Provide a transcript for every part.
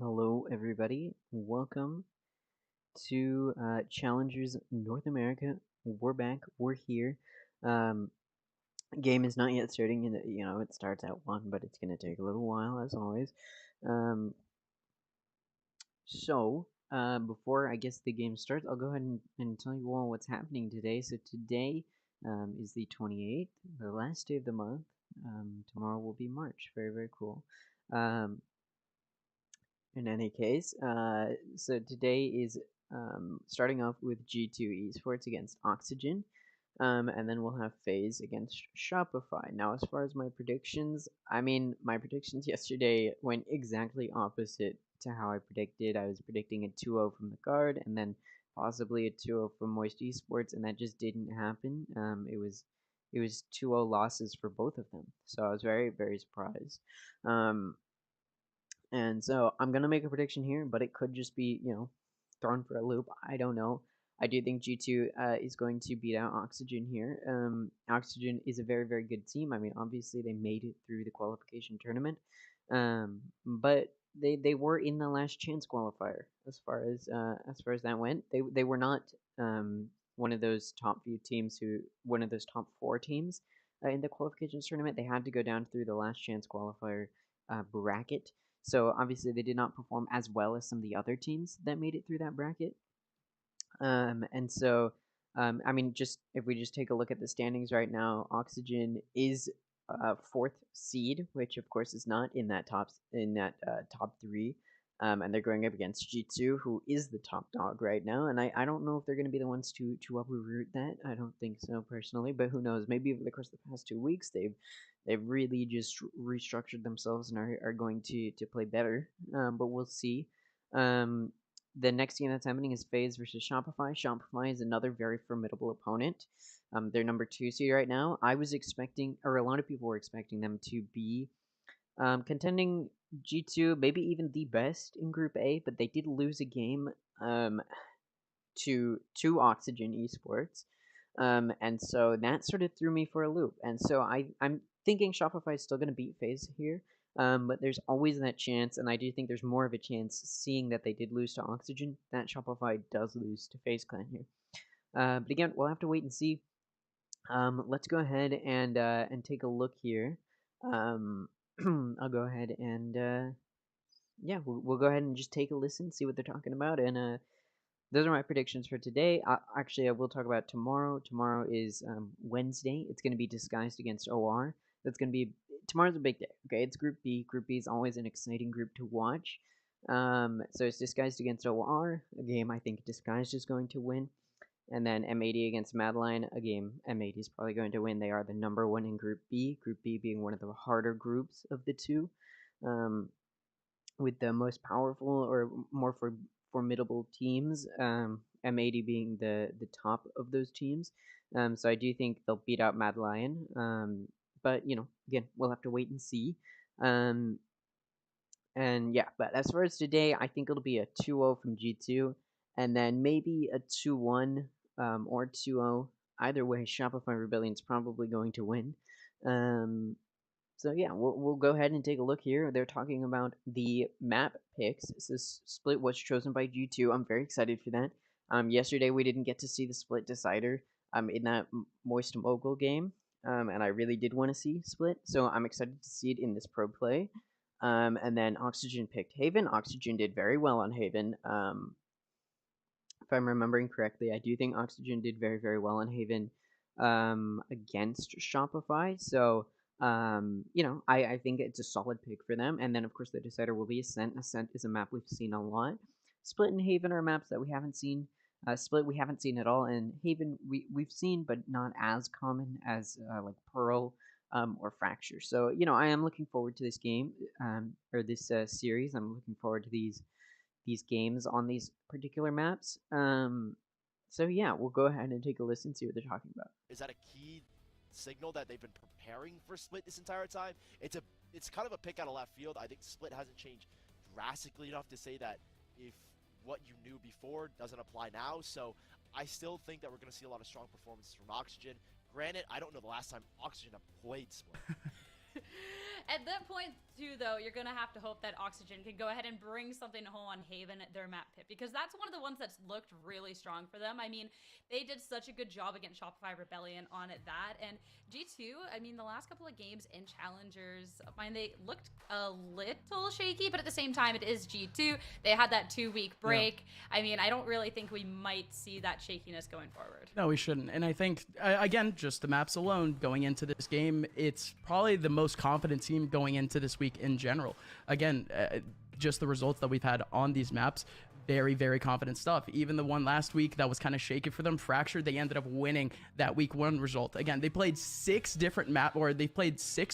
Hello, everybody. Welcome to Challengers North America. We're back. We're here. Um, Game is not yet starting. It starts at 1, but it's going to take a little while, as always. Um, Before I guess the game starts, I'll go ahead and tell you all what's happening today. So today is the 28th, the last day of the month. Tomorrow will be March. Very, very cool. Um, In any case, so today is starting off with G2 Esports against Oxygen, and then we'll have FaZe against Shopify. Now, as far as my predictions, my predictions yesterday went exactly opposite to how I predicted. I was predicting a 2-0 from the guard, and then possibly a 2-0 from Moist Esports, and that just didn't happen. It was 2-0 losses for both of them, so I was very, very surprised. And so I'm gonna make a prediction here, but it could just be, thrown for a loop. I don't know. I do think G2 is going to beat out Oxygen here. Oxygen is a very, very good team. I mean, obviously they made it through the qualification tournament, but they were in the last chance qualifier as far as that went. They were not one of those one of those top four teams in the qualifications tournament. They had to go down through the last chance qualifier bracket. So obviously they did not perform as well as some of the other teams that made it through that bracket. And so, just if we just take a look at the standings right now, Oxygen is fourth seed, which of course is not in that top three. And they're going up against G2, who is the top dog right now. And I don't know if they're going to be the ones to uproot that. I don't think so personally, but who knows? Maybe over the course of the past 2 weeks, they've really just restructured themselves and are going to play better. But we'll see. The next game that's happening is FaZe versus Shopify. Shopify is another very formidable opponent. They're number 2 seed right now. I was expecting, or a lot of people were expecting them to be contending G2, maybe even the best in Group A, but they did lose a game to Oxygen Esports. And so that sort of threw me for a loop. And so I'm thinking Shopify is still going to beat FaZe here. But there's always that chance, and I do think there's more of a chance, seeing that they did lose to Oxygen, that Shopify does lose to FaZe Clan here. But again, we'll have to wait and see. Let's go ahead and take a look here. I'll go ahead and yeah, we'll go ahead and just take a listen, see what they're talking about, and those are my predictions for today. Actually, I will talk about tomorrow. Tomorrow is Wednesday. It's going to be Disguised against OR. That's going to be tomorrow's a big day. Okay, it's Group B. Group B is always an exciting group to watch. So it's Disguised against OR, a game I think Disguised is going to win, and then M80 against Madeline, a game M80 is probably going to win. They are the number one in Group B. Group B being one of the harder groups of the two. With the most powerful or more formidable teams, M80 being the top of those teams. So I do think they'll beat out Mad Lion. But again, we'll have to wait and see. And yeah, but as far as today, I think it'll be a 2-0 from G2, and then maybe a 2-1 or 2-0. Either way, Shopify Rebellion's probably going to win. So yeah, we'll go ahead and take a look here. They're talking about the map picks. This split was chosen by G2. I'm very excited for that. Yesterday we didn't get to see the split decider in that Moist Mogul game, and I really did want to see split. So I'm excited to see it in this pro play. And then Oxygen picked Haven. Oxygen did very well on Haven. If I'm remembering correctly, I do think Oxygen did very, very well on Haven against Shopify. So, I think it's a solid pick for them. And then, of course, the decider will be Ascent. Ascent is a map we've seen a lot. Split and Haven are maps that we haven't seen. Split we haven't seen at all, and Haven we've seen, but not as common as like Pearl or Fracture. So, I am looking forward to this game or this series. I'm looking forward to these games on these particular maps. So yeah, we'll go ahead and take a listen, see what they're talking about. Is that a key signal that they've been preparing for Split this entire time? It's kind of a pick out of left field. I think Split hasn't changed drastically enough to say that if what you knew before doesn't apply now. So I still think that we're going to see a lot of strong performances from Oxygen. Granted, I don't know the last time Oxygen have played Split. At that point, G2, though, you're going to have to hope that Oxygen can go ahead and bring something home on Haven at their map pit, because that's one of the ones that's looked really strong for them. I mean, they did such a good job against Shopify Rebellion on that. And G2, I mean, the last couple of games in Challengers, I mean, they looked a little shaky, but at the same time, it is G2. They had that 2-week break. Yeah. I mean, I don't really think we might see that shakiness going forward. No, we shouldn't. And I think, again, just the maps alone going into this game, it's probably the most confident team going into this week in general. Again, just the results that we've had on these maps, very, very confident stuff. Even the one last week that was kind of shaky for them, Fractured, they ended up winning that week 1 result. Again, they played 6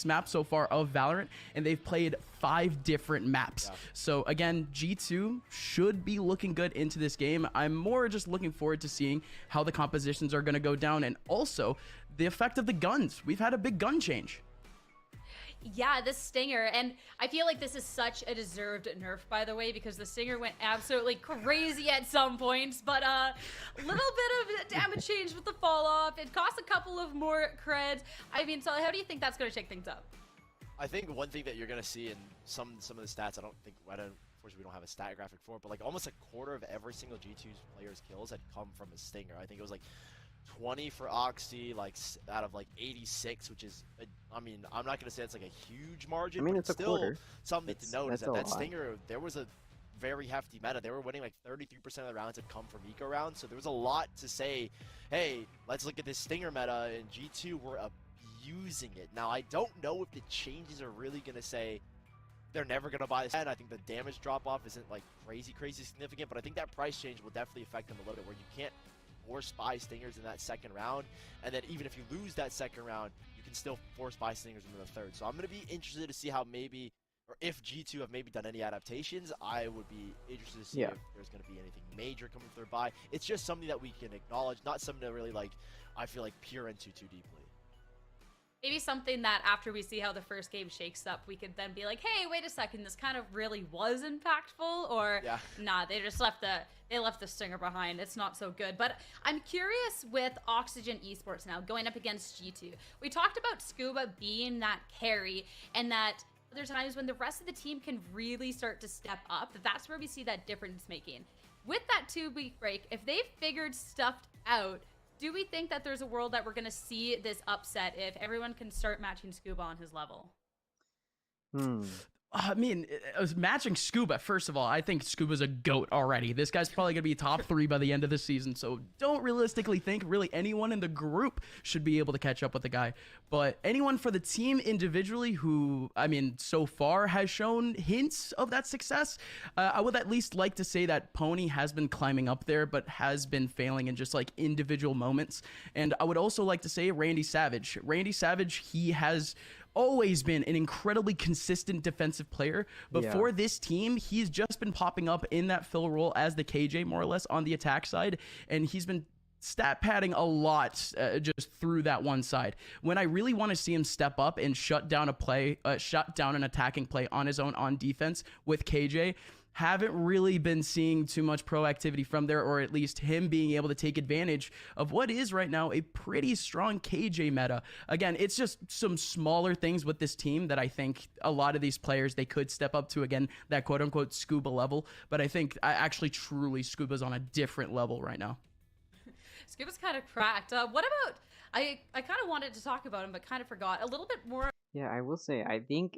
maps so far of Valorant, and they've played 5 different maps. Yeah. So again, G2 should be looking good into this game. I'm more just looking forward to seeing how the compositions are going to go down, and also the effect of the guns. We've had a big gun change. Yeah, the Stinger, and I feel like this is such a deserved nerf, by the way, because the Stinger went absolutely crazy at some points, but a little bit of damage change with the fall off. It cost a couple of more creds. I mean, so how do you think that's going to shake things up? I think one thing that you're going to see in some of the stats, unfortunately we don't have a stat graphic for it, but like almost a quarter of every single G2's players' kills had come from a Stinger. I think it was like 20 for Oxy, like out of like 86, which is, I mean, I'm not gonna say it's like a huge margin. I mean, but it's a still quarter. Something to note is that lot. Stinger, there was a very hefty meta. They were winning like 33% of the rounds had come from eco rounds, so there was a lot to say, hey, let's look at this Stinger meta, and G2 were abusing it. Now, I don't know if the changes are really gonna say they're never gonna buy this, and I think the damage drop off isn't like crazy significant, but I think that price change will definitely affect them a little bit, where you can't force buy Stingers in that second round, and then even if you lose that second round, you can still force buy Stingers in the third. So I'm going to be interested to see how maybe, or if G2 have maybe done any adaptations. I would be interested to see if there's going to be anything major coming through buy. It's just something that we can acknowledge, not something to really like, I feel like, peer into too deeply. Maybe something that after we see how the first game shakes up, we could then be like, hey, wait a second, this kind of really was impactful, or nah, they just left the Stinger behind. It's not so good. But I'm curious with Oxygen Esports now going up against G2. We talked about Scuba being that carry, and that there's times when the rest of the team can really start to step up. That's where we see that difference making. With that 2-week break, if they've figured stuff out, do we think that there's a world that we're going to see this upset if everyone can start matching Scuba on his level? I mean, matching Scuba, first of all, I think Scuba's a GOAT already. This guy's probably going to be top 3 by the end of the season, so don't realistically think really anyone in the group should be able to catch up with the guy. But anyone for the team individually who, I mean, so far has shown hints of that success, I would at least like to say that Pony has been climbing up there, but has been failing in just like individual moments. And I would also like to say Randy Savage. Randy Savage, he has always been an incredibly consistent defensive player, but for this team, he's just been popping up in that fill role as the KJ, more or less, on the attack side, and he's been stat padding a lot just through that one side. When I really want to see him step up and shut down an attacking play on his own on defense with KJ, haven't really been seeing too much proactivity from there, or at least him being able to take advantage of what is right now a pretty strong KJ meta. Again, it's just some smaller things with this team that I think a lot of these players, they could step up to, again, that quote-unquote Scuba level, but I think actually truly Scuba's on a different level right now. Scuba's kind of cracked. What about, I kind of wanted to talk about him, but kind of forgot a little bit more. Yeah, I will say, I think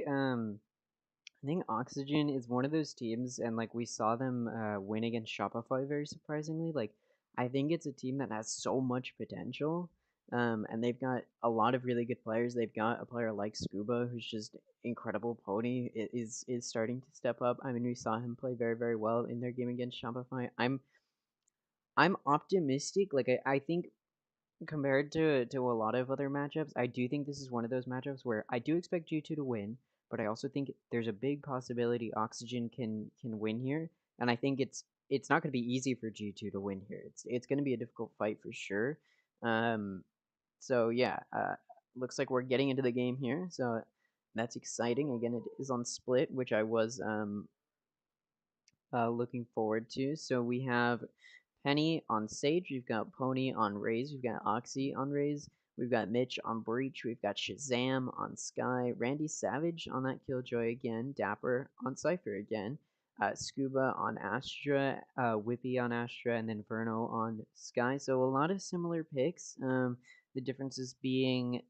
Oxygen is one of those teams, and like we saw them win against Shopify very surprisingly. Like, I think it's a team that has so much potential, and they've got a lot of really good players. They've got a player like Scuba, who's just incredible. Pony is starting to step up. I mean, we saw him play very well in their game against Shopify. I'm optimistic. Like, I think compared to a lot of other matchups, I do think this is one of those matchups where I do expect G2 to win, but I also think there's a big possibility Oxygen can win here, and I think it's not going to be easy for G2 to win here. It's going to be a difficult fight for sure. So yeah, looks like we're getting into the game here, so that's exciting. Again, it is on Split, which I was looking forward to. So we have Penny on Sage, we've got Pony on Raze, we've got Oxy on Raze, We've got Mitch on Breach. We've got Shazam on Sky. Randy Savage on that Killjoy again. Dapper on Cypher again. Scuba on Astra. Whippy on Astra. And then Verno on Sky. So a lot of similar picks. The differences being,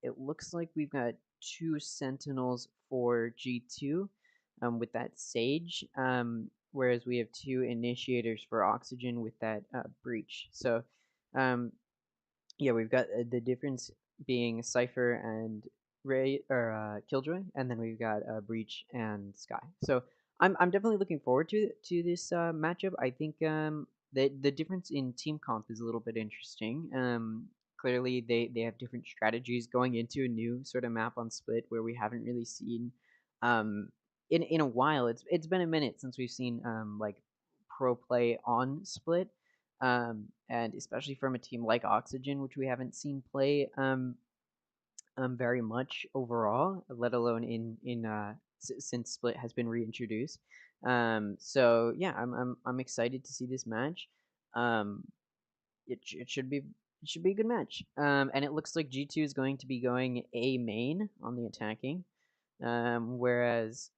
it looks like we've got 2 Sentinels for G2 with that Sage. Whereas we have 2 Initiators for Oxygen with that Breach. So yeah, we've got the difference being Cypher and Ray or Killjoy, and then we've got Breach and Sky. So I'm definitely looking forward to this matchup. I think the difference in team comp is a little bit interesting. Clearly they have different strategies going into a new sort of map on Split where we haven't really seen in a while. It's been a minute since we've seen like pro play on Split, and especially from a team like Oxygen, which we haven't seen play very much overall, let alone since Split has been reintroduced. So yeah, I'm excited to see this match. It should be a good match. And it looks like G2 is going to be going A main on the attacking, whereas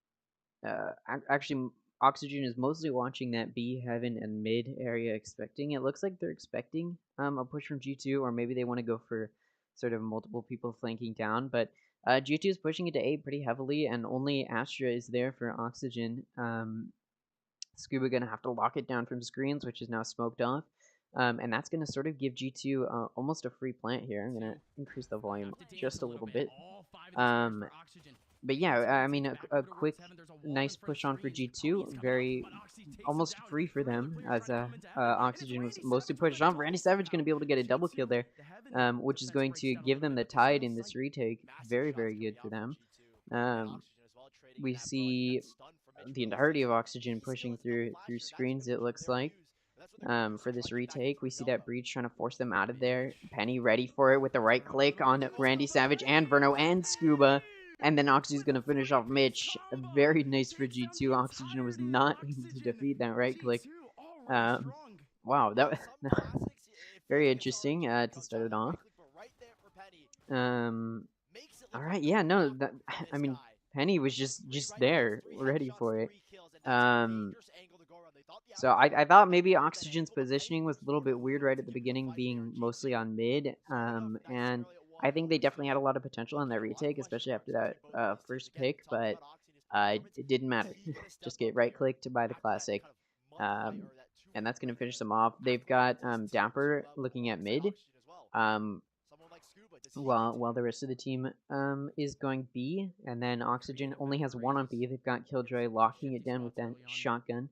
actually Oxygen is mostly watching that B heaven and mid area, expecting. It looks like they're expecting a push from G2, or maybe they want to go for sort of multiple people flanking down. But G2 is pushing into A pretty heavily, and only Astra is there for Oxygen. Scuba gonna have to lock it down from screens, which is now smoked off. And that's going to sort of give G2 almost a free plant here. I'm going to increase the volume just a little bit. But yeah, I mean, a quick, nice push on for G2. Very, almost free for them, as Oxygen was mostly pushed on. Randy Savage going to be able to get a double kill there, which is going to give them the tide in this retake. Very, very good for them. We see the entirety of Oxygen pushing through screens, it looks like. For this retake, we see that Breach trying to force them out of there. Penny ready for it with the right click on Randy Savage and Verno and Scuba. And then Oxygen's going to finish off Mitch. Very nice for G2. Oxygen was not able to defeat that right click. Wow, that was very interesting to start it off. All right, yeah, no, that, I mean, Penny was just there, ready for it. So I thought maybe Oxygen's positioning was a little bit weird right at the beginning, being mostly on mid. And I think they definitely had a lot of potential in that retake, especially after that first pick, but it didn't matter. Just get right click to buy the classic. And that's going to finish them off. They've got Dapper looking at mid. While the rest of the team is going B, and then Oxygen only has 1 on B. They've got Killjoy locking it down with that shotgun.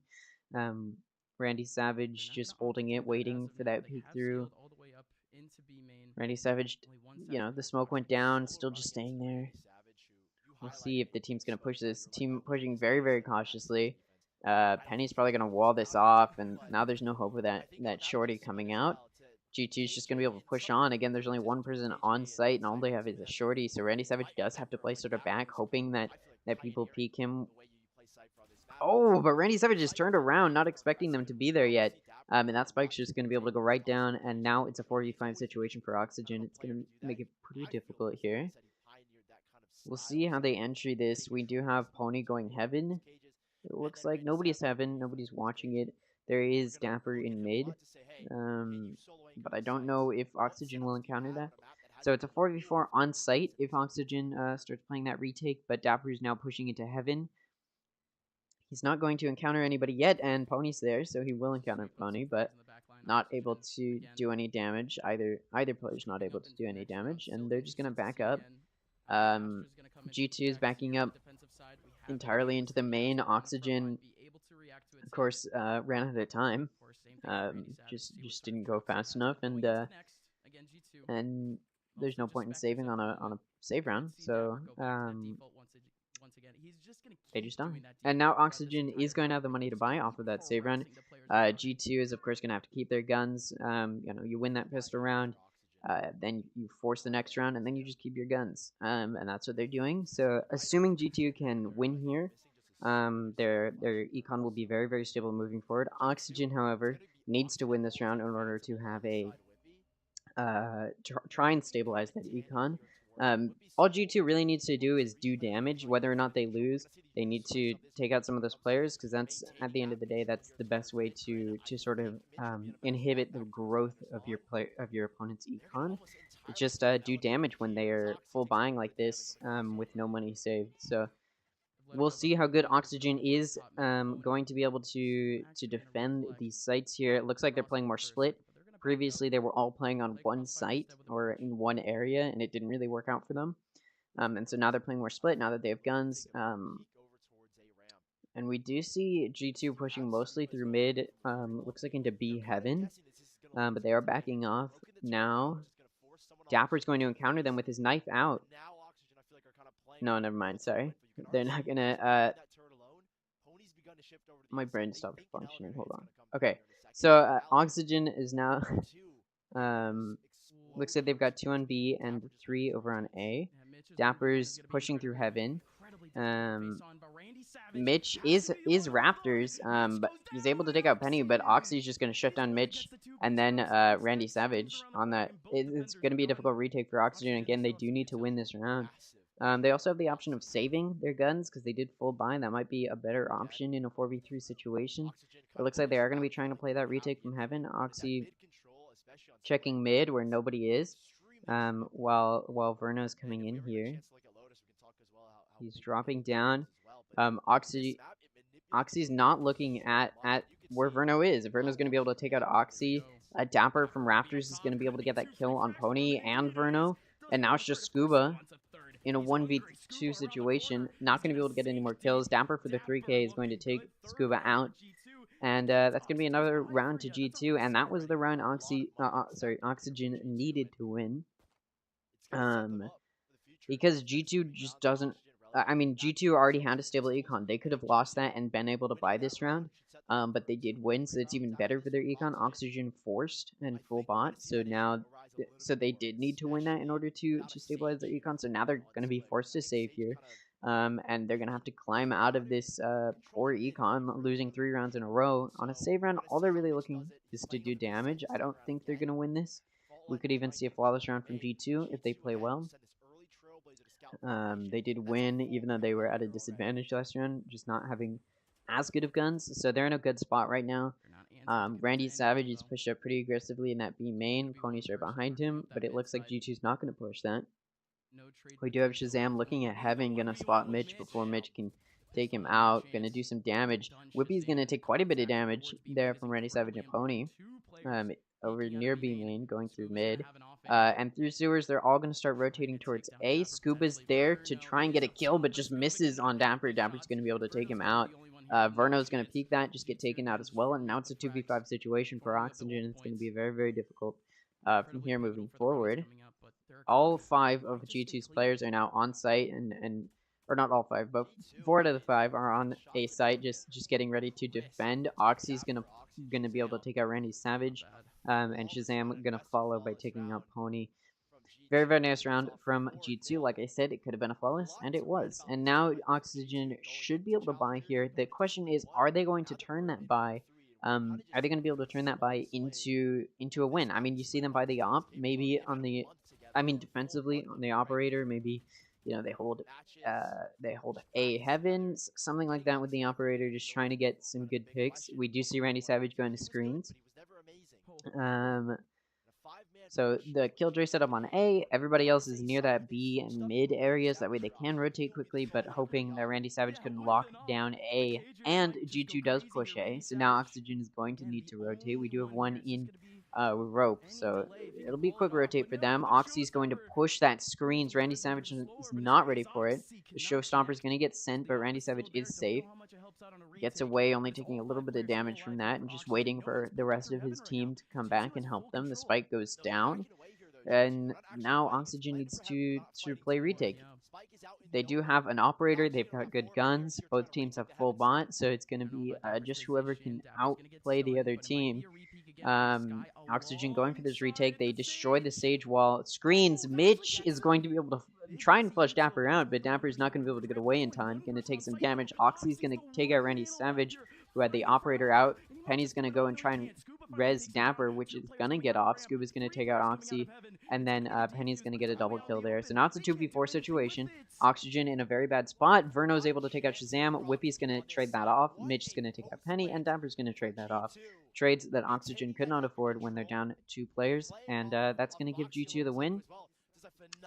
Randy Savage just holding it, waiting for that peek through. Randy Savage, you know, the smoke went down, still just staying there. We'll see if the team's going to push this. Team pushing very, very cautiously. Penny's probably going to wall this off, and now there's no hope of that shorty coming out. G2 is just going to be able to push on. Again, there's only 1 person on site, and all they have is a shorty, so Randy Savage does have to play sort of back, hoping that people peek him. Oh, but Randy Savage just turned around, not expecting them to be there yet. And that spike's just going to be able to go right down, and now it's a 4v5 situation for Oxygen. It's going to make it pretty difficult here. We'll see how they entry this. We do have Pony going heaven. It looks like nobody's heaven, nobody's watching it. There is Dapper in mid, but I don't know if Oxygen will encounter that. So it's a 4v4 on site if Oxygen starts playing that retake, but Dapper is now pushing into heaven. He's not going to encounter anybody yet, and Pony's there, so he will encounter Pony, but not able to do any damage. Either player's not able to do any damage, and they're just going to back up. G2 is backing up entirely into the main. Oxygen, of course, ran out of time. Just didn't go fast enough, and there's no point in saving on a save round. So they just die. And now Oxygen is going to have the money to buy off of that save round. G2 is of course going to have to keep their guns. You know, you win that pistol round. Then you force the next round, and then you just keep your guns. And that's what they're doing. So, assuming G2 can win here, their econ will be very, very stable moving forward. Oxygen, however, needs to win this round in order to have a try and stabilize that econ. All G2 really needs to do is do damage. Whether or not they lose, they need to take out some of those players, because that's, at the end of the day, that's the best way to sort of inhibit the growth of your opponent's econ. It's just do damage when they are full buying like this, with no money saved. So we'll see how good Oxygen is going to be able to defend these sites here. It looks like they're playing more split. Previously, they were all playing on one site or in one area, and it didn't really work out for them. And so now they're playing more split, now that they have guns. And we do see G2 pushing mostly through mid, looks like into B Heaven. But they are backing off now. Dapper's going to encounter them with his knife out. No, never mind, sorry. They're not gonna, my brain stopped functioning, hold on. Okay, so Oxygen is now, looks like they've got 2 on B and 3 over on A. Dapper's pushing through Heaven. Mitch is Raptors, but he's able to take out Penny, but Oxy's just going to shut down Mitch, and then Randy Savage on that. It's going to be a difficult retake for Oxygen. Again, they do need to win this round. They also have the option of saving their guns, because they did full buy. That might be a better option in a 4v3 situation. It looks like they are going to be trying to play that retake from Heaven. Oxy checking mid where nobody is, while Verno's coming in here. He's dropping down. Oxy's not looking at where Verno is. If Verno's going to be able to take out Oxy, Dapper from Raptors is going to be able to get that kill on Pony and Verno. And now it's just Scuba in a 1v2 situation. Not going to be able to get any more kills. Dapper for the 3k is going to take Scuba out. And that's going to be another round to G2. And that was the round Oxygen needed to win. Because G2 just doesn't... I mean, G2 already had a stable econ. They could have lost that and been able to buy this round, but they did win, so it's even better for their econ. Oxygen forced and full bot, so now, so they did need to win that in order to stabilize their econ. So now they're going to be forced to save here, and they're going to have to climb out of this poor econ, losing 3 rounds in a row. On a save round, all they're really looking is to do damage. I don't think they're going to win this. We could even see a flawless round from G2 if they play well. They did win, even though they were at a disadvantage last round, just not having as good of guns. So they're in a good spot right now. Randy Savage is pushed up pretty aggressively in that B main. Coney's right behind him, but it looks like G2's not going to push that. We do have Shazam looking at Heaven, going to spot Mitch before Mitch can take him out. Going to do some damage. Whippy's going to take quite a bit of damage there from Randy Savage and Pony. Over near B main, going through mid. And through sewers, they're all going to start rotating towards A. Scuba's there to try and get a kill, but just misses on Dapper. Dapper's going to be able to take him out. Verno's going to peek that, just get taken out as well. And now it's a 2v5 situation for Oxygen. It's going to be very, very difficult from here moving forward. All 5 of G2's players are now on site, or not all 5, but 4 out of the 5 are on A site, just getting ready to defend. Oxy's gonna be able to take out Randy Savage, and Shazam gonna follow by taking out Pony. Very, very nice round from G2. Like I said, it could have been a flawless, and it was. And now Oxygen should be able to buy here. The question is, are they going to turn that buy? Are they going to be able to turn that buy into a win? I mean, you see them buy the op, maybe on the, defensively on the operator, maybe, they hold A Heavens, something like that with the operator, just trying to get some good picks. We do see Randy Savage going to screens. So the Killjoy set up on A, everybody else is near that B and mid areas, that way they can rotate quickly, but hoping that Randy Savage can lock down A, and G2 does push A, so now Oxygen is going to need to rotate. We do have one in rope, so it'll be a quick rotate for them. Oxy's going to push that screens. Randy Savage is not ready for it. The Showstopper is going to get sent, but Randy Savage is safe. Gets away, only taking a little bit of damage from that, and just waiting for the rest of his team to come back and help them. The spike goes down, and now Oxygen needs to play retake. They do have an operator, they've got good guns, both teams have full bot, so it's going to be just whoever can outplay the other team. Oxygen going for this retake, they destroy the Sage wall. Screens, Mitch is going to be able to try and flush Dapper out, but Dapper's not going to be able to get away in time. Going to take some damage. Oxy's going to take out Randy Savage, who had the operator out. Penny's going to go and try and res Dapper, which is gonna get off. Scuba's gonna take out Oxy, and then Penny's gonna get a double kill there. So now it's a 2v4 situation. Oxygen in a very bad spot. Verno's able to take out Shazam. Whippy's gonna trade that off. Mitch's gonna take out Penny, and Dapper's gonna trade that off. Trades that Oxygen could not afford when they're down 2 players, and that's gonna give G2 the win.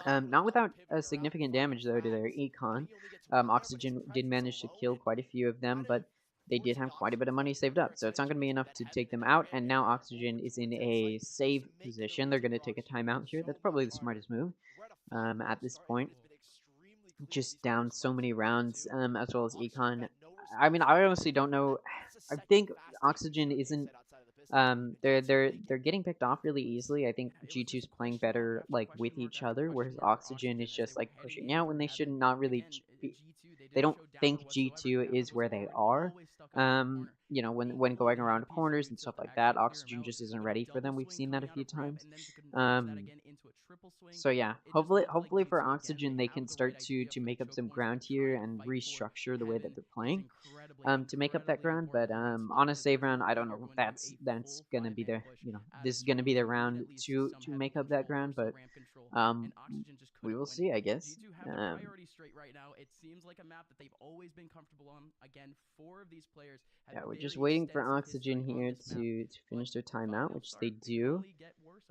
Not without significant damage, though, to their econ. Oxygen did manage to kill quite a few of them, but they did have quite a bit of money saved up, so it's not going to be enough to take them out, and now Oxygen is in a save position. They're going to take a timeout here. That's probably the smartest move at this point. Just down so many rounds, as well as econ. I mean, I honestly don't know. I think Oxygen isn't they're getting picked off really easily. I think G2's playing better like with each other, whereas Oxygen is just like pushing out when they should not really be. They don't think G2 is where they are. You know, when going around corners and stuff like that, Oxygen just isn't ready for them. We've seen that a few times. So yeah, hopefully for Oxygen they can start to make up some ground here and restructure the way that they're playing to make up that ground. But on a save round, I don't know if that's gonna be the this is gonna be the round to make up that ground. But we will see, I guess. Priority straight right now. It seems like a map that they've always been comfortable on. Again, 4 of these players yeah, we're just waiting for Oxygen here to finish their timeout, which they do.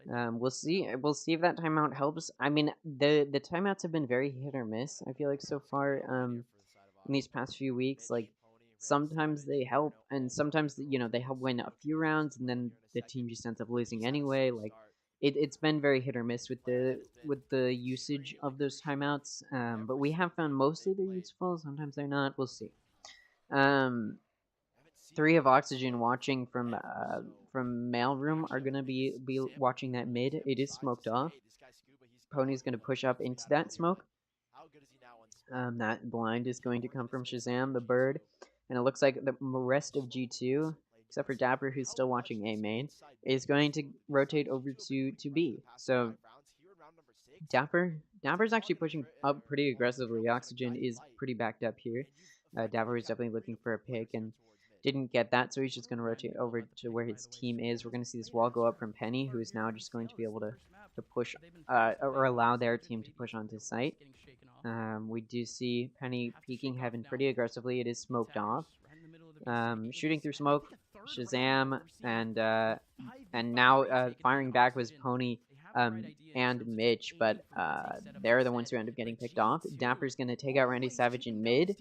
We'll see. We'll see if that timeout helps. I mean, the timeouts have been very hit or miss. I feel like so far in these past few weeks, like sometimes they help, and sometimes they help win a few rounds, and then the team just ends up losing anyway. Like it's been very hit or miss with the usage of those timeouts. But we have found mostly they're useful. Sometimes they're not. We'll see. 3 of Oxygen watching from Mailroom are gonna be watching that mid. It is smoked off. Pony's gonna push up into that smoke. That blind is going to come from Shazam, the bird, and it looks like the rest of G2, except for Dapper, who's still watching A main, is going to rotate over to B. So Dapper's actually pushing up pretty aggressively. Oxygen is pretty backed up here. Dapper is definitely looking for a pick and didn't get that, so he's just going to rotate over to where his team is. We're going to see this wall go up from Penny, who is now just going to be able to push or allow their team to push onto site. We do see Penny peeking Heaven pretty aggressively. It is smoked off. Shooting through smoke, Shazam, and now firing back was Pony and Mitch, but they're the ones who end up getting picked off. Dapper's going to take out Randy Savage in mid,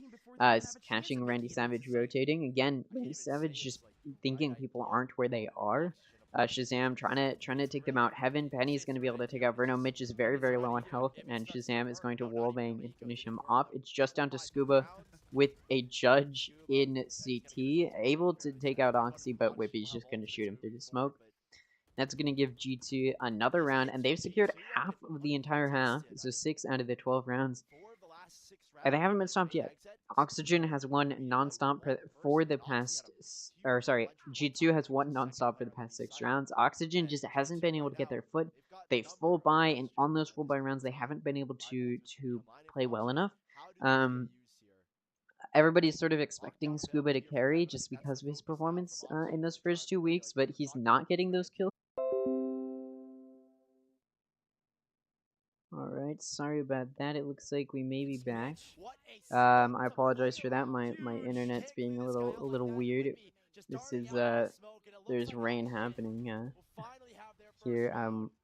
catching Randy Savage rotating. Again, Randy Savage just thinking people aren't where they are. Shazam trying to take them out. Heaven, Penny's going to be able to take out Verno. Mitch is very, very low on health, and Shazam is going to wallbang and finish him off. It's just down to Scuba with a judge in CT, able to take out Oxy, but Whippy's just going to shoot him through the smoke. That's going to give G2 another round, and they've secured half of the entire half, so 6 out of the 12 rounds. And they haven't been stopped yet. Oxygen has won non-stop for the past, or sorry, G2 has won non-stop for the past 6 rounds. Oxygen just hasn't been able to get their foot. They full buy, and on those full buy rounds, they haven't been able to play well enough. Everybody's sort of expecting Scuba to carry just because of his performance in those first 2 weeks, but he's not getting those kills. Alright, sorry about that. It looks like we may be back. I apologize for that. My internet's being a little weird. This is there's rain happening here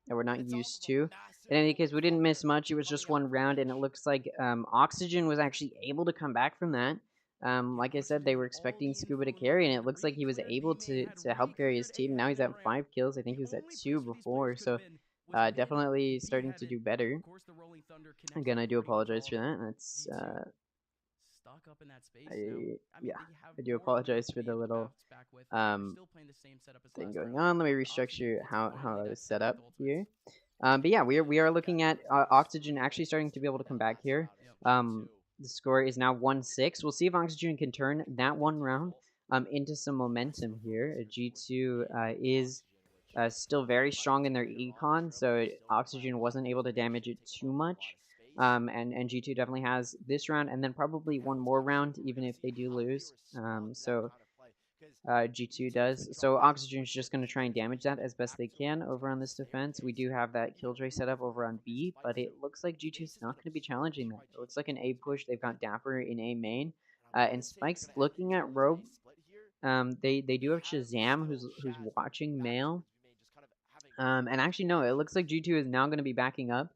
that we're not used to. In any case, we didn't miss much. It was just 1 round, and it looks like Oxygen was actually able to come back from that. Like I said, they were expecting Scuba to carry, and it looks like he was able to help carry his team. Now he's at 5 kills. I think he was at 2 before, so definitely starting to do better. Again, I do apologize for that. That's I do apologize for the little thing going on. Let me restructure how I was set up here. But yeah, we are looking at Oxygen actually starting to be able to come back here. The score is now 1-6. We'll see if Oxygen can turn that 1 round into some momentum here. G2 is still very strong in their econ, so Oxygen wasn't able to damage it too much. And G2 definitely has this round, and then probably 1 more round, even if they do lose. So G2 does. So Oxygen's just going to try and damage that as best they can over on this defense. We do have that Killjoy set up over on B, but it looks like G2's not going to be challenging that. It looks like an A push. They've got Dapper in A main. And Spike's looking at Robe. They do have Shazam who's watching Male. And actually no, it looks like G2 is now going to be backing up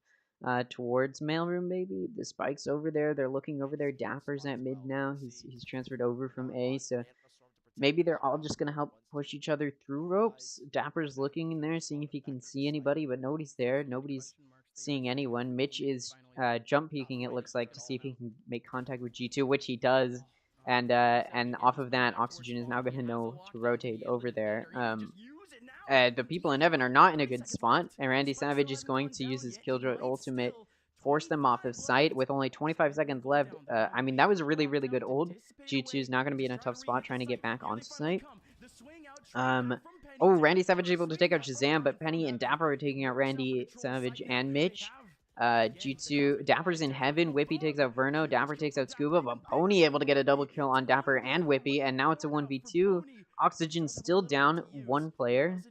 towards Mailroom maybe. The Spike's over there. They're looking over there. Dapper's at mid now. He's transferred over from A, so maybe they're all just going to help push each other through ropes. Dapper's looking in there, seeing if he can see anybody, but nobody's there. Nobody's seeing anyone. Mitch is jump peeking, it looks like, to see if he can make contact with G2, which he does. And off of that, Oxygen is now going to know to rotate over there. The people in Evan are not in a good spot, and Randy Savage is going to use his Killjoy ultimate, force them off of sight with only 25 seconds left. I mean, that was a really, really good ult. G2 is now going to be in a tough spot trying to get back onto site. Oh, Randy Savage is able to take out Shazam, but Penny and Dapper are taking out Randy Savage and Mitch. G2, Dapper's in heaven. Whippy takes out Verno. Dapper takes out Scuba, but Pony able to get a double kill on Dapper and Whippy, and now it's a 1v2. Oxygen still down one player.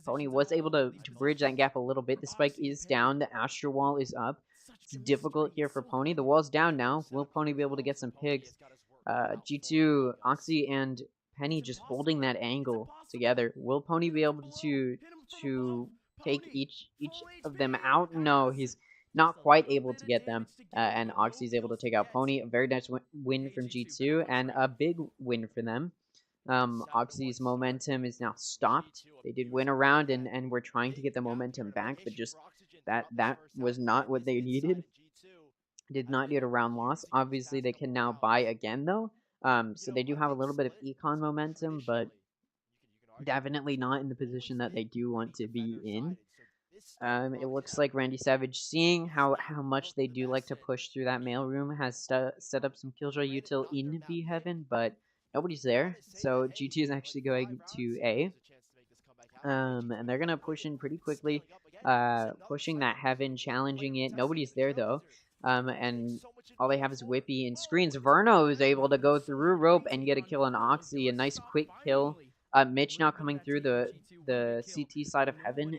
Pony was able to bridge that gap a little bit. The spike is down. The Astro Wall is up. It's difficult here for Pony. The wall's down now. Will Pony be able to get some picks? G2, Oxy, and Penny just holding that angle together. Will Pony be able to take each of them out? No, he's not quite able to get them. And Oxy's able to take out Pony. A very nice win from G2 and a big win for them. Oxy's momentum is now stopped. They did win a round and we're trying to get the momentum back, but just that was not what they needed. Did not need a round loss. Obviously, they can now buy again, though. So they do have a little bit of econ momentum, but definitely not in the position that they do want to be in. It looks like Randy Savage, seeing how much they do like to push through that mailroom, has set up some Killjoy util in B Heaven, but nobody's there, so G2 is actually going to A. And they're going to push in pretty quickly, pushing that Heaven, challenging it. Nobody's there, though. And all they have is Whippy and screens. Verno is able to go through rope and get a kill on Oxy. A nice quick kill. Mitch now coming through the CT side of Heaven.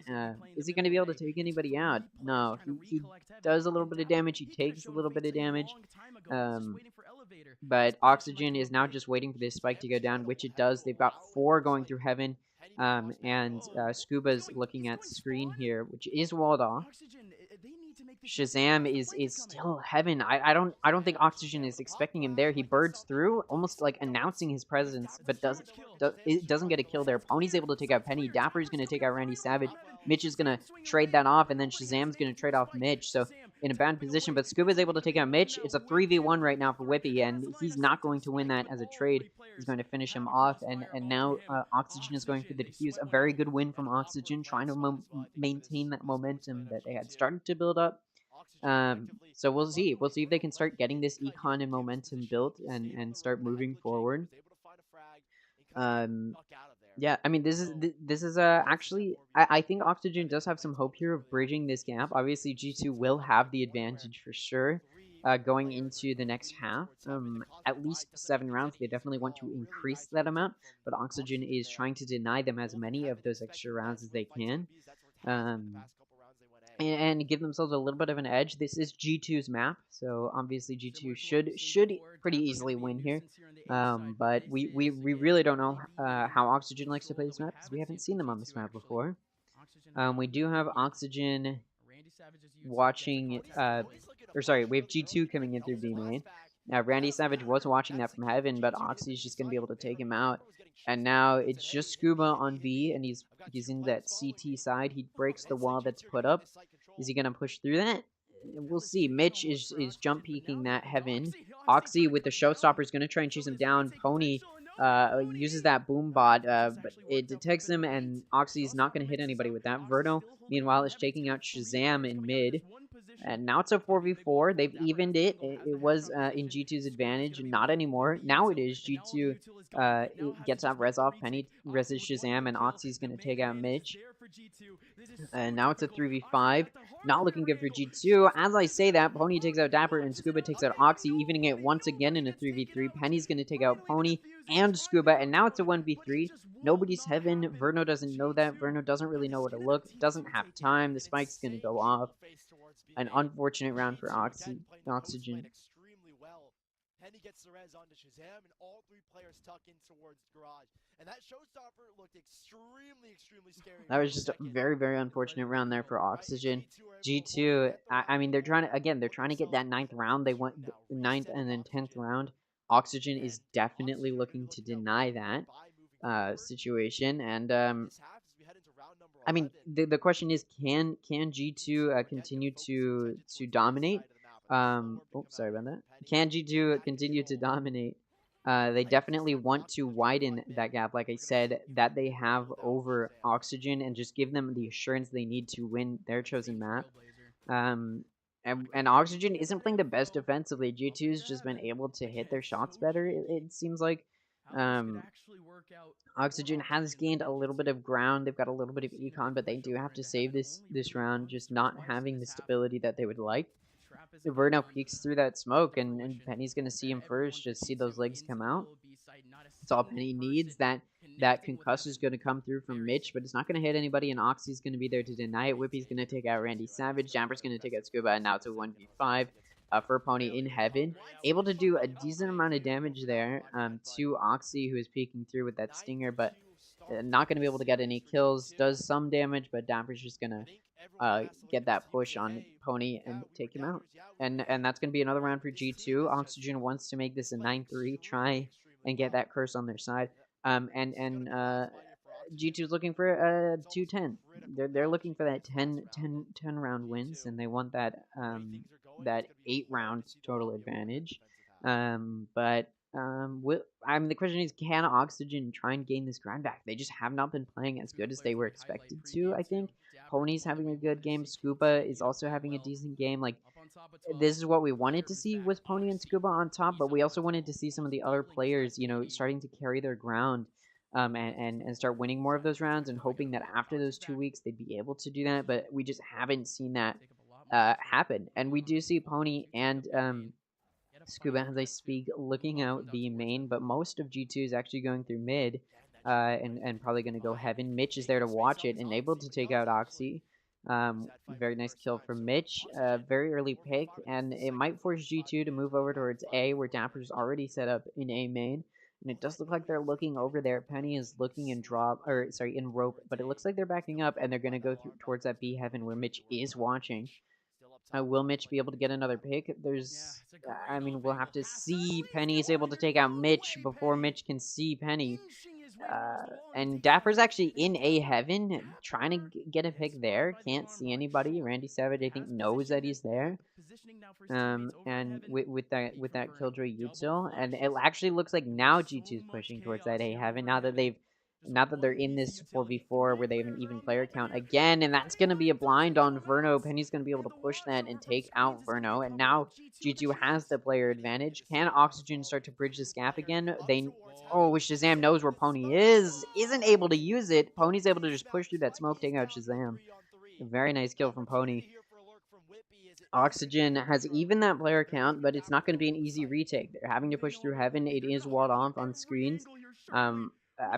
Is he going to be able to take anybody out? No. He does a little bit of damage. He takes a little bit of damage. But Oxygen is now just waiting for this spike to go down, which it does. They've got 4 going through Heaven. And Scuba's looking at screen here, which is walled off. Shazam is still Heaven. I don't think Oxygen is expecting him there. He birds through, almost like announcing his presence, but doesn't get a kill there. Pony's able to take out Penny. Dapper's going to take out Randy Savage. Mitch is going to trade that off, and then Shazam's going to trade off Mitch. So in a bad position, but Scuba's able to take out Mitch. It's a 3v1 right now for Whippy, and he's not going to win that as a trade. He's going to finish him off, and now Oxygen is going for the defuse. A very good win from Oxygen, trying to maintain that momentum that they had started to build up. So we'll see. We'll see if they can start getting this econ and momentum built and start moving forward. Yeah, I mean, this is actually, I think Oxygen does have some hope here of bridging this gap. Obviously, G2 will have the advantage for sure going into the next half. At least 7 rounds. They definitely want to increase that amount, but Oxygen is trying to deny them as many of those extra rounds as they can. And give themselves a little bit of an edge. This is G2's map, so obviously G2 should pretty easily win here. But we really don't know how Oxygen likes to play this map, because we haven't seen them on this map before. We do have Oxygen watching, or sorry, we have G2 coming in through B main. Now, Randy Savage was watching that from Heaven, but Oxy is just going to be able to take him out. And now it's just Scuba on B, and he's in that CT side. He breaks the wall that's put up. Is he going to push through that? We'll see. Mitch is jump peeking that Heaven. Oxy with the showstopper is going to try and chase him down. Pony uses that boom bot, but it detects him, and Oxy is not going to hit anybody with that. Verno, meanwhile, is taking out Shazam in mid. And now it's a 4v4. They've evened it. It was in G2's advantage. Not anymore. Now it is. G2 it gets out res off. Penny reses Shazam, and Oxy's going to take out Mitch. And now it's a 3v5. Not looking good for G2. As I say that, Pony takes out Dapper and Scuba takes out Oxy, evening it once again in a 3v3. Penny's going to take out Pony and Scuba, and now it's a 1v3. Nobody's Heaven. Verno doesn't know that. Verno doesn't really know where to look. Doesn't have time. The spike's going to go off. An unfortunate round for Oxygen. Penny gets the res onto Shazam, and all three players tuck in towards Garage. And that showstopper looked extremely scary. That was just a very, very unfortunate round there for Oxygen. G2, I mean, they're trying to get that 9th round. They want the 9th and then 10th round. Oxygen is definitely looking to deny that situation, and I mean, the question is, can G2 continue to dominate? Sorry about that. Can G2 continue to dominate? They definitely want to widen that gap, like I said, that they have over Oxygen, and just give them the assurance they need to win their chosen map. And Oxygen isn't playing the best defensively. G2's just been able to hit their shots better, it seems like. Oxygen has gained a little bit of ground. They've got a little bit of econ, but they do have to save this round, just not having the stability that they would like. Verno peeks through that smoke, and Penny's going to see him first, just see those legs come out. That's all Penny needs. That concuss is going to come through from Mitch, but it's not going to hit anybody, and Oxy's going to be there to deny it. Whippy's going to take out Randy Savage. Jamper's going to take out Scuba, and now it's a 1v5 for Pony in Heaven. Able to do a decent amount of damage there to Oxy, who is peeking through with that stinger, but not going to be able to get any kills. Does some damage, but Dapper's just going to get that push on Pony and take him out. And that's going to be another round for G2. Oxygen wants to make this a 9-3, try and get that curse on their side. G2 is looking for a 2-10. They're looking for that 10 round wins, and they want that 8 round total advantage. I mean, the question is, can Oxygen try and gain this ground back? They just have not been playing as good as they were expected to, I think. Pony's having a good game. Scuba is also having a decent game. Like, this is what we wanted to see with Pony and Scuba on top, but we also wanted to see some of the other players, starting to carry their ground and start winning more of those rounds, and hoping that after those 2 weeks they'd be able to do that, but we just haven't seen that happen. And we do see Pony and Scuba, as I speak, looking out the main, but most of G2 is actually going through mid, and probably going to go Heaven. Mitch is there to watch it and able to take out Oxy. Very nice kill from Mitch. Very early pick, and it might force G2 to move over towards A, where Dapper's already set up in A main. And it does look like they're looking over there. Penny is looking in in rope, but it looks like they're backing up, and they're going to go towards that B Heaven where Mitch is watching. Will Mitch be able to get another pick? We'll have to see. Penny is able to take out Mitch before Mitch can see Penny. And Dapper's actually in A Heaven, trying to get a pick there. Can't see anybody. Randy Savage, I think, knows that he's there. And with that Killjoy util, and it actually looks like now G2 is pushing towards that A Heaven now that they're in this 4v4 where they have an even player count again, and that's going to be a blind on Verno. Penny's going to be able to push that and take out Verno, and now G2 has the player advantage. Can Oxygen start to bridge this gap again? Shazam knows where Pony isn't able to use it. Pony's able to just push through that smoke, taking out Shazam. A very nice kill from Pony. Oxygen has even that player count, but it's not going to be an easy retake. They're having to push through Heaven. It is walled off on screens.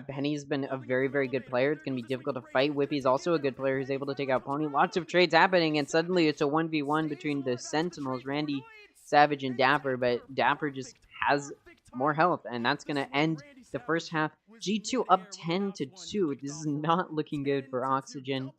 Penny's been a very, very good player. It's going to be difficult to fight. Whippy's also a good player who's able to take out Pony. Lots of trades happening, and suddenly it's a 1v1 between the Sentinels, Randy Savage and Dapper, but Dapper just has more health, and that's going to end the first half. G2 up 10-2. This is not looking good for Oxygen.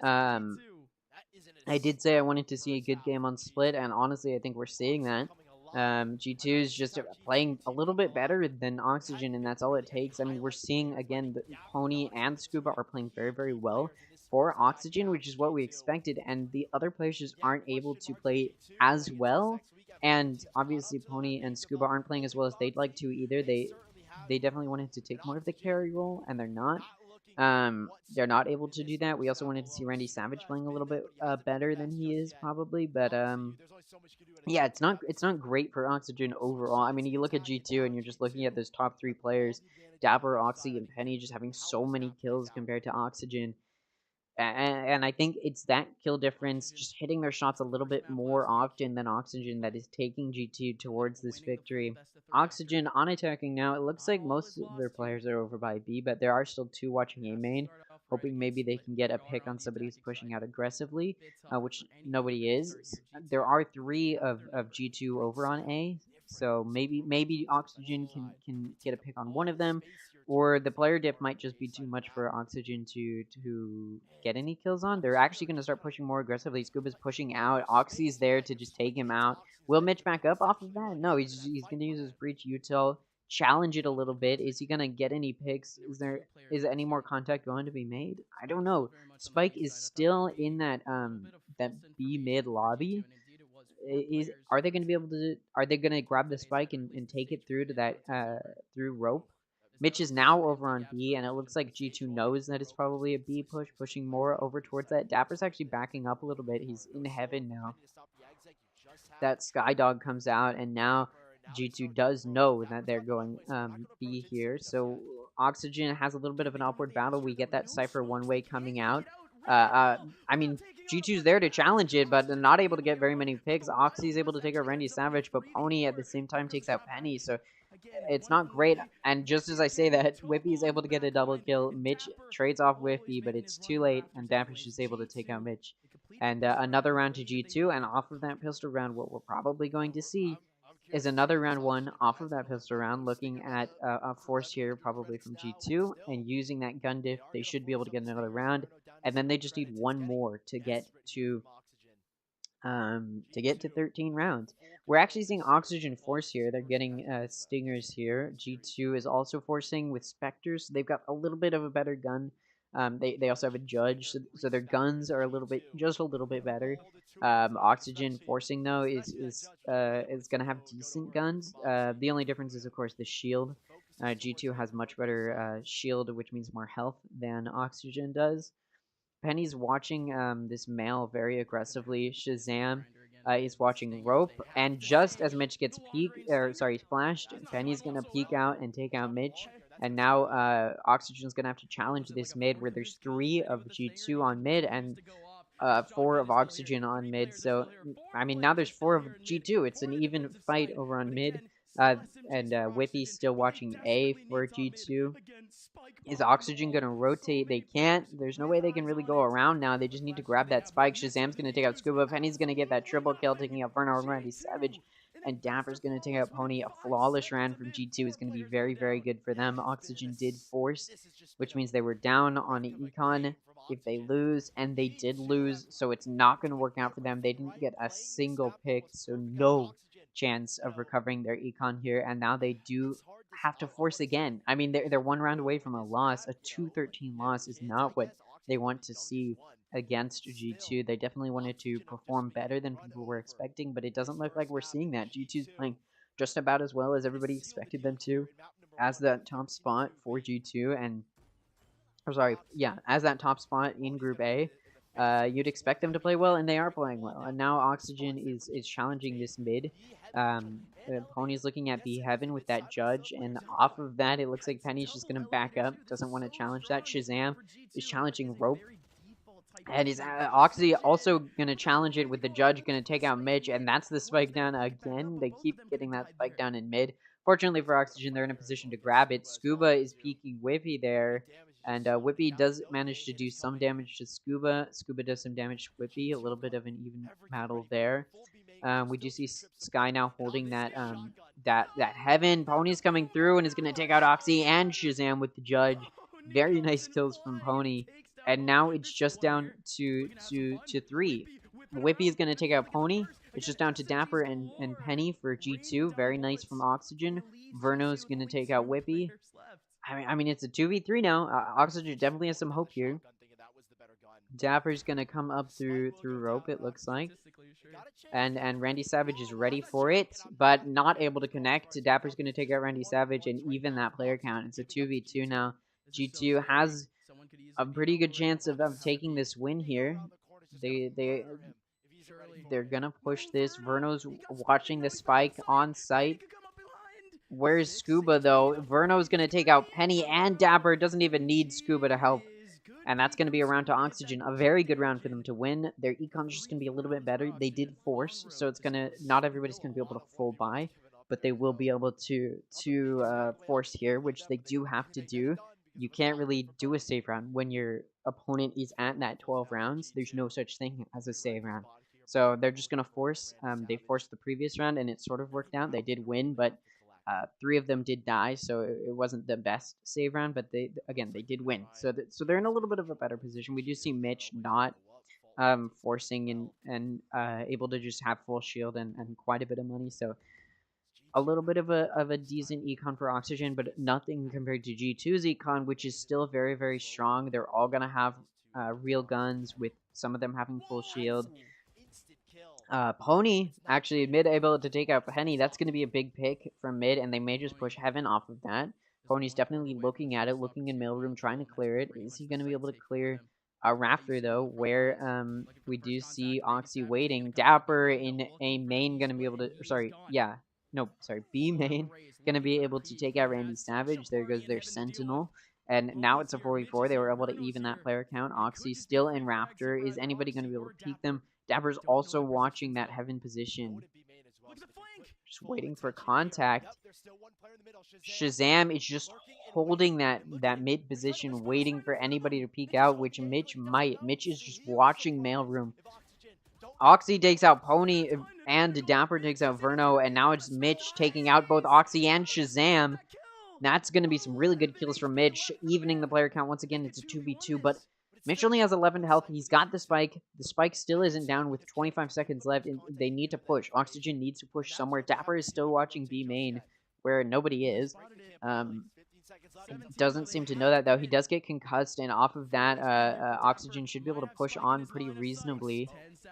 I did say I wanted to see a good game on Split, and honestly, I think we're seeing that. G2 is just playing a little bit better than Oxygen, and that's all it takes. I mean, we're seeing, again, that Pony and Scuba are playing very, very well for Oxygen, which is what we expected, and the other players just aren't able to play as well. And obviously, Pony and Scuba aren't playing as well as they'd like to either. They definitely wanted to take more of the carry role, and they're not. They're not able to do that. We also wanted to see Randy Savage playing a little bit better than he is probably, but yeah, it's not great for Oxygen overall. I mean, you look at G2 and you're just looking at those top 3 players, Dapper, Oxy, and Penny, just having so many kills compared to Oxygen. And I think it's that kill difference, just hitting their shots a little bit more often than Oxygen, that is taking G2 towards this victory. Oxygen on attacking now. It looks like most of their players are over by B, but there are still 2 watching A main, hoping maybe they can get a pick on somebody who's pushing out aggressively, which nobody is. There are 3 of G2 over on A, so maybe Oxygen can get a pick on one of them, or the player diff might just be too much for Oxygen to get any kills on. They're actually going to start pushing more aggressively. Scuba's pushing out. Oxy's there to just take him out. Will Mitch back up off of that? No, he's going to use his breach util, challenge it a little bit. Is he going to get any picks? Is any more contact going to be made? I don't know. Spike is still in that B mid lobby. Are they going to be able to? Are they going to grab the spike and take it through to that through rope? Mitch is now over on B, and it looks like G2 knows that it's probably a B push, pushing more over towards that. Dapper's actually backing up a little bit. He's in heaven now. That Skydog comes out, and now G2 does know that they're going B here. So Oxygen has a little bit of an upward battle. We get that Cypher one-way coming out. I mean, G2's there to challenge it, but they're not able to get very many picks. Oxy's able to take out Randy Savage, but Pony at the same time takes out Penny, so it's not great. And just as I say that, Whippy is able to get a double kill. Mitch trades off Whippy, but it's too late, and Dappish is able to take out Mitch. And another round to G2, and off of that pistol round, what we're probably going to see is another round 1 off of that pistol round, looking at a force here probably from G2, and using that gun diff, they should be able to get another round, and then they just need one more to get to 13 rounds. We're actually seeing Oxygen force here. They're getting Stingers here. G2 is also forcing with Spectres. They've got a little bit of a better gun. They also have a Judge, so their guns are just a little bit better. Oxygen forcing though is gonna have decent guns. The only difference is of course the shield. G2 has much better shield, which means more health than Oxygen does. Penny's watching this male very aggressively. Shazam is watching rope, and just as Mitch gets splashed, Penny's gonna peek out and take out Mitch. And now Oxygen's gonna have to challenge this mid, where there's 3 of G2 on mid and 4 of Oxygen on mid. So I mean, now there's 4 of G2. It's an even fight over on mid. And Whippy's still watching A for G2. Is Oxygen going to rotate? They can't. There's no way they can really go around now. They just need to grab that spike. Shazam's going to take out Scuba. Penny's going to get that triple kill, taking out Verno and Randy Savage. And Dapper's going to take out Pony. A flawless round from G2 is going to be very, very good for them. Oxygen did force, which means they were down on Econ if they lose, and they did lose, so it's not going to work out for them. They didn't get a single pick, so no chance of recovering their Econ here, and now they do have to force again. I mean, they're 1 round away from a loss. A 2-13 loss is not what they want to see against G2. They definitely wanted to perform better than people were expecting, but it doesn't look like we're seeing that. G2's playing just about as well as everybody expected them to as that top spot for G2, and as that top spot in Group A. You'd expect them to play well, and they are playing well. And now Oxygen is challenging this mid. Pony's looking at B Heaven with that Judge, and off of that, it looks like Penny's just going to back up. Doesn't want to challenge that. Shazam is challenging Rope. And is Oxy also going to challenge it with the Judge, going to take out Mitch, and that's the spike down again. They keep getting that spike down in mid. Fortunately for Oxygen, they're in a position to grab it. Scuba is peeking Whippy there. And Whippy does manage to do some damage to Scuba. Scuba does some damage to Whippy. A little bit of an even battle there. We do see Sky now holding that Heaven. Pony's coming through and is going to take out Oxy and Shazam with the Judge. Very nice kills from Pony. And now it's just down to 3. Whippy is going to take out Pony. It's just down to Dapper and Penny for G2. Very nice from Oxygen. Verno's going to take out Whippy. I mean, it's a 2v3 now. Oxygen definitely has some hope here. Dapper's gonna come up through rope, it looks like. And Randy Savage is ready for it, but not able to connect. Dapper's gonna take out Randy Savage and even that player count. It's a 2v2 now. G2 has a pretty good chance of taking this win here. They're gonna push this. Verno's watching the spike on site. Where's Scuba, though? Verno's going to take out Penny and Dapper. Doesn't even need Scuba to help. And that's going to be a round to Oxygen, a very good round for them to win. Their econ is just going to be a little bit better. They did force, so it's going to, not everybody's going to be able to full buy, but they will be able to force here, which they do have to do. You can't really do a save round when your opponent is at that 12 rounds. There's no such thing as a save round. So they're just going to force. They forced the previous round, and it sort of worked out. They did win, but 3 of them did die, so it wasn't the best save round, but they did win. So they're in a little bit of a better position. We do see Mitch not forcing and able to just have full shield and quite a bit of money. So a little bit of a decent econ for Oxygen, but nothing compared to G2's econ, which is still very, very strong. They're all gonna have real guns, with some of them having full shield. Pony actually mid able to take out Penny. That's going to be a big pick from mid, and they may just push Heaven off of that. Pony's definitely looking at it, looking in mailroom, trying to clear it. Is he going to be able to clear a Rafter though? Where we do see Oxy waiting. Dapper in A main going to be able to. B main going to be able to take out Randy Savage. There goes their Sentinel. And now it's a 4v4. They were able to even that player count. Oxy still in Rafter. Is anybody going to be able to peek them? Dapper's also watching that Heaven position. Just waiting for contact. Shazam is just holding that mid position, waiting for anybody to peek out, which Mitch might. Mitch is just watching mailroom. Oxy takes out Pony, and Dapper takes out Verno, and now it's Mitch taking out both Oxy and Shazam. That's going to be some really good kills from Mitch, evening the player count. Once again, it's a 2v2, but Mitch only has 11 health. He's got the spike. The spike still isn't down with 25 seconds left, and they need to push. Oxygen needs to push somewhere. Dapper is still watching B main, where nobody is. Doesn't seem to know that, though. He does get concussed, and off of that, Oxygen should be able to push on pretty reasonably.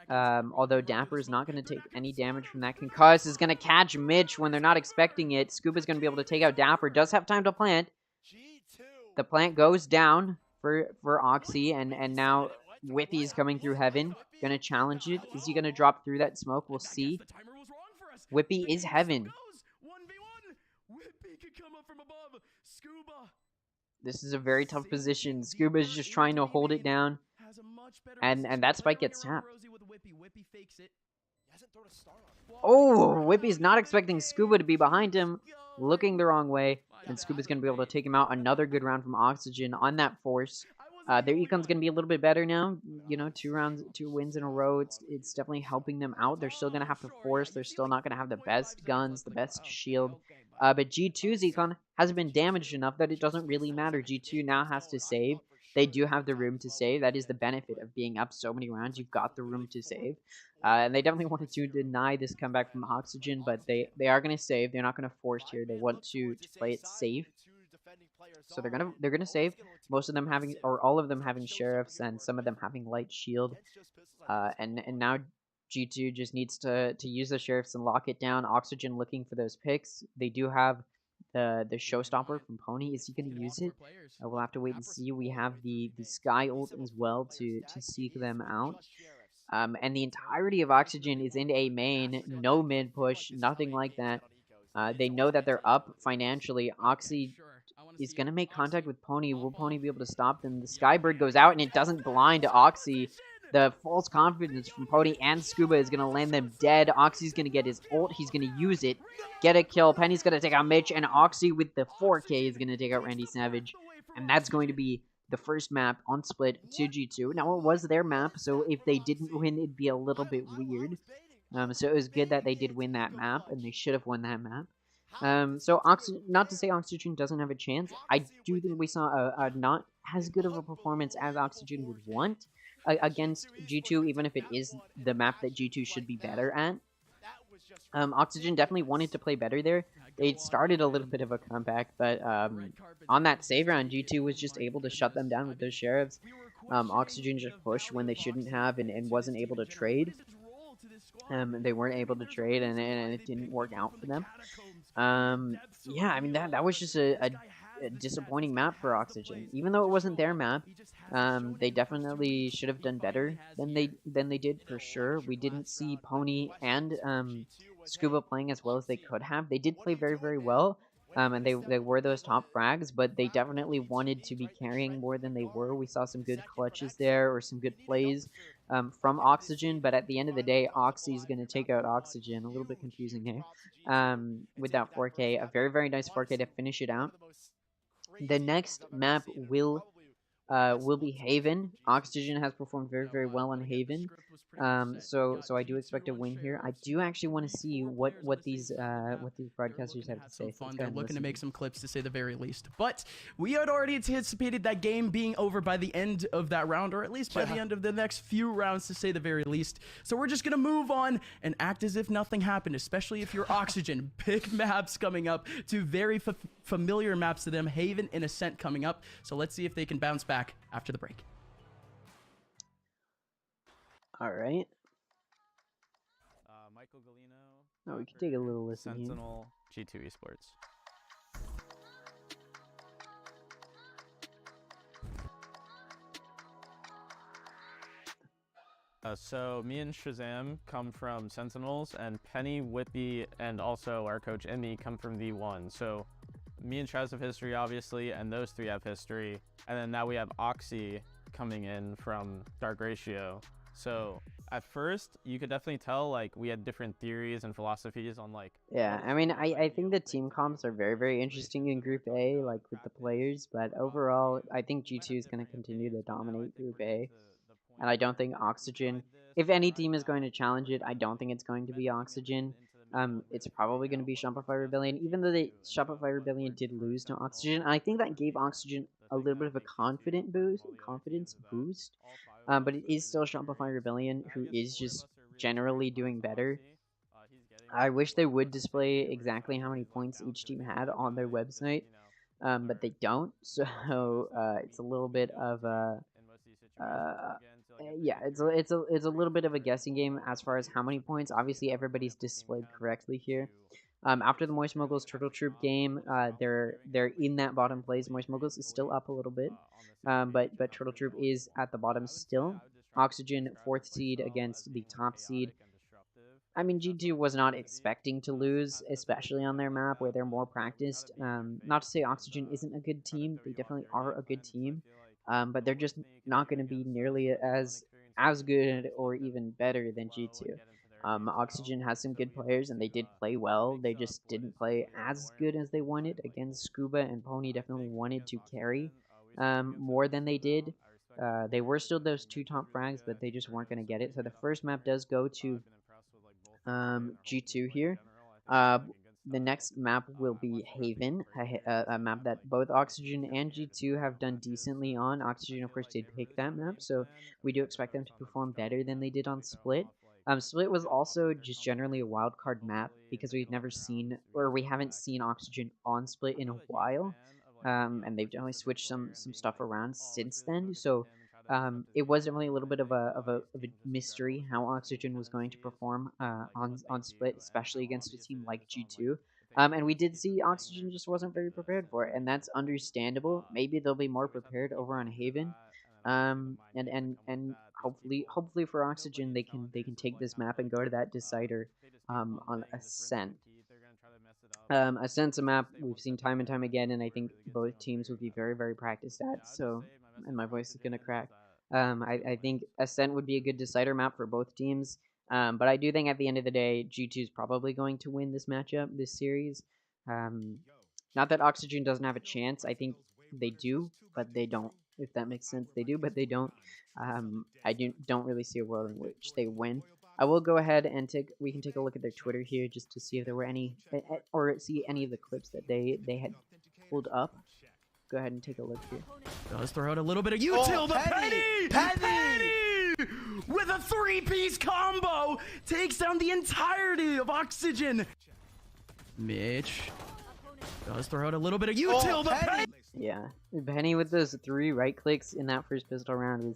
Although Dapper is not going to take any damage from that. Concuss is going to catch Mitch when they're not expecting it. Scuba's going to be able to take out Dapper. Does have time to plant. The plant goes down for Oxy, and now Whippy's coming through Heaven. Gonna challenge it. Is he gonna drop through that smoke? We'll see. Whippy is Heaven. This is a very tough position. Scuba is just trying to hold it down, and that spike gets tapped. Oh, Whippy's not expecting Scuba to be behind him, looking the wrong way, and Scuba's going to be able to take him out. Another good round from Oxygen on that force. Their econ's going to be a little bit better now. You know, 2 wins in a row. It's definitely helping them out. They're still going to have to force. They're still not going to have the best guns, the best shield. But G2's econ hasn't been damaged enough that it doesn't really matter. G2 now has to save. They do have the room to save. That is the benefit of being up so many rounds. You've got the room to save. And they definitely wanted to deny this comeback from Oxygen, but they are going to save. They're not going to force here. They want to play it safe. So they're gonna save. Most of them having, or all of them having sheriffs, and some of them having light shield. And now G2 just needs to use the sheriffs and lock it down. Oxygen looking for those picks. They do have the showstopper from Pony. Is he gonna use it? We'll have to wait and see. We have the Sky ult as well to seek them out. And the entirety of Oxygen is in A main. No mid push, nothing like that. They know that they're up financially. Oxy is going to make contact with Pony. Will Pony be able to stop them? The Skybird goes out, and it doesn't blind Oxy. The false confidence from Pony and Scuba is going to land them dead. Oxy's going to get his ult. He's going to use it. Get a kill. Penny's going to take out Mitch, and Oxy with the 4K is going to take out Randy Savage. And that's going to be the first map on Split to G2. Now, it was their map, so if they didn't win, it'd be a little bit weird. So it was good that they did win that map, and they should have won that map. So not to say Oxygen doesn't have a chance. I do think we saw a not as good of a performance as Oxygen would want against G2, even if it is the map that G2 should be better at. Oxygen definitely wanted to play better there. They started a little bit of a comeback, but on that save round, G2 was just able to shut them down with those sheriffs. Oxygen just pushed when they shouldn't have and wasn't able to trade. They weren't able to trade, and it didn't work out for them. Yeah, I mean, that was just a disappointing map for Oxygen. Even though it wasn't their map, they definitely should have done better than they did, for sure. We didn't see Pony and Scuba playing as well as they could have. They did play very, very well, And they were those top frags, but they definitely wanted to be carrying more than they were. We saw some good clutches there, or some good plays from Oxygen, but at the end of the day, Oxy is going to take out Oxygen. A little bit confusing here. With that 4K, a very, very nice 4K to finish it out. The next map will be Haven. Oxygen has performed very, very well on Haven. So I do expect a win here. I do actually want to see what these broadcasters have to say. So they're looking to make some clips, to say the very least. But we had already anticipated that game being over by the end of that round, or at least by the end of the next few rounds, to say the very least. So we're just gonna move on and act as if nothing happened, especially if you're Oxygen. Big maps coming up, two very familiar maps to them, Haven and Ascent coming up. So let's see if they can bounce back after the break. All right. Michael Galino. Oh, we can take a little listen here. Sentinel, G2 Esports. So me and Shazam come from Sentinels, and Penny, Whippy, and also our coach Emmy come from V1. So me and Chaz have history, obviously, and those three have history. And then now we have Oxy coming in from Dark Ratio. So at first, you could definitely tell, like, we had different theories and philosophies on, like... Yeah, I mean, I think the team comps are very, very interesting in Group A, like, with the players. But overall, I think G2 is going to continue to dominate Group A. And I don't think Oxygen, if any team is going to challenge it, I don't think it's going to be Oxygen. It's probably going to be Shopify Rebellion, even though Shopify Rebellion did lose to Oxygen. And I think that gave Oxygen a little bit of a confidence boost. But it is still Shopify Rebellion, who is just generally doing better. I wish they would display exactly how many points each team had on their website, but they don't. So it's a little bit of a yeah, it's a little bit of a guessing game as far as how many points. Obviously, everybody's displayed correctly here. After the Moist Moguls Turtle Troop game, they're in that bottom place. Moist Moguls is still up a little bit, but Turtle Troop is at the bottom still. Oxygen 4th seed against the top seed. I mean, G2 was not expecting to lose, especially on their map where they're more practiced. Not to say Oxygen isn't a good team; they definitely are a good team. But they're just not going to be nearly as good or even better than G2. Oxygen has some good players, and they did play well. They just didn't play as good as they wanted. Again, Scuba and Pony definitely wanted to carry more than they did. They were still those two top frags, but they just weren't going to get it. So the first map does go to G2 here. The next map will be Haven, a map that both Oxygen and G2 have done decently on. Oxygen, of course, did pick that map, so we do expect them to perform better than they did on Split. Split was also just generally a wildcard map because we haven't seen Oxygen on Split in a while, and they've definitely switched some stuff around since then. So it was definitely a little bit of a mystery how Oxygen was going to perform on Split, especially against a team like G2. And we did see Oxygen just wasn't very prepared for it, and that's understandable. Maybe they'll be more prepared over on Haven. And hopefully for Oxygen they can take this map and go to that decider on Ascent. Ascent's a map we've seen time and time again, and I think both teams would be very, very practiced at. So, and my voice is gonna crack. I think Ascent would be a good decider map for both teams. But I do think at the end of the day, G2 is probably going to win this matchup, this series. Not that Oxygen doesn't have a chance. I think they do, but they don't. If that makes sense, they do, but they don't. I don't really see a world in which they win. I will go ahead and we can take a look at their Twitter here just to see if there were any, or see any of the clips that they had pulled up. Go ahead and take a look here. Does throw out a little bit of util, but Penny with a 3-piece combo takes down the entirety of Oxygen. Mitch does throw out a little bit of util, but Penny. Yeah, Penny with those 3 right clicks in that first pistol round was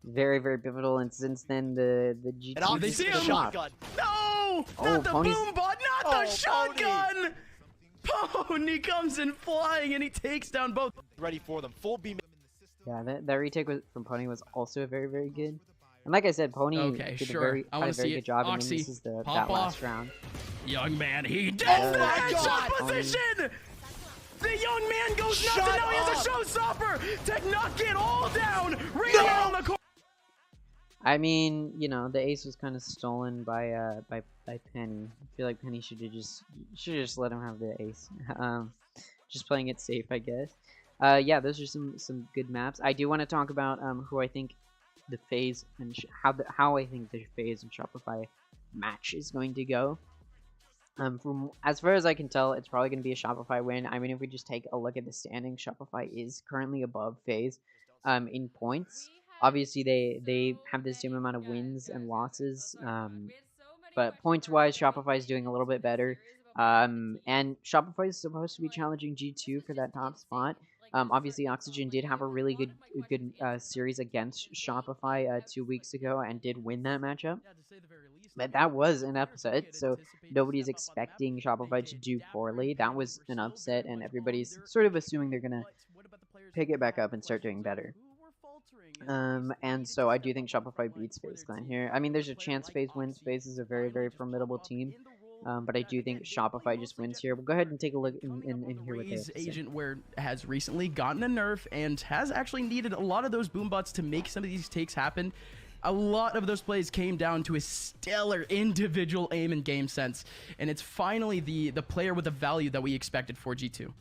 very, very pivotal, and since then the G2 they see him. Shotgun. No, not the Pony's... boom bot, not the shotgun. Pony comes in flying and he takes down both. Ready for them. Full beam. Yeah, that retake from Pony was also very, very good. And like I said, Pony did a very good job, and this is that last round. Young man, he did Oh the my headshot God! position! The young man goes nuts, Shut and now he has a up! showstopper to knock it all down! Right No! around the corner. I mean, you know, the ace was kind of stolen by Penny. I feel like Penny should have just let him have the ace. Just playing it safe, I guess. Yeah, those are some good maps. I do want to talk about who I think the FaZe and how I think the FaZe and Shopify match is going to go. From as far as I can tell, it's probably going to be a Shopify win. I mean, if we just take a look at the standings, Shopify is currently above FaZe in points. Obviously, they have the same amount of wins and losses, but points-wise, Shopify is doing a little bit better. And Shopify is supposed to be challenging G2 for that top spot. Obviously, Oxygen did have a really good series against Shopify 2 weeks ago and did win that matchup. But that was an upset, so nobody's expecting Shopify to do poorly. That was an upset, and everybody's sort of assuming they're going to pick it back up and start doing better. And so I do think Shopify beats FaZe Clan here. I mean, there's a chance FaZe wins. FaZe is a very, very formidable team. But I do think Shopify just wins here. We'll go ahead and take a look and hear what they have to say. Agent where has recently gotten a nerf and has actually needed a lot of those boom bots to make some of these takes happen. A lot of those plays came down to a stellar individual aim and game sense, and it's finally the player with the value that we expected for G2.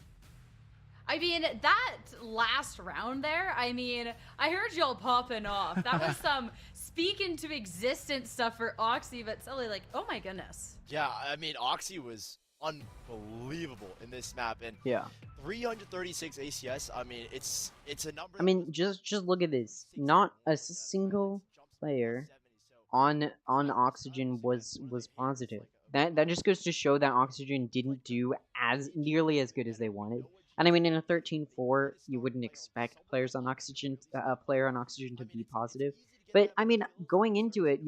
I mean, that last round there, I mean, I heard y'all popping off. That was some speak into existence stuff for Oxy, but Sully, like, oh my goodness. Yeah, I mean, Oxy was unbelievable in this map, and yeah, 336 ACS. I mean, it's a number. I mean, just look at this. Not a single player on Oxygen was positive. That just goes to show that Oxygen didn't do nearly as good as they wanted. And I mean, in a 13-4, you wouldn't expect players on Oxygen, a player on Oxygen to be positive. But I mean, going into it,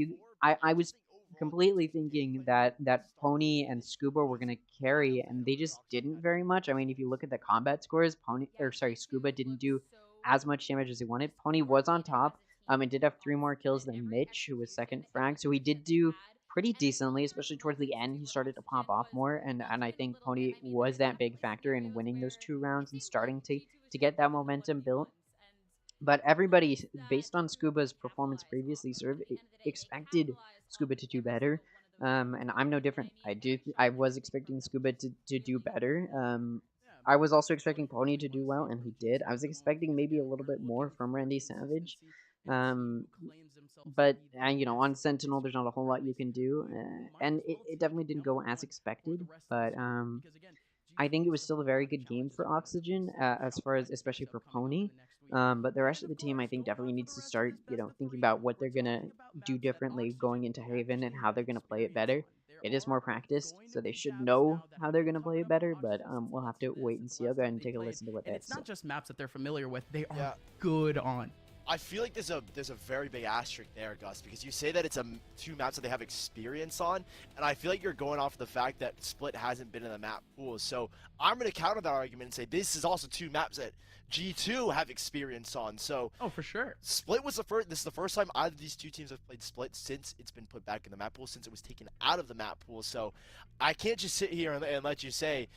I was completely thinking that Pony and Scuba were gonna carry, and they just didn't very much. I mean, if you look at the combat scores, Scuba didn't do as much damage as he wanted. Pony was on top. And did have 3 more kills than Mitch, who was second frag. So he did do pretty decently, especially towards the end. He started to pop off more, and I think Pony was that big factor in winning those 2 rounds and starting to get that momentum built. But everybody, based on Scuba's performance previously, sort of expected Scuba to do better. And I'm no different. I was expecting Scuba to do better. I was also expecting Pony to do well, and he did. I was expecting maybe a little bit more from Randy Savage. But you know, on Sentinel there's not a whole lot you can do, and it definitely didn't go as expected, but I think it was still a very good game for Oxygen, as far as especially for Pony. But the rest of the team, I think, definitely needs to start, you know, thinking about what they're gonna do differently going into Haven and how they're gonna play it better. It is more practice, so they should know how they're gonna play it better. But we'll have to wait and see. I'll go ahead and take a listen to what they have to say. It's not just maps that they're familiar with; they are good on. I feel like there's a very big asterisk there, Gus, because you say that it's 2 maps that they have experience on, and I feel like you're going off the fact that Split hasn't been in the map pool. So I'm going to counter that argument and say this is also 2 maps that G2 have experience on. So for sure, Split was the first. This is the first time either of these 2 teams have played Split since it's been put back in the map pool, since it was taken out of the map pool. So I can't just sit here and let you say,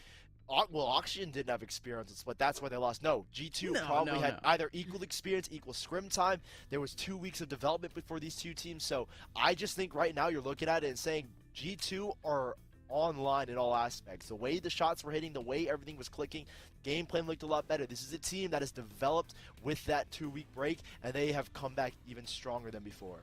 well, Oxygen didn't have experience in Split, that's why they lost. No, G2 probably had either equal experience, equal scrim time. There was 2 weeks of development before these 2 teams. So I just think right now you're looking at it and saying G2 are online in all aspects. The way the shots were hitting, the way everything was clicking, game plan looked a lot better. This is a team that has developed with that 2-week break, and they have come back even stronger than before.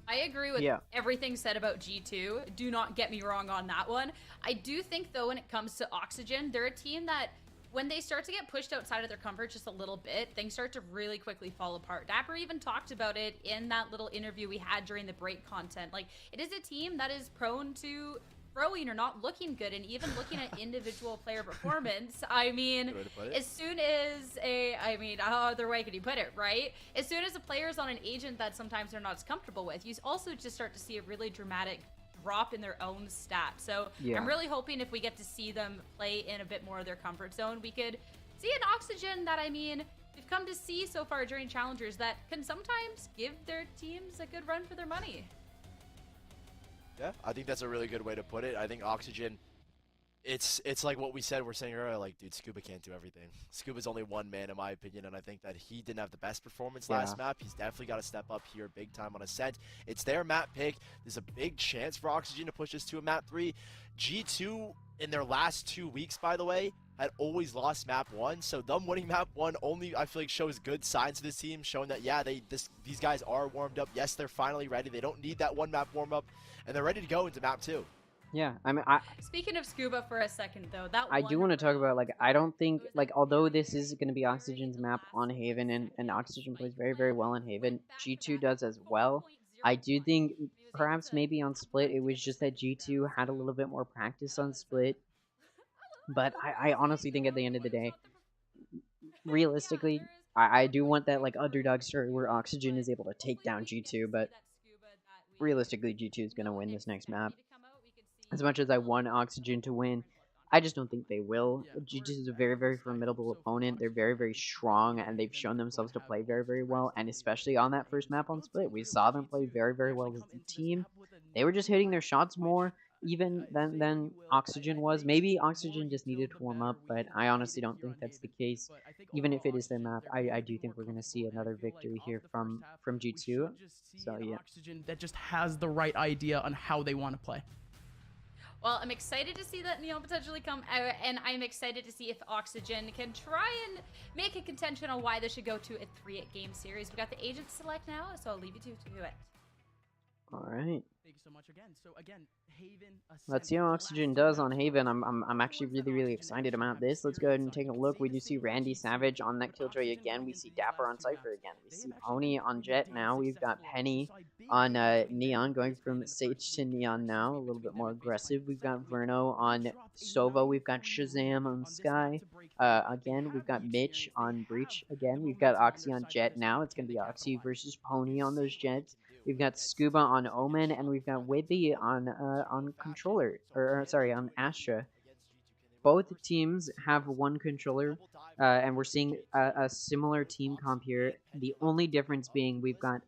I agree with everything said about G2. Do not get me wrong on that one. I do think, though, when it comes to Oxygen, they're a team that when they start to get pushed outside of their comfort just a little bit, things start to really quickly fall apart. Dapper even talked about it in that little interview we had during the break content. Like, it is a team that is prone to throwing or not looking good, and even looking at individual player performance. I mean, as soon as how other way could you put it, right? As soon as a player is on an agent that sometimes they're not as comfortable with, you also just start to see a really dramatic drop in their own stats. So I'm really hoping if we get to see them play in a bit more of their comfort zone, we could see an Oxygen that, I mean, we've come to see so far during challengers that can sometimes give their teams a good run for their money. Yeah, I think that's a really good way to put it. I think Oxygen, it's like what we said. We're saying earlier, like, dude, Scuba can't do everything. Scuba's only one man, in my opinion, and I think that he didn't have the best performance Yeah. last map. He's definitely got to step up here big time on Ascent. It's their map pick. There's a big chance for Oxygen to push this to a map 3. G2, in their last 2 weeks, by the way, had always lost map 1, so them winning map 1 only, I feel like, shows good signs to this team, showing that, yeah, these guys are warmed up. Yes, they're finally ready. They don't need that one map warm up, and they're ready to go into map 2. Yeah, I mean, Speaking of Scuba for a second, though, that I do want to talk about, like, I don't think, like, although this is going to be Oxygen's map on Haven, and Oxygen plays very, very well in Haven, G2 does as well. I do think perhaps maybe on Split, it was just that G2 had a little bit more practice on Split. But I honestly think at the end of the day, realistically, I do want that, like, underdog story where Oxygen is able to take down G2, but realistically, G2 is going to win this next map. As much as I want Oxygen to win, I just don't think they will. G2 is a very, very formidable opponent. They're very, very strong, and they've shown themselves to play very, very well, and especially on that first map on Split, we saw them play very, very well as a team. They were just hitting their shots more even than Oxygen was. Maybe Oxygen just needed to warm up, but I honestly don't think that's the case. Even if it is their map, I do think we're going to see another victory here from G2. So yeah, Oxygen that just has the right idea on how they want to play. Well, I'm excited to see that Neon potentially come out, and I'm excited to see if Oxygen can try and make a contention on why they should go to a 3-game series. We got the agent select now, so I'll leave you to it. All right. Thank you so much again. So again, Haven. Let's see how Oxygen does on Haven. I'm actually really excited about this. Let's go ahead and take a look. We do see Randy Savage on that Killjoy again. We see Dapper on Cypher again. We see Pony on Jet now. We've got Penny on Neon, going from Sage to Neon now, a little bit more aggressive. We've got Verno on Sova. We've got Shazam on Sky. Again, we've got Mitch on Breach again. We've got Oxy on Jet now. It's going to be Oxy versus Pony on those Jets. We've got Scuba on Omen, and we've got Whippy on Controller, or sorry, on Astra. Both teams have one controller, and we're seeing a similar team comp here. The only difference being we've got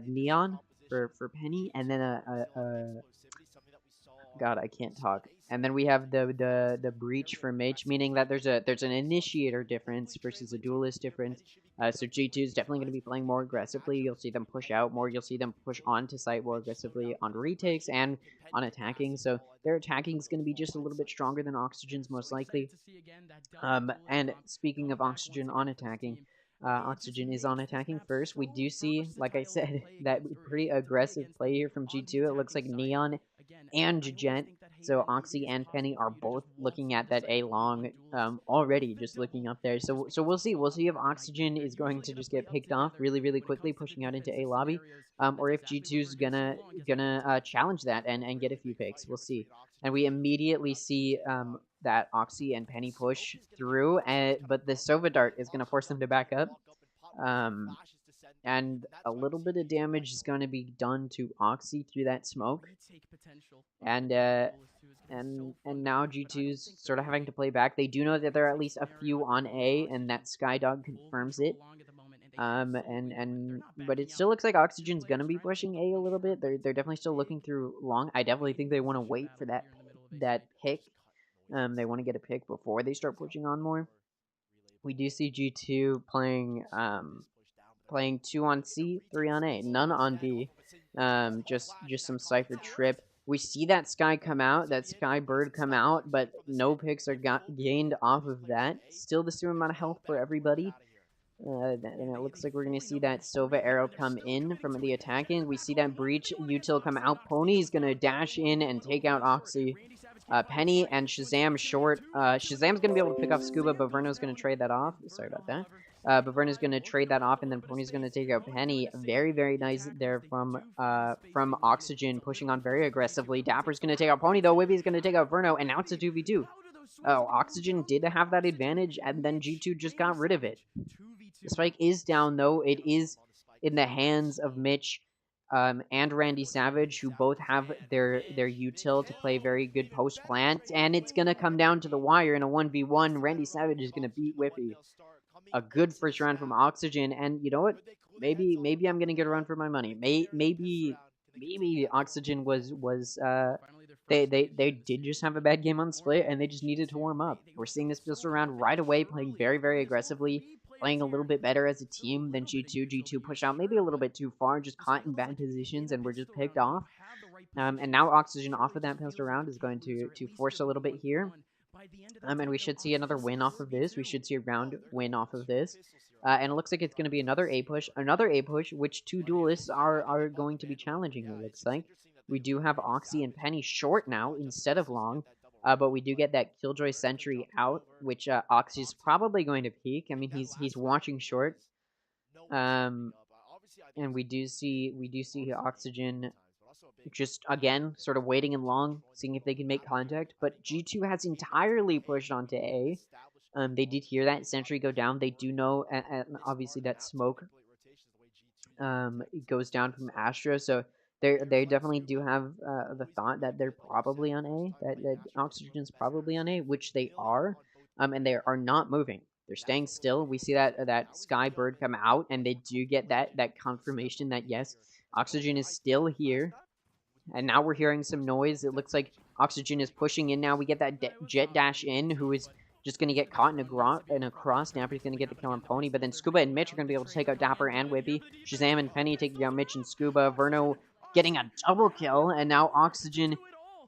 Neon for Penny, and then God, I can't talk. And then we have the Breach for Mage, meaning that there's an initiator difference versus a duelist difference. So G2 is definitely going to be playing more aggressively. You'll see them push out more. You'll see them push onto site more aggressively on retakes and on attacking. So their attacking is going to be just a little bit stronger than Oxygen's most likely. And speaking of Oxygen on attacking, Oxygen is on attacking first. We do see, like I said, that pretty aggressive play here from G2. It looks like Neon and Jet, so Oxy and Penny are both looking at that A long already, just looking up there. So we'll see. We'll see if Oxygen is going to just get picked off really quickly, pushing out into A lobby, or if G2's gonna challenge that and get a few picks. We'll see. And we immediately see that Oxy and Penny push through, but the Sova Dart is going to force them to back up. And a little bit of damage is going to be done to Oxy through that smoke. And now G2's sort of having to play back. They do know that there are at least a few on A, and that Skydog confirms it. But it still looks like Oxygen's gonna be pushing A a little bit. They're definitely still looking through long. I definitely think they want to wait for that pick. They want to get a pick before they start pushing on more. We do see G2 playing 2 on C, 3 on A, none on B. Just some Cypher trip. We see that Sky come out, that Sky Bird come out, but no picks are gained off of that. Still the same amount of health for everybody. And it looks like we're going to see that Sova arrow come in from the attacking. We see that Breach util come out. Pony's going to dash in and take out Oxy. Penny and Shazam short. Shazam's going to be able to pick off Scuba, but Verno's going to trade that off. Sorry about that. But Verno's going to trade that off, and then Pony's going to take out Penny. Very nice there from Oxygen, pushing on very aggressively. Dapper's going to take out Pony, though. Whippy's going to take out Verno, and now it's a 2v2. Oh, Oxygen did have that advantage, and then G2 just got rid of it. The spike is down, though. It is in the hands of Mitch and Randy Savage, who both have their util to play very good post-plant, and it's going to come down to the wire in a 1v1. Randy Savage is going to beat Whippy. A good first round from Oxygen, and you know what? Maybe I'm going to get a run for my money. Maybe maybe Oxygen they did just have a bad game on Split, and they just needed to warm up. We're seeing this pistol round right away, playing very, very aggressively, playing a little bit better as a team than G2. G2 pushed out maybe a little bit too far, just caught in bad positions, and were just picked off. And now Oxygen off of that pistol round is going to force a little bit here. And we should see another win off of this. We should see a round win off of this. And it looks like it's going to be another A push, which two duelists are going to be challenging, it looks like. We do have Oxy and Penny short now instead of long, but we do get that Killjoy Sentry out, which Oxy's probably going to peek. I mean, he's watching short. And we do see Oxygen just again sort of waiting in long, seeing if they can make contact. But G2 has entirely pushed onto A. They did hear that sentry go down. They do know, and obviously that smoke goes down from Astro. So they definitely do have the thought that they're probably on A. That Oxygen's probably on A, which they are. And they are not moving. They're staying still. We see that Sky Bird come out, and they do get that confirmation that yes, Oxygen is still here. And now we're hearing some noise. It looks like Oxygen is pushing in now. We get that Jet Dash in, who is just going to get caught in a cross. Dapper's going to get the kill on Pony, but then Scuba and Mitch are going to be able to take out Dapper and Whippy. Shazam and Penny taking out Mitch and Scuba. Verno getting a double kill, and now Oxygen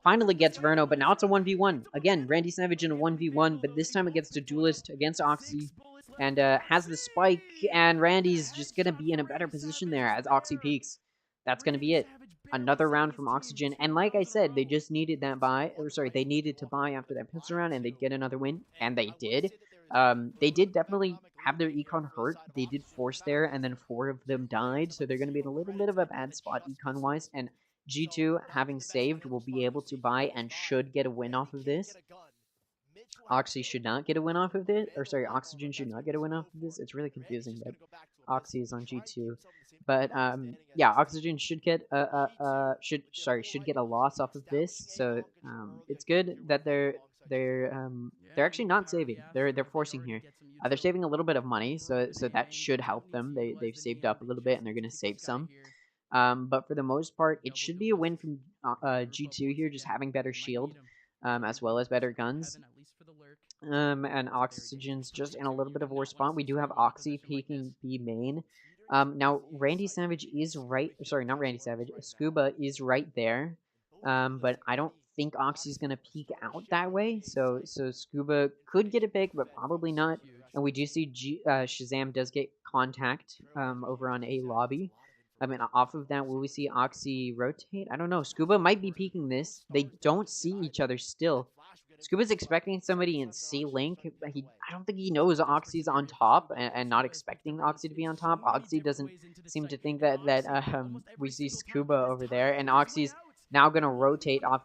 finally gets Verno, but now it's a 1v1. Again, Randy Savage in a 1v1, but this time it gets to Duelist against Oxy, and has the spike, and Randy's just going to be in a better position there as Oxy peaks. That's going to be it. Another round from Oxygen, and like I said, they just needed that buy, or sorry, they needed to buy after that pistol round, and they'd get another win, and they did. They did definitely have their econ hurt. They did force there, and then 4 of them died, so they're going to be in a little bit of a bad spot econ-wise, and G2, having saved, will be able to buy and should get a win off of this. Oxy should not get a win off of this, or sorry, Oxygen should not get a win off of this. It's really confusing that Oxy is on G2. But yeah, Oxygen should get should get a loss off of this. So it's good that they're actually not saving. They're forcing here. They're saving a little bit of money, so that should help them. They've saved up a little bit, and they're going to save some. But for the most part, it should be a win from G2 here, just having better shield, as well as better guns. And Oxygen's just in a little bit of a worse spot. We do have Oxy peeking B main. Now, Randy Savage is right... Sorry, not Randy Savage. Scuba is right there. But I don't think Oxy's going to peek out that way. So Scuba could get a pick, but probably not. And we do see Shazam does get contact over on A lobby. I mean, off of that, will we see Oxy rotate? I don't know. Scuba might be peeking this. They don't see each other still. Scuba's expecting somebody in C-Link. I don't think he knows Oxy's on top and not expecting Oxy to be on top. Oxy doesn't seem to think that we see Scuba over there. And Oxy's now going to rotate off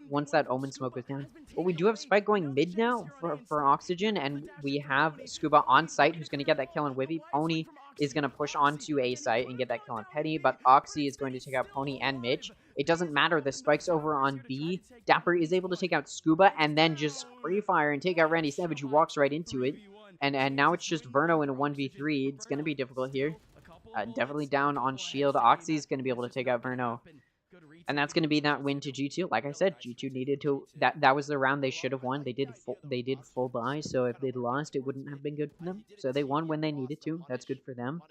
once that Omen smoke goes down. But we do have Spike going mid now for Oxygen. And we have Scuba on site who's going to get that kill on Whippy. Pony is going to push onto A site and get that kill on Petty. But Oxy is going to take out Pony and Mitch. It doesn't matter. The Spike's over on B. Dapper is able to take out Scuba and then just free fire and take out Randy Savage, who walks right into it. And now it's just Verno in a 1v3. It's going to be difficult here. Definitely down on shield. Oxy's going to be able to take out Verno. And that's going to be that win to G2. Like I said, G2 needed to... That was the round they should have won. They did full buy, so if they'd lost, it wouldn't have been good for them. So they won when they needed to. That's good for them.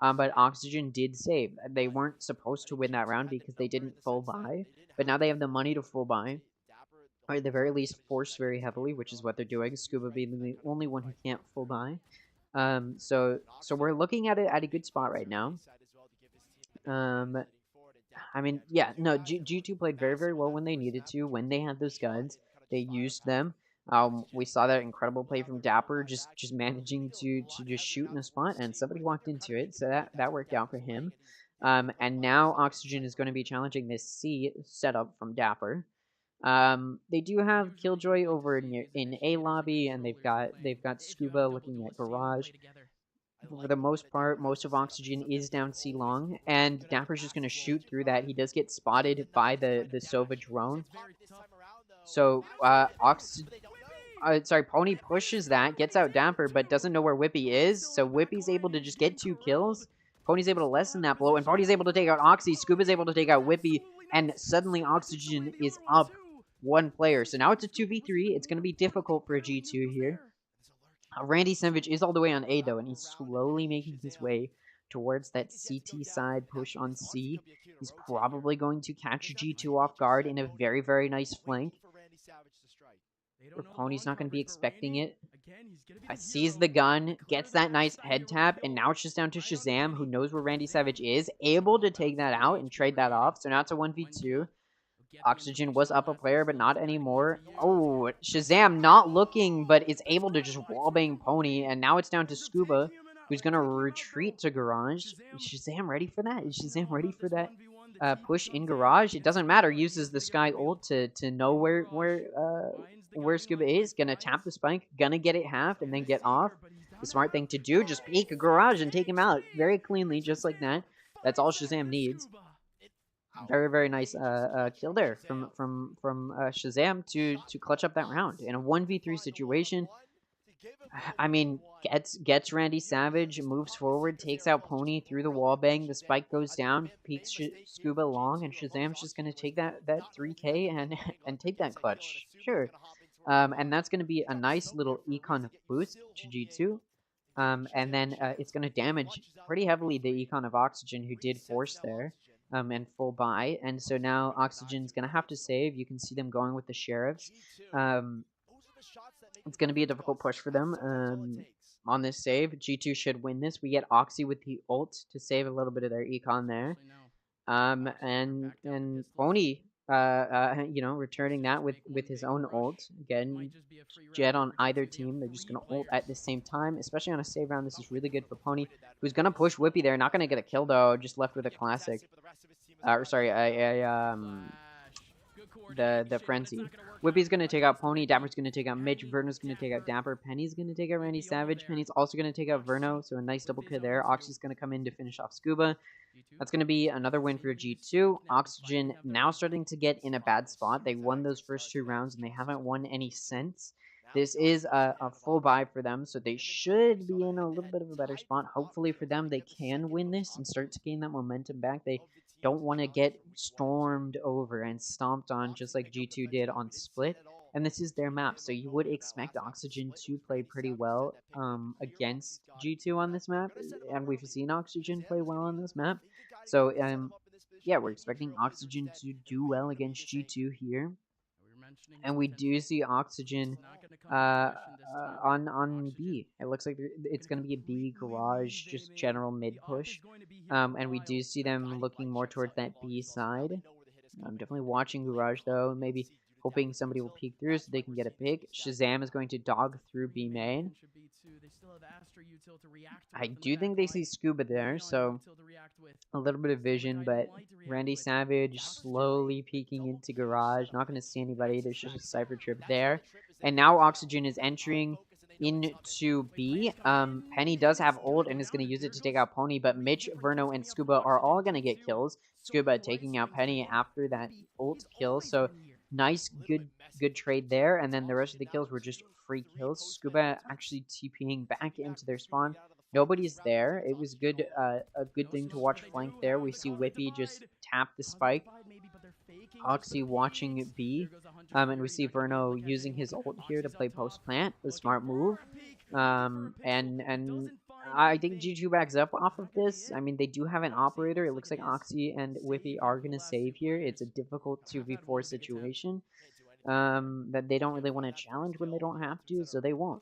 But Oxygen did save. They weren't supposed to win that round because they didn't full buy. But now they have the money to full buy. Or at the very least, force very heavily, which is what they're doing. Scuba being the only one who can't full buy. So we're looking at it at a good spot right now. I mean, yeah, no, G2 played very, very well when they needed to. When they had those guns, they used them. We saw that incredible play from Dapper, just managing to just shoot in a spot, and somebody walked into it, so that worked out for him. And now Oxygen is going to be challenging this C setup from Dapper. They do have Killjoy over in A lobby, and they've got Scuba looking at Garage. For the most part, most of Oxygen is down C long, and Dapper's just going to shoot through that. He does get spotted by the Sova drone. So, Pony pushes that, gets out Dapper, but doesn't know where Whippy is. So Whippy's able to just get 2 kills. Pony's able to lessen that blow, and Pony's able to take out Oxy. Scuba's able to take out Whippy, and suddenly Oxygen is up one player. So now it's a 2v3. It's going to be difficult for a G2 here. Randy Savage is all the way on A, though, and he's slowly making his way towards that CT side push on C. He's probably going to catch G2 off guard in a very, very nice flank. Pony's not going to be expecting it. Sees the gun, gets that nice head tap, and now it's just down to Shazam, who knows where Randy Savage is, able to take that out and trade that off. So now it's a 1v2. Oxygen was up a player, but not anymore. Oh, Shazam not looking, but is able to just wallbang Pony, and now it's down to Scuba, who's going to retreat to Garage. Is Shazam ready for that? Is Shazam ready for that push in Garage? It doesn't matter. Uses the Sky ult to know where Scuba is. Gonna tap the spike, gonna get it halved, and then get off. The smart thing to do, just peek a Garage and take him out very cleanly, just like that. That's all Shazam needs. Very, very nice kill there from Shazam to clutch up that round. In a 1v3 situation, I mean, gets Randy Savage, moves forward, takes out Pony through the wallbang, the spike goes down, peeks Scuba long, and Shazam's just going to take that 3k and take that clutch. Sure. And that's going to be a nice little econ boost to G2. And then it's going to damage pretty heavily the econ of Oxygen, who did force there. And full buy, and so now Oxygen's gonna have to save. You can see them going with the Sheriffs. It's gonna be a difficult push for them on this save. G2 should win this. We get Oxy with the ult to save a little bit of their econ there. And Pony, you know, returning that with his own ult. Again, Jet on either team. They're just going to ult at the same time, especially on a save round. This is really good for Pony, who's going to push Whippy there. Not going to get a kill, though. Just left with a classic. Sorry, the Frenzy. Whippy's going to take out Pony. Dapper's going to take out Mitch. Verno's going to take out Dapper. Penny's going to take out Randy Savage. Penny's also going to take out Verno, so a nice double kill there. Oxy's going to come in to finish off Scuba. That's going to be another win for G2. Oxygen now starting to get in a bad spot. They won those first 2 rounds, and they haven't won any since. This is a full buy for them, so they should be in a little bit of a better spot. Hopefully for them, they can win this and start to gain that momentum back. They don't want to get stormed over and stomped on just like G2 did on Split. And this is their map, so you would expect Oxygen to play pretty well against G2 on this map. And we've seen Oxygen play well on this map. So, yeah, we're expecting Oxygen to do well against G2 here. And we do see Oxygen on B. It looks like it's going to be a B garage, just general mid push. And we do see them looking more towards that B side. I'm definitely watching garage, though. Maybe hoping somebody will peek through so they can get a pick. Shazam is going to dog through B main. I do think they see Scuba there, so a little bit of vision, but Randy Savage slowly peeking into garage. Not going to see anybody. There's just a Cypher Trip there. And now Oxygen is entering into B. Penny does have ult and is going to use it to take out Pony, but Mitch, Verno, and Scuba are all going to get kills. Scuba taking out Penny after that ult kill, so nice, good trade there, and then the rest of the kills were just free kills. Scuba actually TPing back into their spawn. Nobody's there. It was good, a good thing to watch flank there. We see Whippy just tap the spike. Oxy watching B, and we see Verno using his ult here to play post plant. A smart move, and I think G2 backs up off of this. I mean, they do have an operator. It looks like Oxy and Whippy are going to save here. It's a difficult 2v4 situation that they don't really want to challenge when they don't have to, so they won't.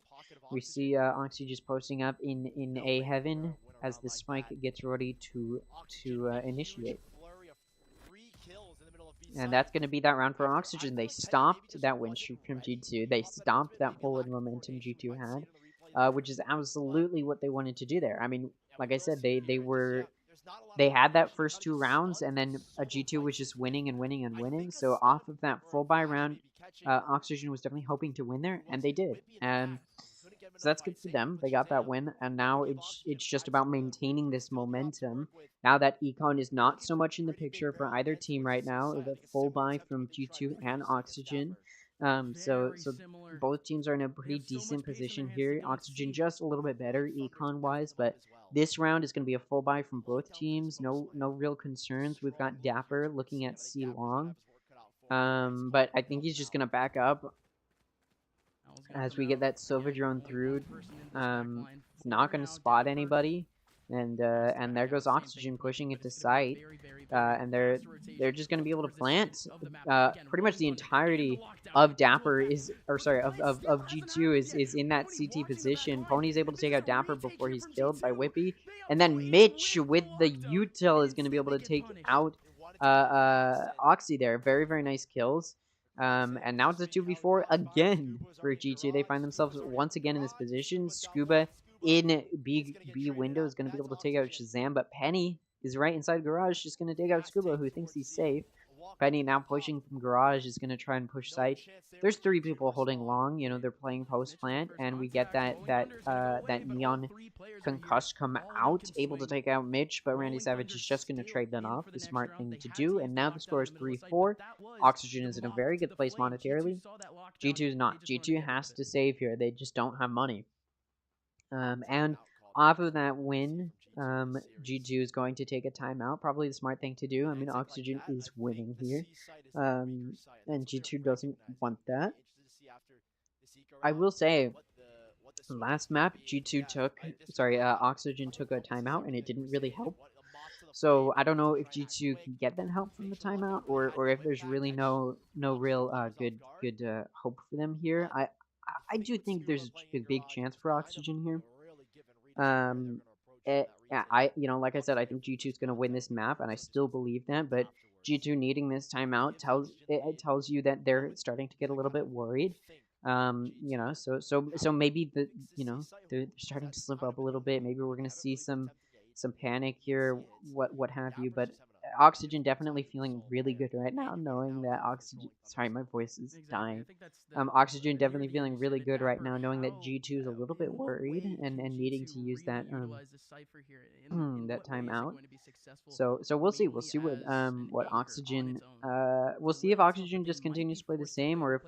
We see Oxy just posting up in A heaven as the spike gets ready to initiate. And that's going to be that round for Oxygen. They stopped that win streak from G2. They stopped that forward momentum G2 had, which is absolutely what they wanted to do there. I mean, like I said, they had that first 2 rounds, and then G2 was just winning and winning and winning. So off of that full buy round, Oxygen was definitely hoping to win there, and they did. And so that's good for them. They got that win, and now it's just about maintaining this momentum. Now that Econ is not so much in the picture for either team right now, the full buy from G2 and Oxygen. So both teams are in a pretty decent position here. Oxygen just a little bit better econ wise, but this round is going to be a full buy from both teams. No real concerns. We've got Dapper looking at C long, but I think he's just going to back up as we get that Silver drone through. It's not going to spot anybody, and there goes Oxygen pushing into sight, and they're just going to be able to plant. Pretty much the entirety of Dapper is, or sorry, of G2 is in that CT position. Pony's able to take out Dapper before he's killed by Whippy, and then Mitch with the util is going to be able to take out Oxy there. Very nice kills. And now it's a 2v4 again for G2. They find themselves once again in this position. Scuba in B window is going to be able to take out Shazam, but Penny is right inside Garage, just going to take out Scuba, who thinks he's safe. Penny now pushing from Garage is going to try and push site. There's 3 people holding long. You know, they're playing post plant, and we get that Neon Concuss come out, able to take out Mitch, but Randy Savage is just going to trade that off. The smart thing to do, and now the score is 3-4. Oxygen is in a very good place monetarily. G2 is not. G2 has to save here. They just don't have money. And off of that win, G2 is going to take a timeout. Probably the smart thing to do. I mean, Oxygen is winning here, and G2 doesn't want that. I will say, last map, Oxygen took a timeout, and it didn't really help. So I don't know if G2 can get that help from the timeout, or if there's really no real good hope for them here. I do think there's a big chance for Oxygen here. Like I said, I think G2 is going to win this map, and I still believe that. But G2 needing this timeout tells you that they're starting to get a little bit worried. So maybe they're starting to slip up a little bit. Maybe we're going to see some panic here, what have you. But Oxygen definitely feeling really good right now, knowing that Oxygen. Sorry, my voice is dying. Oxygen definitely feeling really good right now, knowing that G2 is a little bit worried and needing to use that that timeout. So we'll see. We'll see what Oxygen. We'll see if Oxygen just continues to play the same, or if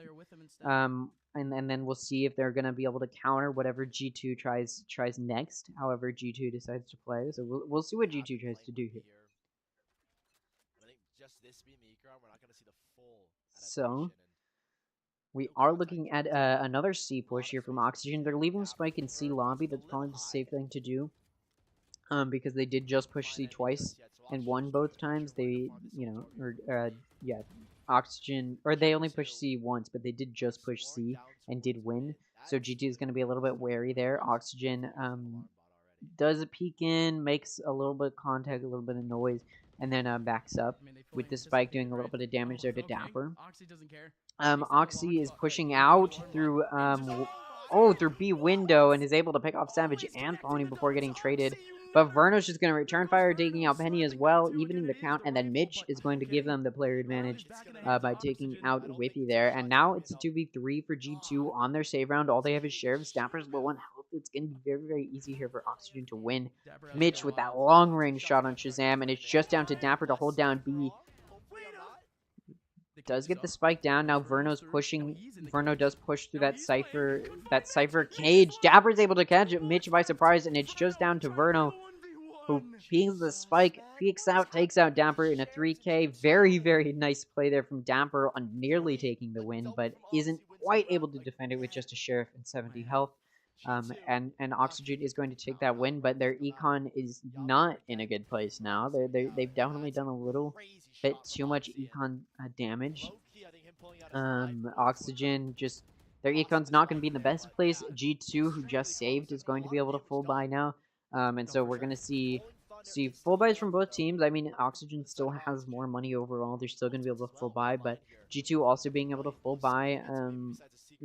and then we'll see if they're gonna be able to counter whatever G2 tries next. However G2 decides to play. So we'll see what G2 tries to do here. So we are looking at another C push here from Oxygen. They're leaving Spike in C lobby. That's probably the safe thing to do, because they did just push C twice and won both times. They, Oxygen, or they only pushed C once, but they did just push C and did win. So G2 is going to be a little bit wary there. Oxygen does a peek in, makes a little bit of contact, a little bit of noise, and then backs up with the Spike doing a little bit of damage there to Dapper. Oxy is pushing out through through B window and is able to pick off Savage and Pony before getting traded. But Verno's just going to return fire, taking out Penny as well, evening the count, and then Mitch is going to give them the player advantage by taking out Whippy there. And now it's a 2v3 for G2 on their save round. All they have is Sheriff. Dapper's low on health. It's going to be very easy here for Oxygen to win. Mitch with that long-range shot on Shazam, and it's just down to Dapper to hold down B. Does get the spike down. Now Verno's pushing. Verno does push through that Cypher cage. Dapper's able to catch it, Mitch by surprise, and it's just down to Verno, who pings the spike, peeks out, takes out Dapper in a 3K. Very nice play there from Dapper on nearly taking the win, but isn't quite able to defend it with just a Sheriff and 70 health. And Oxygen is going to take that win, but their econ is not in a good place now. They've definitely done a little bit too much econ damage. Oxygen just, their econ's not going to be in the best place. G2, who just saved, is going to be able to full buy now, and so we're going to see full buys from both teams. I mean, Oxygen still has more money overall. They're still going to be able to full buy, but G2 also being able to full buy,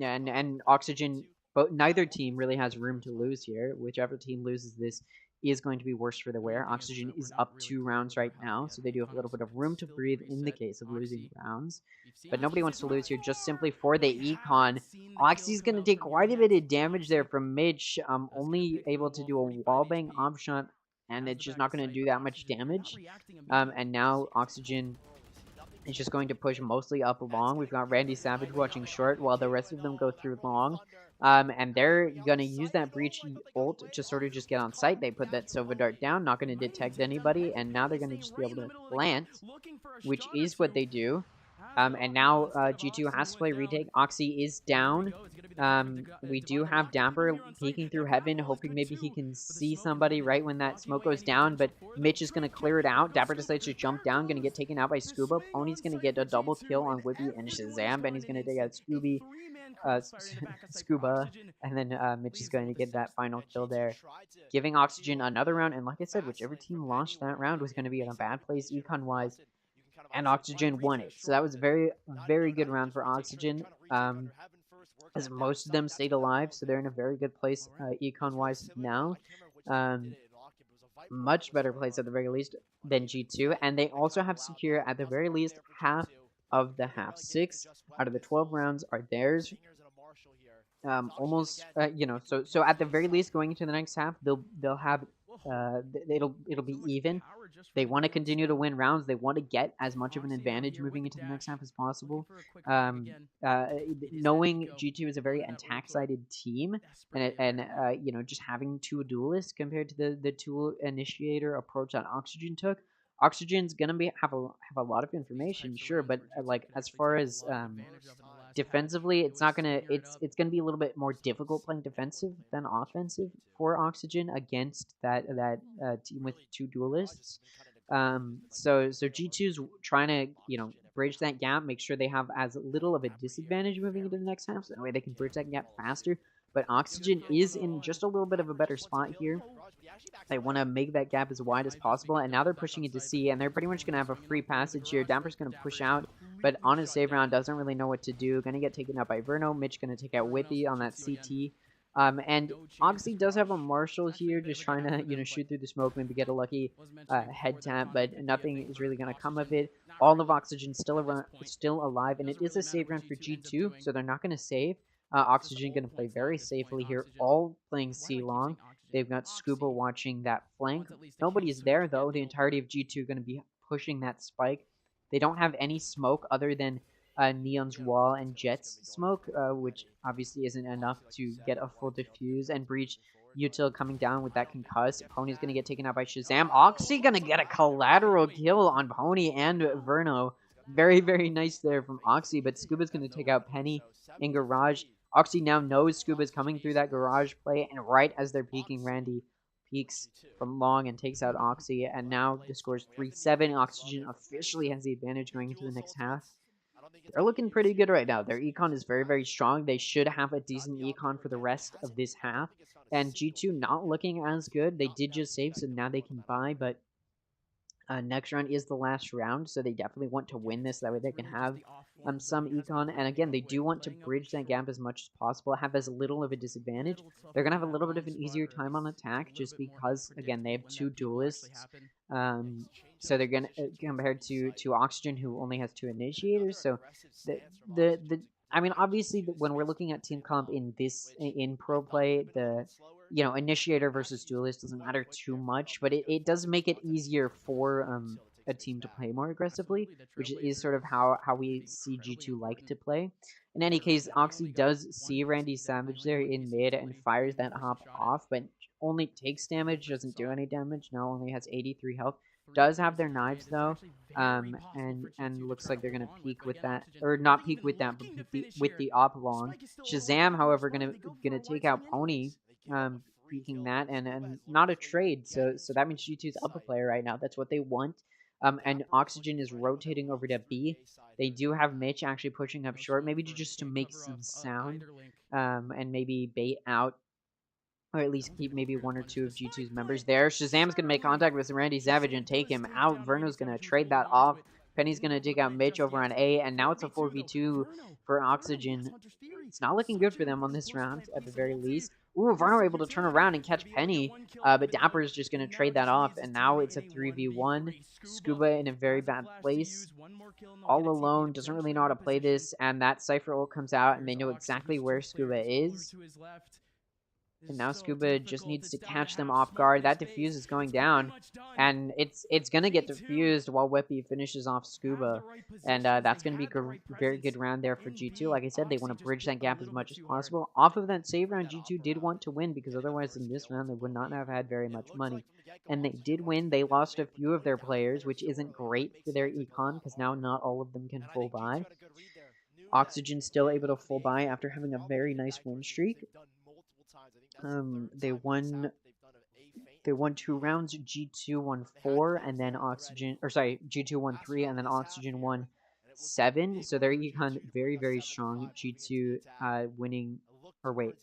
and Oxygen. But neither team really has room to lose here. Whichever team loses this is going to be worse for the wear. Oxygen is up 2 rounds right now, so they do have a little bit of room to breathe in the case of losing rounds. But nobody wants to lose here just simply for the econ. Oxy's going to take quite a bit of damage there from Mitch, only able to do a wallbang op shot, and it's just not going to do that much damage. And now Oxygen is just going to push mostly up long. We've got Randy Savage watching short while the rest of them go through long. And they're going to use that breach ult to sort of just get on site. They put that Sova Dart down, not going to detect anybody, and now they're going to just be able to plant, which is what they do. And now G2 has to play retake. Oxy is down. We do have Dapper peeking through heaven, hoping maybe he can see somebody right when that smoke goes down, but Mitch is going to clear it out. Dapper decides to jump down, going to get taken out by Scuba. Pony's going to get a double kill on Whippy and Shazam, and he's going to take out Scooby, Scuba, and then Mitch is going to get that final kill there, giving Oxygen another round. And like I said, whichever team lost that round was going to be in a bad place econ-wise, and Oxygen won it. So that was a very, very good round for Oxygen, as most of them stayed alive, so they're in a very good place econ-wise now. Much better place at the very least than G2, and they also have secure at the very least half of the half. 6 out of the 12 rounds are theirs. Almost, so at the very least, going into the next half, they'll have it'll be even. They want to continue to win rounds. They want to get as much of an advantage moving into the next half as possible. Knowing G2 is a very attack-sided team, and just having 2 duelists compared to the 2 initiator approach that Oxygen took, Oxygen's gonna have a lot of information, sure, but like as far as defensively, it's not gonna it's gonna be a little bit more difficult playing defensive than offensive for Oxygen against that team with 2 duelists. So G2's trying to bridge that gap, make sure they have as little of a disadvantage moving into the next half, so that way they can bridge that gap faster. But Oxygen is in just a little bit of a better spot here. They want to make that gap as wide as possible, and now they're pushing into C, and they're pretty much going to have a free passage here. Dapper's going to push out, but on his save round, doesn't really know what to do. Going to get taken out by Verno. Mitch going to take out Whippy on that CT. And Oxy does have a Marshall here, just trying to, shoot through the smoke, maybe get a lucky head tap, but nothing is really going to come of it. All of Oxygen still alive, and it is a save round for G2, so they're not going to save. Oxygen going to play very safely here, all playing C long. They've got Scuba watching that flank. Nobody's there, though. The entirety of G2 going to be pushing that spike. They don't have any smoke other than Neon's wall and Jet's smoke, which obviously isn't enough to get a full defuse. And Breach Util coming down with that concuss. Pony's going to get taken out by Shazam. Oxy going to get a collateral kill on Pony and Verno. Very, very nice there from Oxy, but Scuba's going to take out Penny in Garage. Oxy now knows Scuba's coming through that Garage play, and right as they're peeking, Randy peeks from long and takes out Oxy, and now the score's 3-7. Oxygen officially has the advantage going into the next half. They're looking pretty good right now. Their econ is very, very strong. They should have a decent econ for the rest of this half. And G2 not looking as good. They did just save, so now they can buy, but next round is the last round, so they definitely want to win this. That way they can have some econ. And again, they do want to bridge that gap as much as possible, have as little of a disadvantage. They're going to have a little bit of an easier time on attack just because, again, they have 2 duelists. So they're going to, compared to Oxygen, who only has 2 initiators. So I mean, obviously, when we're looking at team comp in pro play, the initiator versus duelist doesn't matter too much, but it does make it easier for a team to play more aggressively, which is sort of how we see G2 like to play. In any case, Oxy does see Randy Savage there in mid and fires that hop off, but only takes damage, doesn't do any damage. Now only has 83 health. Does have their knives though, and looks like they're gonna peek with that, or not peek with that, but with the op long. Shazam, however, gonna take out Pony, peeking that, and not a trade. So that means G2's up a player right now. That's what they want. And Oxygen is rotating over to B. They do have Mitch actually pushing up short, maybe just to make some sound, and maybe bait out, or at least keep maybe 1 or 2 of G2's members there. Shazam's going to make contact with Randy Savage and take him out. Verno's going to trade that off. Penny's going to take out Mitch over on A, and now it's a 4v2 for Oxygen. It's not looking good for them on this round, at the very least. Ooh, Verno able to turn around and catch Penny, but Dapper's just going to trade that off, and now it's a 3v1. Scuba in a very bad place, all alone, doesn't really know how to play this, and that Cypher ult comes out, and they know exactly where Scuba is. And now Scuba just needs to catch them off guard. That defuse is going down, and it's gonna get defused while Whippy finishes off Scuba, and that's gonna be a very good round there for G2. Like I said, they want to bridge that gap as much as possible. Off of that save round, G2 did want to win because otherwise in this round they would not have had very much money, and they did win. They lost a few of their players, which isn't great for their econ because now not all of them can full buy. Oxygen still able to full buy after having a very nice win streak. They won 2 rounds. G2 won 4, and then Oxygen, or sorry, G2 won 3, and then Oxygen won 7. So their econ very, very strong. G2 winning, or wait,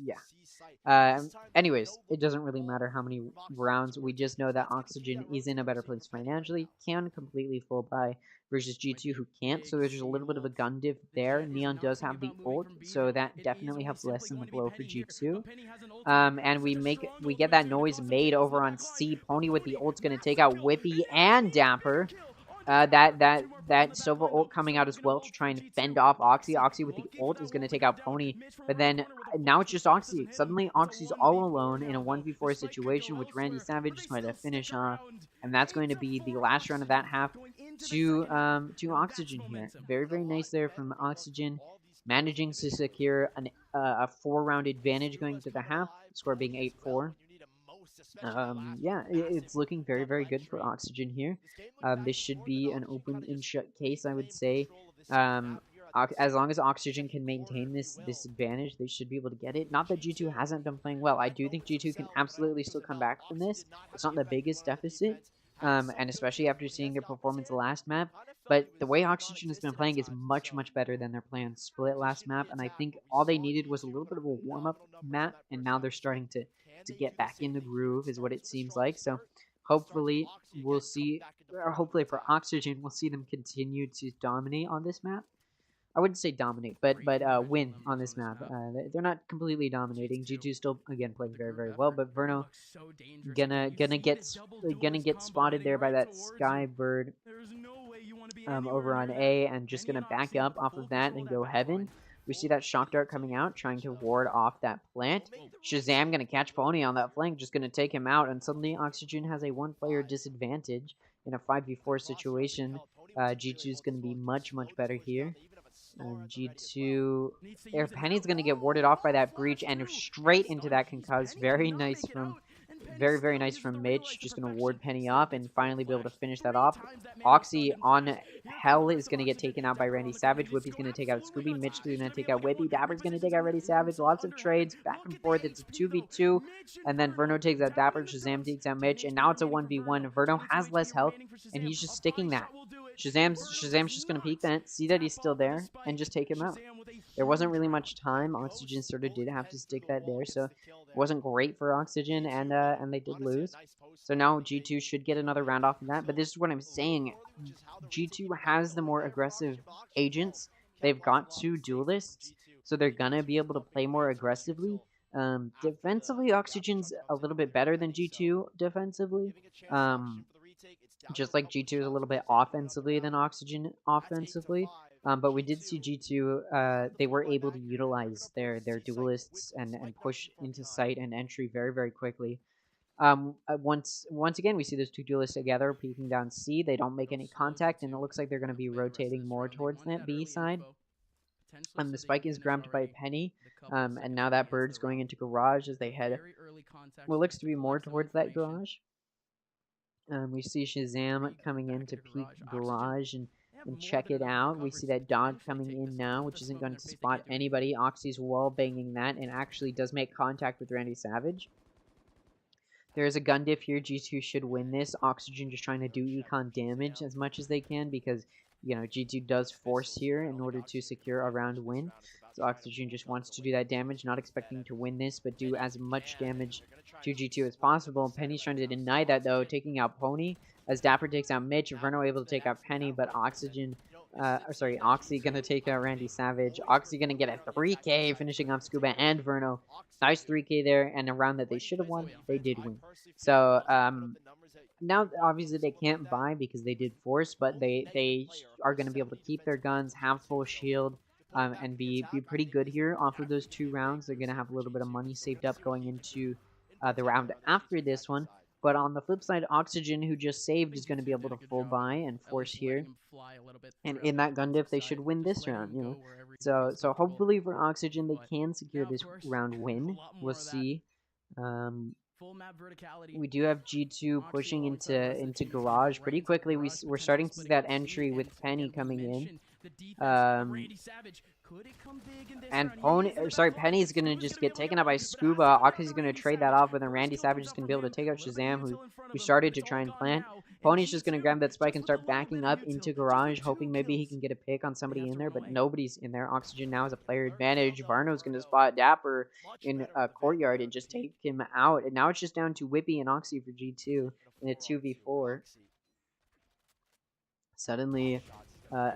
yeah. Anyways, it doesn't really matter how many rounds. We just know that Oxygen is in a better place financially, can completely full buy versus G2 who can't. So there's just a little bit of a gun diff there. Neon does have the ult, so that definitely helps lessen the blow for G2. And we get that noise made over on C. Pony with the ult's gonna take out Whippy and Dapper. That Sova ult coming out as well to try and fend off Oxy. Oxy with the ult is going to take out Pony, but then now it's just Oxy. Suddenly Oxy's all alone in a 1v4 situation, which Randy Savage is going to finish off, and that's going to be the last round of that half to Oxygen here. Very, very nice there from Oxygen, managing to secure a 4-round advantage going to the half, score being 8-4. Yeah, it's looking very, very good for Oxygen here. This should be an open and shut case, I would say. As long as Oxygen can maintain this advantage, they should be able to get it. Not that G2 hasn't been playing well. I do think G2 can absolutely still come back from this. It's not the biggest deficit, and especially after seeing their performance last map. But the way Oxygen has been playing is much, much better than their play on Split last map, and I think all they needed was a little bit of a warm-up map, and now they're starting to get back in the groove, is what it seems like. So hopefully we'll see, or hopefully for Oxygen, we'll see them continue to dominate on this map. I wouldn't say dominate, but win on this map. They're not completely dominating. G2 still again playing very, very well, but Verno gonna get spotted there by that Skybird over on A, and just gonna back up off of that and go Heaven. We see that Shock Dart coming out, trying to ward off that plant. Shazam gonna catch Pony on that flank, just gonna take him out, and suddenly Oxygen has a 1-player disadvantage in a 5v4 situation. G2 is gonna be much, much better here. G2, Air Penny's gonna get warded off by that breach and straight into that concuss. Very nice from very, very nice from Mitch. Just going to ward Penny off and finally be able to finish that off. Oxy on Hell is going to get taken out by Randy Savage. Whippy's going to take out Scooby. Mitch is going to take out Whippy. Dapper's going to take out Randy Savage. Lots of trades back and forth. It's a 2v2. And then Verno takes out Dapper. Shazam takes out Mitch. And now it's a 1v1. Verno has less health, and he's just sticking that. Shazam's just going to peek that, see that he's still there, and just take him out. There wasn't really much time. Oxygen sort of did have to stick that there, so it wasn't great for Oxygen, and they did lose. So now G2 should get another round off of that, but this is what I'm saying. G2 has the more aggressive agents. They've got 2 duelists, so they're going to be able to play more aggressively. Defensively, Oxygen's a little bit better than G2 defensively. Just like G2 is a little bit offensively than Oxygen offensively. But we did see G2, they were able to utilize their duelists and push into site and entry very, very quickly. Once again, we see those 2 duelists together, peeking down C. They don't make any contact, and it looks like they're going to be rotating more towards that B side. The spike is grabbed by Penny, and now that bird's going into garage as they head what looks to be more towards that garage. We see Shazam coming in to peek garage and check it out. We see that dog coming in now, which isn't going to spot anybody. Oxy's wall banging that and actually does make contact with Randy Savage. There is a gun diff here. G2 should win this. Oxygen just trying to do econ damage as much as they can because, you know, G2 does force here in order to secure a round win. So Oxygen just wants to do that damage, not expecting to win this, but do as much damage to G2 as possible. Penny's trying to deny that, though, taking out Pony. As Dapper takes out Mitch, Verno able to take out Penny, but Oxy gonna take out Randy Savage. Oxy gonna get a 3K, finishing off Scuba and Verno. Nice 3K there, and a round that they should have won, they did win. So, now, obviously, they can't buy because they did force, but they are going to be able to keep their guns, have full shield, and be pretty good here off of those 2 rounds. They're going to have a little bit of money saved up going into the round after this one. But on the flip side, Oxygen, who just saved, is going to be able to full buy and force here. And in that gun diff, they should win this round, you know. So hopefully for Oxygen, they can secure this round win. We'll see. We do have G2 pushing into Garage pretty quickly. We're starting to see that entry with Penny coming in. And Penny's gonna just get taken out by Scuba. Oxy's gonna trade that off, but then Randy Savage is gonna be able to take out Shazam, who started to try and plant. Pony's just gonna grab that spike and start backing up into Garage, hoping maybe he can get a pick on somebody in there, but nobody's in there. Oxygen now has a player advantage. Varno's gonna spot Dapper in a courtyard and just take him out. And now it's just down to Whippy and Oxy for G2 in a 2v4. Suddenly,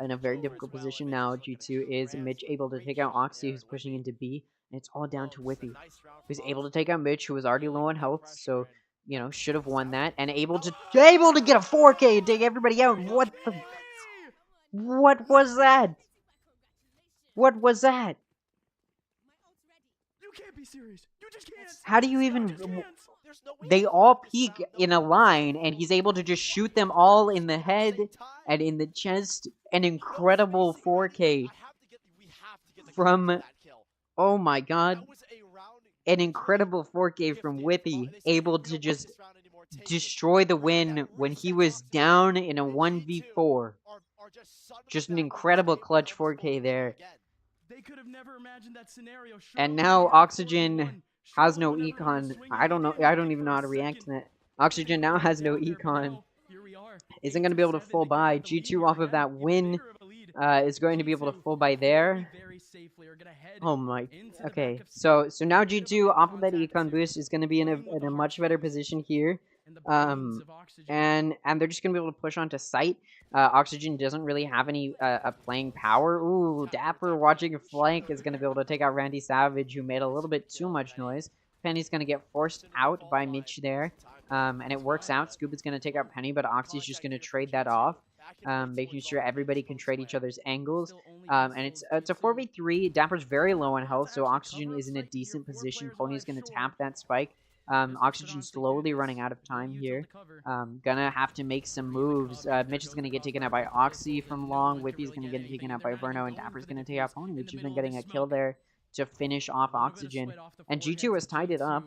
in a very difficult position now, G2 is Mitch able to take out Oxy, who's pushing into B, and it's all down to Whippy, who's able to take out Mitch, who was already low on health, so, you know, should have won that, and able to get a 4K and take everybody out. What was that? What was that? You can't be serious. You just can't. How do you even... They all peek in a line, and he's able to just shoot them all in the head and in the chest. An incredible 4K from... Oh my god. An incredible 4K from Whippy, able to just destroy the win when he was down in a 1v4. Just an incredible clutch 4K there. They could have never imagined that scenario. And now Oxygen has no econ. I don't know. I don't even know how to react to that. Oxygen now has no econ. Isn't going to be able to full buy. G2 off of that win is going to be able to full buy there. Oh my. Okay. So now G2 off of that econ boost is going to be in a much better position here. And they're just gonna be able to push onto site. Oxygen doesn't really have any playing power. Ooh, Dapper watching a flank is gonna be able to take out Randy Savage, who made a little bit too much noise. Penny's gonna get forced out by Mitch there, and it works out. Scoop is gonna take out Penny, but Oxy's just gonna trade that off, making sure everybody can trade each other's angles. And it's a 4v3. Dapper's very low on health, so Oxygen is in a decent position. Pony's gonna tap that spike. Oxygen slowly running out of time here. Gonna have to make some moves. Mitch is gonna get taken out by Oxy from long. Whippy's gonna get taken out by Verno, and Dapper's gonna take out Pony, which has been getting a kill there to finish off Oxygen. And G2 has tied it up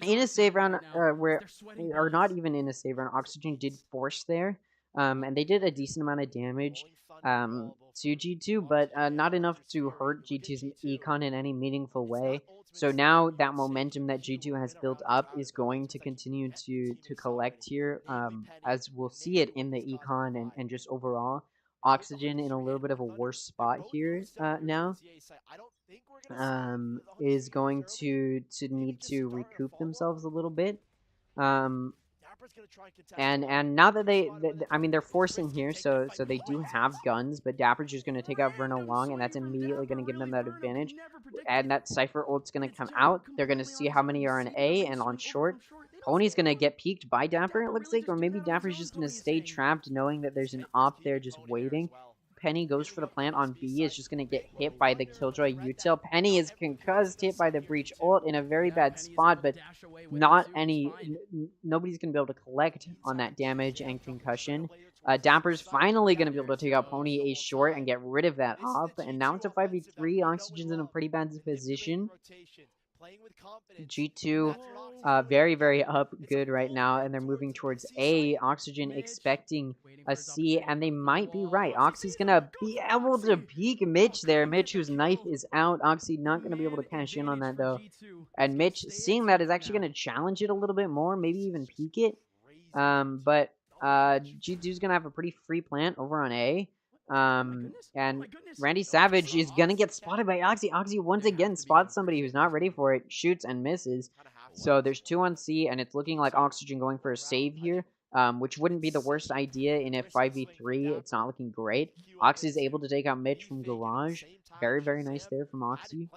in a save round, or not even in a save round. Oxygen did force there, and they did a decent amount of damage to G2, but not enough to hurt G2's econ in any meaningful way. So now that momentum that G2 has built up is going to continue to collect here, as we'll see it in the econ and just overall. Oxygen in a little bit of a worse spot here now. Is going to need to recoup themselves a little bit. And now that I mean, they're forcing here, so they do have guns, but Dapper's just going to take out Verno Long, and that's immediately going to give them that advantage. And that Cypher ult's going to come out. They're going to see how many are on A and on short. Pony's going to get peeked by Dapper, it looks like, or maybe Dapper's just going to stay trapped knowing that there's an op there just waiting. Penny goes for the plant on B, is just going to get hit by the Killjoy util. Penny is concussed, hit by the Breach ult in a very bad spot, but not any... Nobody's going to be able to collect on that damage and concussion. Dapper's finally going to be able to take out Pony A short and get rid of that op, and now it's a 5v3. Oxygen's in a pretty bad position. G2 very, very up good right now, and they're moving towards A. Oxygen expecting a C, and they might be right. Oxy's gonna be able to peek Mitch there. Mitch, whose knife is out. Oxy not gonna be able to cash in on that, though. And Mitch, seeing that, is actually gonna challenge it a little bit more, maybe even peek it. But G2's gonna have a pretty free plant over on A. And Randy Savage is gonna get spotted by Oxy. Oxy once again spots somebody who's not ready for it, shoots and misses. So there's 2 on C, and it's looking like Oxygen going for a save here, which wouldn't be the worst idea in a 5v3. It's not looking great. Oxy is able to take out Mitch from Garage. Very, very nice there from Oxy.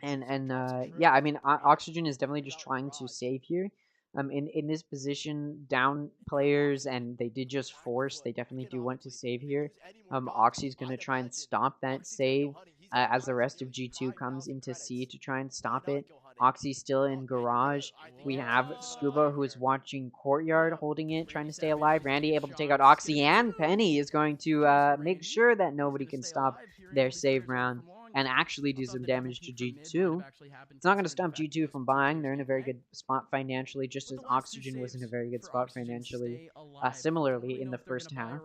And yeah, I mean, Oxygen is definitely just trying to save here. In this position, down players, and they did just force. They definitely do want to save here. Oxy's going to try and stop that save as the rest of G2 comes into C to try and stop it. Oxy's still in Garage. We have Scuba, who is watching Courtyard, holding it, trying to stay alive. Randy able to take out Oxy, and Penny is going to make sure that nobody can stop their save round and actually do some damage to G2. It's not going to stop G2 from buying. They're in a very good spot financially, just as Oxygen was in a very good spot financially. Similarly, in the first half.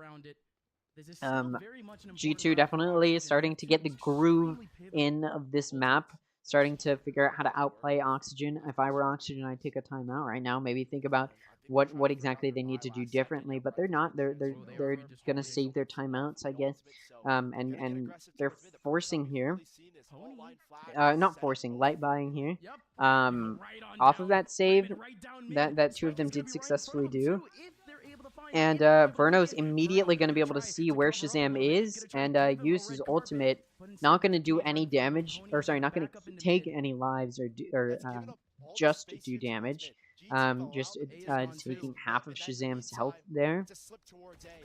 G2 definitely is starting to get the groove in of this map, starting to figure out how to outplay Oxygen. If I were Oxygen, I'd take a timeout right now. Maybe think about what exactly they need to do differently, but they're not. They're gonna save their timeouts, I guess. And they're forcing here. Not forcing, light buying here. Off of that save that two of them did successfully do. And Verno's immediately going to be able to see where Shazam is and use his ultimate. Not going to do any damage, or sorry, not going to take any lives or just do damage. Just taking half of Shazam's health there.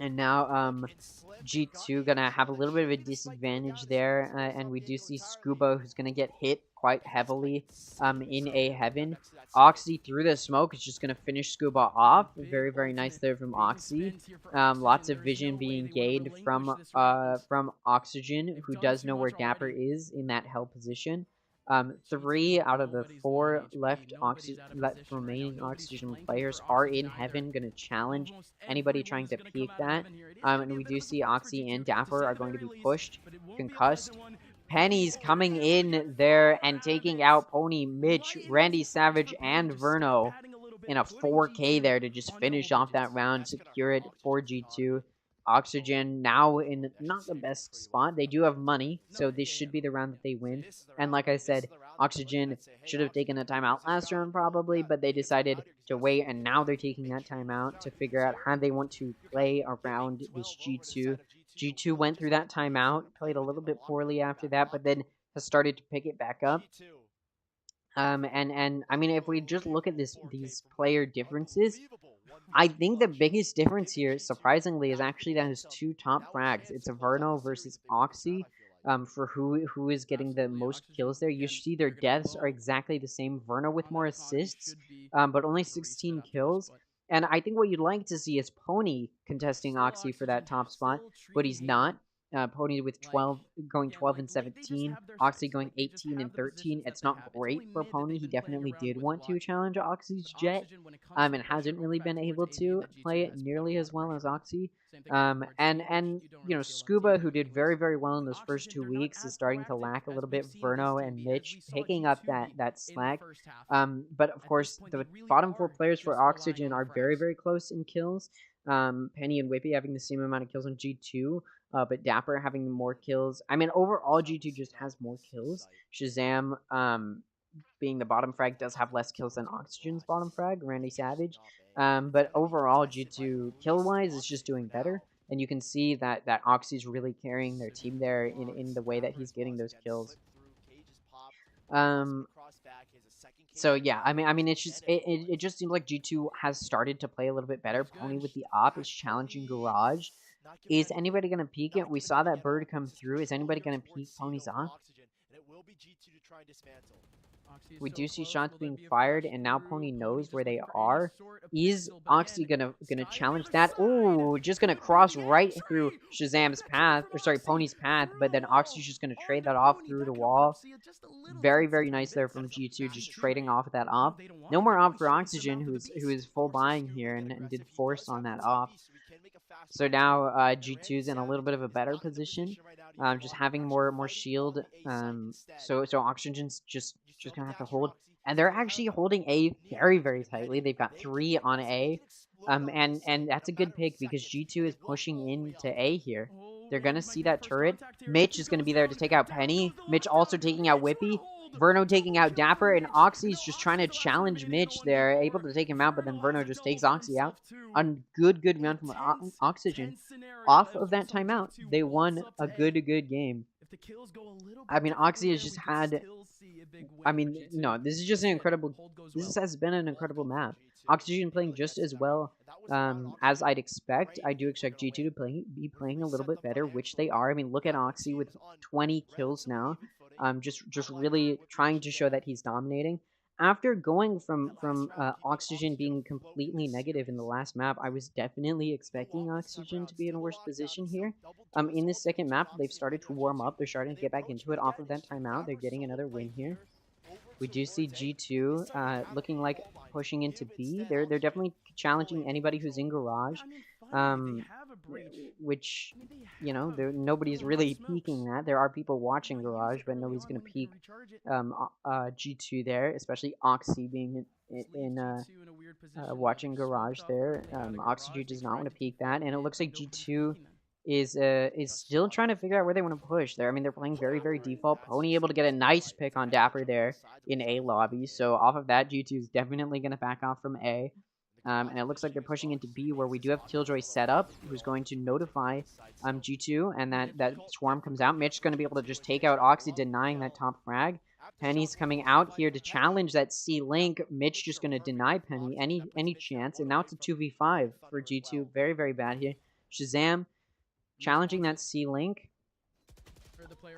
And now G2 gonna have a little bit of a disadvantage there, and we do see Scuba, who's gonna get hit quite heavily in A Heaven. Oxy through the smoke is just gonna finish Scuba off. Very, very nice there from Oxy. Lots of vision being gained from Oxygen, who does know where Dapper is in that hell position. 3 out of the 4 left remaining Oxygen players are in Heaven, going to challenge anybody trying to peek that. And we do see Oxy and Dapper are going to be pushed, concussed. Penny's coming in there and taking out Pony, Mitch, Randy Savage, and Verno in a 4K there to just finish off that round, secure it for G2. Oxygen now in not the best spot. They do have money, so this should be the round that they win. And like I said, Oxygen should have taken a timeout last round probably, but they decided to wait, and now they're taking that timeout to figure out how they want to play around this G2. G2 went through that timeout, played a little bit poorly after that, but then has started to pick it back up. And I mean, if we just look at these player differences, I think the biggest difference here, surprisingly, is actually that his 2 top frags. It's a Verno versus Oxy, for who is getting the most kills there. You see their deaths are exactly the same. Verno with more assists, but only 16 kills. And I think what you'd like to see is Pony contesting Oxy for that top spot, but he's not. Pony with 12, going 12 and 17. Oxy going 18 and 13. It's not great for Pony. He definitely did want to challenge Oxy's Jet, and hasn't really been able to play it nearly as well as Oxy. And you know, Scuba, who did very, very well in those first 2 weeks, is starting to lack a little bit. Verno and Mitch picking up that slack. But of course, the bottom 4 players for Oxygen are very, very close in kills. Penny and Whippy having the same amount of kills on G2. But Dapper having more kills. I mean, overall, G2 just has more kills. Shazam, being the bottom frag, does have less kills than Oxygen's bottom frag, Randy Savage. But overall, G2, kill-wise, is just doing better. And you can see that Oxy's really carrying their team there in the way that he's getting those kills. So yeah, I mean, it's just it just seems like G2 has started to play a little bit better. Pony with the op is challenging Garage. Is anybody going to peek it? We saw that bird come through. Is anybody going to peek Pony's off? We do see shots being fired, and now Pony knows where they are. Is Oxy gonna challenge that? Ooh, just gonna cross right through Shazam's path, or sorry, Pony's path, but then Oxy's just gonna trade that off through the wall. Very, very nice there from G2, just trading off that off. No more off for Oxygen, who is full buying here and did force on that off. So now G2's in a little bit of a better position, just having more shield. So Oxygen's just gonna have to hold, and they're actually holding A very, very tightly. They've got 3 on A, and that's a good pick because G2 is pushing into A here. They're gonna see that turret. Mitch is gonna be there to take out Penny. Mitch also taking out Whippy. Verno taking out Dapper, and Oxy's just trying to challenge Mitch there, able to take him out, but then Verno just takes Oxy out. A good round from Oxygen. Off of that timeout, they won a good game. the kills go a little I bit mean, differently Oxy has there, just we could had. still see a big win I for mean, G2. no, this is just Just an if incredible. hold goes This well. has been an Love incredible going for map. G2. Oxygen Being playing able to get just as set up. well And that was the round as Oxygen I'd expect. prayed I do they were expect gonna G2 to win. be Would playing a little reset bit the better, which financials. they are. I mean, look at Now both Oxy with teams on 20 kills relatively now. even footing. Just Outlier really with the trying to show Shazam. that he's dominating. After going That last from round, he made Oxygen Oxygen being float in completely this negative in the series. last map, I was definitely Still expecting long this time Oxygen around. to be in a Still a worse lockdown. position He's still here. double two In this assaults second between map, they've Oxy started and to warm up. GT. They're starting And to they get back approach into it it off again. of that It's timeout. They're Dapper getting solo another play win here. here. Over We do see towards A. G2 He's starting to have looking a like goal line. pushing into Give B. instead They're Oxygen definitely fully challenging in anybody who's control. in Yeah, Garage. I mean, finally, they Um, have a breach. which I mean, they you know, have a nobody's little bit of really smokes. peeking that. There are people watching Why use Garage, it but early nobody's on gonna when you can peek recharge it? G2 there, especially Oxy being This leaves in G2 in a weird position. watching They're smoked Garage off there. early out of Oxygen Garage. They does not want tried to to keep peek that that, and it mid, looks but like nobody's G2 peeking them. is still trying to figure out where they want to push there. I mean, they're playing very, very default. Pony able to get a nice pick on Dapper there in A lobby. So off of that, G2 is definitely going to back off from A. And it looks like they're pushing into B, where we do have Killjoy set up, who's going to notify G2, and that swarm comes out. Mitch's going to be able to just take out Oxy, denying that top frag. Penny's coming out here to challenge that C link. Mitch just going to deny Penny any chance, and now it's a 2v5 for G2. Very, very bad here. Shazam challenging that C link,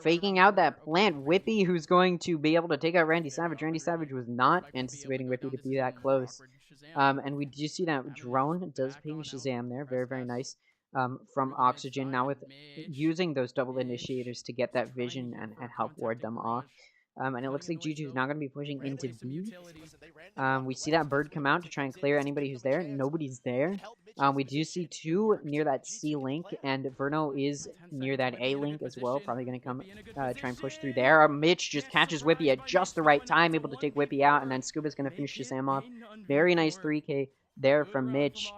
faking out that plant. Whippy, who's going to be able to take out Randy Savage. Randy Savage was not anticipating Whippy to be that close. And we do see that drone does ping Shazam there. Very, very nice from Oxygen. Now with using those double initiators to get that vision and help ward them off. And it looks like G2 is now going to be pushing into B. We see that bird come out to try and clear anybody who's there. Nobody's there. We do see two near that C link, and Verno is near that A link as well. Probably going to come try and push through there. Mitch just catches Whippy at just the right time, able to take Whippy out, and then Scuba's going to finish Shazam off. Very nice 3K there from Mitch.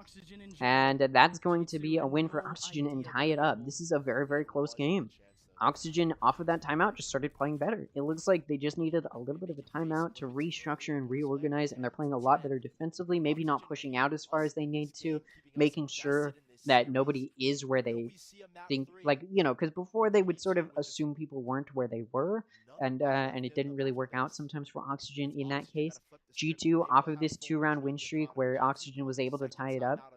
And that's going to be a win for Oxygen and tie it up. This is a very, very close game. Oxygen, off of that timeout, just started playing better. It looks like they just needed a little bit of a timeout to restructure and reorganize, and they're playing a lot better defensively, maybe not pushing out as far as they need to, making sure that nobody is where they think, like, you know, because before they would sort of assume people weren't where they were, and it didn't really work out sometimes for Oxygen in that case. G2, off of this 2-round win streak where Oxygen was able to tie it up,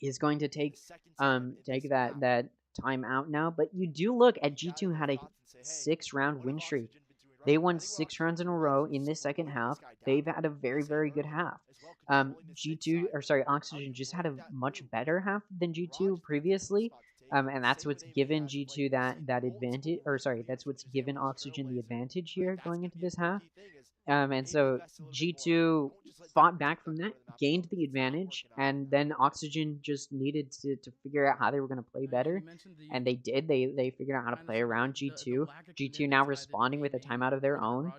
is going to take that time out now. But you do look at G2 had a 6-round win streak. They won 6 rounds in a row in this second half. They've had a very, very good half. Oxygen just had a much better half than G2 previously. And that's what's given G2 that advantage, that's what's given Oxygen the advantage here going into this half. And so G2 fought back from that, gained the advantage, and then Oxygen just needed to figure out how they were going to play better, and they did. They figured out how to play around G2. G2 now responding with a timeout of their own,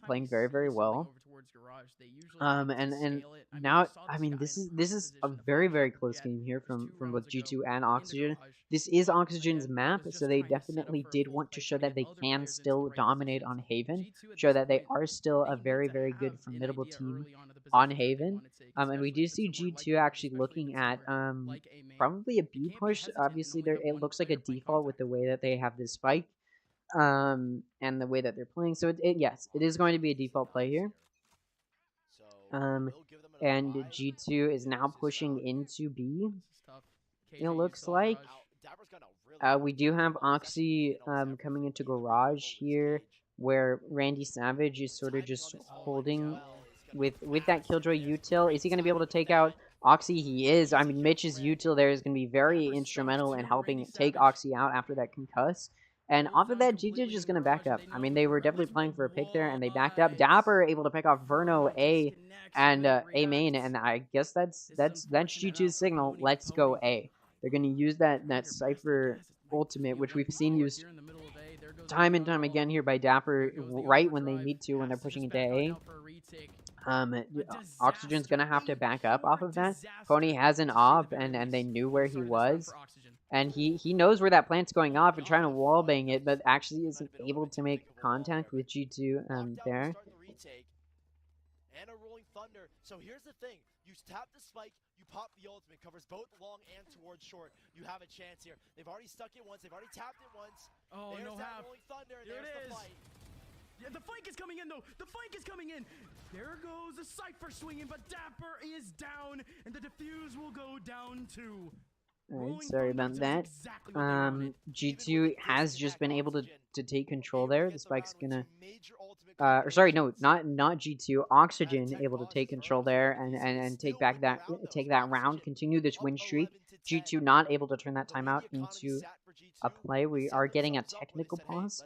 playing very, very well. And now, I mean, this is a very, very close game here from both G2 and Oxygen. This is Oxygen's map, so they definitely did want to show that they can still dominate on Haven, show that they are still a very, very good, formidable team on Haven. And we do see G2 actually looking at probably a B push. Obviously, it looks like a default with the way that they have this spike and the way that they're playing. So yes, it is going to be a default play here. And G2 is now pushing into B. It looks like we do have Oxy coming into Garage here, where Randy Savage is sort of just holding with that Killjoy util. Is he going to be able to take out Oxy? He is. I mean, Mitch's util there is going to be very instrumental in helping take Oxy out after that concuss. And off of that, G2 is just going to back up. I mean, they were definitely playing for a pick there, and they backed up. Dapper able to pick off Verno A and A main, and I guess that's G2's signal. Let's go A. They're going to use that Cypher ultimate, which we've seen used time and time again here by Dapper, right when they need to, when they're pushing into A. Oxygen's going to have to back up off of that. Pony has an op, and they knew where he was. And he knows where that plant's going off and trying to wallbang it, but actually isn't able to make contact with G2 there. And a rolling thunder. So here's the thing. You tap the spike, you pop the ultimate, covers both long and towards short. You have a chance here. They've already stuck it once, they've already tapped it once. Oh, there's no that half. rolling thunder, There there's it the is. fight. Yeah, the flank is coming in, though. The flank is coming in. There goes the Cypher swinging, but Dapper is down, and the defuse will go down too. Alright, sorry about that. G2 has just been able to take control there. The spike's gonna... or sorry, no, not G2. Oxygen able to take control there and take that round, continue this win streak. G2 not able to turn that timeout into a play. We are getting a technical pause.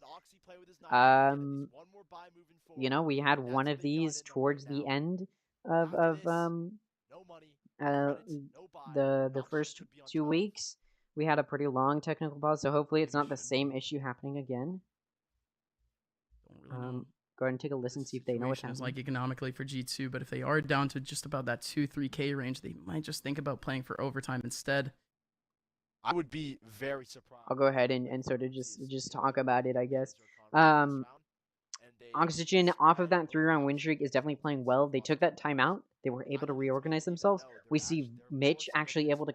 You know, we had one of these towards the end of the first 2 weeks. We had a pretty long technical pause, so hopefully it's not the same issue happening again. Don't really know. Go ahead and take a listen, see if they know what's happening. Like economically for G2, but if they are down to just about that 2-3K range, they might just think about playing for overtime instead. I would be very surprised. I'll go ahead and sort of just talk about it, I guess. Oxygen, off of that 3-round win streak, is definitely playing well. They took that timeout. They were able to reorganize themselves. We see Mitch actually able to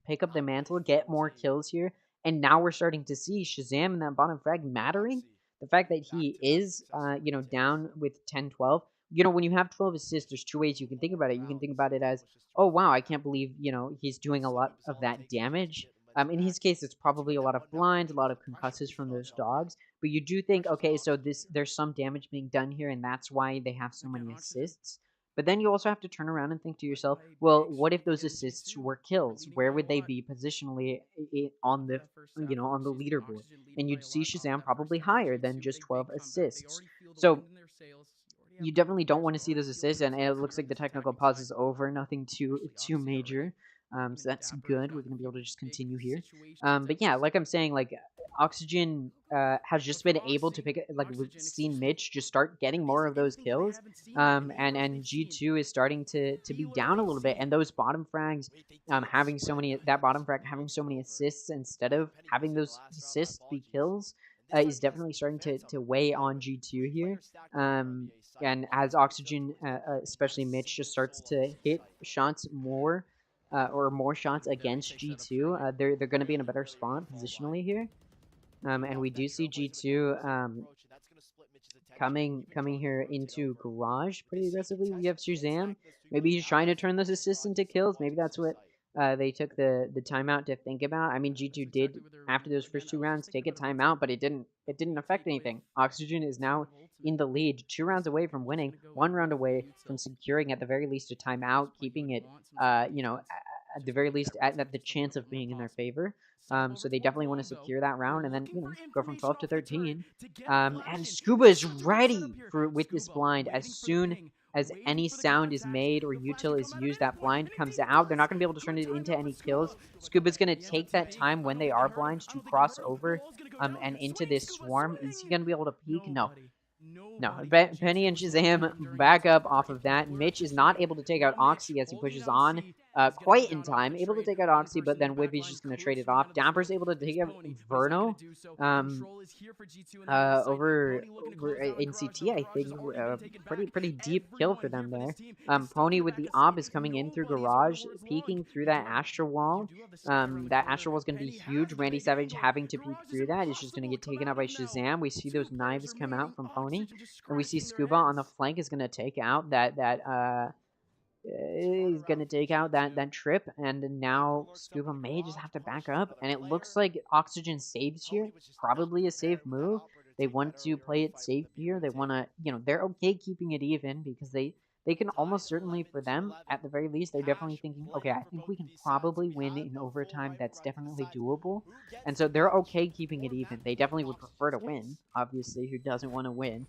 pick up the mantle, get more kills here. And now we're starting to see Shazam in that bottom frag mattering. The fact that he is, you know, down with 10-12. You know, when you have 12 assists, there's 2 ways you can think about it. You can think about it as, oh, wow, I can't believe, you know, he's doing a lot of that damage. In his case, it's probably a lot of blinds, a lot of concussives from those dogs. But you do think, okay, so there's some damage being done here, and that's why they have so many assists. But then you also have to turn around and think to yourself, well, what if those assists were kills? Where would they be positionally on the, you know, on the leaderboard? And you'd see Shazam probably higher than just 12 assists. So you definitely don't want to see those assists, and it looks like the technical pause is over. Nothing too major. So that's good. We're gonna be able to just continue here. But yeah, like I'm saying, like Oxygen has just been able to pick, like we've seen Mitch just start getting more of those kills. And G2 is starting to be down a little bit, and those bottom frags having so many, that bottom frag having so many assists instead of having those assists be kills is definitely starting to weigh on G2 here. And as Oxygen, especially Mitch, just starts to hit shots more. Or more shots against G2, they're going to be in a better spot positionally here. And we do see G2 coming here into Garage pretty aggressively. We have Shazam. Maybe he's trying to turn those assists into kills. Maybe that's what they took the timeout to think about. I mean, G2 did, after those first 2 rounds, take a timeout, but it didn't affect anything. Oxygen is now in the lead, 2 rounds away from winning, 1 round away from securing at the very least a timeout, keeping it, you know, at the very least at the chance of being in their favor. So they definitely want to secure that round and then, you know, go from 12 to 13. And Scuba is ready with this blind. As soon as any sound is made or util is used, that blind comes out. They're not going to be able to turn it into any kills. Scuba's going to take that time when they are blind to cross over and into this swarm. Is he going to be able to peek? No. No, Penny and Shazam back up off of that. Mitch is not able to take out Oxy as he pushes on quite in time. Able to take out Oxy, but then Whippy's just going to trade it off. Dapper's able to take out Verno over NCT, I think. Pretty deep kill for them there. Pony with the Ob is coming in through Garage, peeking through that Astra Wall. That Astra Wall is going to be huge. Randy Savage having to peek through that is just going to get taken out by Shazam. We see those knives come out from Pony. And we see Scuba on the flank is going to take out he's going to take out that trip, and now Scuba may just have to back up, and it looks like Oxygen saves here. Probably a safe move. They want to play it safe here. They want to, you know, they're okay keeping it even because they can almost certainly, for them, at the very least, they're definitely thinking, okay, I think we can probably win in overtime. That's definitely doable. And so they're okay keeping it even. They definitely would prefer to win, obviously, who doesn't want to win.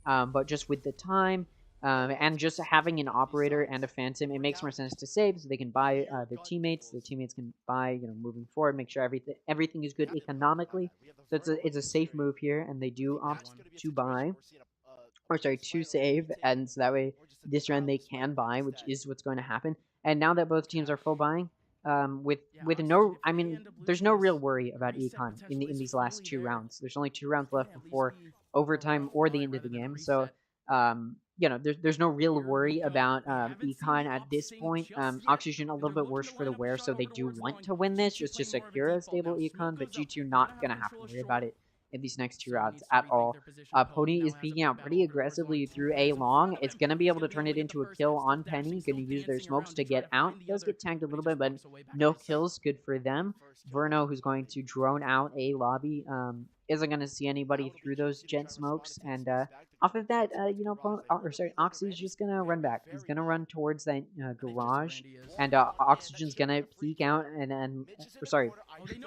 But just with the time, and just having an operator and a phantom, it makes more sense to save so they can buy their teammates. Their teammates can buy, you know, moving forward, make sure everything is good economically. So it's a safe move here, and they do opt to buy. Or sorry, to save, and so that way this round they can buy, which is what's going to happen. And now that both teams are full buying, with no, I mean, there's no real worry about econ in these last 2 rounds. There's only 2 rounds left before overtime or the end of the game, so there's no real worry about Econ at this point. Oxygen a little bit worse for the wear, so they do want to win this just to secure a stable Econ, but G2 not going to have to worry about it in these next 2 rounds at all. Pony is peeking out pretty aggressively through A long. It's going to be able to turn it into a kill on Penny. Going to use their smokes to get out. Does get tagged a little bit, but no kills. Good for them. Verno, who's going to drone out A lobby, isn't going to see anybody through those jet smokes. And off of that, Oxy's just going to run back. He's going to run towards that garage. And Oxygen's going to peek out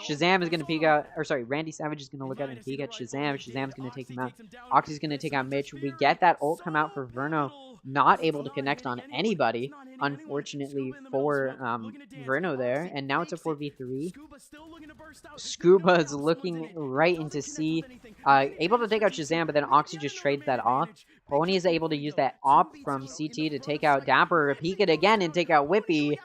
Shazam is going to peek out, Randy Savage is going to look out and peek at Shazam. Shazam's going to take him out. Oxy's going to take out Mitch. We get that ult come out for Verno. Not able to connect on anybody, unfortunately, for Verno there. And now it's a 4v3. Scuba is looking right into C. Able to take out Shazam, but then Oxy just trades that off. Pony is able to use that op from CT to take out Dapper, peek it again, and take out Whippy.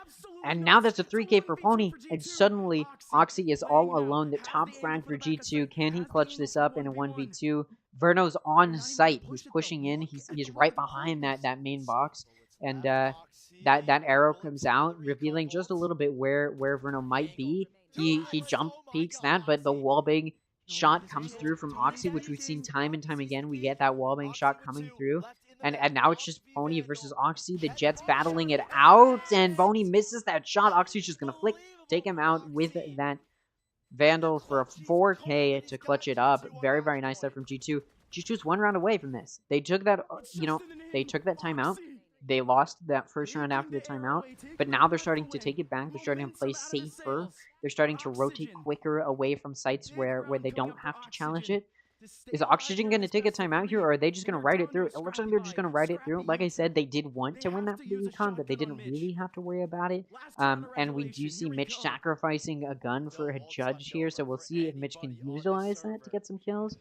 And now that's a 3K for Pony, and suddenly Oxy is all alone. The top frag for G2. Can he clutch this up in a 1v2? Verno's on site. He's pushing in. He's right behind that main box, and that arrow comes out, revealing just a little bit where Verno might be. He jump peeks that, but the wallbang shot comes through from Oxy, which we've seen time and time again. We get that wallbang shot coming through. And now it's just Pony versus Oxy. The Jets battling it out, and Pony misses that shot. Oxy's just going to flick, take him out with that Vandal for a 4K to clutch it up. Very, very nice stuff from G2. G2's 1 round away from this. They took that, they took that timeout. They lost that first round after the timeout, but now they're starting to take it back. They're starting to play safer. They're starting to rotate quicker away from sites where they don't have to challenge it. Is Oxygen going to take a timeout here, or are they just going to ride it through? It looks like they're just going to ride it through. Like I said, they did want to win that for the Econ, but they didn't really have to worry about it. And we do see Mitch sacrificing a gun for a judge here, so we'll see if Mitch can utilize that to get some kills.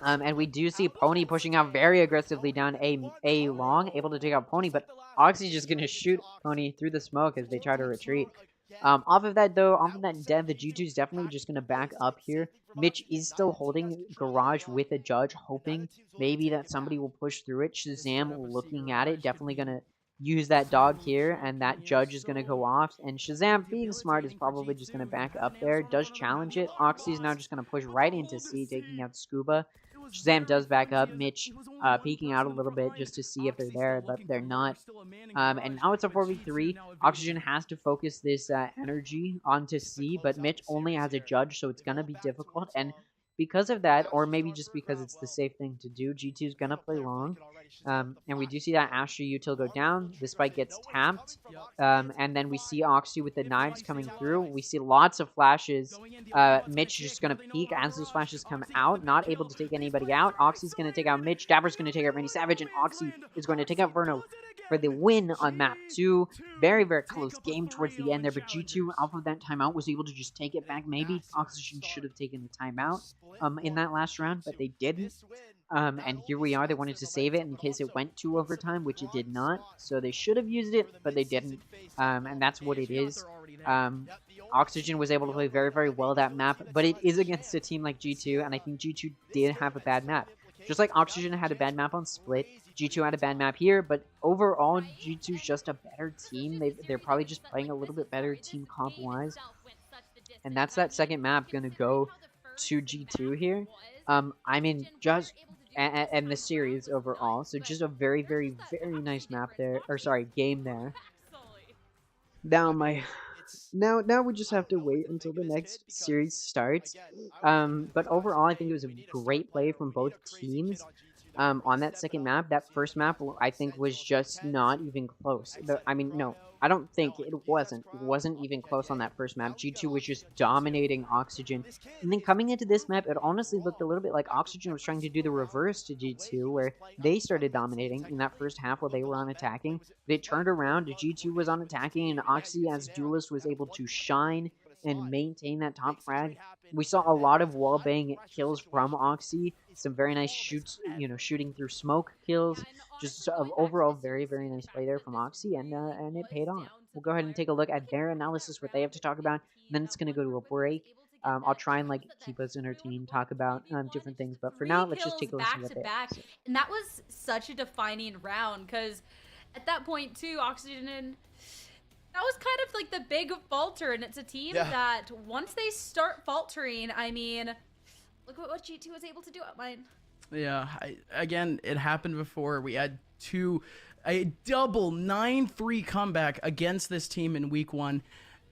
And we do see Pony pushing out very aggressively down A long, able to take out Pony, but Oxy's just going to shoot Pony through the smoke as they try to retreat. Off of that dev, the G2 is definitely just going to back up here. Mitch is still holding Garage with a judge, hoping maybe that somebody will push through it. Shazam looking at it, definitely going to use that dog here, and that judge is going to go off. And Shazam, being smart, is probably just going to back up there. Does challenge it. Oxy is now just going to push right into C, taking out Scuba. Shazam does back up. Mitch peeking out a little bit just to see if they're there, but they're not. And now it's a 4v3. Oxygen has to focus this energy onto C, but Mitch only has a judge, so it's going to be difficult. And because of that, or maybe just because it's the safe thing to do, G2 is going to play long. And we do see that Asher util go down. The spike gets tapped. And then we see Oxy with the knives coming through. We see lots of flashes. Mitch is just going to peek as those flashes come out. Not able to take anybody out. Oxy's going to take out Mitch. Dapper's going to take out Randy Savage. And Oxy is going to take out Verno for the win on map 2. Very, very close game towards the end there. But G2, off of that timeout, was able to just take it back. Maybe Oxygen should have taken a timeout in that last round, but they didn't. And here we are. They wanted to save it in case it went to overtime, which it did not. So they should have used it, but they didn't. And that's what it is. Oxygen was able to play very, very well that map, but it is against a team like G2, and I think G2 did have a bad map. Just like Oxygen had a bad map on Split, G2 had a bad map here, but overall, G2's just a better team. They're probably just playing a little bit better team comp-wise. And that's that second map going to go to G2 here. I mean, just... And the series overall. So just a very, very, very nice map there. Or sorry, game there. Now we just have to wait until the next series starts. But overall, I think it was a great play from both teams. On that second map. That first map, I think, was just not even close. No, I don't think it wasn't. It wasn't even close on that first map. G2 was just dominating Oxygen. And then coming into this map, it honestly looked a little bit like Oxygen was trying to do the reverse to G2, where they started dominating in that first half while they were on attacking. But it turned around, G2 was on attacking, and Oxy, as Duelist, was able to shine and maintain that top frag. We saw a lot of wallbang kills from Oxy, some very nice shoots, shooting through smoke kills. Just overall very, very nice play there from Oxy, and it paid off. We'll go ahead and take a look at their analysis, what they have to talk about, and then it's going to go to a break. I'll try and keep us entertained, talk about different things. But for now, let's just take a listen to what they have to say. And that was such a defining round because at that point too, Oxygen that was kind of like the big falter, and it's a team that once they start faltering, I mean, look at what G2 was able to do at mine. Yeah, again, it happened before. We had a double 9-3 comeback against this team in week 1.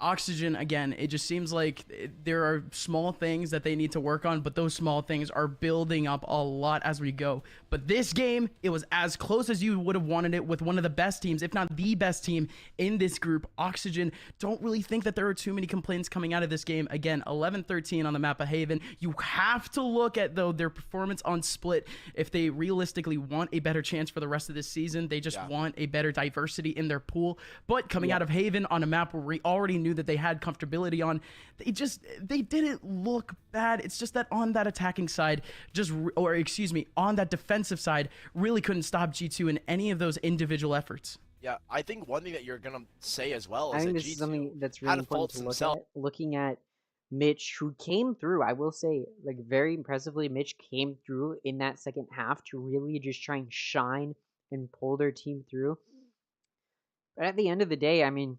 Oxygen, again, it just seems like there are small things that they need to work on, but those small things are building up a lot as we go. But this game, it was as close as you would have wanted it with one of the best teams, if not the best team in this group. Oxygen, don't really think that there are too many complaints coming out of this game. Again, 11-13 on the map of Haven. You have to look at, though, their performance on Split. If they realistically want a better chance for the rest of this season, they just want a better diversity in their pool. But coming out of Haven on a map where we already knew that they had comfortability on, they didn't look bad. It's just that on that attacking side, on that defensive side, really couldn't stop G2 in any of those individual efforts. Yeah, I think one thing that you're gonna say as well I is think that this is G2 something that's really had important faults to himself. looking at Mitch, who came through. I will say, very impressively, Mitch came through in that second half to really just try and shine and pull their team through. But at the end of the day, I mean,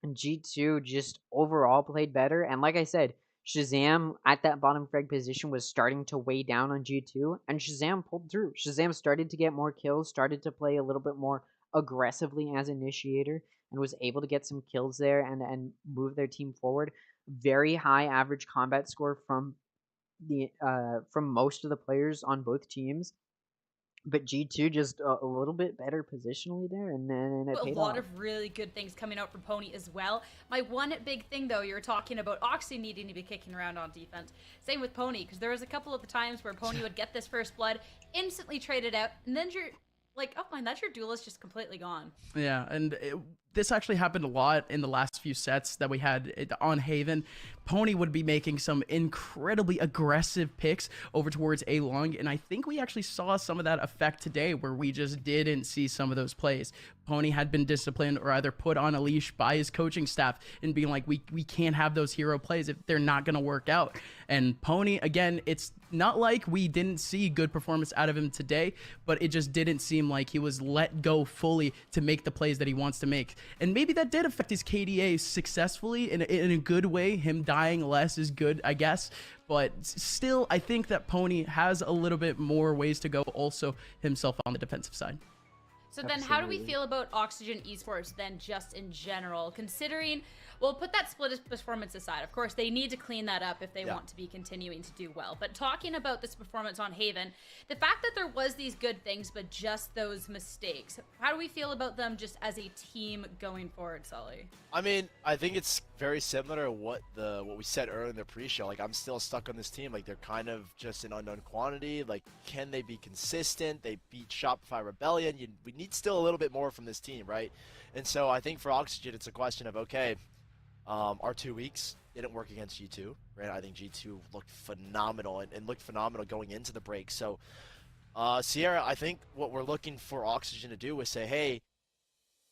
G2 just overall played better. And like I said, Shazam at that bottom frag position was starting to weigh down on G2, and Shazam pulled through. Shazam started to get more kills, started to play a little bit more aggressively as initiator, and was able to get some kills there and move their team forward. Very high average combat score from most of the players on both teams. But G2 just a little bit better positionally there, and it paid a lot off. of really good things coming out from Pony as well. My one big thing, though, you were talking about Oxy needing to be kicking around on defense. Same with Pony, because there was a couple of the times where Pony would get this first blood, instantly trade it out, and then you're like, oh my, that's your duelist just completely gone. Yeah, and this actually happened a lot in the last few sets that we had on Haven. Pony would be making some incredibly aggressive picks over towards A long, and I think we actually saw some of that effect today where we just didn't see some of those plays. Pony had been disciplined or either put on a leash by his coaching staff and being like, we can't have those hero plays if they're not going to work out. And Pony, again, it's not like we didn't see good performance out of him today, but it just didn't seem like he was let go fully to make the plays that he wants to make. And maybe that did affect his KDA successfully in a good way. Him dying less is good, I guess. But still, I think that Pony has a little bit more ways to go also himself on the defensive side. So then how do we feel about Oxygen Esports then just in general, considering, well, put that split performance aside. Of course, they need to clean that up if they want to be continuing to do well. But talking about this performance on Haven, the fact that there was these good things, but just those mistakes, how do we feel about them just as a team going forward, Sully? I mean, I think it's very similar to what we said earlier in the pre-show. Like, I'm still stuck on this team. Like, they're kind of just an unknown quantity. Like, can they be consistent? They beat Shopify Rebellion. We need still a little bit more from this team, right? And so I think for Oxygen, it's a question of, okay, our 2 weeks didn't work against G2, right? I think G2 looked phenomenal and looked phenomenal going into the break. So, Sierra, I think what we're looking for Oxygen to do is say, hey,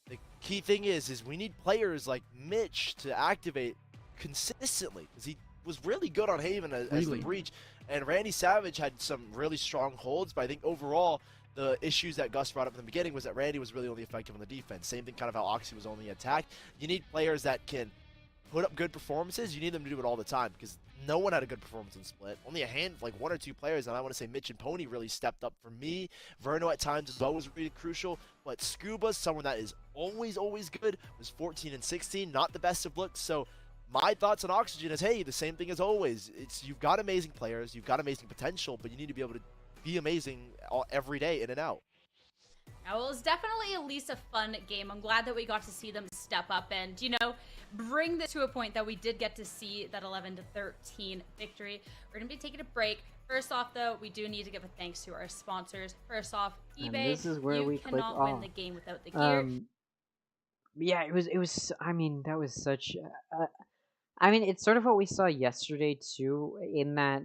the key thing is we need players like Mitch to activate consistently, because he was really good on Haven as the breach, and Randy Savage had some really strong holds, but I think overall the issues that Gus brought up in the beginning was that Randy was really only effective on the defense. Same thing kind of how Oxy was only attack. You need players that can put up good performances. You need them to do it all the time, because no one had a good performance in Split. Only a hand, like 1 or 2 players, and I want to say Mitch and Pony really stepped up for me. Verno at times as well was really crucial, but Scuba, someone that is always good, was 14 and 16, not the best of looks. So my thoughts on Oxygen is, hey, the same thing as always. You've got amazing players, you've got amazing potential, but you need to be able to be amazing every day in and out. Well, it was definitely at least a fun game. I'm glad that we got to see them step up and, bring this to a point that we did get to see that 11-13 victory. We're going to be taking a break. First off, though, we do need to give a thanks to our sponsors. First off, eBay. And this is where we cannot win the game without the gear. Yeah, it was. I mean, that was such. I mean, it's sort of what we saw yesterday too. In that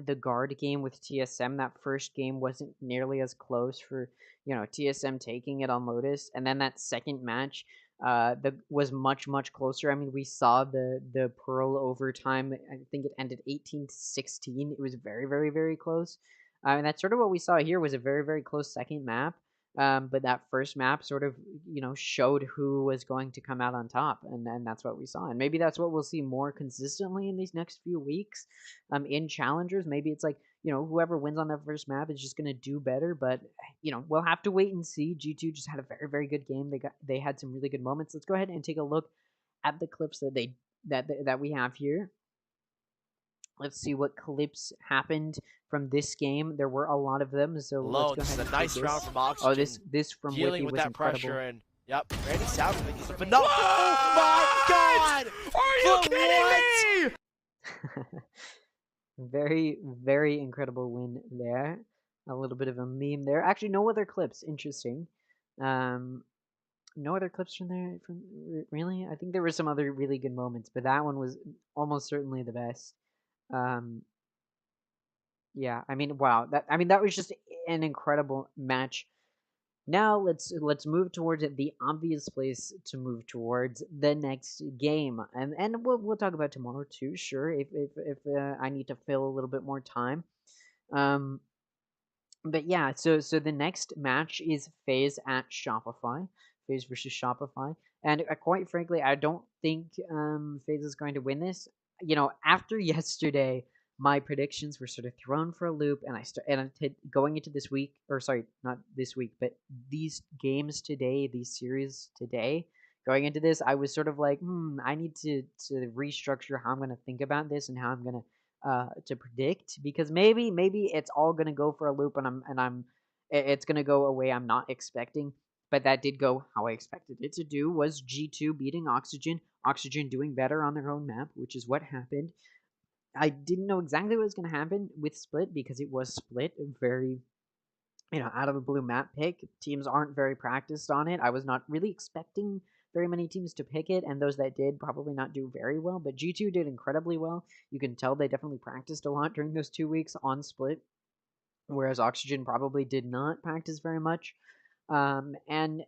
the guard game with TSM, that first game wasn't nearly as close for TSM taking it on Lotus, and then that second match that was much closer. I mean, we saw the Pearl overtime. I think it ended 18-16. It was very close. And that's sort of what we saw here was a very close second map. But that first map sort of showed who was going to come out on top, and that's what we saw. And maybe that's what we'll see more consistently in these next few weeks. In challengers, maybe it's like whoever wins on that first map is just gonna do better. But we'll have to wait and see. G2 just had a very good game. They had some really good moments. Let's go ahead and take a look at the clips that we have here. Let's see what clips happened from this game. There were a lot of them, so let's go ahead and a nice round from Oxygen. Oh, this from dealing Wiki with was that incredible. pressure, and Randy Savage is a phenomenal. Oh my God! Are you kidding me? Very incredible win there. A little bit of a meme there. Actually, no other clips. Interesting. No other clips from there. Really, I think there were some other really good moments, but that one was almost certainly the best. Yeah, I mean, wow. That was just an incredible match. Now let's move towards the obvious place to move towards, the next game, and we'll talk about tomorrow too. Sure, if I need to fill a little bit more time. But yeah, so the next match is FaZe at Shopify, FaZe versus Shopify, and quite frankly, I don't think FaZe is going to win this. After yesterday, my predictions were sort of thrown for a loop, and going into this week, or sorry, not this week, but these games today, these series today, going into this, I was sort of like, I need to restructure how I'm going to think about this and how I'm going to predict, because maybe it's all going to go for a loop, and it's going to go a way I'm not expecting. But that did go how I expected it to do. Was G2 beating Oxygen, Oxygen doing better on their own map, which is what happened. I didn't know exactly what was going to happen with Split, because it was Split, a very, out of the blue map pick. Teams aren't very practiced on it. I was not really expecting very many teams to pick it, and those that did probably not do very well, but G2 did incredibly well. You can tell they definitely practiced a lot during those 2 weeks on Split, whereas Oxygen probably did not practice very much. And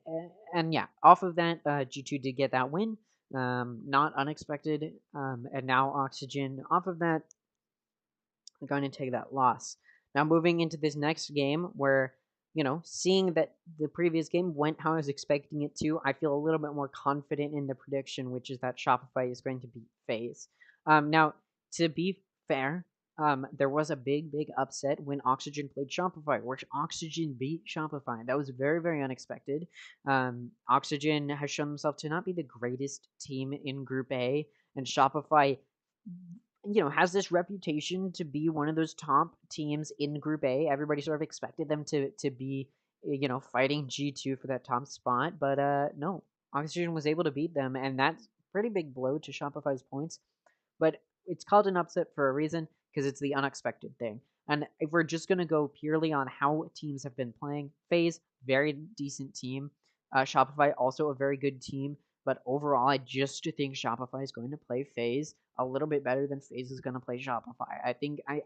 yeah, off of that, G2 did get that win. Not unexpected. And now Oxygen, off of that, are going to take that loss. Now moving into this next game, where seeing that the previous game went how I was expecting it to, I feel a little bit more confident in the prediction, which is that Shopify is going to beat FaZe. Now, to be fair, there was a big upset when Oxygen played Shopify, where Oxygen beat Shopify. That was very unexpected. Oxygen has shown himself to not be the greatest team in Group A, and Shopify has this reputation to be one of those top teams in Group A. Everybody sort of expected them to be, fighting G2 for that top spot, but no, Oxygen was able to beat them, and that's a pretty big blow to Shopify's points. But it's called an upset for a reason, because it's the unexpected thing. And if we're just gonna go purely on how teams have been playing, FaZe, very decent team. Shopify, also a very good team. But overall, I just think Shopify is going to play FaZe a little bit better than FaZe is going to play Shopify.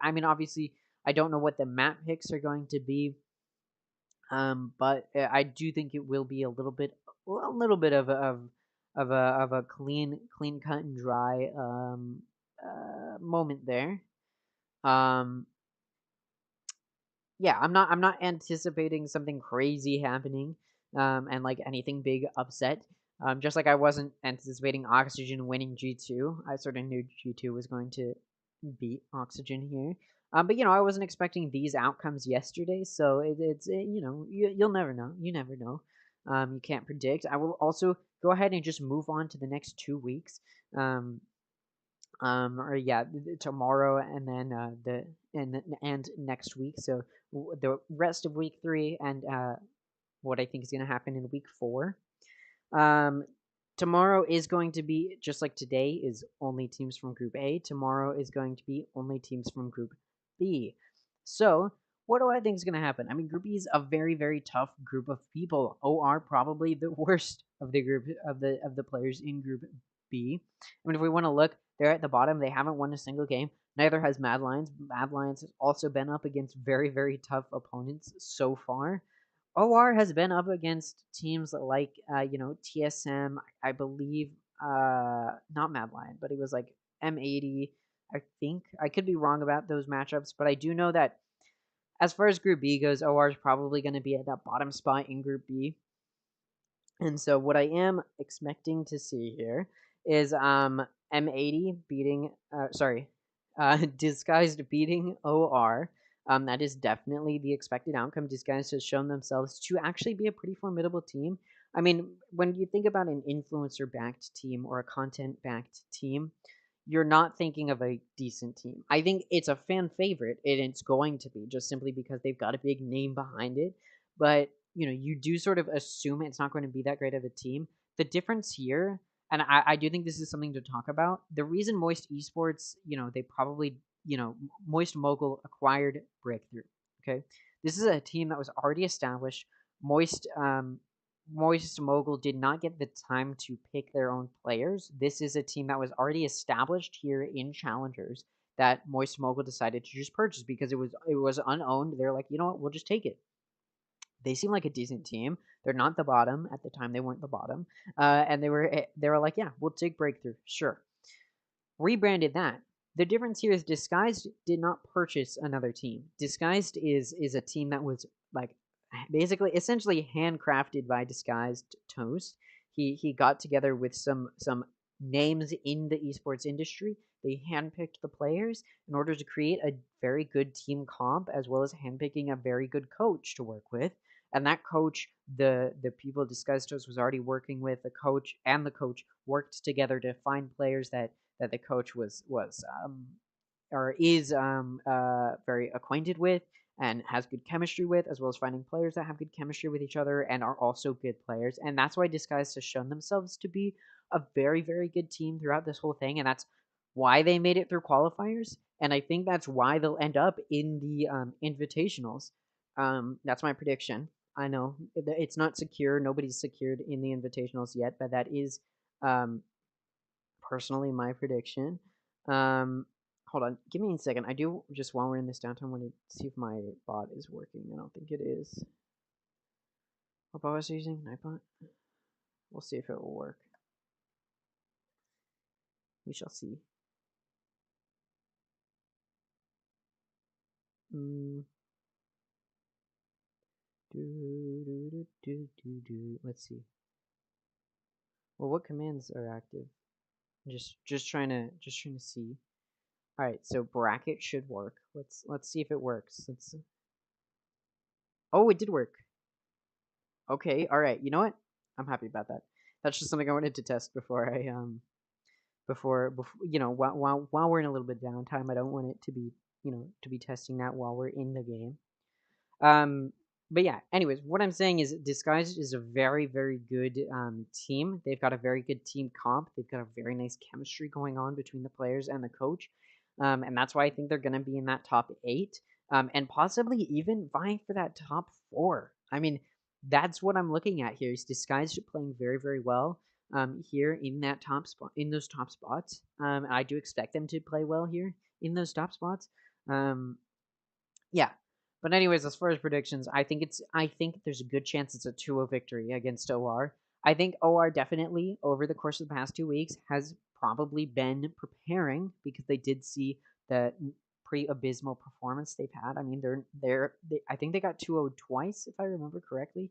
I mean, obviously, I don't know what the map picks are going to be, but I do think it will be a little bit of a clean cut and dry moment there. Yeah, I'm not anticipating something crazy happening, and like anything big upset. Just like I wasn't anticipating Oxygen winning G2. I sort of knew G2 was going to beat Oxygen here. But I wasn't expecting these outcomes yesterday, so you'll never know. You never know. You can't predict. I will also go ahead and just move on to the next 2 weeks. Or yeah, tomorrow and then and next week. So the rest of week 3 and what I think is going to happen in week 4. Tomorrow is going to be just like today is only teams from Group A. Tomorrow is going to be only teams from Group B. So what do I think is going to happen? I mean, Group B is a very tough group of people. OR probably the worst of the group of the players in Group B. I mean, if we want to look, they're at the bottom. They haven't won a single game. Neither has Mad Lions. Mad Lions has also been up against very tough opponents so far. OR has been up against teams like TSM, I believe, not Mad Lion, but it was like M80. I think I could be wrong about those matchups, but I do know that as far as Group B goes, OR is probably going to be at that bottom spot in Group B. And so what I am expecting to see here is M80 beating Disguised beating OR. That is definitely the expected outcome. Disguised has shown themselves to actually be a pretty formidable team. I mean, when you think about an influencer backed team or a content backed team, you're not thinking of a decent team. I think it's a fan favorite, and it's going to be just simply because they've got a big name behind it. But you do sort of assume it's not going to be that great of a team. The difference here, and I do think this is something to talk about. The reason Moist Esports, they probably, Moist Mogul acquired Breakthrough. Okay, this is a team that was already established. Moist Mogul did not get the time to pick their own players. This is a team that was already established here in Challengers that Moist Mogul decided to just purchase because it was unowned. They're like, you know what, we'll just take it. They seem like a decent team. They're not the bottom at the time. They weren't the bottom, and they were like, yeah, we'll take Breakthrough, sure. Rebranded that. The difference here is Disguised did not purchase another team. Disguised is a team that was like basically essentially handcrafted by Disguised Toast. He got together with some names in the esports industry. They handpicked the players in order to create a very good team comp, as well as handpicking a very good coach to work with. And that coach, the people Disguised Toast was already working with, the coach and the coach worked together to find players that the coach was or is very acquainted with and has good chemistry with, as well as finding players that have good chemistry with each other and are also good players. And that's why Disguised has shown themselves to be a very, very good team throughout this whole thing. And that's why they made it through qualifiers. And I think that's why they'll end up in the invitationals. That's my prediction. I know it's not secure. Nobody's secured in the invitationals yet, but that is personally my prediction. Hold on, give me a second. I do just while we're in this downtime want to see if my bot is working. I don't think it is. What bot was I using? Nightbot. We'll see if it will work. We shall see. Let's see. Well, what commands are active? Just trying to see. All right, so bracket should work. Let's see if it works. Oh, it did work. Okay, all right. You know what? I'm happy about that. That's just something I wanted to test before I before while we're in a little bit of downtime. I don't want it to be to be testing that while we're in the game. But yeah. Anyways, what I'm saying is Disguised is a very very good team. They've got a very good team comp. They've got a very nice chemistry going on between the players and the coach. And that's why I think they're going to be in that top 8, and possibly even vying for that top 4. I mean, that's what I'm looking at here. Is Disguised playing very, very well here in that top spot, in those top spots. I do expect them to play well here in those top spots. Yeah. But anyways, as far as predictions, I think there's a good chance it's a 2-0 victory against OR. I think OR definitely over the course of the past 2 weeks has probably been preparing because they did see the pretty abysmal performance they've had. I mean, I think they got 2-0 twice if I remember correctly.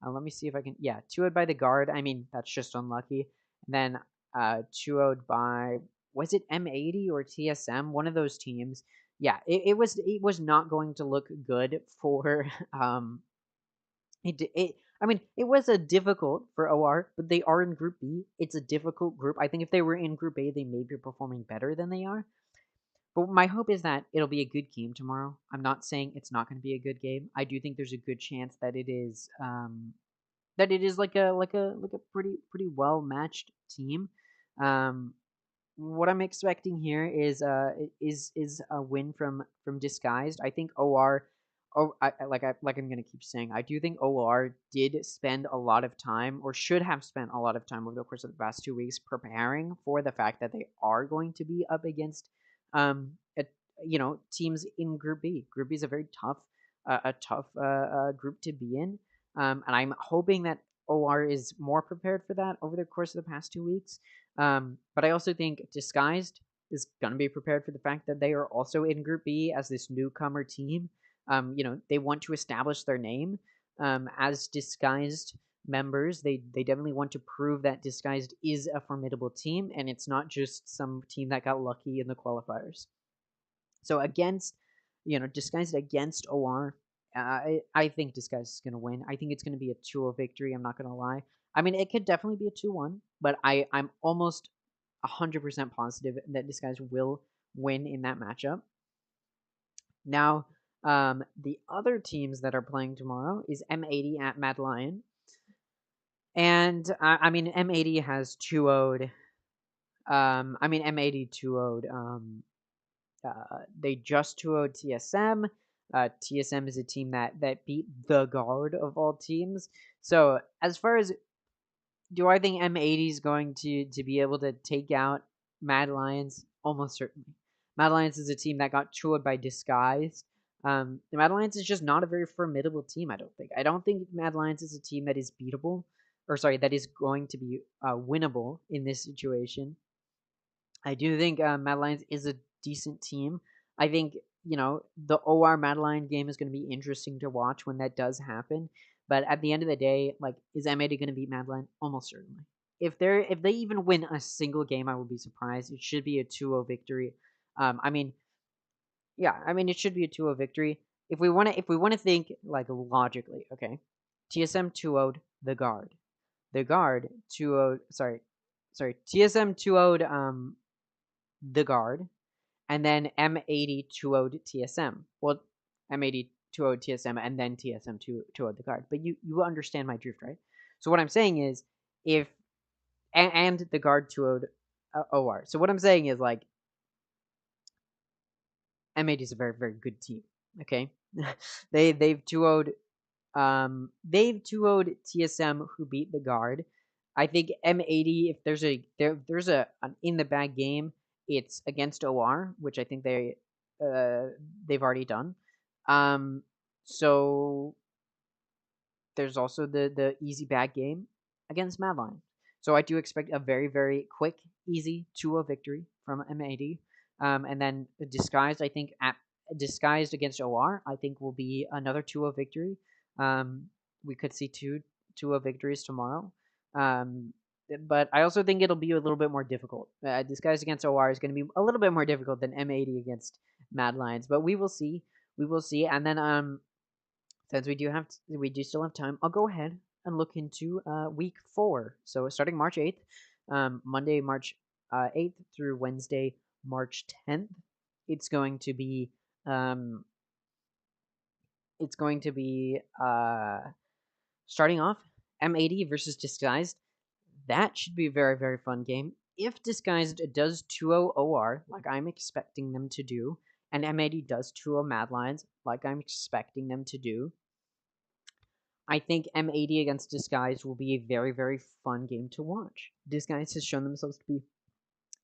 Let me see if I can. Yeah, 2-0 by the guard. I mean, that's just unlucky. And then 2-0 by, was it M80 or TSM? One of those teams. Yeah, it was not going to look good for I mean, it was a difficult for OR, but they are in Group B. It's a difficult group. I think if they were in Group A, they may be performing better than they are. But my hope is that it'll be a good game tomorrow. I'm not saying it's not going to be a good game. I do think there's a good chance that it is like a pretty well matched team. What I'm expecting here is a win from Disguised. I think OR. Oh, I'm gonna keep saying. I do think OR did spend a lot of time, or should have spent a lot of time over the course of the past 2 weeks, preparing for the fact that they are going to be up against, a, teams in Group B. Group B is a very tough, group to be in. and I'm hoping that OR is more prepared for that over the course of the past 2 weeks. But I also think Disguised is going to be prepared for the fact that they are also in Group B as this newcomer team. They want to establish their name as Disguised members. They definitely want to prove that Disguised is a formidable team, and it's not just some team that got lucky in the qualifiers. So Disguised against OR, I think Disguised is going to win. I think it's going to be a 2-0 victory. I'm not going to lie. I mean, it could definitely be a 2-1, but I'm almost 100% positive that Disguised will win in that matchup. Now, the other teams that are playing tomorrow is M80 at Mad Lion. And, M80 has 2-0'd. M80 2-0'd. They just 2-0'd TSM. TSM is a team that beat the guard of all teams. So, as far as do I think M80 is going to be able to take out Mad Lions? Almost certainly. Mad Lions is a team that got 2-0'd by Disguised. The Mad Lions is just not a very formidable team, I don't think. I don't think Mad Lions is a team that is beatable, that is going to be winnable in this situation. I do think Mad Lions is a decent team. I think, the OR Mad Lion game is going to be interesting to watch when that does happen. But at the end of the day, is M80 going to beat Mad Lion? Almost certainly. If they even win a single game, I will be surprised. It should be a 2-0 victory. It should be a 2-0 victory. If we want to think logically, okay. TSM 2-0'd the guard. The guard 2-0'd TSM 2-0'd the guard, and then M80 2-0'd TSM. Well, M80 2-0'd TSM and then TSM 2-0'd the guard. But you understand my drift, right? So what I'm saying is and the guard 2-0'd OR. So what I'm saying is M80 is a very, very good team. Okay, they've 2-0'd TSM, who beat the guard. I think M80, if there's an in the bag game, it's against OR, which I think they've already done. So there's also the easy bag game against Mad Lion. So I do expect a very, very quick, easy 2-0 victory from M80. And then Disguised, I think Disguised against OR, I think will be another 2-0 victory. We could see 2-0 victories tomorrow. But I also think it'll be a little bit more difficult. Disguised against OR is going to be a little bit more difficult than M80 against Mad Lions, but we will see. And then since we do still have time, I'll go ahead and look into week 4. So starting March 8th, Monday March 8th through Wednesday March 10th, it's going to be starting off M80 versus Disguised. That should be a very, very fun game. If Disguised does 2-0 OR, like I'm expecting them to do, and M80 does 2-0 Mad Lions, like I'm expecting them to do, I think M80 against Disguised will be a very, very fun game to watch. Disguised has shown themselves to be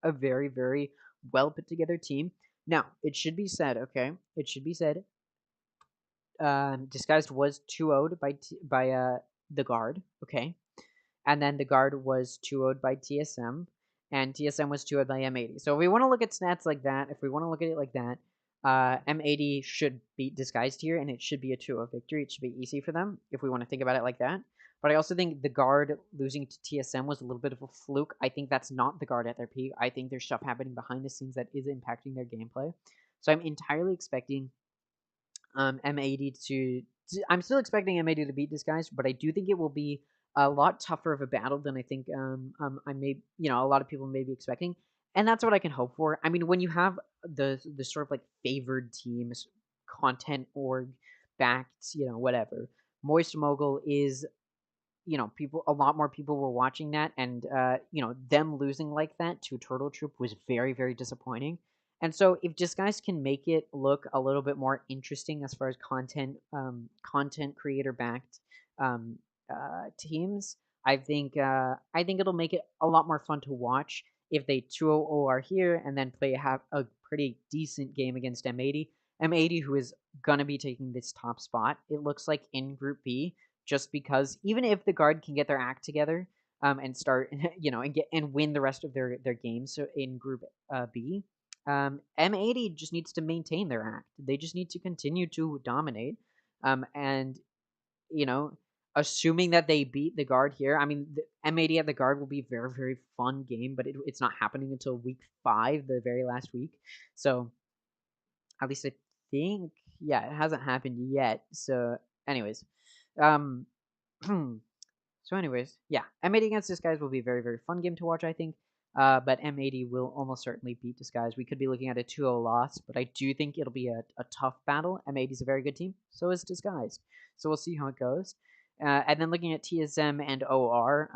a very, very well put together team. Now, it should be said, okay? Disguised was 2-0'd by the guard, okay? And then the guard was 2-0'd by TSM, and TSM was 2-0'd by M80. So if we want to look at stats like that, if we want to look at it like that, M80 should beat Disguised here, and it should be a 2-0 victory. It should be easy for them, if we want to think about it like that. But I also think the guard losing to TSM was a little bit of a fluke. I think that's not the guard at their peak. I think there's stuff happening behind the scenes that is impacting their gameplay. So I'm entirely expecting M80 to... I'm still expecting M80 to beat Disguised, but I do think it will be a lot tougher of a battle than I think a lot of people may be expecting. And that's what I can hope for. I mean, when you have the sort of favored teams, content org backed, whatever. Moist Mogul is, a lot more people were watching that, and them losing like that to Turtle Troop was very, very disappointing. And so if Disguise can make it look a little bit more interesting as far as content creator backed teams, I think it'll make it a lot more fun to watch if they 2-0 OR here and then have a pretty decent game against M80. M80, who is gonna be taking this top spot, it looks like in Group B, just because even if the guard can get their act together and start and win the rest of their games so in Group B, M80 just needs to maintain their act. They just need to continue to dominate, and you know, assuming that they beat the guard here. I mean, the M80 at the guard will be a very, very fun game, but it's not happening until week 5, the very last week. So, at least I think, yeah, it hasn't happened yet. So, anyways, um, so anyways, yeah, M80 against Disguise will be a very, very fun game to watch, I think. But M80 will almost certainly beat Disguise. We could be looking at a 2-0 loss, but I do think it'll be a tough battle. M80 is a very good team, so is Disguise. So we'll see how it goes. And then looking at TSM and OR,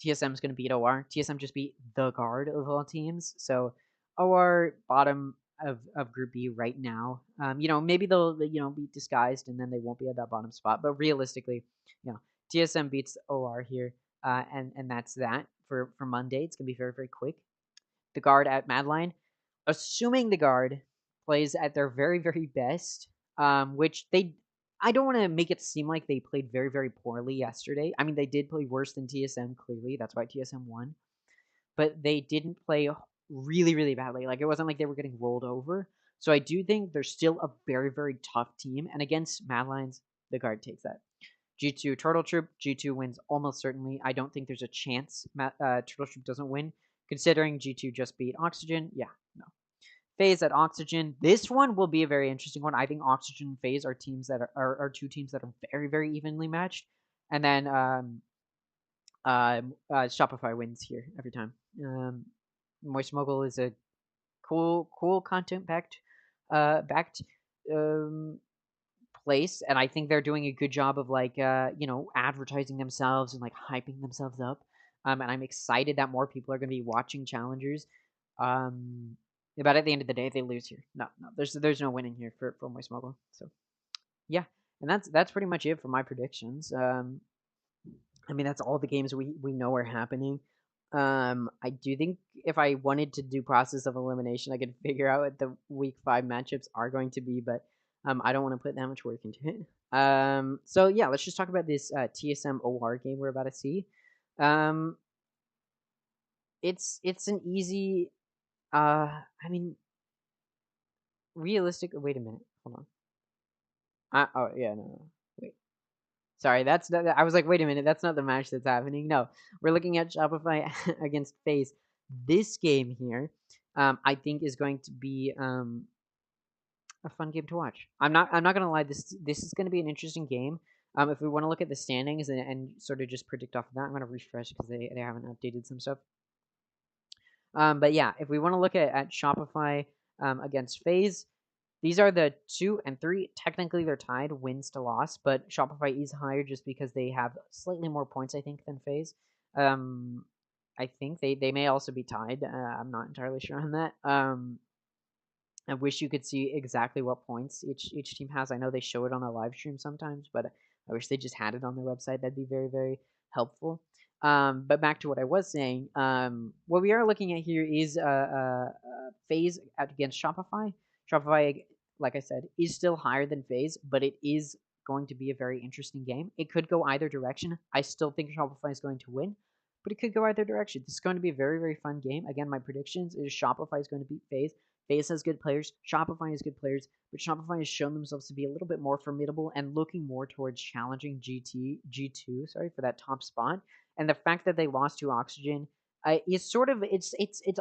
TSM is going to beat OR. TSM just beat the guard of all teams. So OR bottom of Group B right now. Maybe they'll be disguised and then they won't be at that bottom spot. But realistically, TSM beats OR here, and that's that for Monday. It's gonna be very, very quick. The guard at Madline, assuming the guard plays at their very, very best, which I don't want to make it seem like they played very, very poorly yesterday. I mean, they did play worse than TSM, clearly. That's why TSM won. But they didn't play really, really badly. Like, it wasn't like they were getting rolled over. So I do think they're still a very, very tough team. And against Madlines, the guard takes that. G2 Turtle Troop, G2 wins almost certainly. I don't think there's a chance Turtle Troop doesn't win, considering G2 just beat Oxygen. Yeah, no. FaZe at Oxygen. This one will be a very interesting one. I think Oxygen and FaZe are teams that are two teams that are very, very evenly matched. And then Shopify wins here every time. Moist Mogul is a cool content backed place, and I think they're doing a good job of advertising themselves and like hyping themselves up. And I'm excited that more people are going to be watching challengers. But at the end of the day, if they lose here, no, there's no winning here for Moist Mogul. So yeah, and that's pretty much it for my predictions. I mean, that's all the games we know are happening. I do think if I wanted to do process of elimination, I could figure out what the week 5 matchups are going to be, but I don't want to put that much work into it. So yeah, let's just talk about this TSM OR game we're about to see. It's an easy. I mean, realistic. Wait a minute. Hold on. Oh yeah, no. Wait. Sorry, that's not, I was like, wait a minute, that's not the match that's happening. No, we're looking at Shopify against FaZe. This game here, I think is going to be a fun game to watch. I'm not gonna lie, this is gonna be an interesting game. If we want to look at the standings and sort of just predict off of that, I'm gonna refresh because they haven't updated some stuff. But yeah, if we want to look at Shopify against FaZe, these are the 2 and 3. Technically, they're tied, wins to loss, but Shopify is higher just because they have slightly more points, I think, than FaZe. I think they may also be tied. I'm not entirely sure on that. I wish you could see exactly what points each team has. I know they show it on the live stream sometimes, but I wish they just had it on their website. That'd be very, very helpful. But back to what I was saying. What we are looking at here is FaZe against Shopify. Shopify, like I said, is still higher than FaZe, but it is going to be a very interesting game. It could go either direction. I still think Shopify is going to win, but it could go either direction. This is going to be a very, very fun game. Again, my predictions is Shopify is going to beat FaZe. FaZe has good players. Shopify has good players, but Shopify has shown themselves to be a little bit more formidable and looking more towards challenging G2, for that top spot. And the fact that they lost to Oxygen is sort of it's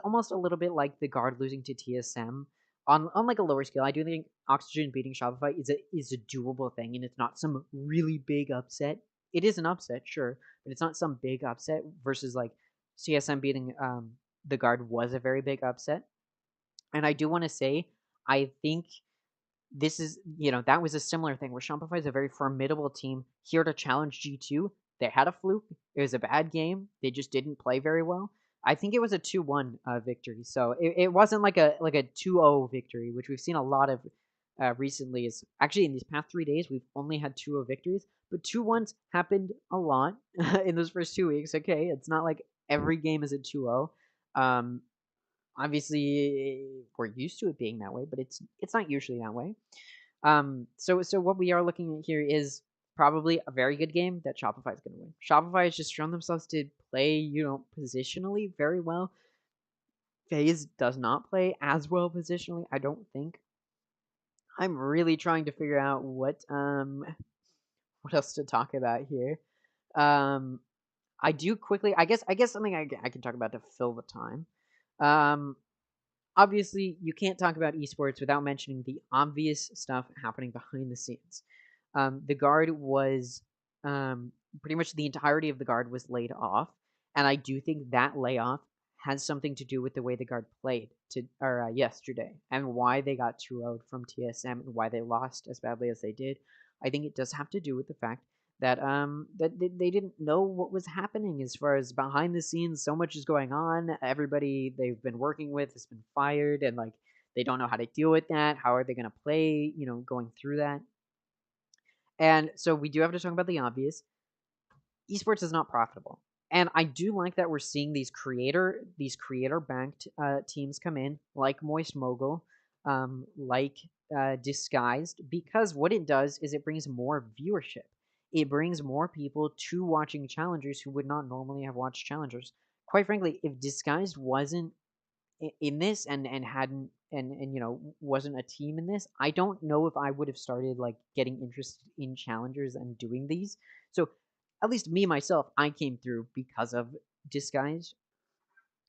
almost a little bit like the guard losing to TSM on like a lower scale. I do think Oxygen beating Shopify is a doable thing, and it's not some really big upset. It is an upset, sure, but it's not some big upset versus like CSM beating the guard was a very big upset. And I do want to say, I think this is, that was a similar thing where Shopify is a very formidable team here to challenge G2. They had a fluke. It was a bad game. They just didn't play very well. I think it was a 2-1 victory. So it wasn't like a 2-0 victory, which we've seen a lot of recently. Is actually in these past 3 days, we've only had 2-0 victories, but 2-1s happened a lot in those first 2 weeks. Okay, it's not like every game is a 2-0. Obviously, we're used to it being that way, but it's not usually that way. So what we are looking at here is probably a very good game that Shopify is going to win. Shopify has just shown themselves to play, positionally very well. FaZe does not play as well positionally, I don't think. I'm really trying to figure out what else to talk about here. I do quickly. I guess something I can talk about to fill the time. Obviously, you can't talk about esports without mentioning the obvious stuff happening behind the scenes. The guard was pretty much the entirety of the guard was laid off, and I do think that layoff has something to do with the way the guard played yesterday and why they got 2-0'd from TSM and why they lost as badly as they did. I think it does have to do with the fact that they didn't know what was happening as far as behind the scenes. So much is going on. Everybody they've been working with has been fired, and like they don't know how to deal with that. How are they going to play? Going through that. And so we do have to talk about the obvious. Esports is not profitable, and I do like that we're seeing these creator backed teams come in, like Moist Mogul, like Disguised, because what it does is it brings more viewership. It brings more people to watching challengers who would not normally have watched challengers. Quite frankly, if Disguised wasn't in this and hadn't and wasn't a team in this, I don't know if I would have started like getting interested in challengers and doing these. So at least me myself, I came through because of Disguised.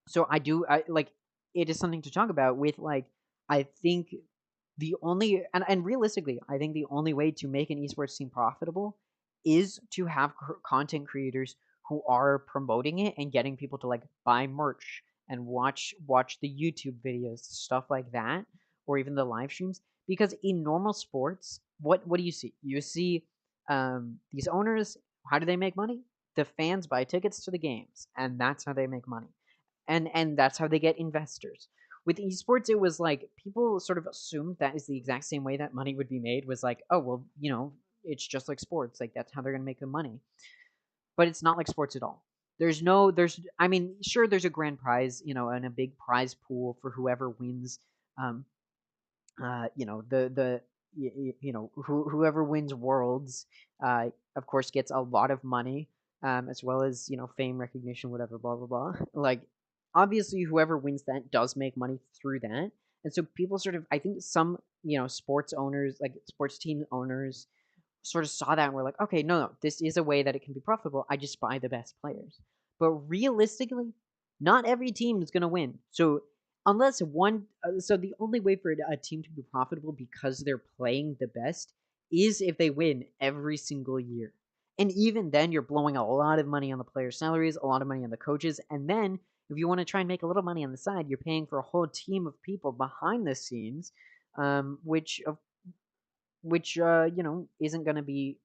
So I like it is something to talk about with like I think the only and realistically, I think the only way to make an esports team profitable is to have content creators who are promoting it and getting people to like buy merch and watch the YouTube videos, stuff like that, or even the live streams. Because in normal sports, what do you see? You see these owners. How do they make money? The fans buy tickets to the games, and that's how they make money, and that's how they get investors. With esports, it was like people sort of assumed that is the exact same way that money would be made. Was like, oh well, it's just like sports. Like that's how they're gonna make the money. But it's not like sports at all. I mean, sure, there's a grand prize, and a big prize pool for whoever wins. Whoever wins worlds, of course, gets a lot of money, as well as fame, recognition, whatever, blah blah blah. Like, obviously, whoever wins that does make money through that, and so people sort of, I think, some sports owners, like sports team owners, sort of saw that and were like, okay, no, this is a way that it can be profitable. I just buy the best players. But realistically, not every team is going to win. So unless so the only way for a team to be profitable because they're playing the best is if they win every single year. And even then, you're blowing a lot of money on the players' salaries, a lot of money on the coaches, and then if you want to try and make a little money on the side, you're paying for a whole team of people behind the scenes, which isn't going to be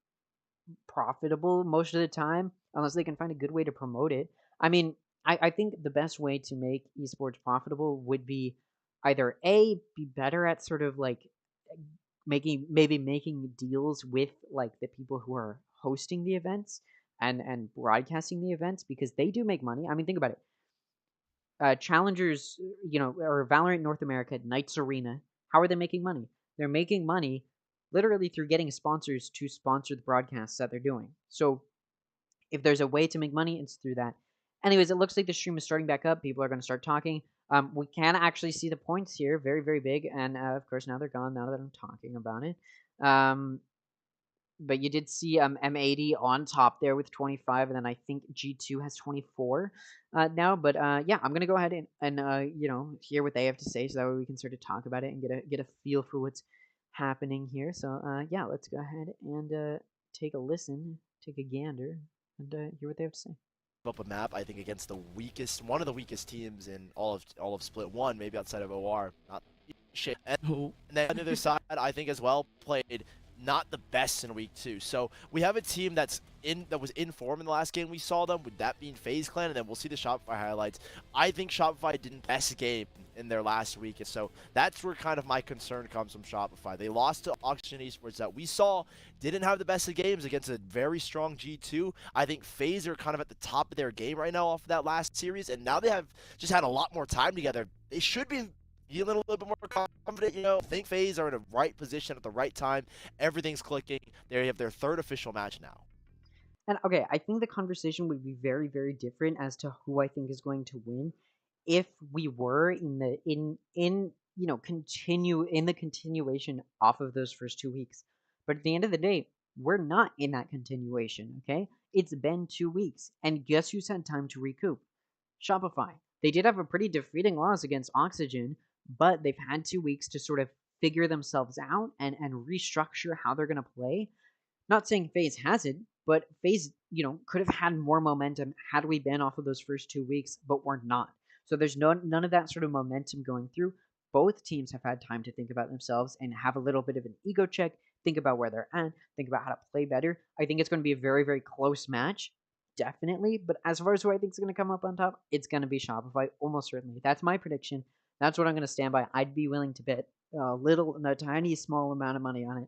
profitable most of the time unless they can find a good way to promote it. I mean, I think the best way to make esports profitable would be either be better at sort of like making deals with like the people who are hosting the events and broadcasting the events, because they do make money. I mean, think about it. Challengers, or Valorant North America, Knights Arena, how are they making money? They're making money literally through getting sponsors to sponsor the broadcasts that they're doing. So if there's a way to make money, it's through that. Anyways, it looks like the stream is starting back up. People are going to start talking. We can actually see the points here, very, very big. And of course, now they're gone now that I'm talking about it. But you did see M80 on top there with 25, and then I think G2 has 24 now. But yeah, I'm gonna go ahead and hear what they have to say, so that way we can sort of talk about it and get a feel for what's happening here. So yeah, let's go ahead and take a listen, take a gander, and hear what they have to say. Up a map, I think, against one of the weakest teams in all of Split 1, maybe outside of OR. Not shit. And then on the other side, I think as well, played not the best in week 2. So we have a team that was in form in the last game we saw them, with that being FaZe Clan, and then we'll see the Shopify highlights. I think Shopify didn't best game in their last week, and so that's where kind of my concern comes from Shopify. They lost to Oxygen Esports that we saw didn't have the best of games against a very strong G2. I think FaZe are kind of at the top of their game right now off of that last series, and now they have just had a lot more time together. They should be feeling a little bit more confident. I think FaZe are in the right position at the right time. Everything's clicking. They have their third official match now. And okay, I think the conversation would be very, very different as to who I think is going to win if we were in the continuation off of those first 2 weeks. But at the end of the day, we're not in that continuation, okay? It's been 2 weeks, and guess who's had time to recoup? Shopify. They did have a pretty defeating loss against Oxygen, but they've had 2 weeks to sort of figure themselves out and restructure how they're going to play. Not saying FaZe hasn't, but FaZe, could have had more momentum had we been off of those first 2 weeks, but we're not. So there's none of that sort of momentum going through. Both teams have had time to think about themselves and have a little bit of an ego check, think about where they're at, think about how to play better. I think it's going to be a very, very close match, definitely. But as far as who I think is going to come up on top, it's going to be Shopify, almost certainly. That's my prediction. That's what I'm going to stand by. I'd be willing to bet a tiny, small amount of money on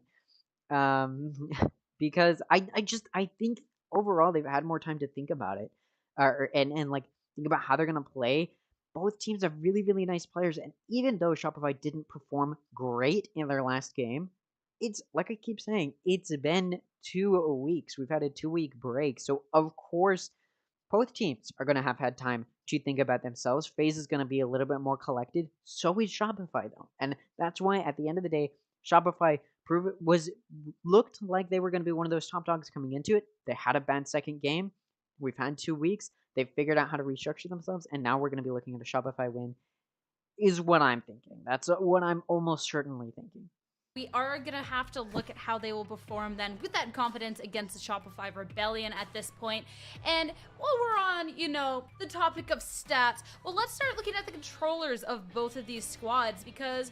it. Because I think overall they've had more time to think about it, and like think about how they're gonna play. Both teams have really, really nice players, and even though Shopify didn't perform great in their last game, it's like I keep saying, it's been 2 weeks. We've had a 2-week break, so of course both teams are gonna have had time to think about themselves. FaZe is gonna be a little bit more collected. So is Shopify though, and that's why at the end of the day, Shopify looked like they were going to be one of those top dogs coming into it. They had a bad second game. We've had 2 weeks. They've figured out how to restructure themselves, and now we're going to be looking at a Shopify win, is what I'm thinking. That's what I'm almost certainly thinking. We are going to have to look at how they will perform then with that confidence against the Shopify Rebellion at this point. And while we're on, the topic of stats, well, let's start looking at the controllers of both of these squads, because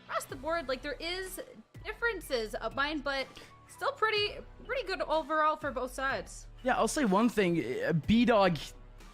across the board, there is differences of mine, but still pretty good overall for both sides. Yeah, I'll say one thing. B-Dog,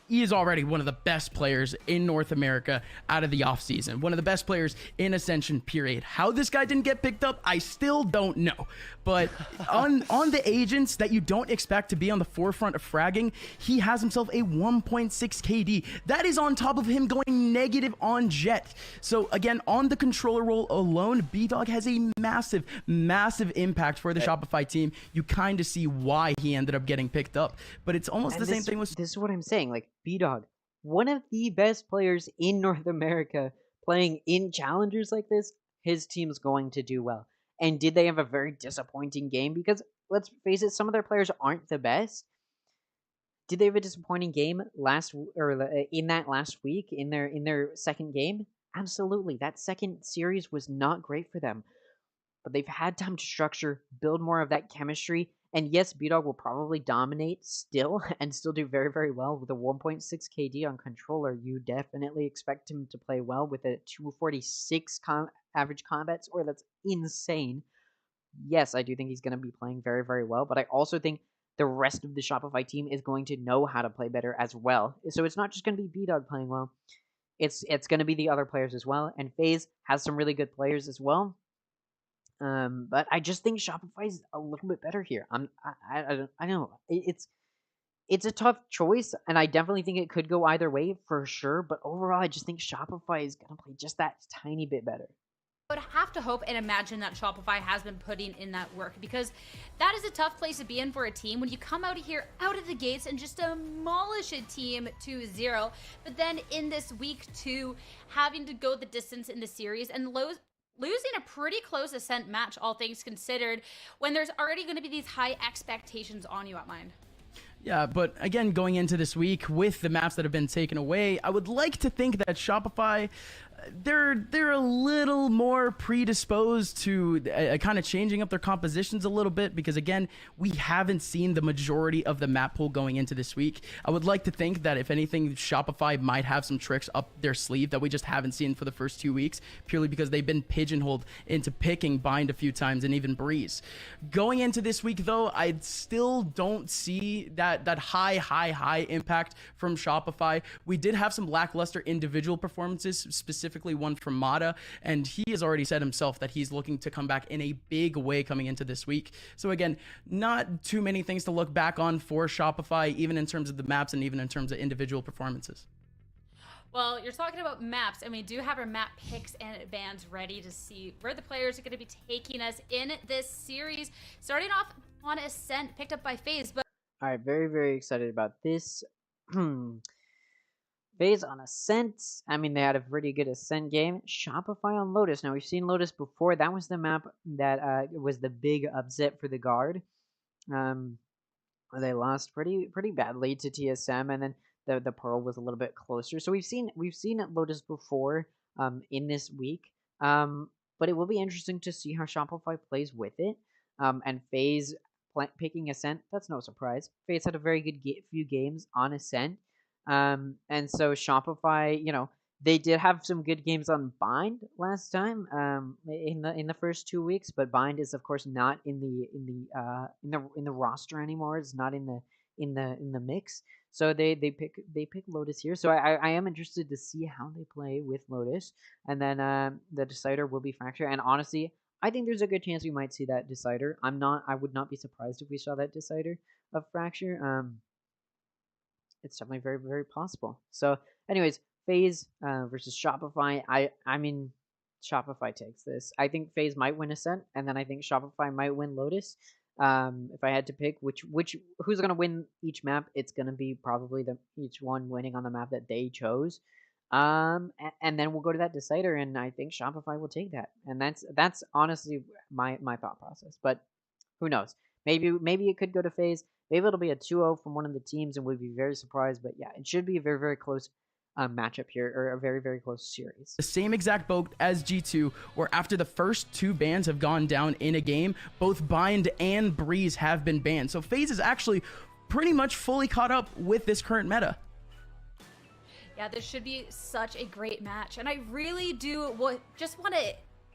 he is already one of the best players in North America out of the offseason. One of the best players in Ascension, period. How this guy didn't get picked up, I still don't know. But on the agents that you don't expect to be on the forefront of fragging, he has himself a 1.6 KD. That is on top of him going negative on Jet. So again, on the controller role alone, B-Dog has a massive, massive impact for the Shopify team. You kind of see why he ended up getting picked up. But it's almost the same thing with... This is what I'm saying. B-Dog, one of the best players in North America, playing in challengers like this, his team's going to do well. And did they have a very disappointing game? Because let's face it, some of their players aren't the best. Did they have a disappointing game in that last week in their second game? Absolutely. That second series was not great for them. But they've had time to structure, build more of that chemistry. And yes, B-Dog will probably dominate still and still do very, very well with a 1.6 KD on controller. You definitely expect him to play well with a 246 average combat score. That's insane. Yes, I do think he's going to be playing very, very well, but I also think the rest of the Shopify team is going to know how to play better as well. So it's not just going to be B-Dog playing well. It's going to be the other players as well, and FaZe has some really good players as well. But I just think Shopify's a little bit better here. I don't know. It's a tough choice, and I definitely think it could go either way for sure. But overall, I just think Shopify is gonna play just that tiny bit better. I would have to hope and imagine that Shopify has been putting in that work, because that is a tough place to be in for a team when you come out of here out of the gates and just demolish a team 2-0. But then in this week 2, having to go the distance in the series and losing a pretty close Ascent match, all things considered, when there's already going to be these high expectations on you at Mind. Yeah, but again, going into this week with the maps that have been taken away, I would like to think that Shopify, they're a little more predisposed to kind of changing up their compositions a little bit, because again, we haven't seen the majority of the map pool going into this week. I would like to think that if anything, Shopify might have some tricks up their sleeve that we just haven't seen for the first 2 weeks, purely because they've been pigeonholed into picking Bind a few times and even Breeze. Going into this week though, I still don't see that high impact from Shopify. We did have some lackluster individual performances, specifically one from Mata, and he has already said himself that he's looking to come back in a big way coming into this week. So again, not too many things to look back on for Shopify, even in terms of the maps and even in terms of individual performances. Well, you're talking about maps, and we do have our map picks and bands ready to see where the players are going to be taking us in this series. Starting off on Ascent, picked up by FaZe, but All right, very, very excited about this. FaZe on Ascent. I mean, they had a pretty good Ascent game. Shopify on Lotus. Now, we've seen Lotus before. That was the map that was the big upset for the Guard. They lost pretty badly to TSM, and then the Pearl was a little bit closer. So we've seen Lotus before in this week. But it will be interesting to see how Shopify plays with it. And FaZe picking Ascent, that's no surprise. FaZe had a very good few games on Ascent. And so Shopify, they did have some good games on Bind last time, in the first 2 weeks, but Bind is of course not in the roster anymore. It's not in the mix. So they pick Lotus here. So I am interested to see how they play with Lotus, and then the decider will be Fracture. And honestly, I think there's a good chance we might see that decider. I would not be surprised if we saw that decider of Fracture. It's definitely very, very possible. So, anyways, FaZe versus Shopify. I mean, Shopify takes this. I think FaZe might win Ascent, and then I think Shopify might win Lotus. If I had to pick who's gonna win each map, it's gonna be probably each one winning on the map that they chose. And then we'll go to that decider, and I think Shopify will take that. And that's honestly my thought process. But who knows? Maybe it could go to FaZe. Maybe it'll be a 2-0 from one of the teams, and we'd be very surprised. But yeah, it should be a very, very close matchup here, or a very, very close series. The same exact boat as G2, where after the first two bans have gone down in a game, both Bind and Breeze have been banned. So FaZe is actually pretty much fully caught up with this current meta. Yeah, this should be such a great match. And I really do just want to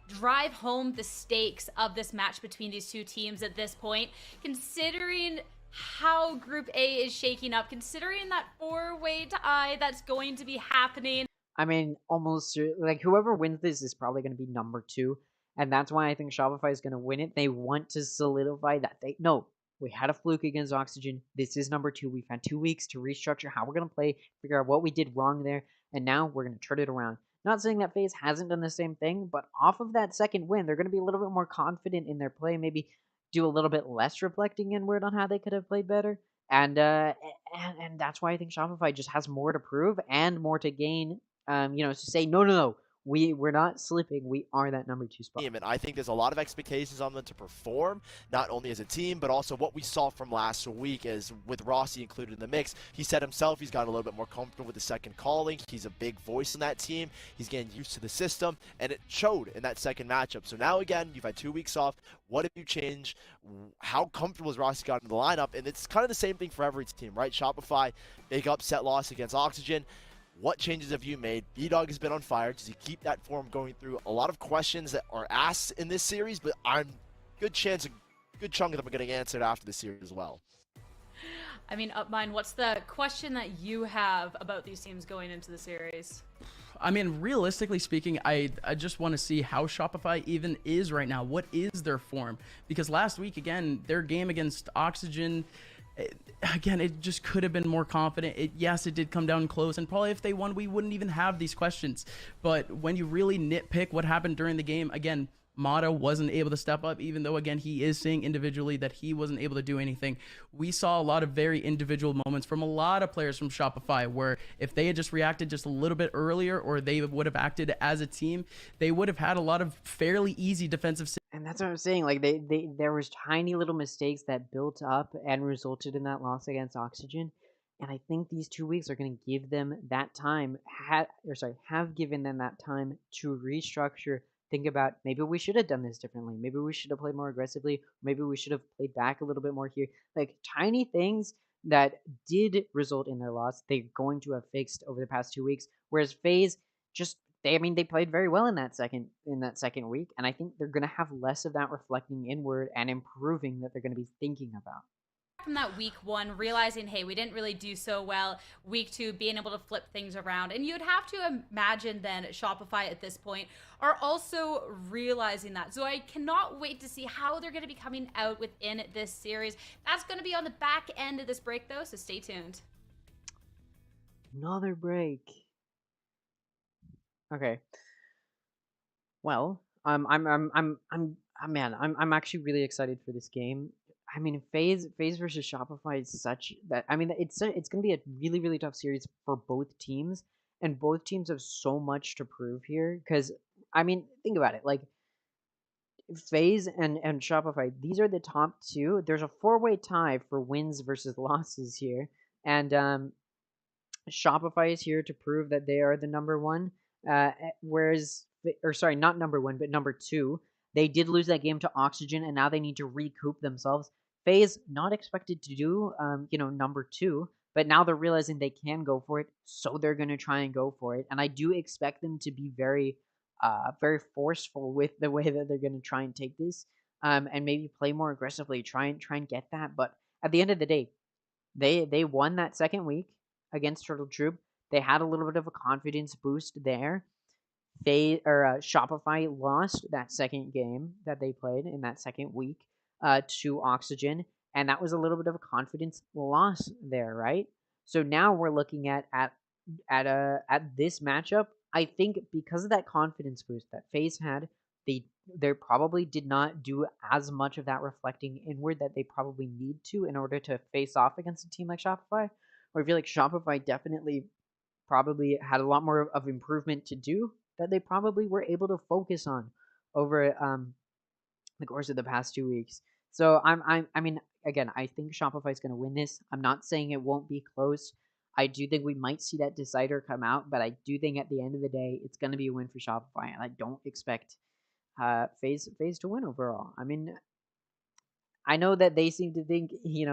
drive home the stakes of this match between these two teams at this point, considering how Group A is shaking up, considering that 4-way tie that's going to be happening. I mean, almost like whoever wins this is probably going to be number 2, and that's why I think Shopify is going to win it. They want to solidify that we had a fluke against Oxygen. This is number 2. We've had 2 weeks to restructure how we're going to play, figure out what we did wrong there, and now we're going to turn it around. Not saying that FaZe hasn't done the same thing, but off of that second win, they're going to be a little bit more confident in their play, maybe do a little bit less reflecting inward on how they could have played better. And that's why I think Shopify just has more to prove and more to gain, to say, no, we're not slipping. We are that number 2 spot. And I think there's a lot of expectations on them to perform, not only as a team, but also what we saw from last week is with Rossi included in the mix. He said himself he's gotten a little bit more comfortable with the second calling. He's a big voice in that team. He's getting used to the system, and it showed in that second matchup. So now again, you've had 2 weeks off. What have you changed? How comfortable has Rossi gotten in the lineup? And it's kind of the same thing for every team, right? Shopify, big upset loss against Oxygen. What changes have you made? B-Dog has been on fire. Does he keep that form going through? A lot of questions that are asked in this series, but a good chunk of them are getting answered after the series as well. I mean, Upmind, what's the question that you have about these teams going into the series? I mean, realistically speaking, I just want to see how Shopify even is right now. What is their form? Because last week, again, their game against Oxygen, again, it just could have been more confident. Yes, it did come down close, and probably if they won, we wouldn't even have these questions. But when you really nitpick what happened during the game, again, Mata wasn't able to step up, even though, again, he is saying individually that he wasn't able to do anything. We saw a lot of very individual moments from a lot of players from Shopify where if they had just reacted just a little bit earlier, or they would have acted as a team, they would have had a lot of fairly easy defensive. And that's what I'm saying. Like there was tiny little mistakes that built up and resulted in that loss against Oxygen. And I think these 2 weeks are going to give them that time, have given them that time to restructure. Think about, maybe we should have done this differently. Maybe we should have played more aggressively. Maybe we should have played back a little bit more here. Like tiny things that did result in their loss, they're going to have fixed over the past 2 weeks. Whereas FaZe they played very well in that second week, and I think they're going to have less of that reflecting inward and improving that they're going to be thinking about. From that week 1, realizing, hey, we didn't really do so well. Week 2, being able to flip things around. And you'd have to imagine then Shopify at this point are also realizing that. So I cannot wait to see how they're going to be coming out within this series. That's going to be on the back end of this break, though, so stay tuned. Another break. Okay. Well, man, I'm actually really excited for this game. I mean, Phase versus Shopify is such that I mean, it's gonna be a really really tough series for both teams, and both teams have so much to prove here. Because I mean, think about it, like Phase and Shopify, these are the top two. There's a four-way tie for wins versus losses here, and Shopify is here to prove that they are the number one. Whereas, or sorry, not number one, but number two. They did lose that game to Oxygen, and now they need to recoup themselves. FaZe not expected to do, number two, but now they're realizing they can go for it, so they're gonna try and go for it. And I do expect them to be very forceful with the way that they're gonna try and take this, and maybe play more aggressively, try and get that. But at the end of the day, they won that second week against Turtle Troop. They had a little bit of a confidence boost there. Shopify lost that second game that they played in that second week to Oxygen, and that was a little bit of a confidence loss there, right? So now we're looking at this matchup. I think because of that confidence boost that FaZe had, they probably did not do as much of that reflecting inward that they probably need to in order to face off against a team like Shopify. Or I feel like Shopify definitely probably had a lot more of improvement to do that they probably were able to focus on over the course of the past 2 weeks. So I mean, again, I think Shopify is going to win this. I'm not saying it won't be close. I do think we might see that decider come out, but I do think at the end of the day, it's going to be a win for Shopify, and I don't expect FaZe to win overall. I mean, I know that they seem to think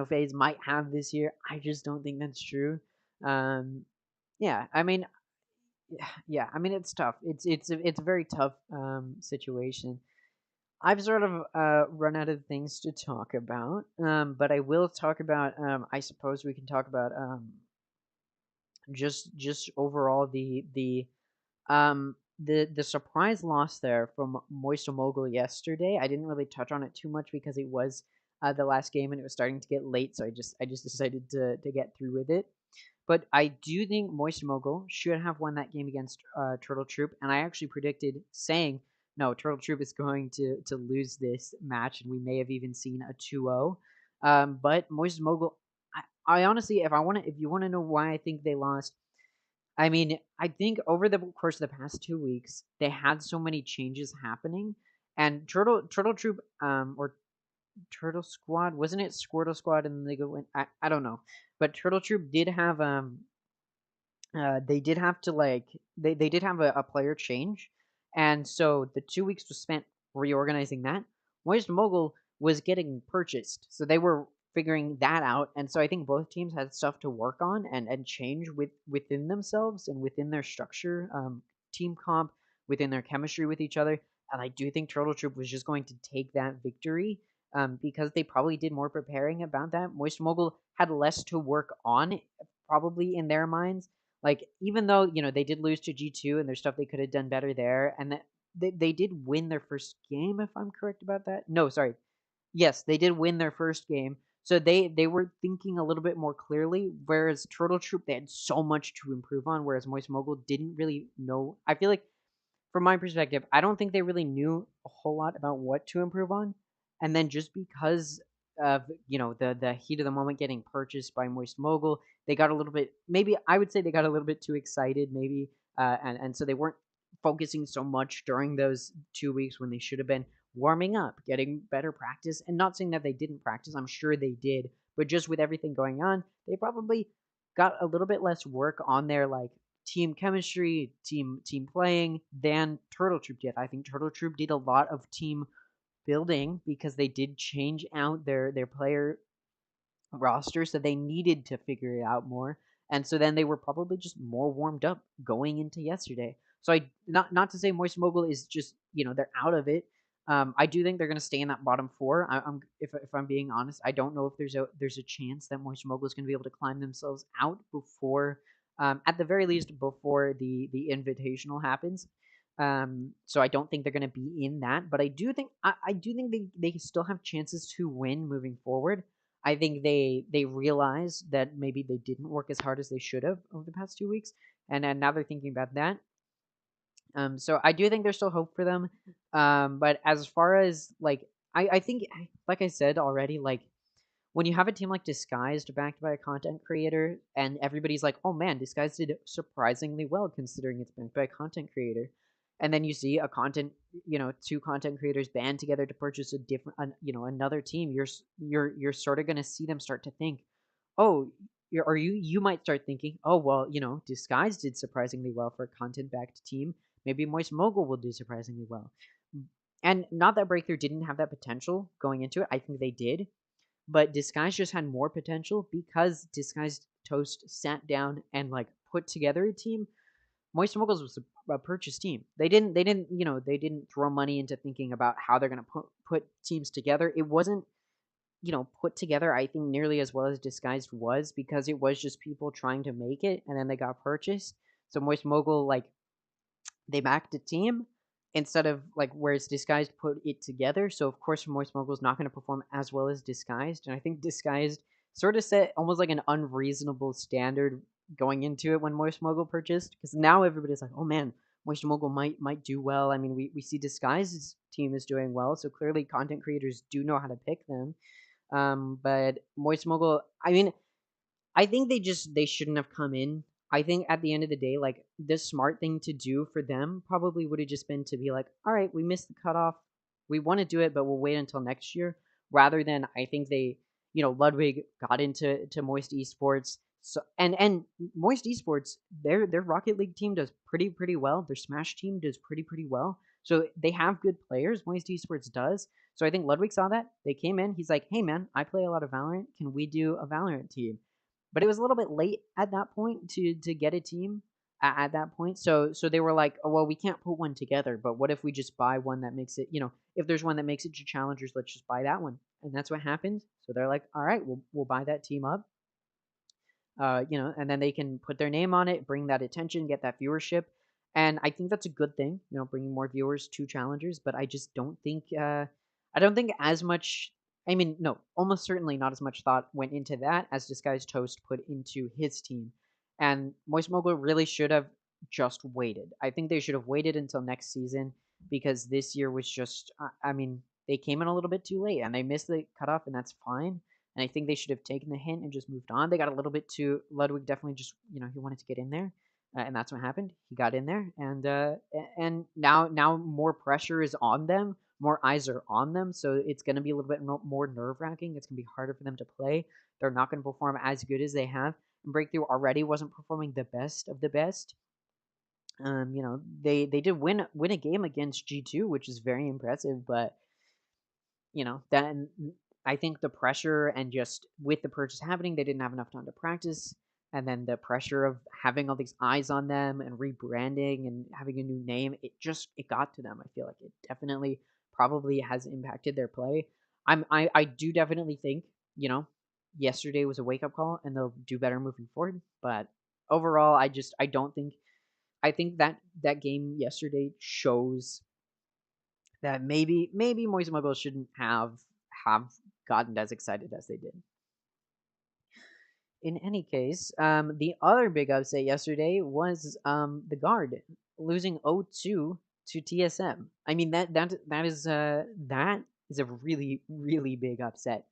FaZe might have this year. I just don't think that's true. Um, yeah, I mean, yeah, I mean it's tough. It's a very tough situation. I've sort of run out of things to talk about, but I will talk about. I suppose we can talk about just overall the surprise loss there from Moist Mogul yesterday. I didn't really touch on it too much because it was the last game and it was starting to get late, so I just decided to get through with it. But I do think Moist Mogul should have won that game against Turtle Troop, and I actually predicted saying no, Turtle Troop is going to lose this match, and we may have even seen a 2-0. But Moist Mogul, I honestly, if you want to know why I think they lost, I mean, I think over the course of the past 2 weeks, they had so many changes happening, and Turtle Troop, or Turtle Squad, wasn't it Squirtle Squad, and then they go win? I don't know, but Turtle Troop did have they did have to they did have a player change, and so the 2 weeks was spent reorganizing that. Moist Mogul was getting purchased, so they were figuring that out, and so I think both teams had stuff to work on and change within themselves and within their structure, team comp, within their chemistry with each other. And I do think Turtle Troop was just going to take that victory, because they probably did more preparing about that. Moist Mogul had less to work on, probably in their minds, like, even though, they did lose to G2 and there's stuff they could have done better there, and that they did win their first game, if I'm correct about that. No, sorry. Yes, they did win their first game. So they were thinking a little bit more clearly, whereas Turtle Troop, they had so much to improve on, whereas Moist Mogul didn't really know. I feel like, from my perspective, I don't think they really knew a whole lot about what to improve on. And then just because of the heat of the moment getting purchased by Moist Mogul, they got a little bit, maybe I would say they got a little bit too excited, maybe, and so they weren't focusing so much during those 2 weeks when they should have been warming up, getting better practice. And not saying that they didn't practice, I'm sure they did, but just with everything going on, they probably got a little bit less work on their team chemistry, team playing than Turtle Troop did. I think Turtle Troop did a lot of team building because they did change out their player roster, so they needed to figure it out more. And so then they were probably just more warmed up going into yesterday. So I not to say Moist Mogul is just they're out of it. I do think they're going to stay in that bottom four. I'm if I'm being honest, I don't know if there's a chance that Moist Mogul is going to be able to climb themselves out before, at the very least, before the invitational happens. So I don't think they're going to be in that, but I do think they still have chances to win moving forward. I think they realize that maybe they didn't work as hard as they should have over the past 2 weeks, and now they're thinking about that. So I do think there's still hope for them. But as far as like, I think, like I said already, like when you have a team like Disguised backed by a content creator, and everybody's like, "Oh man, Disguised did surprisingly well considering it's backed by a content creator," and then you see two content creators band together to purchase a another team, you're sort of gonna see them start to think, "Oh, you might start thinking, oh well, Disguised did surprisingly well for a content backed team. Maybe Moist Mogul will do surprisingly well." And not that Breakthrough didn't have that potential going into it. I think they did, but Disguise just had more potential because Disguised Toast sat down and like put together a team. Moist Moguls was a purchase team. They didn't throw money into thinking about how they're gonna put teams together. It wasn't put together, I think, nearly as well as Disguised was, because it was just people trying to make it, and then they got purchased. So Moist Mogul, like, they backed a team instead of like whereas Disguised put it together. So of course Moist Mogul is not going to perform as well as Disguised, and I think Disguised sort of set almost like an unreasonable standard going into it when Moist Mogul purchased, because now everybody's like, oh man, Moist Mogul might do well. I mean, we see Disguised's team is doing well, so clearly content creators do know how to pick them. But Moist Mogul, I mean, I think they shouldn't have come in. I think at the end of the day, like the smart thing to do for them probably would have just been to be like, all right, we missed the cutoff. We want to do it, but we'll wait until next year. Rather than I think Ludwig got into Moist Esports. So and Moist Esports, their Rocket League team does pretty well. Their Smash team does pretty well. So they have good players. Moist Esports does. So I think Ludwig saw that. They came in. He's like, hey man, I play a lot of Valorant. Can we do a Valorant team? But it was a little bit late at that point to get a team at that point. So they were like, oh, well, we can't put one together, but what if we just buy one that makes it, if there's one that makes it to challengers, let's just buy that one. And that's what happened. So they're like, all right, we'll buy that team up. And then they can put their name on it, bring that attention, get that viewership. And I think that's a good thing, bringing more viewers to challengers. But I just don't think as much. I mean, no, almost certainly not as much thought went into that as Disguised Toast put into his team. And Moist Mogul really should have just waited. I think they should have waited until next season, because this year was just, I mean, they came in a little bit too late and they missed the cutoff, and that's fine. And I think they should have taken the hint and just moved on. They got a little bit too. Ludwig definitely just, he wanted to get in there, and that's what happened. He got in there, and now more pressure is on them. More eyes are on them, so it's going to be a little bit more nerve wracking. It's going to be harder for them to play. They're not going to perform as good as they have. And Breakthrough already wasn't performing the best of the best. They did win a game against G2, which is very impressive, but then I think the pressure and just with the purchase happening, they didn't have enough time to practice. And then the pressure of having all these eyes on them and rebranding and having a new name, it got to them. I feel like it definitely probably has impacted their play. I do definitely think, yesterday was a wake up call and they'll do better moving forward. But overall, I don't think I think that game yesterday shows that maybe Moist Muggle shouldn't have gotten as excited as they did. In any case, the other big upset yesterday was the Guard losing 0-2 to TSM. I mean that is a really really big upset,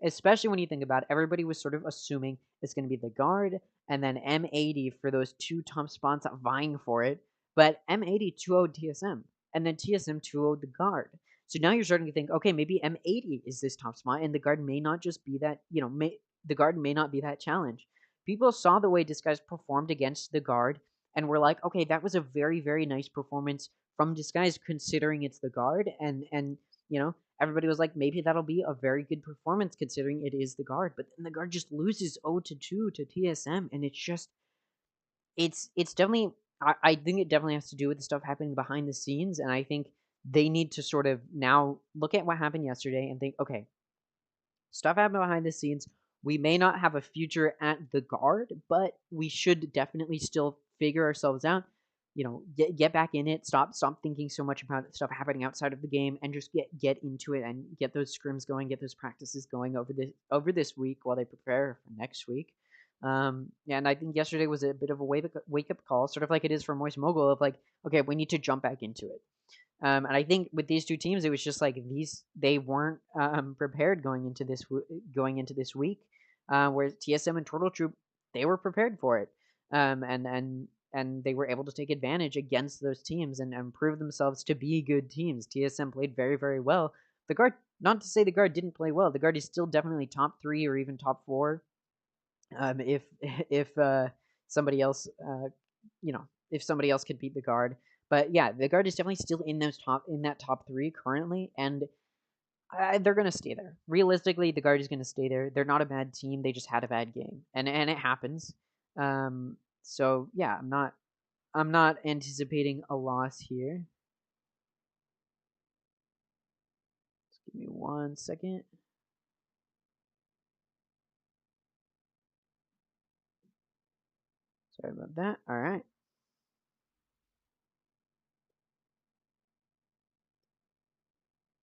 especially when you think about it. Everybody was sort of assuming it's going to be the Guard and then M80 for those two top spots vying for it, but M80 2-0'd TSM and then TSM 2-0'd the Guard. So now you're starting to think, okay, maybe M80 is this top spot, and the Guard may not just be that, the Guard may not be that challenge. People saw the way Disguise performed against the Guard and were like, okay, that was a very, very nice performance from Disguise considering it's the Guard, and everybody was like, maybe that'll be a very good performance considering it is the Guard. But then the Guard just loses 0-2 to TSM, and it's definitely, I think it definitely has to do with the stuff happening behind the scenes, and I think they need to sort of now look at what happened yesterday and think, okay, stuff happened behind the scenes. We may not have a future at the Guard, but we should definitely still figure ourselves out. Get back in it. Stop thinking so much about stuff happening outside of the game, and just get into it and get those scrims going, get those practices going over this week while they prepare for next week. Yeah, and I think yesterday was a bit of a wake up call, sort of like it is for Moist Mogul, of like, okay, we need to jump back into it. And I think with these two teams, it was just like they weren't prepared going into this week. Whereas TSM and Turtle Troop, they were prepared for it, and they were able to take advantage against those teams and prove themselves to be good teams. TSM played very, very well. The Guard, not to say the Guard didn't play well, the Guard is still definitely top 3 or even top 4. If somebody else, if somebody else could beat the Guard. But yeah, the Guard is definitely still in that top 3 currently, and they're gonna stay there. Realistically, the Guard is gonna stay there. They're not a bad team. They just had a bad game, and it happens. So yeah, I'm not anticipating a loss here. Just give me 1 second. Sorry about that. All right.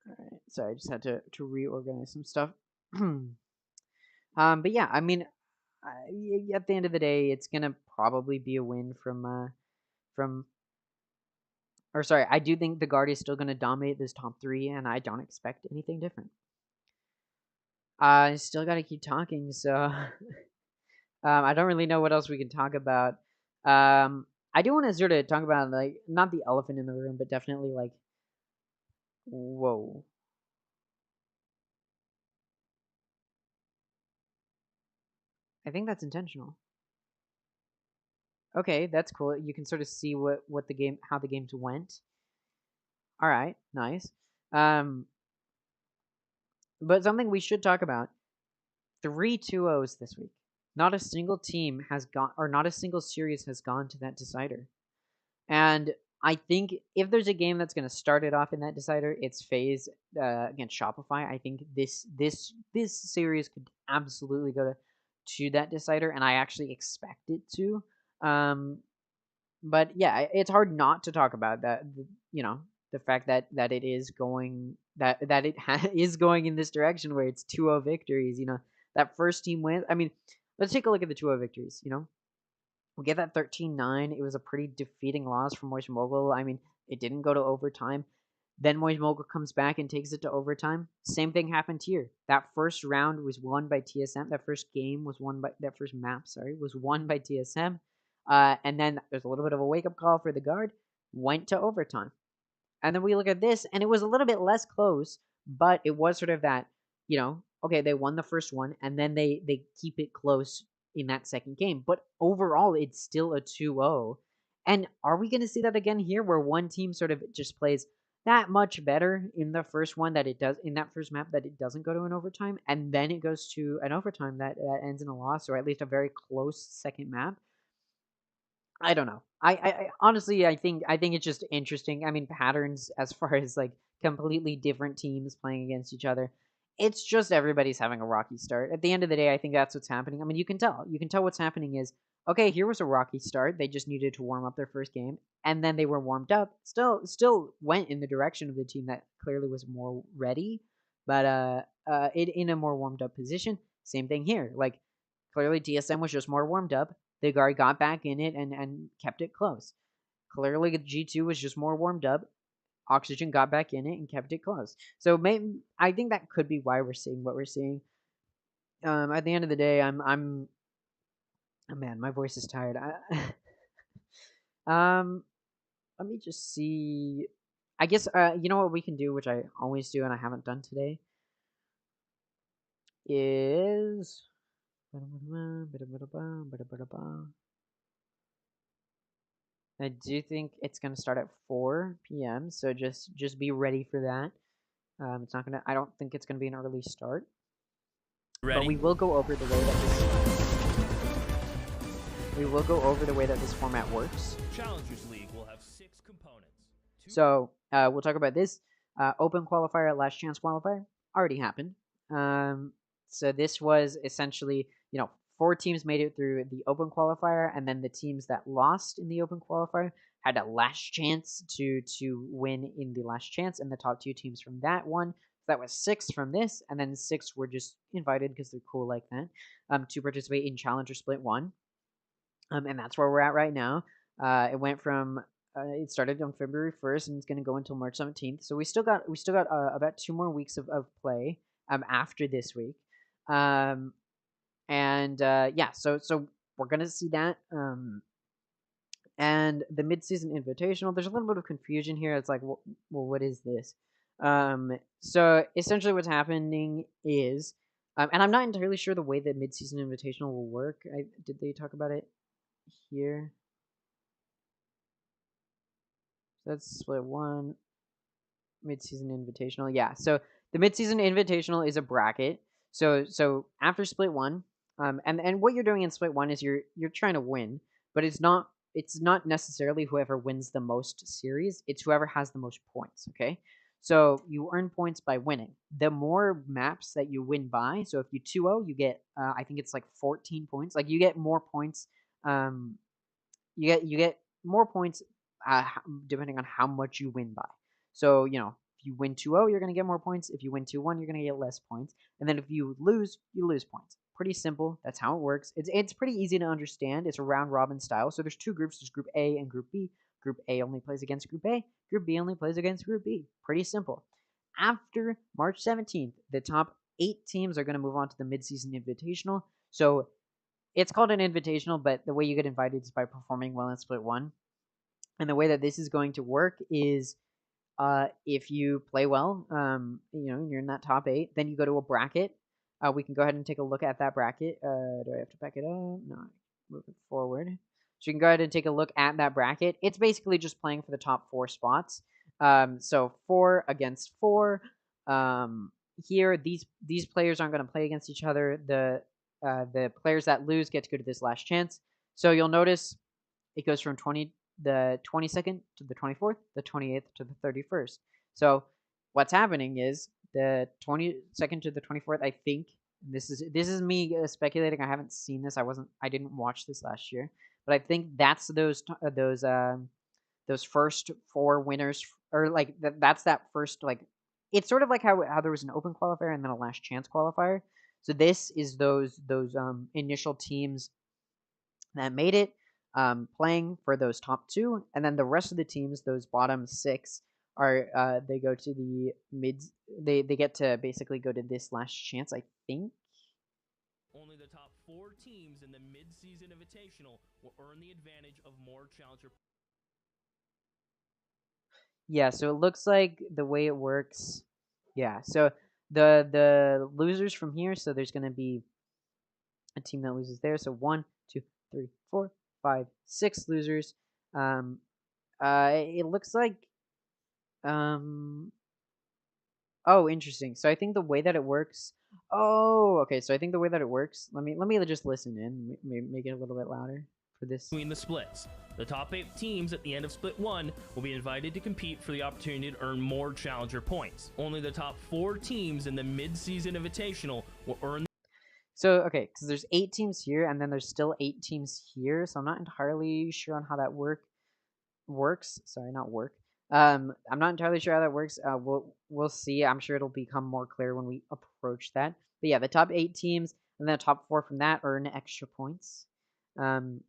All right. Sorry, I just had to reorganize some stuff. But yeah, I mean, at the end of the day, it's gonna probably be a win from. Or sorry, I do think the Guard is still gonna dominate this top 3, and I don't expect anything different. I still gotta keep talking, so I don't really know what else we can talk about. I do want to sort of talk about, like, not the elephant in the room, but definitely like, whoa. I think that's intentional. Okay, that's cool. You can sort of see how the games went. All right, nice. But something we should talk about: 3-2-0s this week. Not a single team has gone, or not a single series has gone to that decider. And I think if there's a game that's going to start it off in that decider, it's FaZe against Shopify. I think this series could absolutely go to that decider, and I actually expect it to. But yeah, it's hard not to talk about that. The fact that it is going is going in this direction where it's 2-0 victories. That first team wins. I mean, let's take a look at the 2-0 victories. We get that 13-9. It was a pretty defeating loss for Moist Mogul. I mean, it didn't go to overtime. Then Moist Mogul comes back and takes it to overtime. Same thing happened here. That first round was won by TSM. That first map, was won by TSM. And then there's a little bit of a wake-up call for the Guard. Went to overtime. And then we look at this, and it was a little bit less close, but it was sort of that, okay, they won the first one, and then they keep it close in that second game. But overall, it's still a 2-0. And are we going to see that again here, where one team sort of just plays that much better in the first one that it does in that first map that it doesn't go to an overtime, and then it goes to an overtime that ends in a loss, or at least a very close second map? I don't know. I honestly, I think it's just interesting. I mean, patterns as far as like completely different teams playing against each other. It's just everybody's having a rocky start. At the end of the day, I think that's what's happening. I mean, you can tell. You can tell what's happening is, okay, here was a rocky start. They just needed to warm up their first game, and then they were warmed up. Still went in the direction of the team that clearly was more ready, but in a more warmed up position. Same thing here. Like, clearly TSM was just more warmed up. The Guard got back in it and kept it close. Clearly, the G2 was just more warmed up. Oxygen got back in it and kept it close. So maybe I think that could be why we're seeing what we're seeing. At the end of the day, I'm oh man, my voice is tired. Let me just see. I guess you know what we can do, which I always do and I haven't done today, is I do think it's gonna start at 4 p.m. So just be ready for that. It's not gonna. I don't think it's gonna be an early start. Ready. But we will go over the way that this format works. Challengers League will have 6 components. So we'll talk about this. Open qualifier, last chance qualifier already happened. So this was essentially, 4 teams made it through the open qualifier, and then the teams that lost in the open qualifier had a last chance to win in the last chance, and the top 2 teams from that one that was 6 from this, and then 6 were just invited because they're cool like that, to participate in Challenger Split 1. And that's where we're at right now. It went from it started on February 1st and it's going to go until March 17th. So we still got about 2 more weeks of play after this week. And yeah, so we're going to see that. And the midseason invitational, there's a little bit of confusion here. It's like, well, what is this? So essentially what's happening is, and I'm not entirely sure the way that midseason invitational will work. Did they talk about it here? So that's split 1, midseason invitational. Yeah, so the midseason invitational is a bracket. So after split 1, and what you're doing in split 1 is you're trying to win, but it's not necessarily whoever wins the most series. It's whoever has the most points. Okay, so you earn points by winning. The more maps that you win by, so if you 2-0, you get I think it's like 14 points. Like you get more points. You get more points depending on how much you win by. So, if you win 2-0, you're going to get more points. If you win 2-1, you're going to get less points. And then if you lose points. Pretty simple. That's how it works. It's pretty easy to understand. It's a round robin style. So there's 2 groups. There's Group A and Group B. Group A only plays against Group A. Group B only plays against Group B. Pretty simple. After March 17th, the top 8 teams are going to move on to the midseason invitational. So it's called an invitational, but the way you get invited is by performing well in split 1. And the way that this is going to work is if you play well, you're in that top 8, then you go to a bracket. We can go ahead and take a look at that bracket. Do I have to back it up? No, move it forward. So you can go ahead and take a look at that bracket. It's basically just playing for the top 4 spots. So 4 against 4. Here, these players aren't going to play against each other. The players that lose get to go to this last chance. So you'll notice it goes from the 22nd to the 24th, the 28th to the 31st. So what's happening is the 22nd to the 24th, I think, this is me speculating. I haven't seen this. I didn't watch this last year, but I think that's those first 4 winners, or like that's that first, like, it's sort of like how there was an open qualifier and then a last chance qualifier. So this is those initial teams that made it, playing for those top 2, and then the rest of the teams, those bottom 6, are they go to the mids. They get to basically go to this last chance, I think. Only the top 4 teams in the mid-season invitational will earn the advantage of more challenger. Yeah, so it looks like the way it works. Yeah, so the losers from here. So there's going to be a team that loses there. So 1, 2, 3, 4, 5, 6 losers. It looks like oh, interesting. So I think the way that it works. Oh, okay. So I think the way that it works. Let me just listen in. Make it a little bit louder for this. Between the splits, the top 8 teams at the end of split 1 will be invited to compete for the opportunity to earn more challenger points. Only the top 4 teams in the mid-season invitational will earn. So, okay, because there's 8 teams here, and then there's still 8 teams here, so I'm not entirely sure on how that works. Sorry, not work. I'm not entirely sure how that works. We'll see. I'm sure it'll become more clear when we approach that. But yeah, the top 8 teams, and then the top 4 from that earn extra points. And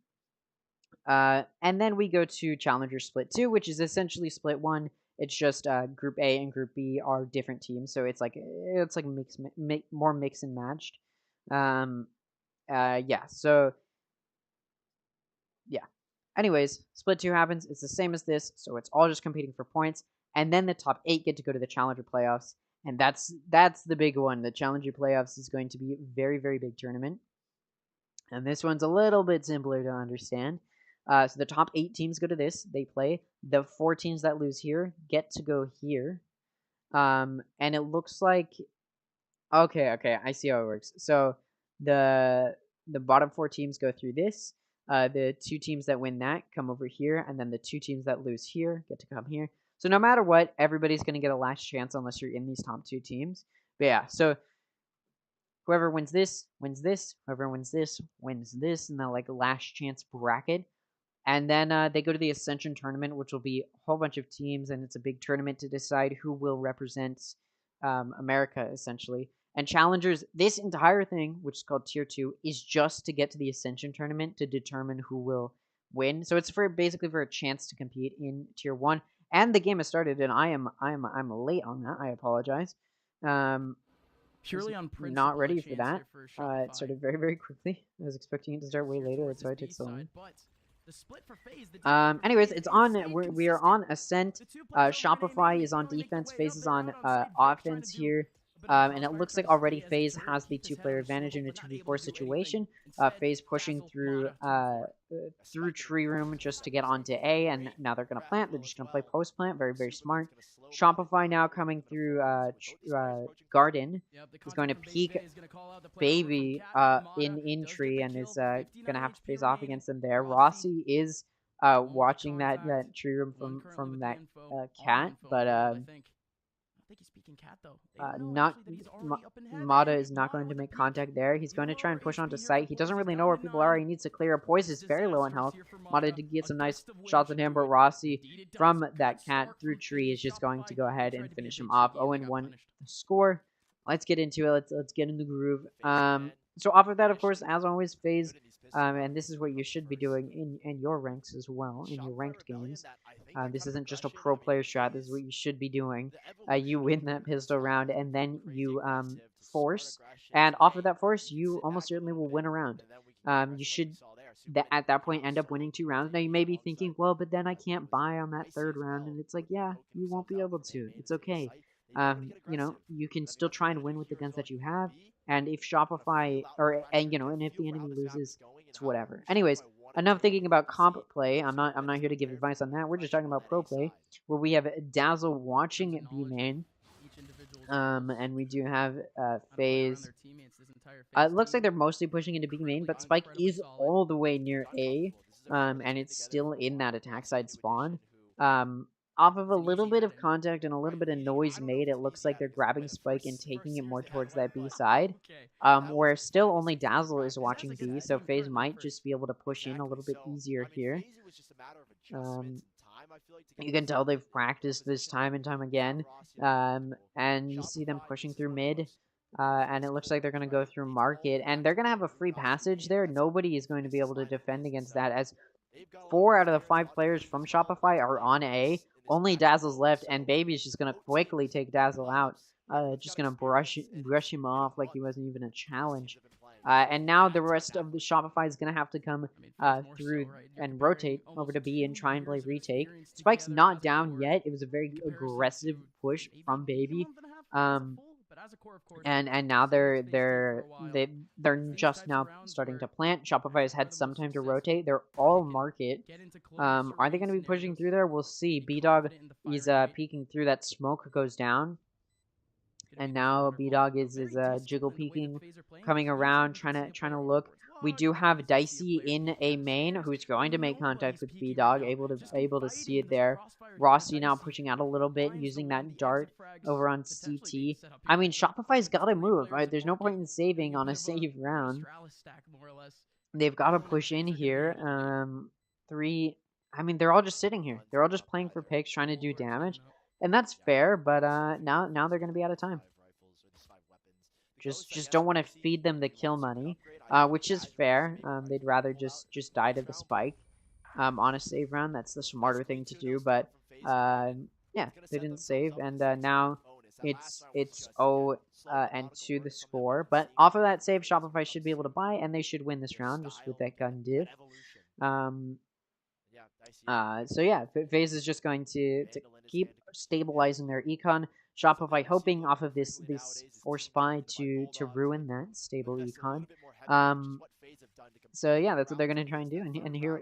then we go to Challenger Split 2, which is essentially Split 1. It's just Group A and Group B are different teams, so it's like more mix and matched. Yeah, so yeah. Anyways, split 2 happens. It's the same as this, so it's all just competing for points. And then the top 8 get to go to the Challenger playoffs, and that's the big one. The Challenger playoffs is going to be a very, very big tournament. And this one's a little bit simpler to understand. So the top 8 teams go to this. They play. The 4 teams that lose here get to go here. And it looks like... Okay, I see how it works. So the bottom 4 teams go through this. The 2 teams that win that come over here, and then the 2 teams that lose here get to come here. So no matter what, everybody's going to get a last chance unless you're in these top 2 teams. But yeah, so whoever wins this, wins this. Whoever wins this, wins this, in the like last chance bracket. And then they go to the Ascension tournament, which will be a whole bunch of teams, and it's a big tournament to decide who will represent America essentially. And challengers, this entire thing, which is called Tier 2, is just to get to the Ascension tournament to determine who will win. So it's for basically for a chance to compete in Tier 1. And the game has started, and I'm late on that. I apologize. Purely on principle, not ready for chance that. here for Shopify. It started very, very quickly. I was expecting it to start way later. That's why it took so long. Anyways, it's on. We are on Ascent. Shopify is on defense. FaZe is on offense here. And it looks like already FaZe has the two-player advantage in a 2v4 situation. FaZe pushing through Tree Room just to get onto A, and now they're going to plant. They're just going to play post-plant. Very, very smart. Shopify now coming through Garden. He's going to peek Baby in Tree and is going to have to face off against them there. Rossi is watching that Tree Room from that cat, but I think he's speaking cat though. Mata is not going to make contact there. He's going to try and push onto site. He doesn't really know where people are. He needs to clear a Poise is very low in health. Mata did get some nice shots on him, but Rossi from that cat through Tree is just going to go ahead and finish him off. 0-1 score. Let's get into it. Let's get in the groove. So off of that, of course, as always, FaZe, and this is what you should be doing in your ranks as well, in your ranked games. This isn't just a pro player strat. This is what you should be doing. You win that pistol round, and then you force. And off of that force, you almost certainly will win a round. You should, at that point, end up winning 2 rounds. Now, you may be thinking, well, but then I can't buy on that 3rd round. And it's like, yeah, you won't be able to. It's okay. You can still try and win with the guns that you have. And if Shopify, and if the enemy loses, it's whatever. Anyways, enough thinking about comp play. I'm not here to give advice on that. We're just talking about pro play, where we have Dazzle watching B main, and we do have FaZe. It looks like they're mostly pushing into B main, but Spike is all the way near A, and it's still in that attack side spawn. Off of a little bit of contact and a little bit of noise made, it looks like they're grabbing Spike and taking it more towards that B side. Where still only Dazzle is watching B, so FaZe might just be able to push in a little bit easier here. You can tell they've practiced this time and time again. And you see them pushing through mid. And it looks like they're going to go through market. And they're going to have a free passage there. Nobody is going to be able to defend against that, as 4 out of the 5 players from Shopify are on A. Only Dazzle's left, and Baby's just going to quickly take Dazzle out. Just going to brush him off like he wasn't even a challenge. And now the rest of the Shopify is going to have to come through and rotate over to B and try and play retake. Spike's not down yet. It was a very aggressive push from Baby. And now they're just now starting to plant. Shopify has had some time to rotate. They're all market. Are they going to be pushing through there? We'll see. B-Dog is peeking through. That smoke goes down. And now B-Dog is jiggle peeking, coming around, trying to look. We do have Dicey in a main who's going to make contact with B-Dog, able to see it there. Rossi now pushing out a little bit, using that dart over on CT. I mean, Shopify's got to move, right? There's no point in saving on a save round. They've got to push in here. They're all just sitting here. They're all just playing for picks, trying to do damage. And that's fair, but now they're going to be out of time. Just don't want to feed them the kill money, which is fair. They'd rather just die to the spike on a save round. That's the smarter thing to do, but yeah, they didn't save, and now it's 0-2 the score. But off of that save, Shopify should be able to buy, and they should win this round just with that gun diff. So yeah, FaZe is just going to keep stabilizing their econ. Shopify hoping off of this force buy to ruin that stable econ. So yeah, that's what they're gonna try and do. And here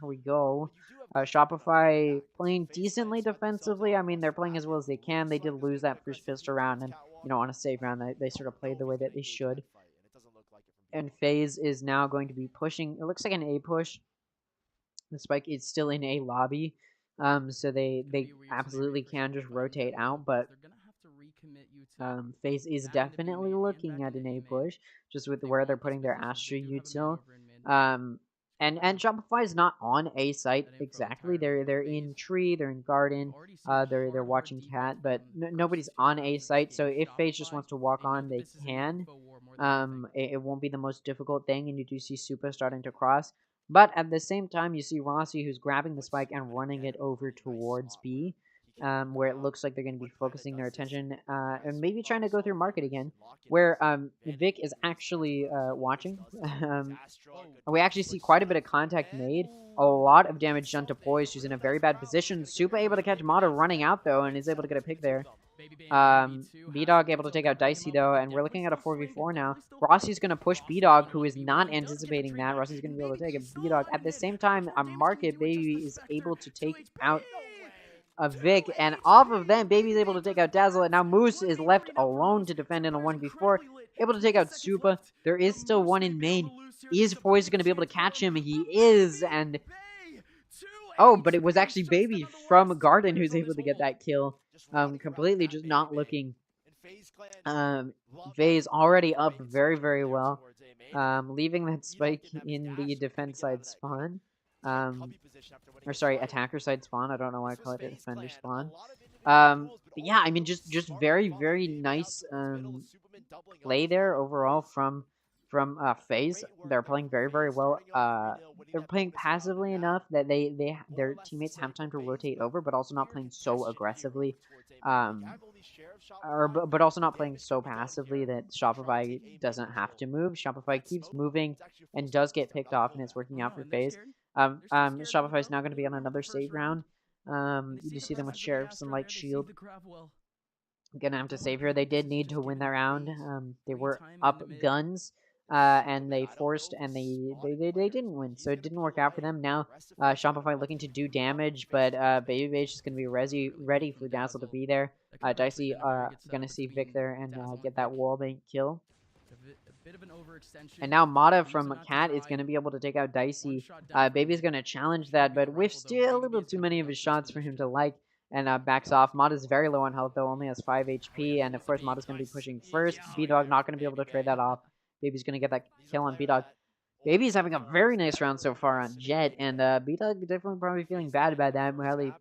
we go. Shopify playing decently defensively. I mean, they're playing as well as they can. They did lose that first pistol round, and on a save round, they sort of played the way that they should. And FaZe is now going to be pushing. It looks like an A push. The spike is still in A lobby, so they absolutely can just rotate out, but FaZe is definitely looking at an A push, just with where they're putting their Astra util. And Shopify is not on a site exactly. They're in tree, they're in garden, they're watching cat, but nobody's on a site. So if FaZe just wants to walk on, they can. It won't be the most difficult thing, and you do see Supa starting to cross. But at the same time, you see Rossi who's grabbing the spike and running it over towards B, where it looks like they're going to be focusing their attention and maybe trying to go through market again, where Vic is actually watching. We actually see quite a bit of contact made. A lot of damage done to Poise. She's in a very bad position. Super able to catch Mata running out, though, and is able to get a pick there. B-Dog able to take out Dicey, though, and we're looking at a 4v4 now. Rossi's going to push B-Dog, who is not anticipating that. Rossi's going to be able to take it. B-Dog. At the same time, Market Baby is able to take out Vic, and off of them, Baby's able to take out Dazzle, and now Moose is left alone to defend in a 1v4. Able to take out Supa. There is still one in main. Is Poise going to be able to catch him? He is, and... Oh, but it was actually Baby from Garden who's able to get that kill. Completely just not looking. FaZe already up very, very well. Leaving that spike in the defense side spawn. Or sorry, attacker side spawn. I don't know why I call it a defender spawn. Yeah, I mean, just very, very nice play there overall from FaZe. They're playing very, very well. They're playing passively enough that their teammates have time to rotate over, but also not playing so aggressively. But also not playing so passively that Shopify doesn't have to move. Shopify keeps moving and does get picked off, and it's working out for FaZe. Shopify is now going to be on another save round. You see them with Sheriffs and Light Shield. Gonna have to save here. They did need to win that round. They were up guns, and they forced, and they didn't win, so it didn't work out for them. Now, Shopify looking to do damage, but Baby Beige is gonna be ready for Dazzle to be there. Dicey gonna see Vic there and get that wallbang kill. And now Mata from Cat is going to be able to take out Dicey. Baby's going to challenge that, but whiffs still a little too many of his shots for him to like, and backs off. Mata's very low on health, though, only has 5 HP, and of course Mata's going to be pushing first. B-Dog not going to be able to trade that off. Baby's going to get that kill on B-Dog. Baby's having a very nice round so far on Jet, and B-Dog definitely probably feeling bad about that, really,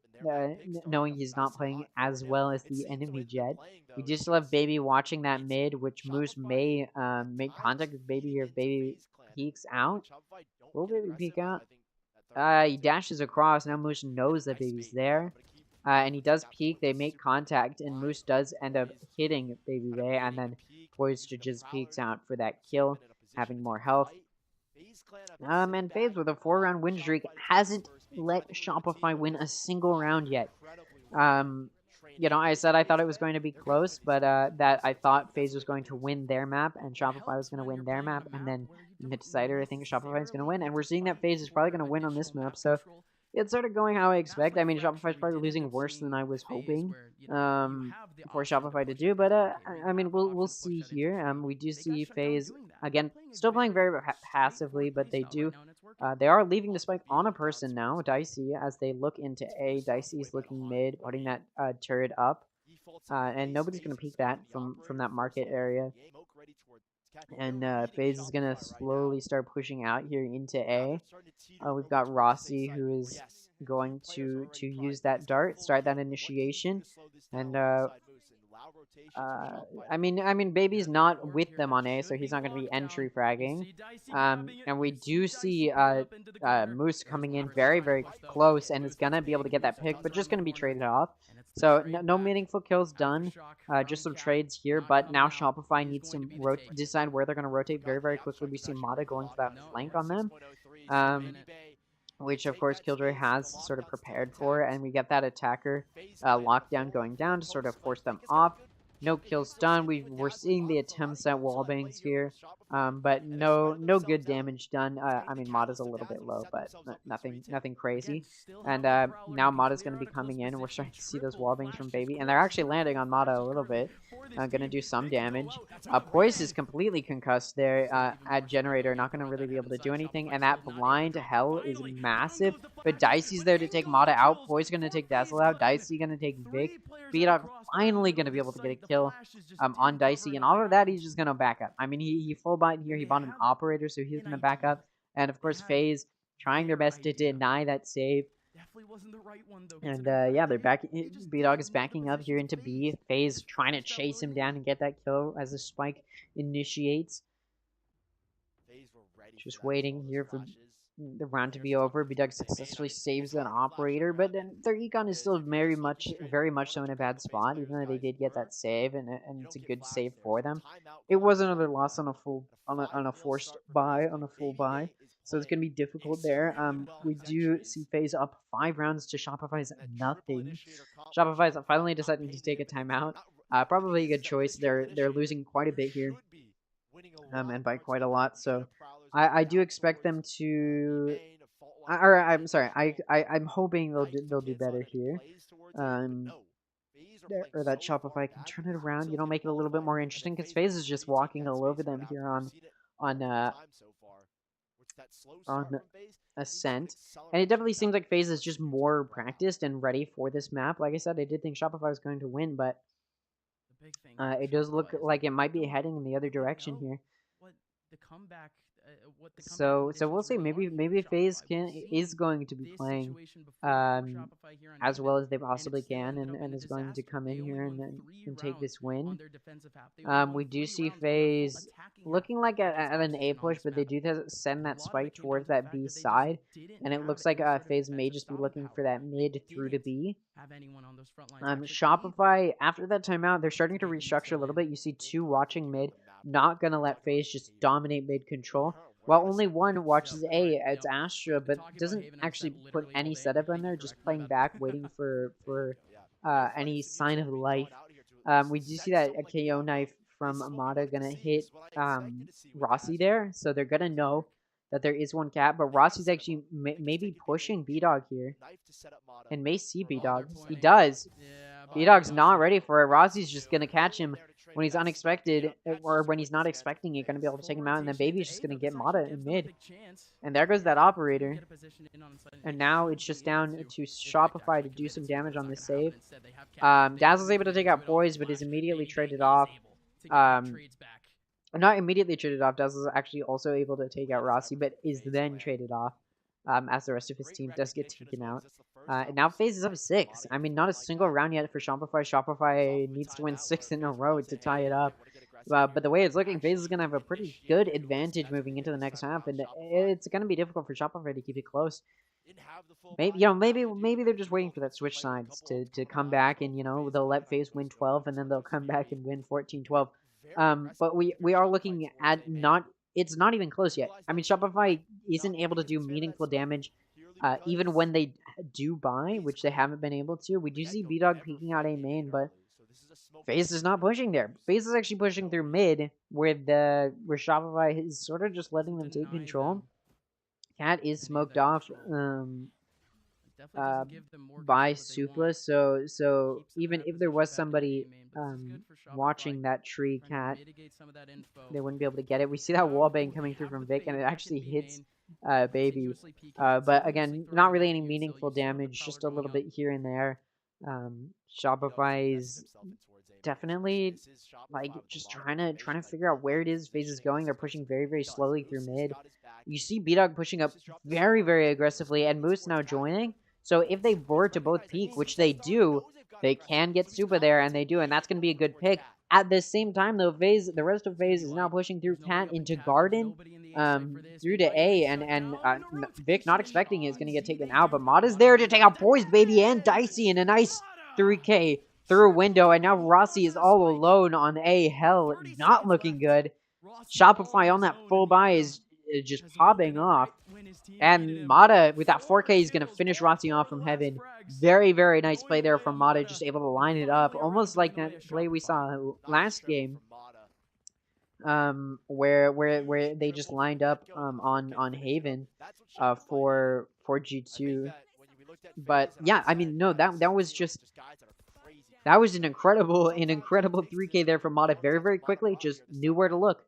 knowing he's not playing as well as the enemy Jet. We do still have Baby watching that mid, which Moose may make contact with Baby here if Baby peeks out. Will Baby peek out? He dashes across. Now Moose knows that Baby's there. And he does peek. They make contact, and Moose does end up hitting Baby Bay, and then Poised just peeks out for that kill, having more health. And FaZe with a 4-round win streak hasn't let Shopify win a single round yet. You know, I said I thought it was going to be close, but that I thought FaZe was going to win their map and Shopify was going to win their map, and then in the decider, I think Shopify is going to win, and we're seeing that FaZe is probably going to win on this map, so it's sort of going how I expect. I mean, Shopify's probably losing worse than I was hoping for Shopify to do, but I mean, we'll see here. We do see FaZe again still playing very passively, but they are leaving the spike on a person now, Dicey, as they look into A. Dicey's looking mid, putting that turret up, and nobody's gonna peek that from that market area. And FaZe is going to slowly start pushing out here into A. We've got Rossi, who is going to use that dart, start that initiation. And I mean, Baby's not with them on A, so he's not going to be entry fragging. And we do see Moose coming in very, very close, and is going to be able to get that pick, but just going to be traded off. So no meaningful kills done, just some trades here, but now Shopify needs to decide where they're going to rotate very, very quickly. We see Mata going for that flank on them, which of course Killjoy has sort of prepared for, and we get that attacker lockdown going down to sort of force them off. No kills done. We're seeing the attempts at wallbangs here, but no good damage done. I mean, Mata's a little bit low, but nothing crazy. And now Mata's going to be coming in, and we're starting to see those wallbangs from Baby, and they're actually landing on Mata a little bit. Going to do some damage. Poise is completely concussed there at Generator, not going to really be able to do anything, and that blind hell is massive. But Dicey's there to take Mata out. Poise going to take Dazzle out. Dicey going to take Vic. B-Dog finally going to be able to get a kill on Dicey, and all of that he's just going to back up. I mean, he full bought here. He bought an operator, so he's going to back up. And of course, FaZe trying their best to deny that save. Definitely wasn't the right one though. And yeah, they're back. B-Dog is backing up here into B. FaZe trying to chase him down and get that kill as the spike initiates. Just waiting here for the round to be over. B-Dog successfully saves an operator, but then their econ is still very much so in a bad spot, even though they did get that save, and it's a good save for them. It was another loss on a full on a forced buy, on a full buy. So it's going to be difficult there. We do see FaZe up 5 rounds to Shopify's nothing. Shopify's finally deciding to take a timeout. Probably a good choice. They're losing quite a bit here, and by quite a lot. So I do expect them to. I'm sorry. I'm hoping they'll do better here. Or that Shopify can turn it around. Make it a little bit more interesting, because FaZe is just walking all over them here on Ascent, and it definitely seems like FaZe is just more practiced and ready for this map. Like I said, I did think Shopify was going to win, but it does look like it might be heading in the other direction here. So we'll see. Maybe FaZe is going to be playing as well as they possibly can, and is going to come in here and take this win. We do see FaZe looking like at an A push, but they do send that spike towards that B side, and it looks like FaZe may just be looking for that mid through to B. Shopify, after that timeout, they're starting to restructure a little bit. You see 2 watching mid, not gonna let FaZe just dominate mid control. While only 1 watches A, it's Astra, but doesn't actually put any setup in there, just playing back, waiting for any sign of life. We do see that a KO knife from Amada gonna hit Rossi there, so they're gonna know that there is 1 cap, but Rossi's actually maybe pushing B-Dog here, and may see B-Dog. He does. B-Dog's not ready for it. Rossi's just gonna catch him when he's unexpected, or when he's not expecting it, gonna be able to take him out, and then Baby's just gonna get Mata in mid. And there goes that operator. And now it's just down to Shopify to do some damage on this save. Dazzle's able to take out Poise, but is immediately traded off. Not immediately traded off. Dazzle's actually also able to take out Rossi, but is then traded off. As the rest of his team does get taken out. And now FaZe is up 6. I mean, not a single round yet for Shopify. Shopify needs to win 6 in a row to tie it up. But the way it's looking, FaZe is going to have a pretty good advantage moving into the next half, and it's going to be difficult for Shopify to keep it close. Maybe they're just waiting for that switch sides to come back, and they'll let FaZe win 12, and then they'll come back and win 14-12. But we are looking at it's not even close yet. I mean, Shopify isn't able to do meaningful damage, even when they do buy, which they haven't been able to. We do see B-Dog peeking out A main, but FaZe is not pushing there. FaZe is actually pushing through mid, where Shopify is sort of just letting them take control. Cat is smoked off by Supla, so even if there was somebody watching that tree, Cat, they wouldn't be able to get it. We see that wallbang coming through from Vic, and it actually hits Baby. But again, not really any meaningful damage, just a little bit here and there. Shopify's definitely just trying to figure out where it is FaZe is going. They're pushing very, very slowly through mid. You see B-Dog pushing up very, very aggressively, and Moose now joining. So if they were to both peak, which they do, they can get Supa there, and they do, and that's going to be a good pick. At the same time, though, the rest of FaZe is now pushing through Cat into Garden, through to A, and Vic, not expecting it, is going to get taken out, but Mod is there to take out Poised, Baby, and Dicey in a nice 3K through a window, and now Rossi is all alone on A. Hell, not looking good. Shopify on that full buy is just popping off. And Mata, with that 4K, is going to finish Rossi off from heaven. Very, very nice play there from Mata, just able to line it up. Almost like that play we saw last game, where they just lined up on Haven for G2. But yeah, I mean, no, that was just... That was an incredible 3K there from Mata. Very, very quickly, just knew where to look.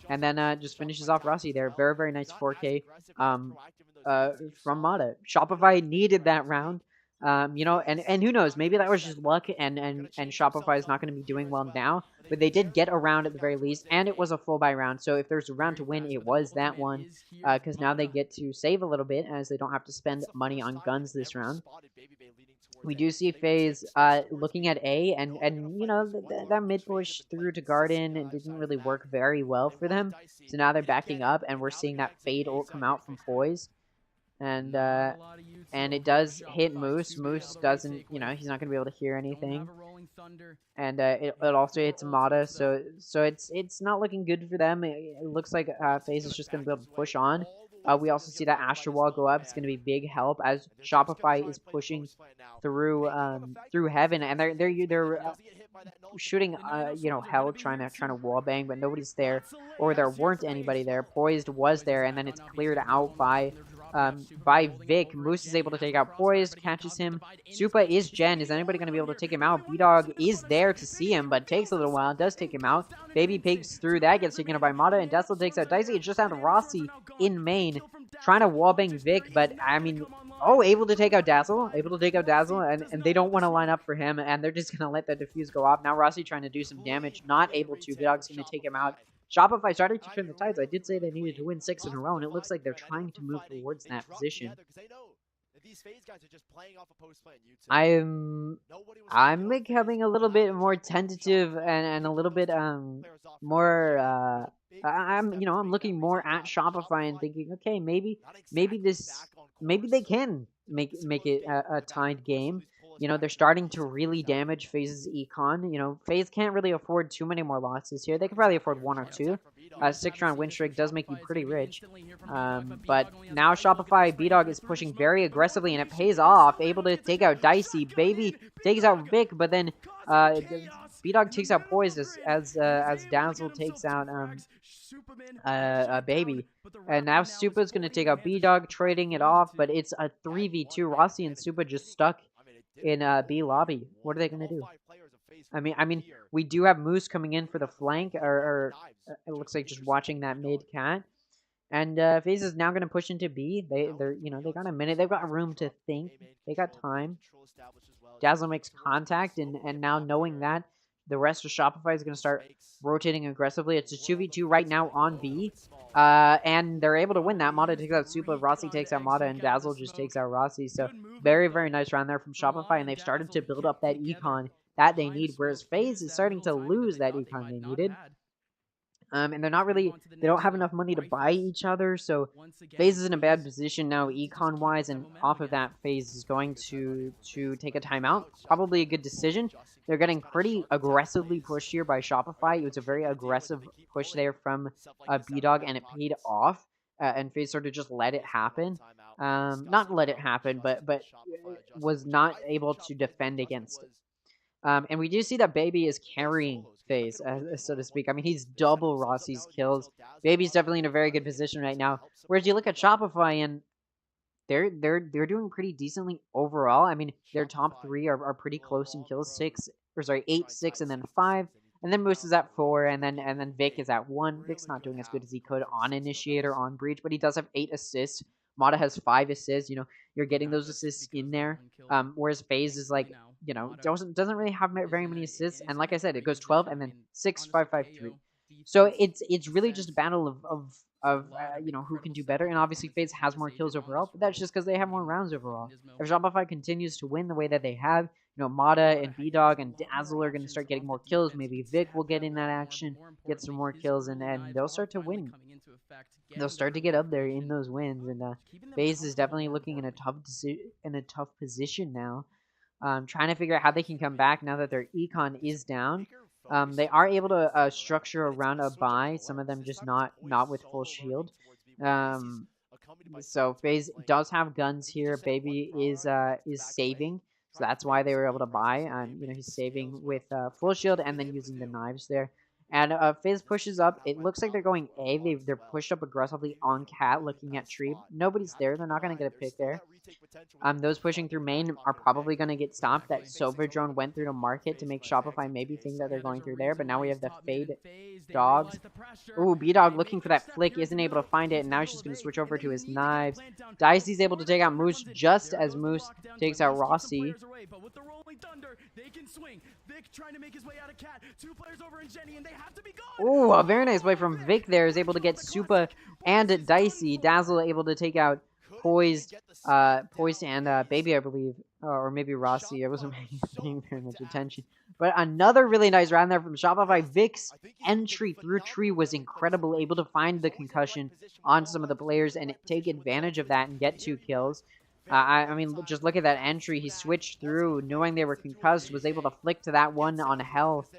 And then just finishes off Rossi there. Very, very nice 4K from Mata. Shopify needed that round. And who knows? Maybe that was just luck, and Shopify is not going to be doing well now. But they did get a round at the very least, and it was a full buy round. So if there's a round to win, it was that one. Because now they get to save a little bit, as they don't have to spend money on guns this round. We do see FaZe looking at A, and that mid push through to Garden, it didn't really work very well for them. So now they're backing up, and we're seeing that Fade ult come out from Poise. And it does hit Moose. Moose doesn't, he's not going to be able to hear anything. And it also hits Mata, so it's not looking good for them. It looks like FaZe is just going to be able to push on. We also see that Astro Wall go up. It's going to be big help as Shopify is pushing through Heaven, and they're shooting hell trying to wall bang, but nobody's there, or there weren't anybody there. Poised was there, and then it's cleared out by Vic. Moose is able to take out Poised, catches him. Supa is Gen. Is anybody going to be able to take him out? B-Dog is there to see him, but takes a little while. Does take him out. Baby peeks through that, gets taken out by Mata, and Dessel takes out Dicey. It's just down to Rossi in main, trying to wallbang Vic, but I mean, able to take out Dazzle, and they don't want to line up for him, and they're just going to let the defuse go off. Now Rossi trying to do some damage, not able to. B-Dog's going to take him out. Shopify started to turn the tides. I did say they needed to win 6 in a row, and it looks like they're trying to move towards that position. I'm becoming a little bit more tentative and a little bit more I'm looking more at Shopify and thinking, okay, maybe they can make it a tied game. They're starting to really damage FaZe's econ. FaZe can't really afford too many more losses here. They could probably afford 1 or 2. 6-round win streak does make you pretty rich. But now Shopify, B-Dog is pushing very aggressively, and it pays off. Able to take out Dicey. Baby takes out Vic, but then B-Dog takes out Poise as Dazzle takes out Baby. And now Supa's going to take out B-Dog, trading it off, but it's a 3v2. Rossi and Supa just stuck in B lobby. What are they going to do? I mean, we do have Moose coming in for the flank, or it looks like just watching that mid cat. And FaZe is now going to push into B. They got a minute. They've got room to think. They got time. Dazzle makes contact, and now knowing that, the rest of Shopify is going to start rotating aggressively. It's a 2v2 right now on B. And they're able to win that. Mata takes out Supa, Rossi takes out Mata, and Dazzle just takes out Rossi. So very, very nice round there from Shopify, and they've started to build up that econ that they need, whereas FaZe is starting to lose that econ they needed. And they don't have enough money to buy each other, so FaZe is in a bad position now econ-wise, and off of that, FaZe is going to take a timeout. Probably a good decision. They're getting pretty aggressively pushed here by Shopify. It was a very aggressive push there from B-Dog, and it paid off, and FaZe sort of just let it happen. Not let it happen, but was not able to defend against it. And we do see that Baby is carrying FaZe, so to speak. I mean, he's double Rossi's kills. Baby's definitely in a very good position right now. Whereas you look at Shopify, and they're doing pretty decently overall. I mean, their top 3 are pretty close in kills. 8, 6, and then 5. And then Moose is at 4, and then Vic is at 1. Vic's not doing as good as he could on Initiator, on Breach, but he does have 8 assists. Mata has 5 assists. You're getting those assists in there. Whereas FaZe is like, doesn't really have very many assists. And like I said, it goes 12 and then 6, 5, 5, 3. So it's really just a battle of who can do better. And obviously FaZe has more kills overall, but that's just because they have more rounds overall. If Shopify continues to win the way that they have, Mata and B-Dog and Dazzle are going to start getting more kills. Maybe Vic will get in that action, get some more kills, and they'll start to win. They'll start to get up there in those wins, and FaZe is definitely looking in a tough position now. Trying to figure out how they can come back now that their econ is down. They are able to structure around a buy. Some of them just not with full shield. So FaZe does have guns here. Baby is saving, so that's why they were able to buy. He's saving with full shield and then using the knives there. And FaZe pushes up. It looks like they're going A. They're pushed up aggressively on Cat, looking at Tree. Nobody's there. They're not going to get a pick there. Those pushing through main are probably going to get stopped. That Sova drone went through to market to make Shopify maybe think that they're going through there. But now we have the Fade Dogs. Ooh, B-Dog looking for that flick, isn't able to find it, and now he's just going to switch over to his knives. Dicey's able to take out Moose just as Moose takes out Rossi. Ooh, a very nice play from Vic there, is able to get Supa and Dicey. Dazzle able to take out Poised and Baby, I believe, or maybe Rossi. I wasn't paying very much attention. But another really nice round there from Shopify. Vic's entry through Tree was incredible, able to find the concussion on some of the players and take advantage of that and get 2 kills. I mean, just look at that entry. He switched through, knowing they were concussed, was able to flick to that one on health.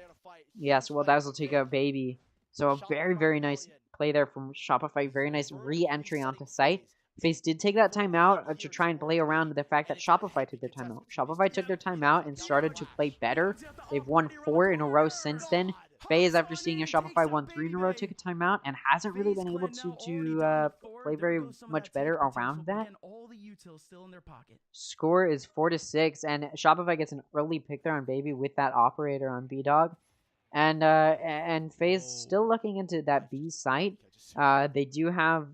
Yes, well, Dazzle take out Baby. So a very, very nice play there from Shopify. Very nice re-entry onto site. FaZe did take that timeout to try and play around the fact that Shopify took their timeout. Shopify took their timeout and started to play better. They've won 4 in a row since then. FaZe, after seeing a Shopify won 3 in a row, took a timeout and hasn't really been able to play very much better around that. Score is 4-6, and Shopify gets an early pick there on Baby with that operator on B-Dog. And FaZe still looking into that B site. They do have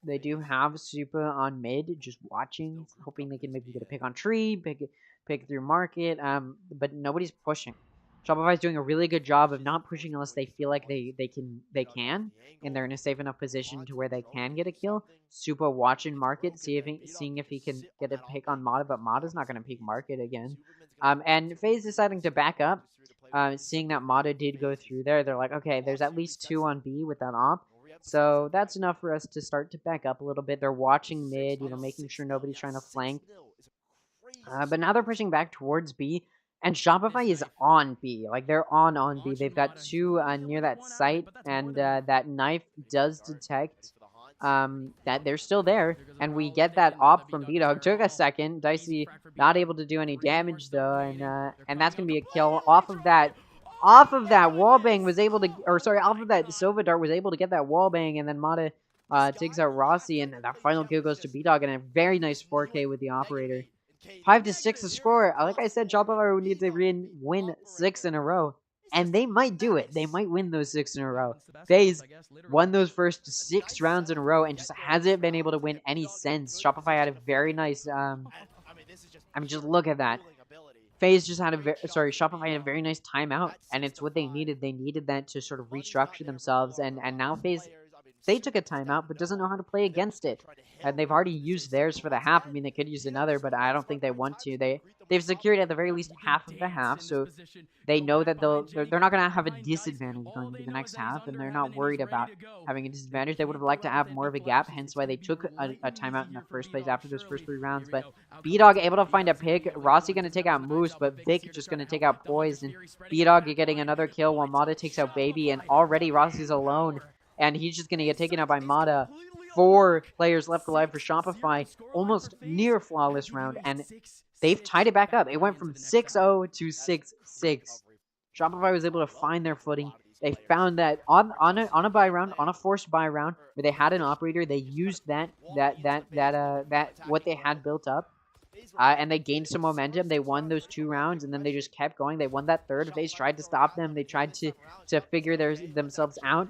Supa on mid, just watching, hoping they can maybe get a pick on Tree, pick through market. But nobody's pushing. Shopify's doing a really good job of not pushing unless they feel like they can, and they're in a safe enough position to where they can get a kill. Supa watching market, seeing if he can get a pick on Mata, but Mata's not going to pick market again. And FaZe deciding to back up, seeing that Mata did go through there. They're like, okay, there's at least 2 on B with that op. So that's enough for us to start to back up a little bit. They're watching mid, making sure nobody's trying to flank. But now they're pushing back towards B, and Shopify is on B. Like, they're on B. They've got 2 near that site, and that knife does detect that they're still there, and we get that op from B-Dog. Took a second. Dicey not able to do any damage, though, and that's going to be a kill off of that. Off of that wallbang was able to, off of that Sova dart was able to get that wallbang, and then Mata takes out Rossi, and that final kill goes to B-Dog, and a very nice 4K with the operator. 5-6 the score. Like I said, Shopify would need to win 6 in a row, and they might do it. They might win those 6 in a row. FaZe won those first 6 rounds in a row and just hasn't been able to win any since. Shopify had a very nice, just look at that. FaZe just had Shopify had a very nice timeout, and it's what they needed. They needed that to sort of restructure themselves, and now FaZe, they took a timeout, but doesn't know how to play against it. And they've already used theirs for the half. I mean, they could use another, but I don't think they want to. They've secured at the very least half of the half, so they know that they're not going to have a disadvantage going into the next half, and they're not worried about having a disadvantage. They would have liked to have more of a gap, hence why they took a timeout in the first place after those first 3 rounds. But B-Dog able to find a pick. Rossi going to take out Moose, but Vic just going to take out Poised, and B-Dog getting another kill while Mata takes out Baby, and already Rossi's alone, and he's just going to get taken out by Mata. 4 players left alive for Shopify, almost near flawless round, and they've tied it back up. It went from 6-0 to 6-6. Shopify was able to find their footing. They found that on a buy round, on a forced buy round, where they had an operator, they used that what they had built up, and they gained some momentum. They won those 2 rounds, and then they just kept going. They won that third. FaZe tried to stop them. They tried to figure themselves out.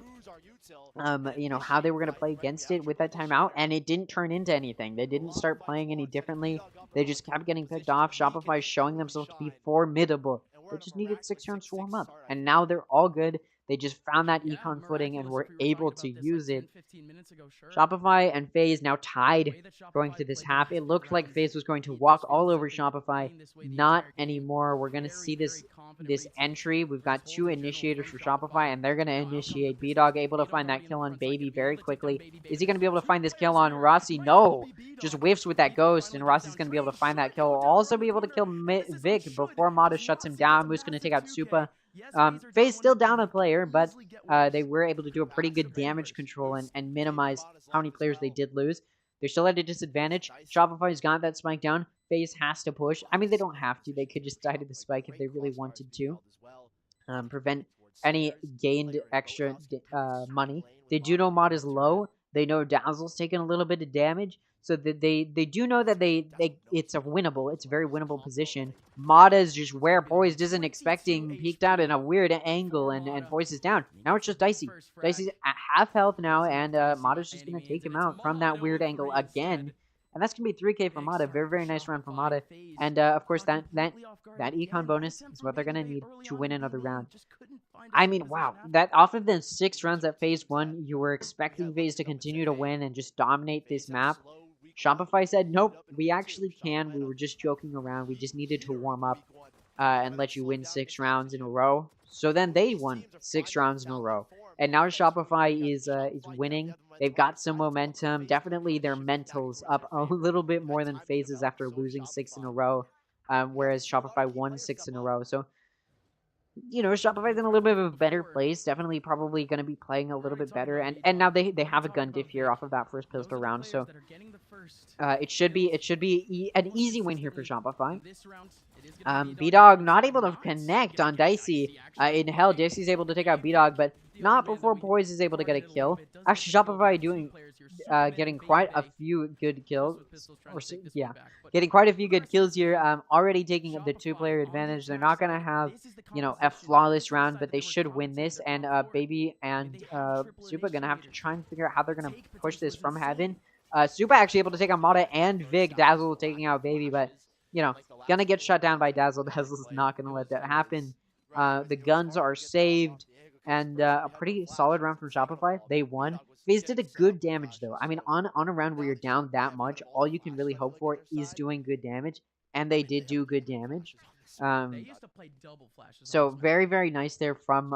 How they were going to play against it with that timeout, and it didn't turn into anything. They didn't start playing any differently. They just kept getting picked off. Shopify showing themselves to be formidable. They just needed 6 rounds to warm up, and now they're all good. They just found that econ footing and were able to use it. Shopify and FaZe now tied going to this half. It looked like FaZe was going to walk all over Shopify. Not anymore. We're going to see this entry. We've got 2 initiators for Shopify, and they're going to initiate. B-Dog able to find that kill on Baby very quickly. Is he going to be able to find this kill on Rossi? No. Just whiffs with that ghost, and Rossi's going to be able to find that kill. Also be able to kill Vic before Mata shuts him down. Moose going to take out Supa. FaZe still down a player, but they were able to do a pretty good damage control and minimize how many players they did lose. They're still at a disadvantage. Shopify's got that spike down. FaZe has to push. I mean, they don't have to. They could just die to the spike if they really wanted to. Prevent any gained extra money. They do know Mod is low. They know Dazzle's taking a little bit of damage, so that they do know that it's a winnable. It's a very winnable position. Mata is just where Poised isn't expecting, peeked out in a weird angle, and Poised is down. Now it's just Dicey. Dicey's at half health now, and Mata's just gonna take him out from that weird angle again. And that's going to be 3K for Mata. Very, very nice round for Mata. And, of course, that econ bonus is what they're going to need to win another round. I mean, wow. That off of the 6 rounds at Phase 1, you were expecting Phase to continue to win and just dominate this map. Shopify said, nope, we actually can. We were just joking around. We just needed to warm up and let you win 6 rounds in a row. So then they won 6 rounds in a row. And now Shopify is winning. They've got some momentum. Definitely their mentals up a little bit more than Phases after losing 6 in a row, whereas Shopify won 6 in a row. So, you know, Shopify's in a little bit of a better place. Definitely probably going to be playing a little bit better. And now they have a gun diff here off of that first pistol round. So it should be an easy win here for Shopify. B-Dog not able to connect on Dicey. In hell, Dicey's able to take out B-Dog, but not before Poise is able to get a kill. Actually, Shopify getting quite a few good kills. Getting quite a few good kills here. Already taking the 2-player advantage. They're not going to have, you know, a flawless round, but they should win this. And Baby and Supa going to have to try and figure out how they're going to push this from heaven. Supa actually able to take out Mata and Vic. Dazzle taking out Baby, but, you know, gonna get shut down by Dazzle. Dazzle's not gonna let that happen. The guns are saved. And a pretty solid round from Shopify. They won. FaZe did a good damage, though. I mean, on a round where you're down that much, all you can really hope for is doing good damage. And they did do good damage. So very, very nice there from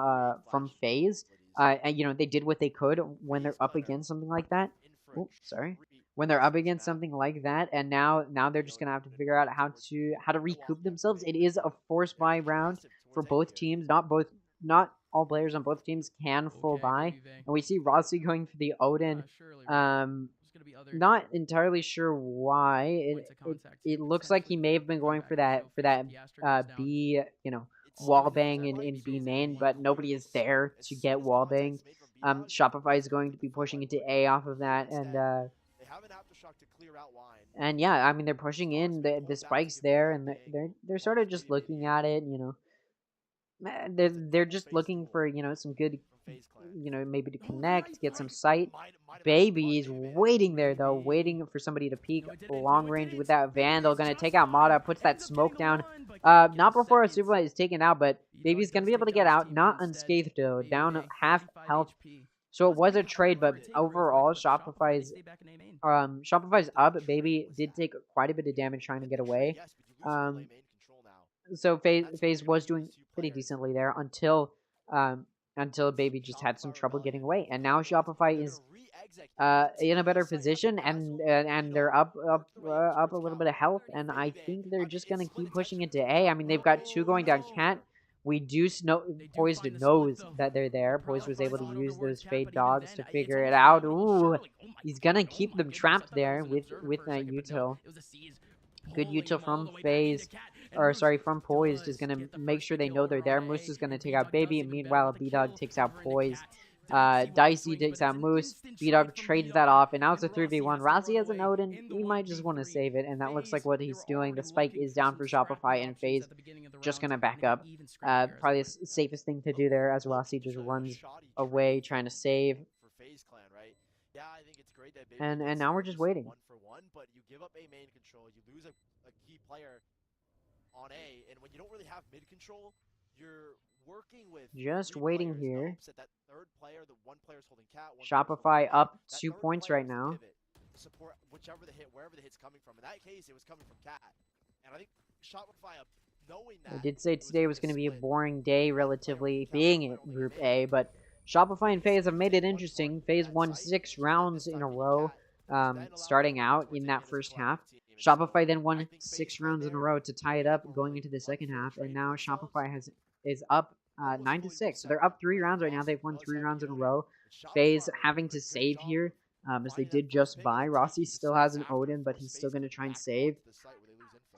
FaZe. And, you know, they did what they could when they're up against something like that. Oh, sorry. When they're up against something like that, and now they're just gonna have to figure out how to recoup themselves. It is a force buy round for both teams. Not all players on both teams can full buy, and we see Rossi going for the Odin. Not entirely sure why. It looks like he may have been going for that B, you know, wallbang in B main, but nobody is there to get wallbanged. Shopify is going to be pushing into A off of that, and yeah, I mean they're pushing in the spikes there, and they're sort of just looking at it, you know. They're just looking for, you know, some good, you know, maybe to connect, get some sight. Baby is waiting there though, waiting for somebody to peek long range with that Vandal. Gonna take out Mata, puts that smoke down. Not before a super is taken out, but Baby's gonna be able to get out, not unscathed though, down half health. So it was a trade, but overall Shopify's up. Baby did take quite a bit of damage trying to get away. So FaZe was doing pretty decently there until Baby just had some trouble getting away, and now Shopify is in a better position, and they're up a little bit of health, and I think they're just gonna keep pushing into A. I mean, they've got 2 going down Cat. We do know Poised knows that they're there. Poised was able to use those fade dogs to figure it out. Ooh, he's gonna keep them trapped there with that util. Good util from FaZe. Or sorry, from Poised is gonna make sure they know they're there. Moose is gonna take out Baby, and meanwhile B-Dog takes out Poised. Dicey takes out Moose. B-Dog trades that off, and now it's a 3v1. Rossi has an Odin. He might just want to save it, and that looks like what he's doing. The spike is down for Shopify, and FaZe just gonna back up. Probably the safest thing to do there, as Rossi just runs away trying to save. And now we're just waiting. 1-for-1, but you give up A main control, you lose a key player on A, and when you don't really have mid control, you're working with just waiting here. That third player, the one player's holding Cat, Shopify up 2 points right now. Support whichever the hit, wherever the hit's coming from. In that case, it was coming from Cat, and I think Shopify up knowing that. I did say today was going to be a boring day, relatively being at Group A, but Shopify and FaZe have made it interesting. FaZe won 6 rounds in a row, starting out in that first half. Shopify then won 6 rounds in a row to tie it up going into the second half, and now Shopify is up 9-6. So they're up 3 rounds right now. They've won 3 rounds in a row. FaZe having to save here, as they did just buy. Rossi still has an Odin, but he's still going to try and save.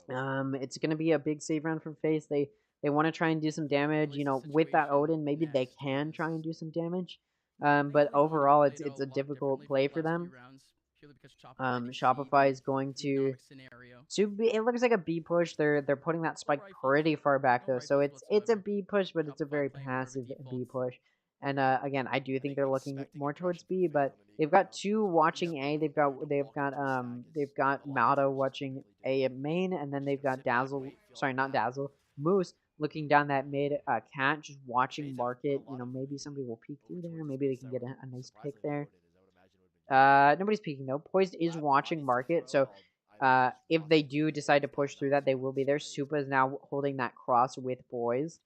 It's going to be a big save round for FaZe. They They want to try and do some damage. With that Odin, maybe they can try and do some damage. But overall, it's a difficult play for them. Shopify is going to be. It looks like a B push. They're putting that spike pretty far back though, so it's a B push, but it's a very passive B push. And again, I do think they're looking more towards B, but they've got two watching A. They've got Mado watching A at main, and then they've got Dazzle. Sorry, not Dazzle. Moose looking down that mid. Cat just watching market. Maybe somebody will peek through there. Maybe they can get a nice pick there. Nobody's peeking though. Poised is watching market, so if they do decide to push through that, they will be there. Supa is now holding that cross with Poised.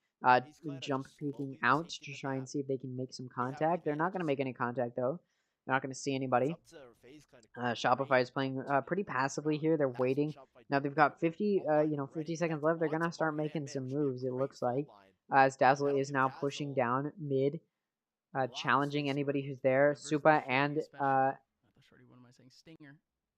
Jump peeking out to try and see if they can make some contact. They're not going to make any contact though. They're not going to see anybody. Shopify is playing pretty passively here. They're waiting. Now they've got 50 seconds left. They're going to start making some moves, it looks like. As Dazzle is now pushing down mid. Challenging anybody who's there. Supa and Stinger,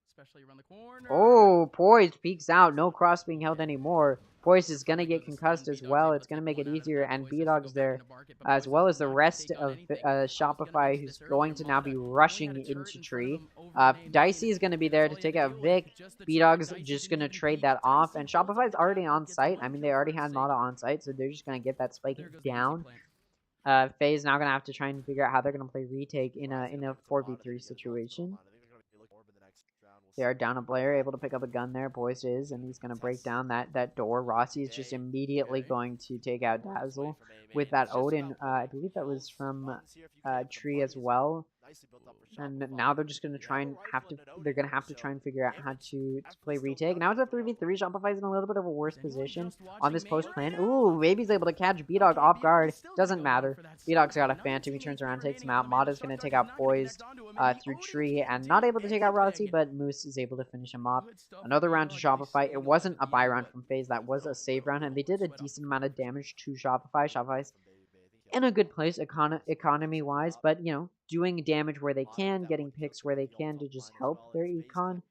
especially around the corner. Oh, Poised peeks out. No cross being held anymore. Poised is gonna get concussed as well. It's gonna make it easier, and B-Dog's there, as well as the rest of Shopify, who's going to now be rushing into tree. Dicey is gonna be there to take out Vic. B-Dog's just gonna trade that off, and Shopify's already on site. I mean, they already had Mata on site, so they're just gonna get that spike down. FaZe now gonna have to try and figure out how they're gonna play retake in a 4v3 situation. They are down a player, able to pick up a gun there. Poised is, and he's going to break down that door. Rossi is just immediately going to take out Dazzle with that Odin. I believe that was from Tree as well. And now they're just going to try and they're going to have to try and figure out how to play retake. Now it's a 3v3. Shopify's in a little bit of a worse position on this post plan. Ooh, Baby's able to catch B-Dog off guard. Doesn't matter. B-Dog's got a Phantom. He turns around, takes him out. Mata's going to take out Poised through Tree, and not able to take out Rossi, but Moose is able to finish him off. Another round to Shopify. It wasn't a buy round from FaZe. That was a save round, and they did a decent amount of damage to Shopify. Shopify's in a good place economy-wise, but, doing damage where they can, getting picks where they can to just help their econ.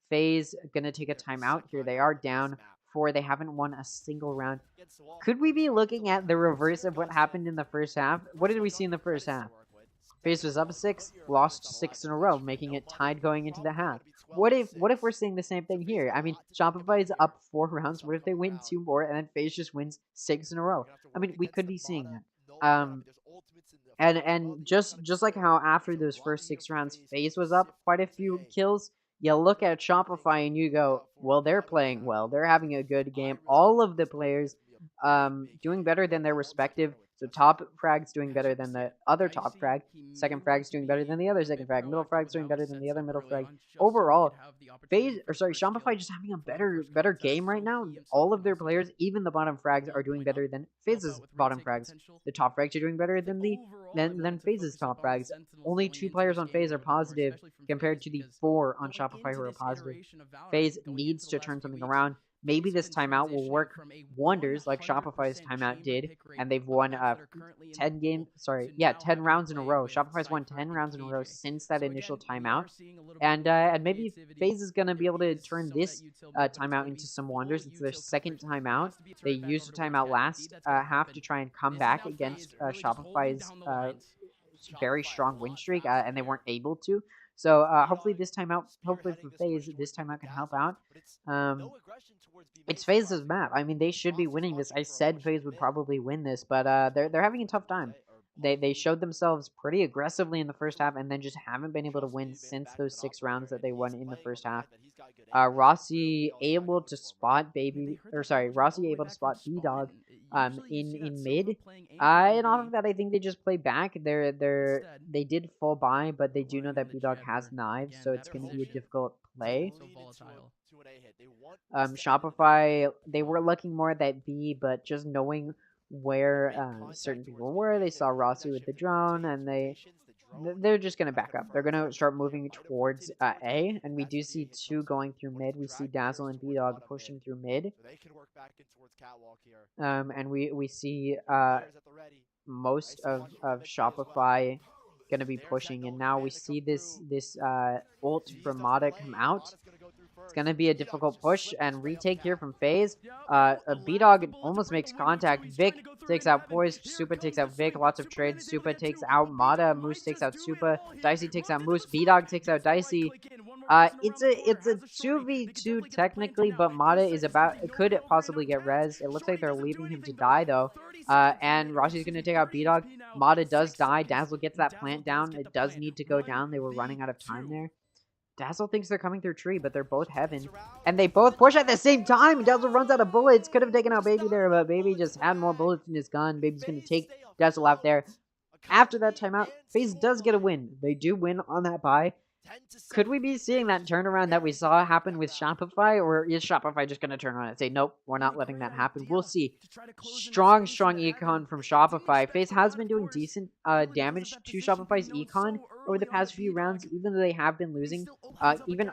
FaZe gonna take a timeout here. They are down 4. They haven't won a single round. Could we be looking at the reverse of what happened in the first half? What did we see in the first half? FaZe was up 6, lost 6 in a row, making it tied going into the half. What if we're seeing the same thing here? I mean, Shopify is up 4 rounds. What if they win 2 more and then FaZe just wins 6 in a row? I mean, we could be seeing that. And just like how after those first 6 rounds, FaZe was up quite a few kills. You look at Shopify and you go, well, they're playing well. They're having a good game. All of the players doing better than their respective. So top frag's doing better than the other top frag. Second frag's doing better than the other second frag. Middle frag's doing better than the other middle frag. Overall, Shopify just having a better game right now. All of their players, even the bottom frags, are doing better than FaZe's bottom frags. The top frags are doing better than FaZe's top frags. Only 2 players on FaZe are positive compared to the 4 on Shopify who are positive. FaZe needs to turn something around. Maybe this timeout will work wonders like Shopify's timeout did, and they've won 10 rounds in a row. Shopify's won 10 rounds in a row since that initial timeout, and maybe FaZe is going to be able to turn this timeout into some wonders. It's their second timeout. They used a timeout last half to try and come back against Shopify's very strong win streak, and they weren't able to. So hopefully for FaZe, this timeout can help out. It's FaZe's map. I mean, they should be winning this. I said FaZe would probably win this, but they're having a tough time. They showed themselves pretty aggressively in the first half, and then just haven't been able to win since those 6 rounds that they won in the first half. Rossi able to spot B-Dog in mid. And off of that, I think they just play back. They did full buy, but they do know that B-Dog has knives, so it's going to be a difficult play. Shopify, they were looking more at that B, but just knowing where certain people were, they saw Rossi with the drone, and they're just going to back up. They're going to start moving towards A, and we do see 2 going through mid. We see Dazzle and B-Dog pushing through mid. And we see most of Shopify going to be pushing, and now we see this ult from Mata come out. It's going to be a difficult push and retake here from FaZe. B-Dog almost makes contact. Vic takes out Poise. Supa takes out Vic. Lots of trades. Supa takes out Mata. Moose takes out Supa. Dicey takes out Moose. B-Dog takes out Dicey. It's a 2v2 technically, but Mata is could possibly get res. It looks like they're leaving him to die though. And Roshi's gonna take out B-Dog. Mata does die. Dazzle gets that plant down. It does need to go down. They were running out of time there. Dazzle thinks they're coming through tree, but they're both heaven. And they both push at the same time. Dazzle runs out of bullets. Could have taken out Baby there, but Baby just had more bullets in his gun. Baby's gonna take Dazzle out there. After that timeout, FaZe does get a win. They do win on that bye. Could we be seeing that turnaround that we saw happen with Shopify, or is Shopify just going to turn around and say, nope, we're not letting that happen? We'll see. Strong econ from Shopify. FaZe has been doing decent damage to Shopify's econ over the past few rounds, even though they have been losing. Even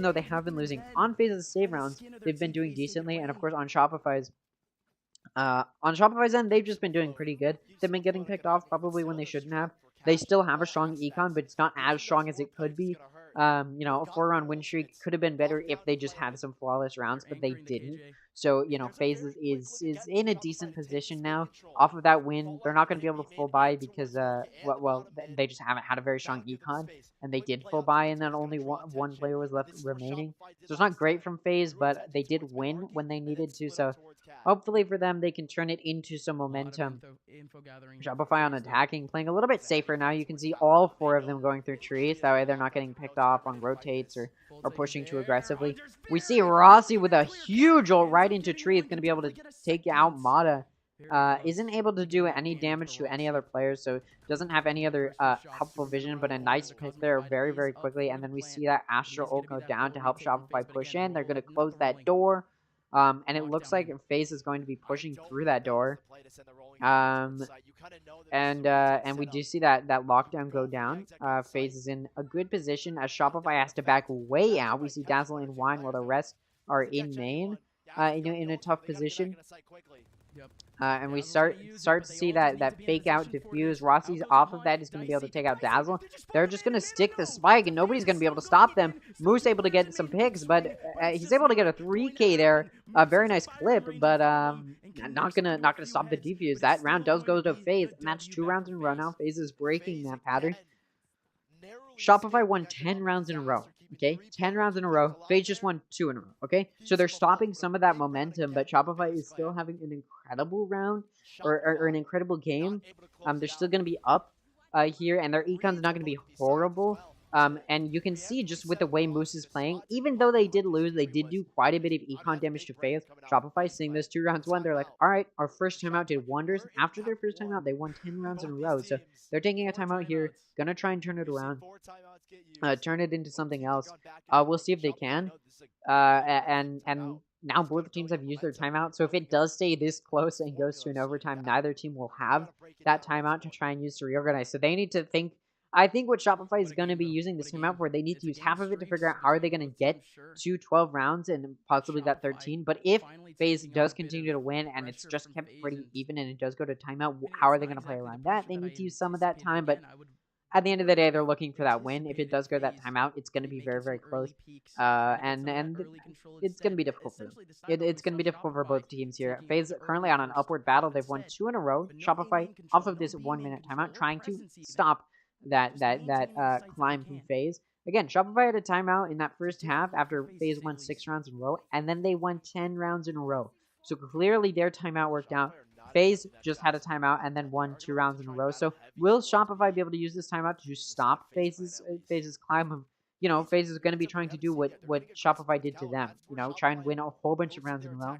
though they have been losing on FaZe's save rounds, they've been doing decently, and of course on Shopify's end, they've just been doing pretty good. They've been getting picked off probably when they shouldn't have. They still have a strong econ, but it's not as strong as it could be. A 4-round win streak could have been better if they just had some flawless rounds, but they didn't. So, FaZe is in a decent position now. Off of that win, they're not going to be able to full buy because, they just haven't had a very strong econ, and they did full buy, and then only one player was left remaining. So it's not great from FaZe, but they did win when they needed to, so hopefully for them, they can turn it into some momentum. Shopify on attacking, playing a little bit safer now. You can see all 4 of them going through trees. That way they're not getting picked off on rotates or pushing too aggressively. We see Rossi with a huge ult right into tree. Is going to be able to take out Mata. Isn't able to do any damage to any other players, so doesn't have any other helpful vision, but a nice pick there very, very quickly. And then we see that Astra ult go down to help Shopify push in. They're going to close that door. And it looks like FaZe is going to be pushing through that door. And we do see that lockdown go down. FaZe is in a good position as Shopify has to back way out. We see Dazzle in wine while the rest are in main, in a tough position. And we start to see that fake out diffuse. Rossi's off of that is going to be able to take out Dazzle. They're just going to stick the spike, and nobody's going to be able to stop them. Moose able to get some picks, but he's able to get a 3K there. A very nice clip, but not gonna stop the defuse. That round does go to FaZe, and that's 2 rounds in a row now. FaZe is breaking that pattern. Shopify won 10 rounds in a row. Okay, 10 rounds in a row. FaZe just won 2 in a row. Okay, so they're stopping some of that momentum, but Shopify is still having an incredible round or an incredible game. They're still going to be up here, and their econ's not going to be horrible. And you can see just with the way Moose is playing, even though they did lose, they did do quite a bit of econ damage to FaZe. Shopify seeing those 2 rounds won, they're like, all right, our first timeout did wonders. After their first timeout, they won 10 rounds in a row. So they're taking a timeout here, gonna try and turn it around, turn it into something else. We'll see if they can. And now both teams have used their timeout. So if it does stay this close and goes to an overtime, neither team will have that timeout to try and use to reorganize. So they need to think. I think what Shopify is going to be using this timeout for, they need to use half of it to figure out how are they going to get to 12 rounds and possibly that 13. But if FaZe does continue to win and it's just kept pretty even and it does go to timeout, how are they going to play around that? They need to use some of that time, but at the end of the day, they're looking for that win. If it does go that timeout, it's going to be very, very close. And it's going to be difficult for them. It's going to be difficult for both teams here. FaZe currently on an upward battle. They've won 2 in a row. Shopify off of this 1-minute timeout, trying to stop that climb from FaZe. Again, Shopify had a timeout in that first half after FaZe won 6 rounds in a row, and then they won 10 rounds in a row. So clearly their timeout worked out. FaZe just had a timeout and then won 2 rounds in a row. So will Shopify be able to use this timeout to stop FaZe's climb of, FaZe is going to be trying to do what Shopify did to them. Try and win a whole bunch of rounds in a row.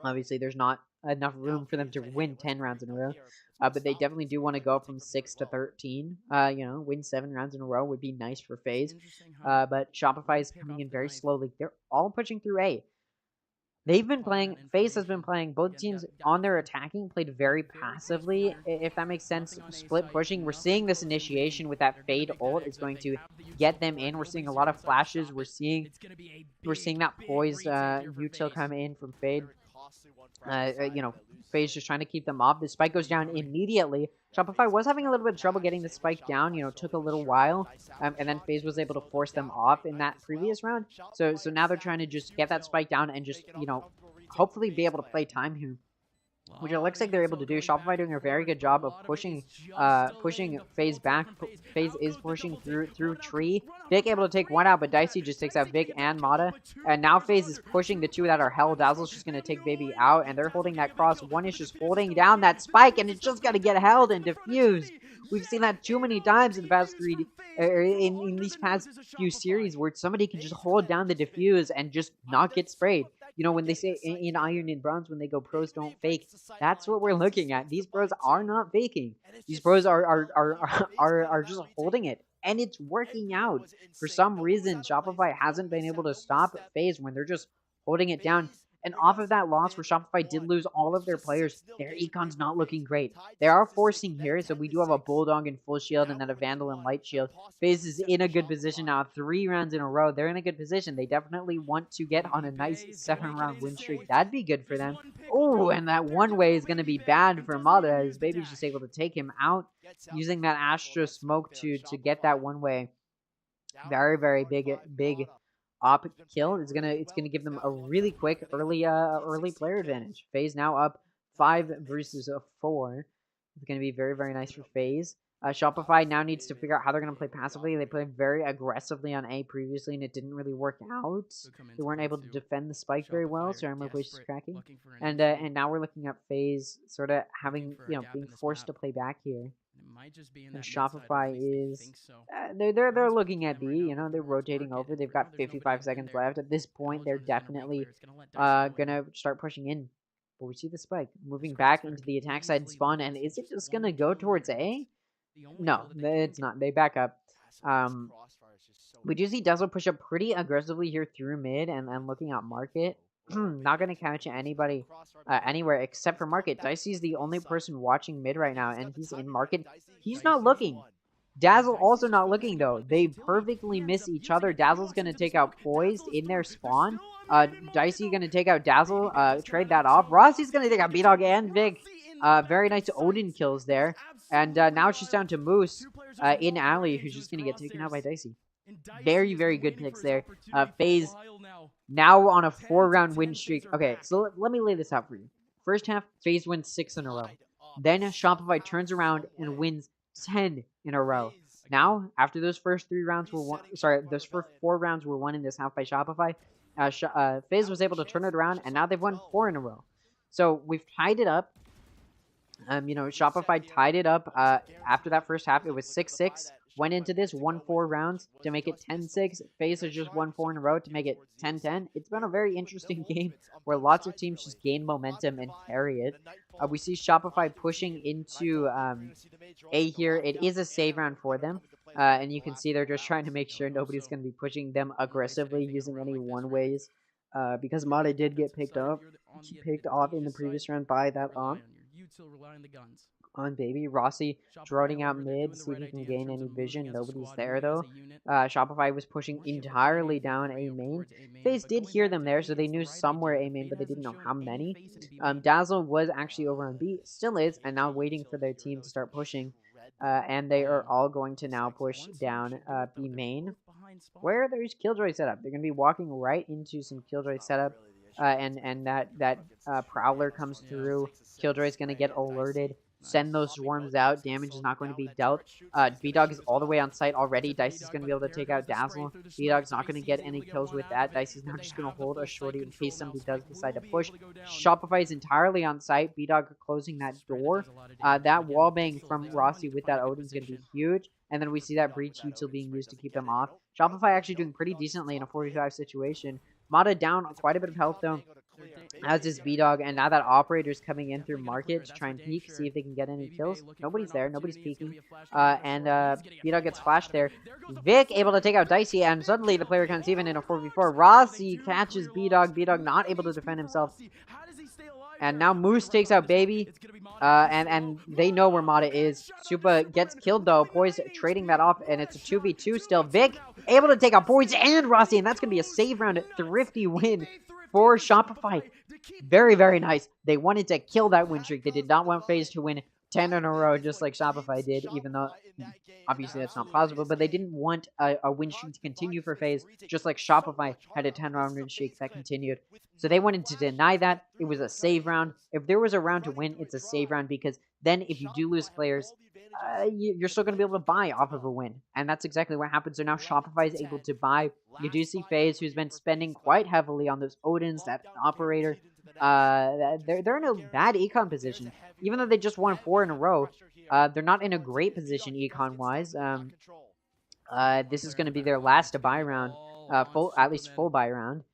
Obviously, there's not enough room for them to win 10 rounds in a row. But they definitely do want to go from 6 to 13. Win 7 rounds in a row would be nice for FaZe. But Shopify is coming in very slowly. They're all pushing through A. They've been playing, FaZe has been playing, both teams on their attacking played very passively, if that makes sense. Split pushing. We're seeing this initiation with that Fade ult. It's going to get them in. We're seeing a lot of flashes. We're seeing that Poise util come in from Fade. FaZe just trying to keep them off. The spike goes down immediately. Shopify was having a little bit of trouble getting the spike down. Took a little while, and then FaZe was able to force them off in that previous round. So now they're trying to just get that spike down and just hopefully be able to play time here, which it looks like they're able to do. Shopify doing a very good job of pushing FaZe back. FaZe is pushing through tree. Vic able to take one out, but Dicey just takes out Vic and Mata. And now FaZe is pushing the two that are held. Dazzle's just going to take Baby out, and they're holding that cross. One is just holding down that spike, and it's just going to get held and diffused. We've seen that too many times in the past in these past few series, where somebody can just hold down the diffuse and just not get sprayed. When they say in Iron and Bronze, when they go pros don't fake, that's what we're looking at. These pros are not faking. These pros are just holding it, and it's working out. For some reason, Shopify hasn't been able to stop FaZe when they're just holding it down. And off of that loss where Shopify did lose all of their players, their econ's not looking great. They are forcing here, so we do have a Bulldog in full shield and then a Vandal in light shield. FaZe is in a good position now. 3 rounds in a row. They're in a good position. They definitely want to get on a nice 7-round win streak. That'd be good for them. Oh, and that one way is going to be bad for Mata, as Baby's just able to take him out using that Astra smoke to get that one way. Very, very big op kill. It's gonna give them a really quick early player advantage. FaZe now up 5 versus 4. It's gonna be very, very nice for FaZe. Shopify now needs to figure out how they're gonna play passively. They played very aggressively on A previously, and it didn't really work out. They weren't able to defend the spike very well, so Armor Voice is cracking. And now we're looking at FaZe sort of having being forced to play back here. And Shopify is they're looking at B. They're rotating over. They've got 55 seconds left. At this point, they're definitely gonna start pushing in. But we see the spike moving back into the attack side spawn, and is it just gonna go towards A? No, it's not. They back up. We do see Dazzle push up pretty aggressively here through mid and looking at market. Not going to catch anybody anywhere except for market. Dicey is the only person watching mid right now, and he's in market. He's not looking. Dazzle also not looking, though. They perfectly miss each other. Dazzle's going to take out Poised in their spawn. Dicey going to take out Dazzle, trade that off. Rossi's going to take out B-Dog and Vic. Very nice Odin kills there. And now it's just down to Moose in alley, who's just going to get taken out by Dicey. Very, very good picks there. FaZe now on a 4-round win streak. Okay, so let me lay this out for you. First half, FaZe wins 6 in a row. Then Shopify turns around and wins 10 in a row. Now, after those first 3 rounds were won, those first 4 rounds were won in this half by Shopify, FaZe was able to turn it around, and now they've won 4 in a row. So we've tied it up. Shopify tied it up after that first half. It was 6-6. Went into this, won 4 rounds to make it 10-6. FaZe has just won 4 in a row to make it 10-10. It's been a very interesting game where lots of teams just gain momentum and carry it. We see Shopify pushing into A here. It is a save round for them. And you can see they're just trying to make sure nobody's going to be pushing them aggressively using any one-ways. Because Mata did get picked off in the previous round by that on Baby. Rossi droning out mid, see if he can gain any vision. Nobody's there, though. Shopify was pushing entirely down A main. FaZe did hear them there, so they knew somewhere A main, but they didn't know how many. Dazzle was actually over on B, still is, and now waiting for their team to start pushing. And they are all going to now push down B main, where there's Killjoy setup. They're going to be walking right into some Killjoy setup. And that Prowler comes through. Killjoy's going to get alerted. Send those swarms out. Damage is not going to be dealt. B-Dog is all the way on site already. Dicey's going to be able to take out Dazzle. B-Dog's not going to get any kills with that. Dicey's now just going to hold a shorty in case somebody does decide to push. Shopify is entirely on site. B-Dog closing that door. That wallbang from Rossi with that Odin is going to be huge. And then we see that breach util being used to keep them off. Shopify actually doing pretty decently in a 45 situation. Mata down quite a bit of health, though, as is B-Dog, and now that Operator's coming in through market to try and peek, see if they can get any kills. Nobody's there, nobody's peeking, and B-Dog gets flashed there. Vic able to take out Dicey, and suddenly the player counts even in a 4v4. Rossi catches B-Dog, B-Dog not able to defend himself. And now Moose takes out Baby, and they know where Mata is. Supa gets killed, though. Poise trading that off, and it's a 2v2 still. Vic able to take out Poise and Rossi, and that's going to be a save round, thrifty win for Shopify. Very, very nice. They wanted to kill that win streak. They did not want FaZe to win 10 in a row just like Shopify did, even though obviously that's not possible, but they didn't want a win streak to continue for FaZe just like Shopify had a 10-round win streak that continued. So they wanted to deny that. It was a save round. If there was a round to win, it's a save round, because then if you do lose players, you're still going to be able to buy off of a win. And that's exactly what happened. So now Shopify is able to buy. You do see FaZe, who's been spending quite heavily on those Odins, that operator. They're in a bad econ position. Even though they just won 4 in a row, they're not in a great position econ-wise. This is going to be their last buy round, at least full buy round.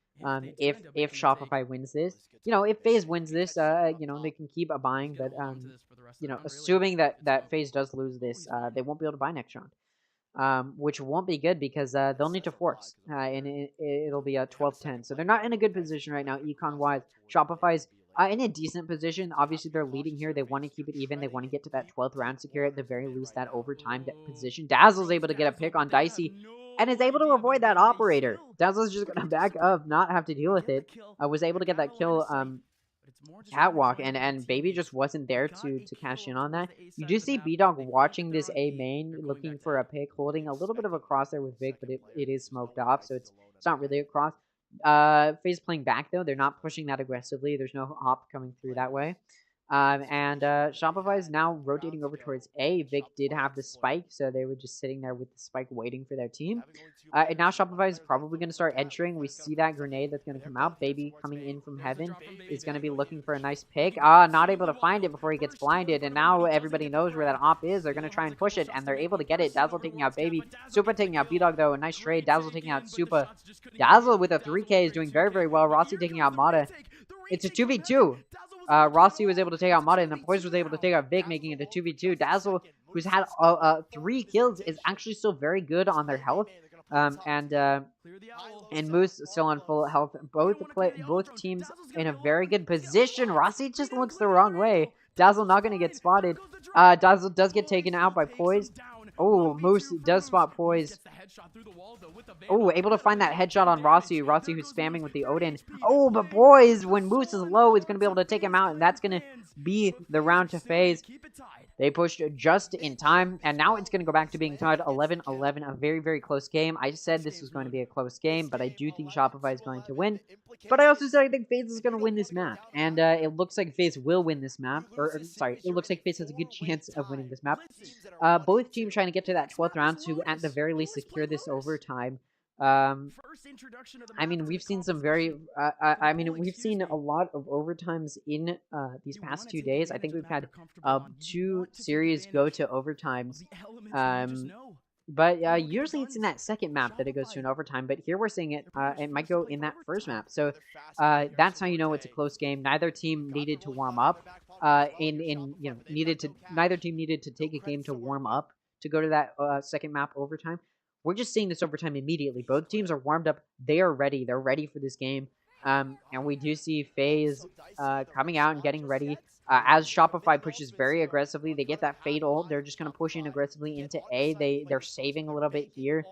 If Shopify wins this, if FaZe wins this, they can keep buying, but assuming that FaZe does lose this, they won't be able to buy next round, which won't be good because they'll need to force, and it'll be a 12-10. So they're not in a good position right now, econ-wise. Shopify's in a decent position. Obviously, they're leading here. They want to keep it even. They want to get to that 12th round, secure at the very least that overtime position. Dazzle's able to get a pick on Dicey and is able to avoid that operator. Dazzle's just going to back up, not have to deal with it. Was able to get that kill catwalk, and Baby just wasn't there to cash in on that. You do see B-Dog watching this A main, looking for a pick, holding a little bit of a cross there with Vic, but it is smoked off, so it's not really a cross. FaZe playing back, though. They're not pushing that aggressively. There's no hop coming through that way. Shopify is now rotating over towards A. Vic did have the spike, so they were just sitting there with the spike waiting for their team. And now Shopify is probably going to start entering. We see that grenade that's going to come out. Baby coming in from heaven is going to be looking for a nice pick. Not able to find it before he gets blinded, and now everybody knows where that op is. They're going to try and push it, and they're able to get it. Dazzle taking out Baby. Supa taking out B-Dog, though. A nice trade. Dazzle taking out Supa. Dazzle with a 3K is doing very, very well. Rossi taking out Mata. It's a 2v2. Rossi was able to take out Mata, and then Poise was able to take out Vic, making it a 2v2. Dazzle, who's had 3 kills, is actually still very good on their health. And Moose still on full health. Both teams in a very good position. Rossi just looks the wrong way. Dazzle not going to get spotted. Dazzle does get taken out by Poise. Oh, Moose does spot Poise. Oh, able to find that headshot on Rossi. Rossi who's spamming with the Odin. Oh, but Poise, when Moose is low, is going to be able to take him out, and that's going to be the round to FaZe. They pushed just in time, and now it's going to go back to being tied 11-11, a very, very close game. I said this was going to be a close game, but I do think Shopify is going to win. But I also said I think FaZe is going to win this map, and it looks like FaZe will win this map. It looks like FaZe has a good chance of winning this map. Both teams trying to get to that 12th round to, at the very least, secure this overtime. I mean, we've seen some very, we've seen a lot of overtimes in these past 2 days. I think we've had 2 series go to overtimes. But usually it's in that second map that it goes to an overtime. But here we're seeing it, it might go in that first map. So that's how you know it's a close game. Neither team needed to warm up. Neither team needed to take a game to warm up to go to that second map overtime. We're just seeing this overtime immediately. Both teams are warmed up. They are ready. They're ready for this game. And we do see FaZe coming out and getting ready. As Shopify pushes very aggressively, they get that Fade ult. They're just going to push in aggressively into A. They're saving a little bit here.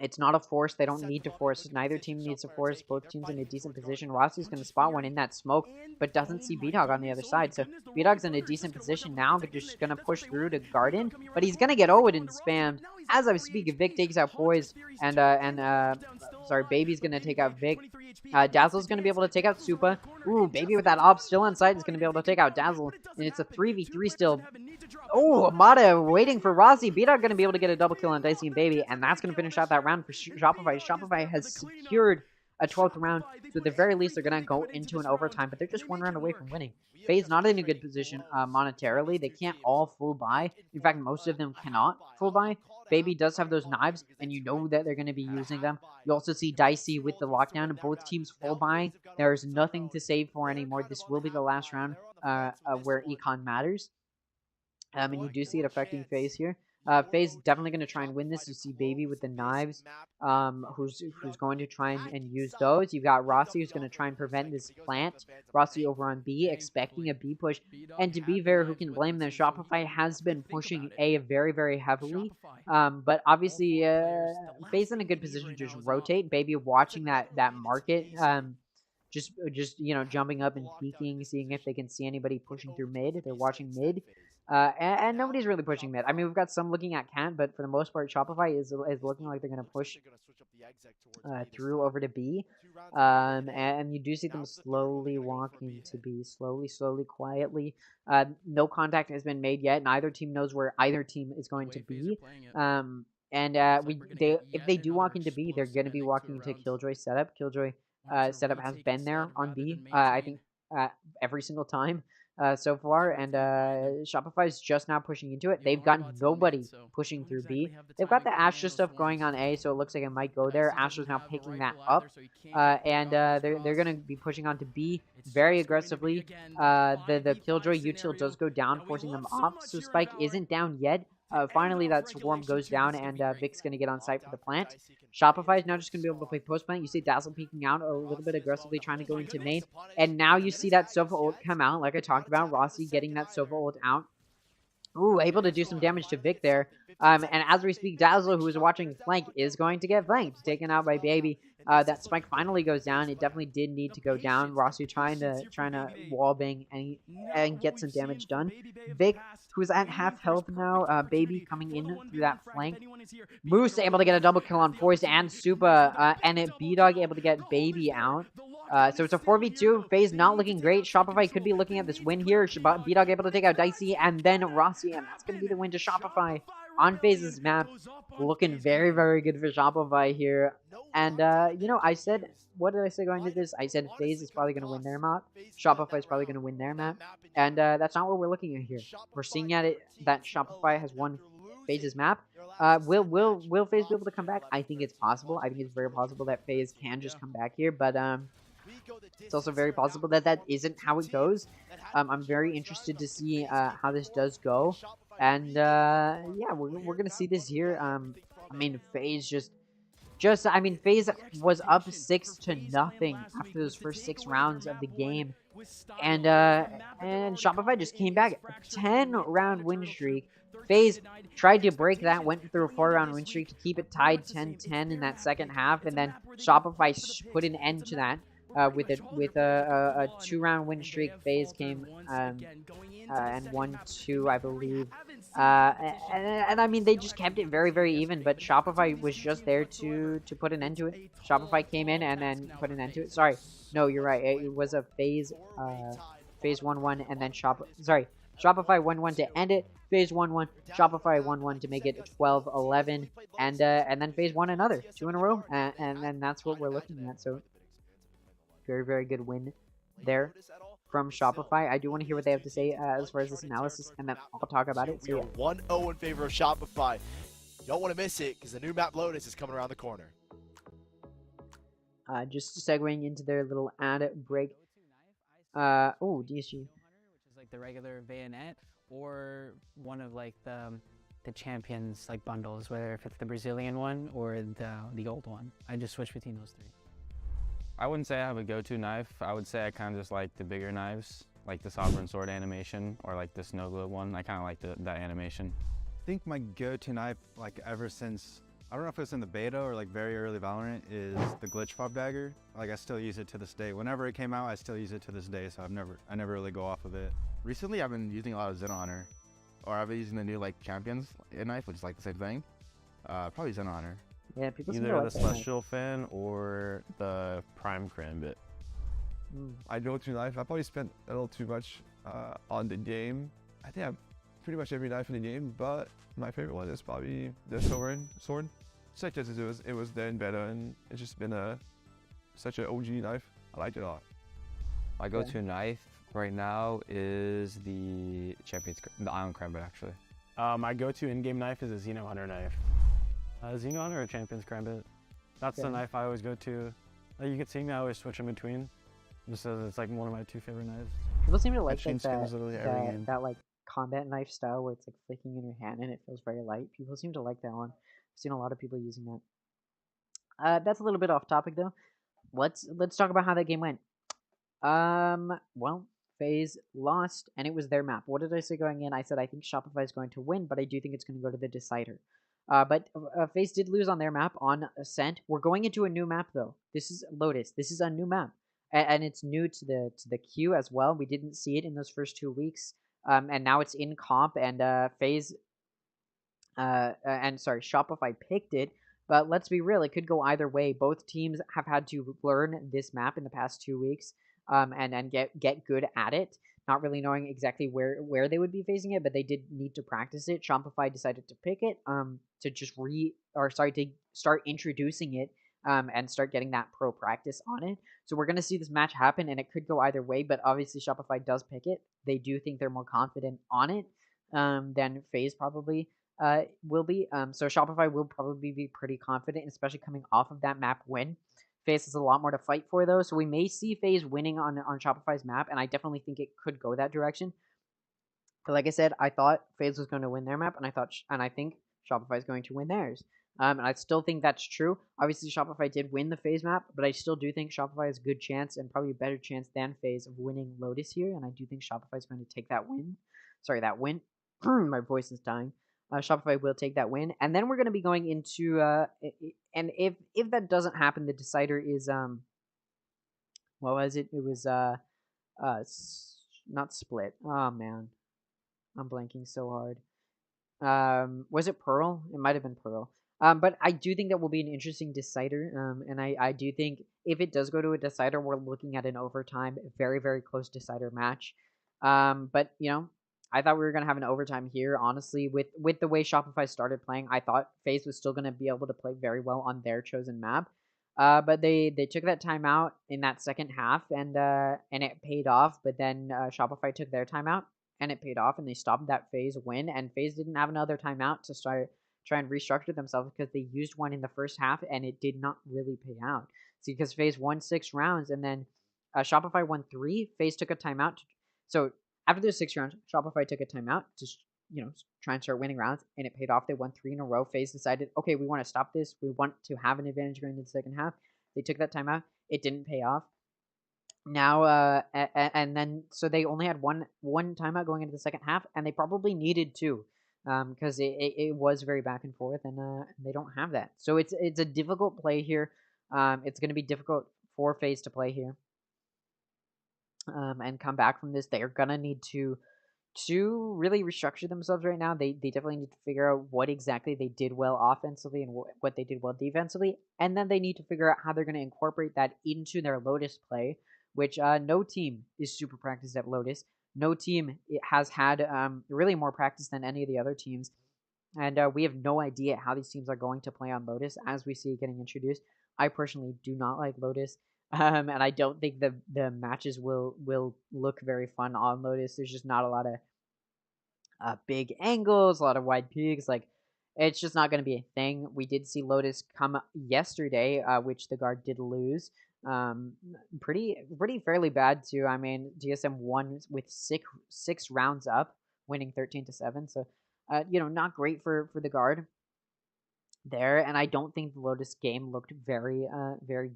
It's not a force. They don't need to force. Neither team needs to force. Both teams in a decent position. Rossi's going to spot one in that smoke, but doesn't see B-Dog on the other side. So B-Dog's in a decent position now, but just going to push through to Garden. But he's going to get Odin spammed. As I speak, Vic takes out Poise, and Baby's going to take out Vic. Dazzle's going to be able to take out Supa. Ooh, Baby with that op still on site is going to be able to take out Dazzle, and it's a 3v3 still. Oh, Amada waiting for Rossi. B-Dog going to be able to get a double kill on Dicey and Baby, and that's going to finish out that round for Shopify. Shopify has secured a 12th round, so at the very least, they're going to go into an overtime, but they're just 1 round away from winning. FaZe not in a good position monetarily. They can't all full buy. In fact, most of them cannot full buy. Baby does have those knives, and you know that they're going to be using them. You also see Dicey with the lockdown, and both teams full buying. There's nothing to save for anymore. This will be the last round where econ matters. And you do see it affecting FaZe here. FaZe definitely going to try and win this. You see Baby with the knives, who's going to try and use those. You've got Rossi who's going to try and prevent this plant. Rossi over on B, expecting a B push. And to be fair, who can blame them? Shopify has been pushing A very, very heavily. But obviously, FaZe in a good position to just rotate. Baby watching that market. just jumping up and peeking, seeing if they can see anybody pushing through mid. They're watching mid. And nobody's really pushing mid. I mean, we've got some looking at Cant, but for the most part, Shopify is looking like they're going to push through over to B. And you do see them slowly walking to B, slowly, quietly. No contact has been made yet. Neither team knows where either team is going to be. If they do walk into B, they're going to be walking into Killjoy setup. Killjoy setup has been there on B. I think every single time so far, and Shopify's just now pushing into it. They've got nobody pushing through B. They've got the Astra stuff going on A, so it looks like it might go there. Astra's now picking that up, and they're going to be pushing on to B very aggressively. The Killjoy util does go down, forcing them off, so Spike isn't down yet. Finally, that swarm goes down, and Vic's going to get on site for the plant. Shopify is now just going to be able to play post plant. You see Dazzle peeking out a little bit aggressively, trying to go into main. And now you see that Sova ult come out, like I talked about. Rossi getting that Sova ult out. Ooh, able to do some damage to Vic there. And as we speak, Dazzle, who is watching flank, is going to get flanked. Taken out by Baby. That spike finally goes down. It definitely did need to go down. Rossi trying to wallbang and get some damage done. Vic, who's at half health now. Baby coming in through that flank. Moose able to get a double kill on Force and Supa. And B-Dog able to get Baby out. So it's a 4v2. FaZe not looking great. Shopify could be looking at this win here. B-Dog able to take out Dicey and then Rossi. And that's going to be the win to Shopify on FaZe's map. Looking very, very good for Shopify here. And, I said, what did I say going into this? I said FaZe is probably going to win their map. Shopify is probably going to win their map. And that's not what we're looking at here. We're seeing at it that Shopify has won FaZe's map. Will FaZe be able to come back? I think it's possible. I think it's very possible that FaZe can just come back here. But, it's also very possible that that isn't how it goes. I'm very interested to see how this does go. And, yeah, we're going to see this here. I mean, FaZe FaZe was up 6-0 after those first 6 rounds of the game. And Shopify just came back. A 10-round win streak. FaZe tried to break that, went through a 4-round win streak to keep it tied 10-10 in that second half, and then Shopify put an end to that with a 2-round win streak. FaZe came and won 2, I believe. And I mean, they just kept it very, very even, but Shopify was just there to put an end to it. Shopify came in and then put an end to it. Sorry, no, you're right. It was a FaZe 1-1, and then Shopify 1-1 to end it. FaZe 1-1, Shopify 1-1 to make it 12-11, and then FaZe won another 2 in a row, and then that's what we're looking at. So very, very good win there from Shopify. I do want to hear what they have to say as far as this analysis, and then I'll talk about it. So we are 1-0 in favor of Shopify. You don't want to miss it because the new map Lotus is coming around the corner. Just segueing into their little ad break. Oh, DSG. Which is like the regular bayonet, or one of like the champions like bundles, whether if it's the Brazilian one or the old one. I just switch between those 3. I wouldn't say I have a go-to knife. I would say I kind of just like the bigger knives, like the Sovereign Sword animation or like the Snow Globe one. I kind of like that animation. I think my go-to knife, like ever since, I don't know if it's in the beta or like very early Valorant, is the Glitch Pop Dagger. Like I still use it to this day. Whenever it came out, I still use it to this day, so I never really go off of it. Recently, I've been using a lot of Zen Honor, or I've been using the new like Champions knife, which is like the same thing. Probably Zen Honor. Yeah, people seem Either to the like that Celestial Fin or the Prime Karambit. I go to knife. I probably spent a little too much on the game. I think I have pretty much every knife in the game, but my favorite one is probably the sword. Such as it was then better, and it's just been such an OG knife. I liked it a lot. My go-to knife right now is the Ion Karambit, actually. My go-to in-game knife is a Xeno Hunter knife. Xeno Hunter or Champion's Karambit. That's the knife I always go to. Like you can see me, I always switch in between. Just as it's like one of my 2 favorite knives. People seem to like that like combat knife style where it's like flicking in your hand and it feels very light. People seem to like that one. I've seen a lot of people using that. That's a little bit off topic though. Let's talk about how that game went. Well, FaZe lost, and it was their map. What did I say going in? I said I think Shopify is going to win, but I do think it's going to go to the decider. But FaZe did lose on their map on Ascent. We're going into a new map, though. This is Lotus. This is a new map. and it's new to the queue as well. We didn't see it in those first 2 weeks, and now it's in comp, and FaZe and sorry, Shopify picked it. But let's be real, it could go either way. Both teams have had to learn this map in the past 2 weeks, and get good at it. Not really knowing exactly where they would be facing it, but they did need to practice it. Shopify decided to pick it, to just to start introducing it, and start getting that pro practice on it. So we're gonna see this match happen, and it could go either way. But obviously, Shopify does pick it. They do think they're more confident on it, than FaZe probably will be. So Shopify will probably be pretty confident, especially coming off of that map win. FaZe has a lot more to fight for, though, so we may see FaZe winning on Shopify's map, and I definitely think it could go that direction. But like I said, I thought FaZe was going to win their map, and I think Shopify is going to win theirs. And I still think that's true. Obviously, Shopify did win the FaZe map, but I still do think Shopify has a good chance, and probably a better chance than FaZe, of winning Lotus here, and I do think Shopify is going to take that win. Sorry, that win. My voice is dying. Shopify will take that win, and then we're going to be going into and if that doesn't happen, the decider is what was it? It was not Split. Oh man, I'm blanking so hard. Was it Pearl? It might have been Pearl. But I do think that will be an interesting decider. And I do think if it does go to a decider, we're looking at an overtime, very, very close decider match. But I thought we were gonna have an overtime here. Honestly, with the way Shopify started playing, I thought FaZe was still gonna be able to play very well on their chosen map. But they took that timeout in that second half, and it paid off. But then Shopify took their timeout, and it paid off, and they stopped that FaZe win. And FaZe didn't have another timeout to try and restructure themselves, because they used one in the first half, and it did not really pay out. See, because FaZe won 6 rounds, and then Shopify won 3. FaZe took a timeout. So after those 6 rounds, Shopify took a timeout to try and start winning rounds, and it paid off. They won 3 in a row. FaZe decided, okay, we want to stop this. We want to have an advantage going into the second half. They took that timeout. It didn't pay off. Now, and then so they only had one timeout going into the second half, and they probably needed 2, because it was very back and forth, and they don't have that. So it's a difficult play here. It's going to be difficult for FaZe to play here. And come back from this. They're gonna need to really restructure themselves right now. They definitely need to figure out what exactly they did well offensively and what they did well defensively, and then they need to figure out how they're going to incorporate that into their Lotus play, which no team is super practiced at Lotus. No team has had really more practice than any of the other teams, and we have no idea how these teams are going to play on Lotus as we see it getting introduced. I personally do not like Lotus. And I don't think the matches will look very fun on Lotus. There's just not a lot of big angles, a lot of wide peaks. Like, it's just not going to be a thing. We did see Lotus come yesterday, which the guard did lose. Pretty fairly bad too. I mean, GSM won with six rounds up, winning 13-7. So, not great for the guard there. And I don't think the Lotus game looked very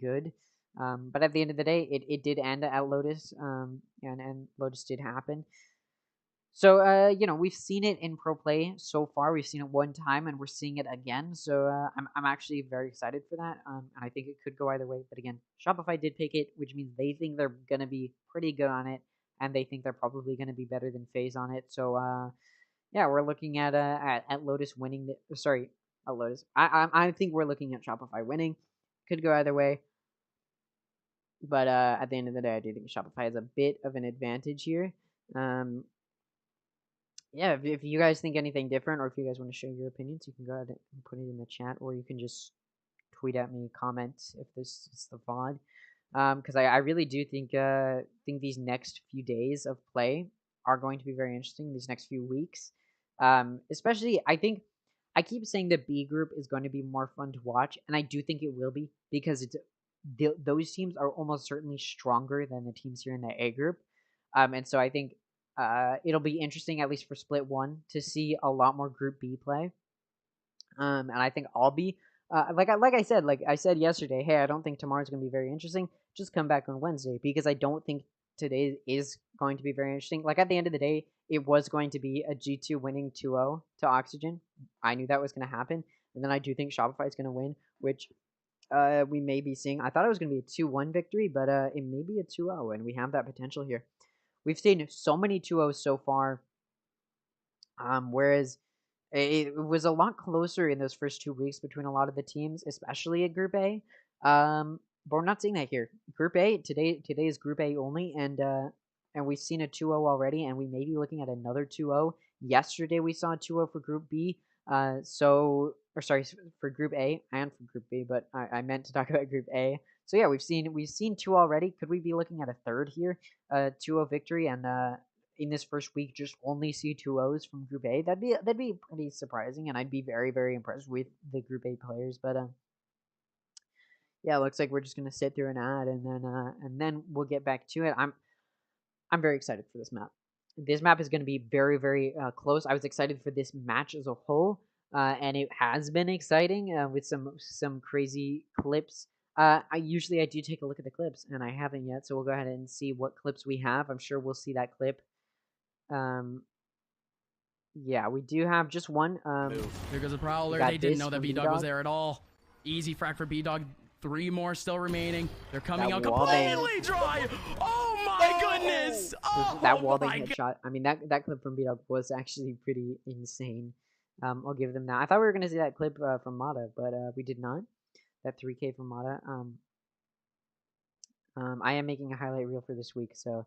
good. But at the end of the day, it did end at Lotus, and Lotus did happen. So, we've seen it in pro play so far. We've seen it one time, and we're seeing it again. So I'm actually very excited for that. And I think it could go either way. But again, Shopify did pick it, which means they think they're gonna be pretty good on it, and they think they're probably gonna be better than FaZe on it. So yeah, we're looking at Lotus winning. At Lotus. I think we're looking at Shopify winning. Could go either way. But at the end of the day, I do think Shopify has a bit of an advantage here. Yeah, if you guys think anything different, or if you guys want to share your opinions, you can go ahead and put it in the chat, or you can just tweet at me, comment if this is the VOD. Because I really do think these next few days of play are going to be very interesting. These next few weeks, especially, I think I keep saying the B group is going to be more fun to watch, and I do think it will be, because those teams are almost certainly stronger than the teams here in the A group. And so I think it'll be interesting, at least for Split 1, to see a lot more Group B play. And I think I'll be like I said yesterday, hey, I don't think tomorrow's going to be very interesting. Just come back on Wednesday, because I don't think today is going to be very interesting. Like, at the end of the day, it was going to be a G2 winning 2-0 to Oxygen. I knew that was going to happen. And then I do think Shopify is going to win, which we may be seeing. I thought it was going to be a 2-1 victory, but it may be a 2-0, and we have that potential here. We've seen so many 2-0s so far, whereas it was a lot closer in those first 2 weeks between a lot of the teams, especially at Group A. But we're not seeing that here. Group A today is Group A only, and we've seen a 2-0 already, and we may be looking at another 2-0. Yesterday we saw a 2-0 for Group B. For Group A and for Group B, but I meant to talk about Group A. So yeah, we've seen 2 already. Could we be looking at a third here? 2-0 victory, and in this first week just only see 2-0s from Group A. That'd be pretty surprising, and I'd be very, very impressed with the Group A players. But yeah, it looks like we're just gonna sit through an ad, and then we'll get back to it. I'm very excited for this map. This map is going to be very, very close. I was excited for this match as a whole, and it has been exciting with some crazy clips. I do take a look at the clips, and I haven't yet, so we'll go ahead and see what clips we have. I'm sure we'll see that clip. Yeah, we do have just one. There goes a Prowler. They didn't know that B-Dog was there at all. Easy frag for B-Dog. 3 more still remaining. They're coming out completely dry. Oh my goodness! Oh, that wallbang headshot. I mean, that clip from B-Dog was actually pretty insane. I'll give them that. I thought we were going to see that clip from Mata, but we did not. That 3K from Mata. I am making a highlight reel for this week, so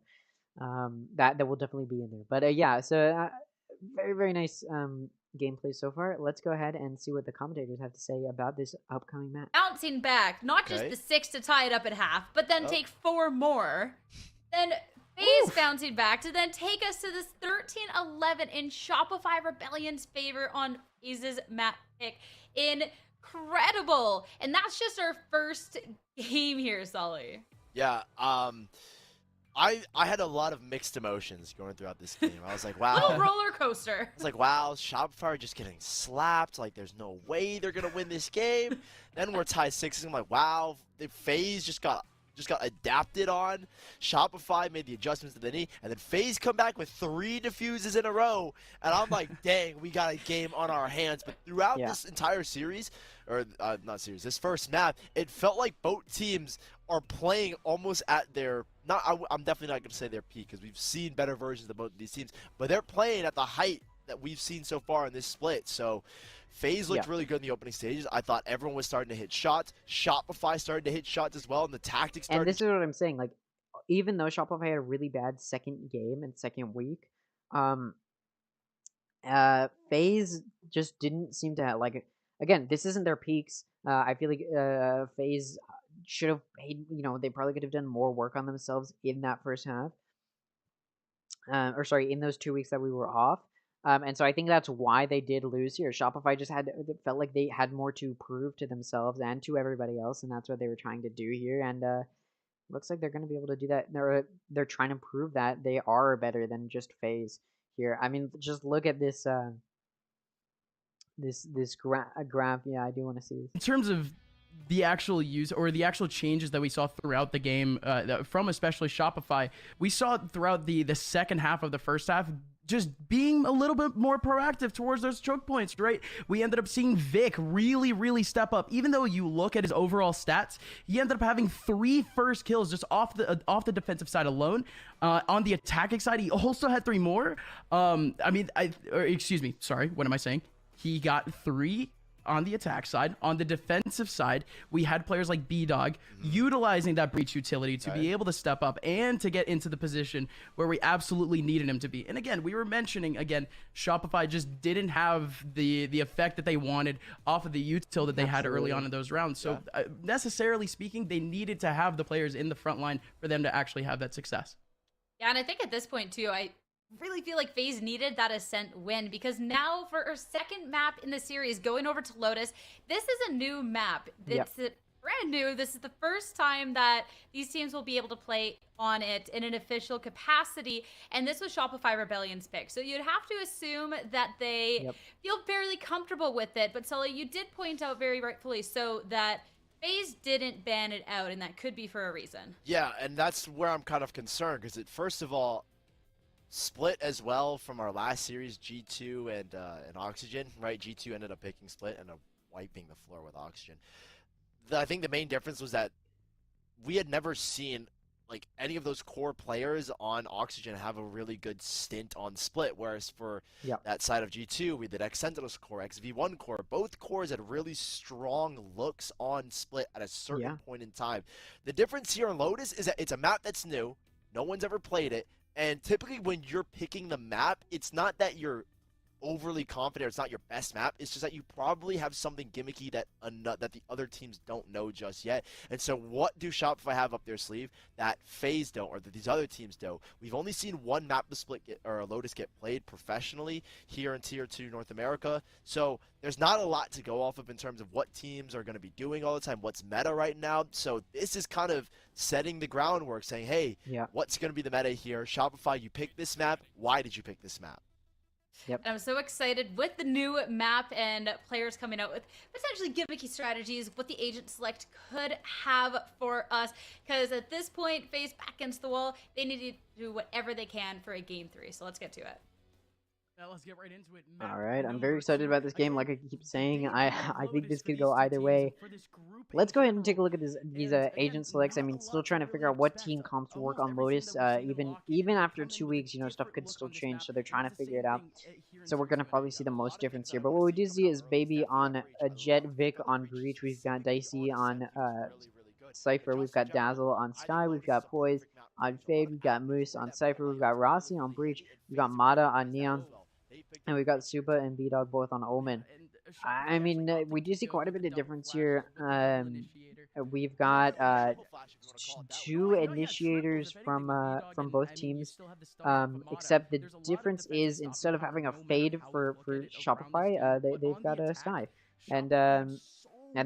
that will definitely be in there. But yeah, so very, very nice gameplay so far. Let's go ahead and see what the commentators have to say about this upcoming match. Bouncing back, not just the 6 to tie it up at half, but then take 4 more. Then FaZe bouncing back to then take us to this 13-11 in Shopify Rebellion's favor on FaZe's map pick. Incredible. And that's just our first game here, Sully. Yeah, I had a lot of mixed emotions going throughout this game. I was like, wow. Little roller coaster. I was like, wow, Shopify are just getting slapped. Like, there's no way they're going to win this game. Then we're tied 6. I'm like, wow, the FaZe just got adapted on. Shopify made the adjustments that they need. And then FaZe come back with 3 defuses in a row. And I'm like, dang, we got a game on our hands. But throughout this entire series, or not series, this first map, it felt like both teams are playing almost at their I'm definitely not going to say their peak because we've seen better versions of both of these teams, but they're playing at the height that we've seen so far in this split. So FaZe looked really good in the opening stages. I thought everyone was starting to hit shots. Shopify started to hit shots as well, and the tactics started. And this is what I'm saying. Like, even though Shopify had a really bad second game and second week, FaZe just didn't seem to have, like, again, this isn't their peaks. I feel like FaZe should have made, they probably could have done more work on themselves in that first half. In those 2 weeks that we were off. And so I think that's why they did lose here. Shopify just it felt like they had more to prove to themselves and to everybody else, and that's what they were trying to do here. And looks like they're going to be able to do that. They're trying to prove that they are better than just FaZe here. I mean, just look at this this graph. Yeah, I do want to see this. In terms of the actual use or the actual changes that we saw throughout the game from especially Shopify, we saw throughout the second half of the first half just being a little bit more proactive towards those choke points, right? We ended up seeing Vic really step up. Even though you look at his overall stats, he ended up having 3 first kills just off the defensive side alone. On the attacking side, he also had 3 more. Excuse me, sorry, what am I saying? He got 3 on the attack side. On the defensive side, we had players like B-Dog utilizing that breach utility to be able to step up and to get into the position where we absolutely needed him to be. And again, we were mentioning, Shopify just didn't have the effect that they wanted off of the util that they had early on in those rounds. So necessarily speaking, they needed to have the players in the front line for them to actually have that success. Yeah, and I think at this point too, I really feel like FaZe needed that Ascent win, because now for our second map in the series, going over to Lotus, this is a new map. It's brand new. This is the first time that these teams will be able to play on it in an official capacity, and this was Shopify Rebellion's pick. So you'd have to assume that they feel fairly comfortable with it, but Sully, you did point out very rightfully so that FaZe didn't ban it out, and that could be for a reason. Yeah, and that's where I'm kind of concerned, because it, first of all, Split as well from our last series, G2 and Oxygen, right? G2 ended up picking Split and wiping the floor with Oxygen. I think the main difference was that we had never seen like any of those core players on Oxygen have a really good stint on Split, whereas for that side of G2, we did X Sentinels core, XV1 core. Both cores had really strong looks on Split at a certain point in time. The difference here on Lotus is that it's a map that's new, no one's ever played it, and typically when you're picking the map, it's not that you're overly confident, it's not your best map, it's just that you probably have something gimmicky that that the other teams don't know just yet. And so what do Shopify have up their sleeve that FaZe don't, or that these other teams don't? We've only seen one map the Split or Lotus get played professionally here in Tier 2 North America, so there's not a lot to go off of in terms of what teams are going to be doing all the time, what's meta right now. So this is kind of setting the groundwork, saying, hey, what's going to be the meta here? Shopify, you picked this map, why did you pick this map? And I'm so excited with the new map and players coming out with potentially gimmicky strategies, what the Agent Select could have for us. Because at this point, FaZe back against the wall, they need to do whatever they can for a Game 3. So let's get to it. Now let's get right into it. All right, I'm very excited about this game. Like I keep saying, I think this could go either way. Let's go ahead and take a look at these agent selects. I mean, still trying to figure out what team comps work on Lotus. Even after 2 weeks, you know, stuff could still change. So they're trying to figure it out. So we're gonna probably see the most difference here. But what we do see is Baby on a Jet, Vic on Breach. We've got Dicey on Cypher. We've got Dazzle on Sky. We've got Poise on Fade. We've got Moose on Cypher. We've got Rossi on Breach. We've got Mata on Neon. And we've got Supa and B-Dog both on Omen. I mean, we do see quite a bit of difference here. We've got 2 initiators from both teams, except the difference is instead of having a Fade for Shopify, they've got a Sky. And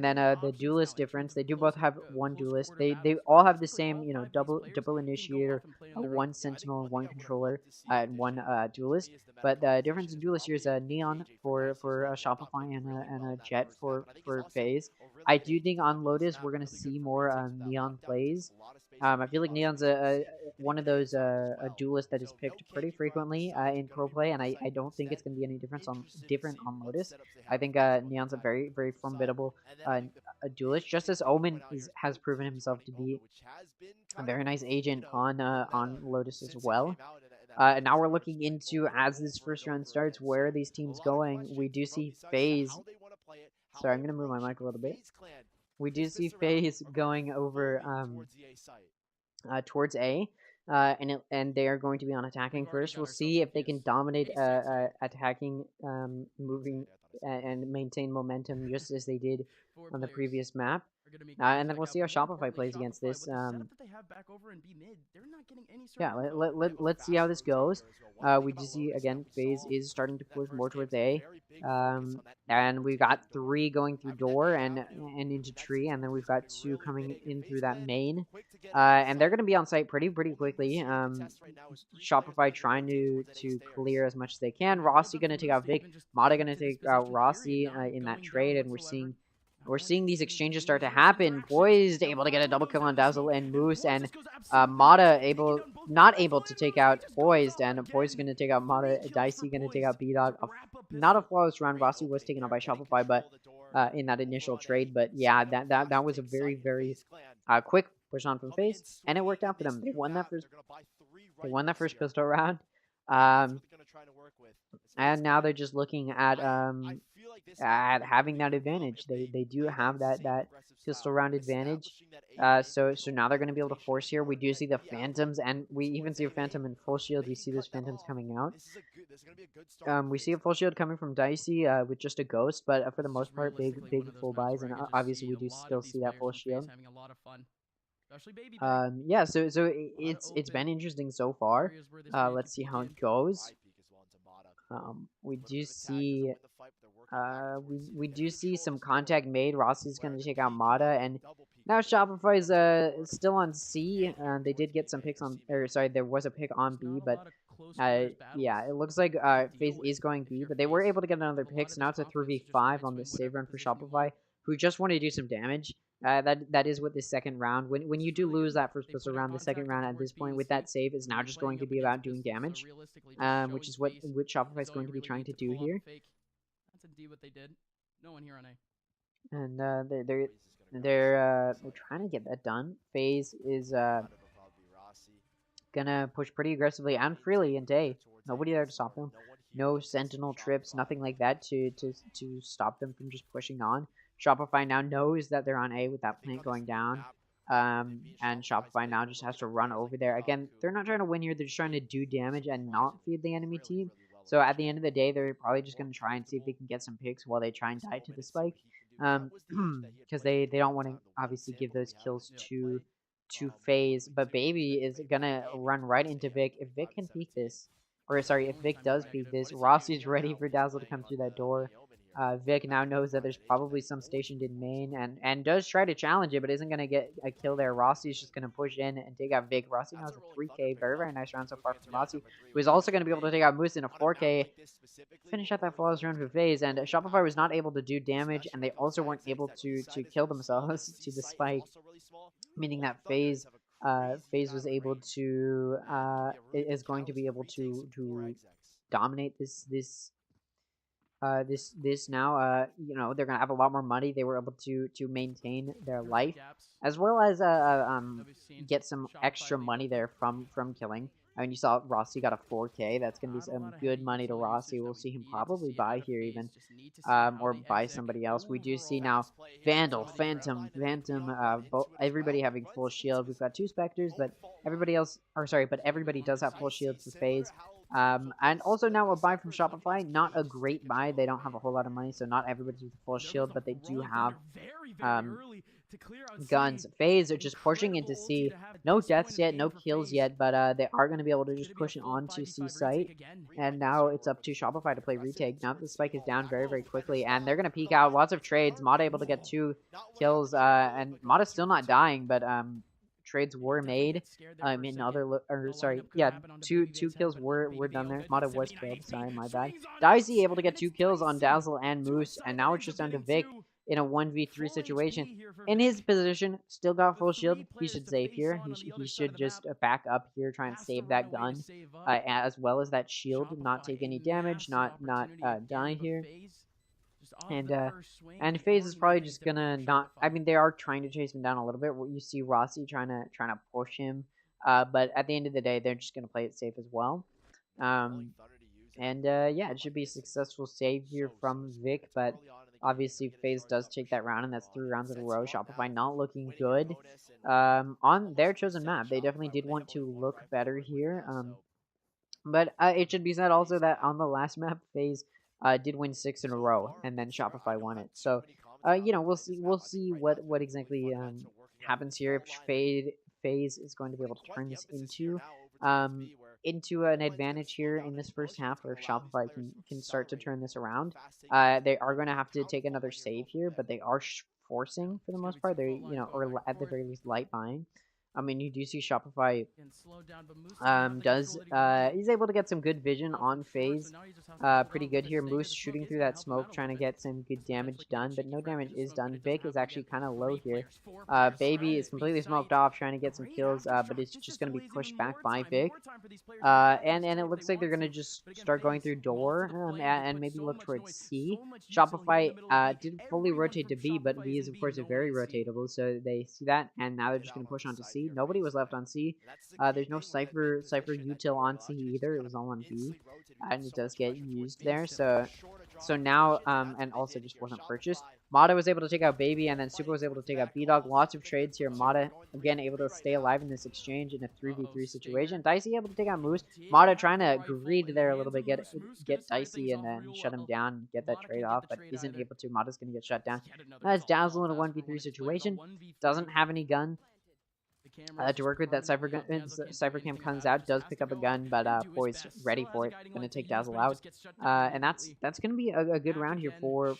then the duelist difference, they do both have 1 duelist. They all have the same, you know, double initiator, 1 sentinel, 1 controller, and 1 duelist. But the difference in duelist here is a Neon for Shopify and a Jet for FaZe. I do think on Lotus we're gonna see more Neon plays. I feel like Neon's one of those a duelist that is picked pretty frequently in pro play, and I don't think it's going to be any different on Lotus. I think Neon's a very formidable a duelist, just as Omen has proven himself to be a very nice agent on Lotus as well. And now we're looking into, as this first round starts, where are these teams going? We do see FaZe. Sorry, I'm going to move my mic a little bit. We do see FaZe going over towards A, and they are going to be on attacking first. We'll see if they can dominate attacking, moving and maintain momentum just as they did on the previous map. And then we'll see how Shopify plays against this. Yeah, let's see how this goes. We do see, again, FaZe is starting to push more towards A. And we've got 3 going through door and into tree, and then we've got 2 coming in through that main. And they're going to be on site pretty quickly. Shopify trying to clear as much as they can. Rossi going to take out Vic. Mata going to take out Rossi in that trade, and we're seeing these exchanges start to happen. Poised able to get a double kill on Dazzle and Moose, and Mata not able to take out Poised, and Poised going to take out Mata. Dicey going to take out B-Dog. Not a flawless round. Rossi was taken out by Shopify, but in that initial trade. But yeah, that was a very quick push on from FaZe, and it worked out for them. They won that first pistol round. And now they're just looking at having that advantage. They do have that pistol round advantage. So now they're going to be able to force here. We do see the Phantoms, and we even see a Phantom in full shield. We see those Phantoms coming out. We see a full shield coming from Dicey with just a ghost, but for the most part, big full buys, and obviously we do still see that full shield. Yeah, so it's been interesting so far. Let's see how it goes. We do see we do see some contact made. Rossi's going to take out Mata, and now Shopify's still on C. They did get some picks on, or sorry, there was a pick on B, but yeah, it looks like FaZe is going B, but they were able to get another pick, so now it's a 3v5 on this save run for Shopify, who just want to do some damage. That is what the second round, when you do lose that first pistol round, the second round at this point with that save is now just going to be about doing damage, which is what Shopify is going to be trying to do here. That's indeed what they did. No one here on A. and they're trying to get that done. FaZe is gonna push pretty aggressively and freely into A. Nobody there to stop them. No sentinel trips, nothing like that to stop them from just pushing on. Shopify now knows that they're on A with that plant going down. And Shopify now just has to run over there. Again, they're not trying to win here. They're just trying to do damage and not feed the enemy team. So at the end of the day, they're probably just going to try and see if they can get some picks while they try and die to the spike. Because they don't want to obviously give those kills to FaZe. But Baby is going to run right into Vic. If Vic can peek this, or sorry, if Vic does peek this, Rossi's ready for Dazzle to come through that door. Vic now knows that there's probably some stationed in main and does try to challenge it, but isn't going to get a kill there. Rossi's just going to push in and take out Vic. Rossi now has a 3K. Very, very nice round so far from Rossi, who is also going to be able to take out Moose in a 4K. Finish out that flawless run for FaZe, and Shopify was not able to do damage, and they also weren't able to kill themselves to the spike, meaning that FaZe was able to is going to be able to dominate this now. You know, they're gonna have a lot more money. They were able to maintain their life, as well as get some extra money there from killing. I mean, you saw Rossi got a 4K. That's gonna be some good money to Rossi. We'll see him probably buy here even, or buy somebody else. We do see now Vandal, Phantom. Everybody having full shield. We've got 2 Spectres, but everybody else, or sorry, but everybody does have full shield for FaZe. And also now a buy from Shopify, not a great buy. They don't have a whole lot of money, so not everybody's with full shield, but they do have guns. FaZe are just pushing into C. No deaths yet, no kills yet, but they are going to be able to just push it on to C site. And now it's up to Shopify to play retake. Now the spike is down very, very quickly, and they're going to peek out. Lots of trades. Mata able to get 2 kills, and Mata's still not dying, but trades were made. In other, two kills were done there. Mata was killed. Sorry, my bad. Dicey able to get 2 kills on Dazzle and Moose, and now it's just down to Vic in a 1v3 situation. In his position, still got full shield. He should save here. He should just back up here, try and save that gun, as well as that shield, not take any damage, not die here. And FaZe is probably just gonna not. I mean, they are trying to chase him down a little bit. You see Rossi trying to push him, but at the end of the day, they're just gonna play it safe as well. Yeah, it should be a successful save here from Vic, but obviously FaZe does take that round, and that's 3 rounds in a row. Shopify not looking good on their chosen map. They definitely did want to look better here. But it should be said also that on the last map, FaZe did win 6 in a row, and then Shopify won it. So, you know, we'll see what exactly happens here. If FaZe is going to be able to turn this into an advantage here in this first half, or if Shopify can start to turn this around. They are going to have to take another save here, but they are forcing for the most part. They, you know, or at the very least light buying. I mean, you do see Shopify he's able to get some good vision on FaZe. Pretty good here. Moose shooting through that smoke, trying to get some good damage done, but no damage is done. Vic is actually kind of low here. Baby is completely smoked off, trying to get some kills, but it's just going to be pushed back by Vic. And it looks like they're going to just start going through door and maybe look towards C. Shopify didn't fully rotate to B, but B is of course very rotatable, so they see that, and now they're just going to push on to C. Nobody was left on C. There's no Cypher util on C either. It was all on B, and it does get used there. So now and also just wasn't purchased. Mata was able to take out Baby, and then Super was able to take out B-Dog. Lots of trades here. Mata, again, able to stay alive in this exchange in a 3v3 situation. Dicey able to take out Moose. Mata trying to greed there a little bit, get Dicey and then shut him down, get that trade off, but isn't able to. Mata's going to get shut down. That's Dazzle in a 1v3 situation. Doesn't have any gun to work with. That Cypher Cam comes out, does pick up a gun, but Poise ready for it. Going to take Dazzle out. And that's going to be a good round here for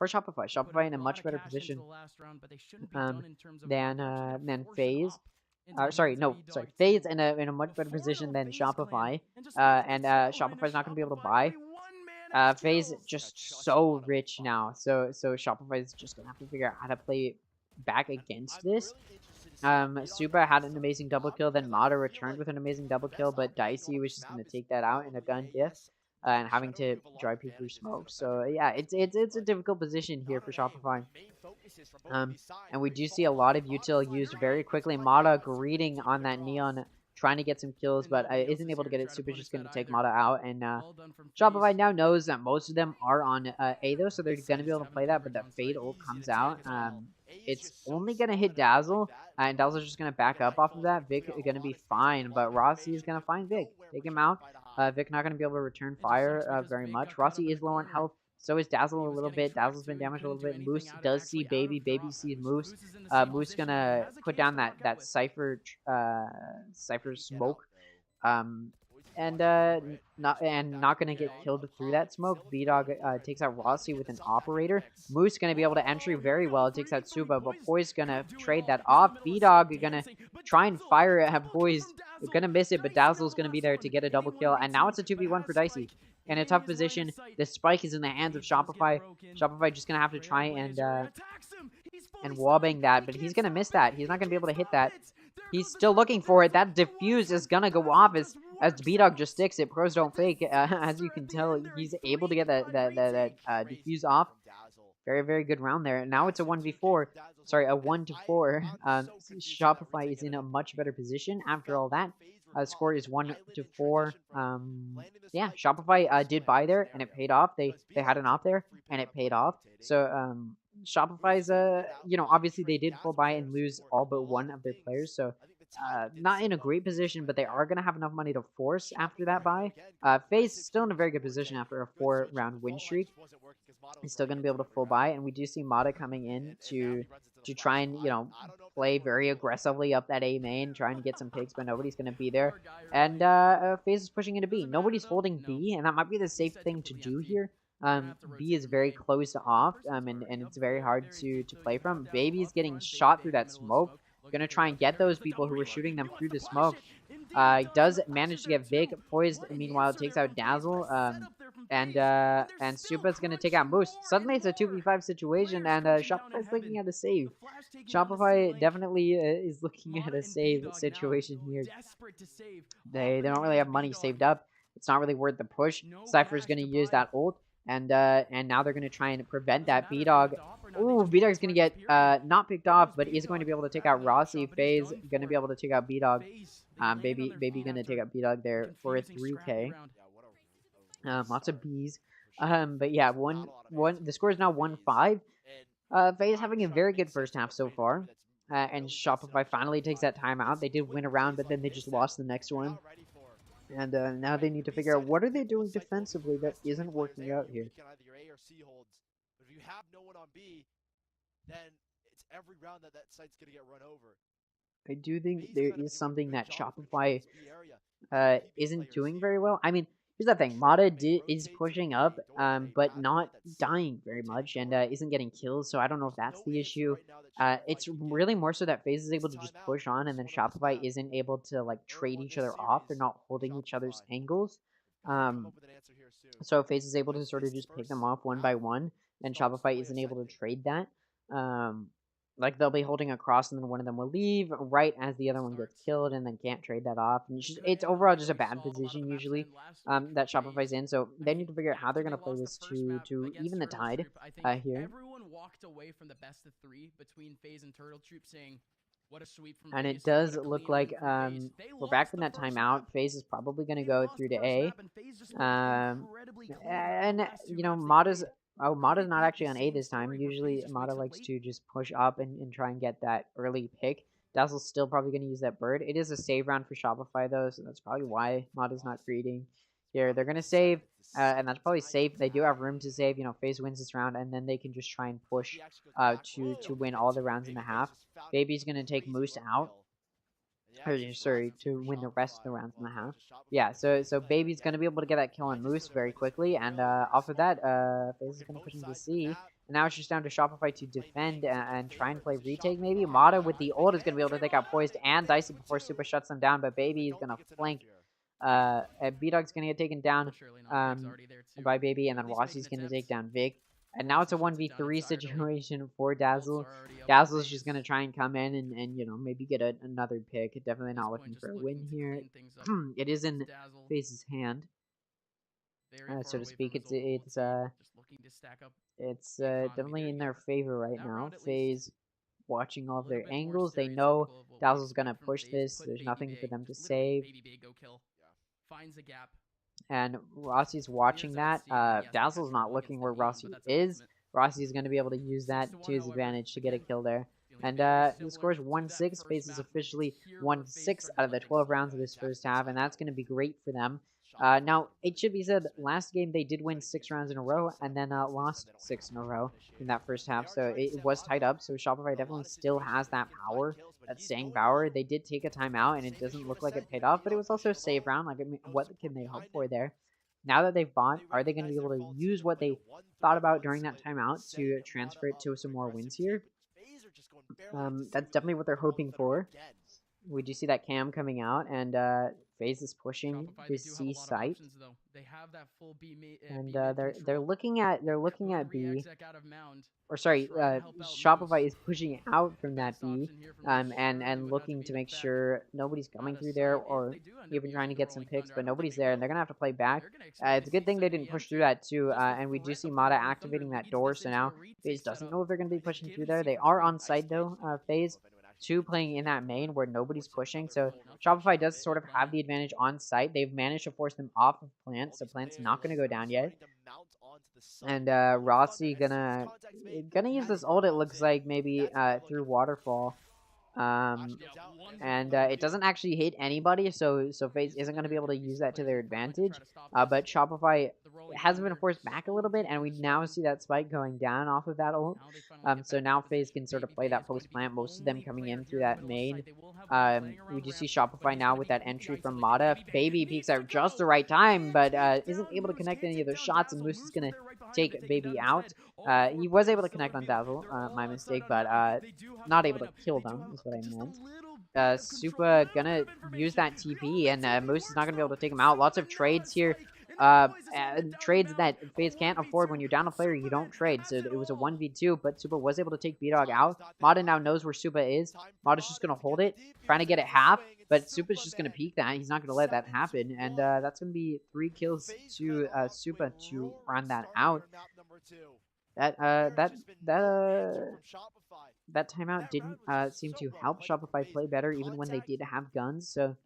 Shopify. Shopify in a much better position than FaZe. FaZe in a much better position than Shopify. And Shopify's not going to be able to buy. FaZe just so rich now, so Shopify is just going to have to figure out how to play back against this. Supa had an amazing double kill, then Mata returned with an amazing double kill, but Dicey was just going to take that out in a gun diff. and having to drive people through smoke. So yeah, it's a difficult position here for Shopify. And we do see a lot of util used very quickly. Mata greeting on that Neon, trying to get some kills, but isn't able to get it. Super's just going to take Mata out, and Shopify now knows that most of them are on A though, so they're going to be able to play that, but that Fade ult comes out. It's only going to hit Dazzle, and Dazzle's just going to back up off of that. Vic is going to be fine, but Rossi is going to find Vic. Take him out. Vic not going to be able to return fire very much. Rossi is low on health. So is Dazzle a little bit. Dazzle's been damaged a little bit. Moose does see Baby. Baby sees Moose. Moose gonna put down that Cypher smoke. And not gonna get killed through that smoke. B-Dog takes out Rossi with an operator. Moose gonna be able to entry very well. It takes out Suba, but Poise gonna trade that off. B-Dog gonna try and fire at Poise. Gonna miss it, but Dazzle's gonna be there to get a double kill. And now it's a 2v1 for Dicey. In a tough position, the spike is in the hands of Shopify. Shopify just gonna have to try and wallbang that, but he's gonna miss that. He's not gonna be able to hit that. He's still looking for it. That defuse is gonna go off as B-Dog just sticks it. Pros don't fake. As you can tell, he's able to get that defuse off. Very, very good round there. Now it's a 1v4. Sorry, a 1-4. Shopify is in a much better position after all that. Score is 1-4. Yeah, Shopify did buy there, and it paid off. They had an op there, and it paid off. So Shopify's obviously they did full buy and lose all but one of their players. So not in a great position, but they are going to have enough money to force after that buy. FaZe is still in a very good position after a 4-round win streak. He's still going to be able to full buy, and we do see Mata coming in to try and play very aggressively up that A main, trying to get some picks, but nobody's going to be there. And FaZe is pushing into B. Nobody's holding B, and that might be the safe thing to do here. B is very closed off, and it's very hard to play from. Baby's getting shot through that smoke. Gonna try and get those people who were shooting them through the smoke. Does manage to get Vic. Poised, meanwhile, takes out Dazzle. And Supa's gonna take out Moose. Suddenly it's a 2v5 situation, and Shopify's looking at a save. Shopify definitely is looking at a save situation here. They don't really have money saved up. It's not really worth the push. Cypher's gonna use that ult. And now they're going to try and prevent that. B-Dog. Ooh, B-Dog's going to get not picked off, but is going to be able to take out Rossi. FaZe going to be able to take out B-Dog. Baby going to take out B-Dog there for a 3K. Lots of Bs. But yeah, the score is now 1-5. FaZe having a very good first half so far. And Shopify finally takes that timeout. They did win a round, but then they just lost the next one. And now they need to figure out what are they doing defensively that isn't working out here. But if you have no one on B, then it's every round that site's going to get run over. I do think there is something that Shopify isn't doing very well. I mean, here's the thing. Mata is pushing up, but not dying very much, and isn't getting kills, so I don't know if that's the issue. It's really more so that FaZe is able to just push on, and then Shopify isn't able to, like, trade each other off. They're not holding each other's angles. So FaZe is able to sort of just pick them off one by one, and Shopify isn't able to trade that. Like, they'll be holding across, and then one of them will leave right as the other one gets killed, and then can't trade that off. And it's overall just a bad position, usually, that Shopify's in. So they need to figure out how they're going to play this to even the tide here. Everyone walked away from the best of 3 between FaZe and Turtle Troop saying, what a sweep from and FaZe. It does look like we're back from that timeout. FaZe is probably going to go through to A. And, Mata's not actually on A this time. Usually, Mata likes to just push up and try and get that early pick. Dazzle's still probably going to use that bird. It is a save round for Shopify, though, so that's probably why Mata's not greeting here. They're going to save, and that's probably safe. They do have room to save. FaZe wins this round, and then they can just try and push to win all the rounds in the half. Baby's going to take Moose out. Sorry, to win the rest of the rounds in the half. Yeah, so Baby's going to be able to get that kill on Moose very quickly, and off of that, FaZe is going to push into C. And now it's just down to Shopify to defend and try and play retake, maybe. Mata with the ult is going to be able to take out Poised and Dicey before Super shuts them down, but Baby is going to flank. B-Dog's going to get taken down by Baby, and then Rossi's going to take down Vic. And now it's a 1v3 situation for Dazzle. Dazzle's just going to try and come in and maybe get another pick. Definitely not looking for a win here. It is in FaZe's hand. so to speak. It's definitely in their favor right now. FaZe watching all of their angles. They know Dazzle's gonna push this. There's nothing for them to save. Finds a gap. And Rossi's watching that. Dazzle's not looking where Rossi is. Rossi's going to be able to use that to his advantage to get a kill there. And the score is 1-6. FaZe is officially 1-6 out of the 12 rounds of this first half, and that's going to be great for them. Now, it should be said, last game they did win 6 rounds in a row, and then lost 6 in a row in that first half, so it was tied up. So Shopify definitely still has that power, that staying power. They did take a timeout, and it doesn't look like it paid off, but it was also a save round. Like, I mean, what can they hope for there? Now that they've bought, are they going to be able to use what they thought about during that timeout to transfer it to some more wins here? That's definitely what they're hoping for. We do see that cam coming out, and FaZe is pushing this C site. They have that full and they're looking at B. Or sorry, Shopify is pushing out from that B, and looking to make sure nobody's coming through there, or even trying to get some picks, but nobody's there, and they're gonna have to play back. It's a good thing they didn't push through that too, and we do see Mata activating that door, so now FaZe doesn't know if they're gonna be pushing through there. They are on site though, FaZe. 2 playing in that main where nobody's pushing, so Shopify does sort of have the advantage on site. They've managed to force them off of Plant, so Plant's not going to go down yet. And Rossi gonna use this ult, it looks like, maybe through Waterfall. And it doesn't actually hit anybody, so FaZe isn't going to be able to use that to their advantage. But Shopify has been forced back a little bit, and we now see that spike going down off of that ult. So now FaZe can sort of play that post-plant, most of them coming in through that main. We do see Shopify now with that entry from Mata. Baby peeks at just the right time, but isn't able to connect any of those shots, and Moose is going to take Baby out. He was able to connect on Dazzle, my mistake, but not able to kill them, is what I meant. Supa gonna use that TP, and Moose is not gonna be able to take him out. Lots of trades here. Trades that FaZe can't afford. When you're down a player, you don't trade. So it was a 1v2, but Supa was able to take B-Dog out. Mata now knows where Supa is. Mata's just going to hold it, trying to get it half, but Supa's just going to peek that. He's not going to let that happen, and that's going to be 3 kills to Supa to run that out. That timeout didn't seem to help Shopify play better, even when they did have guns, so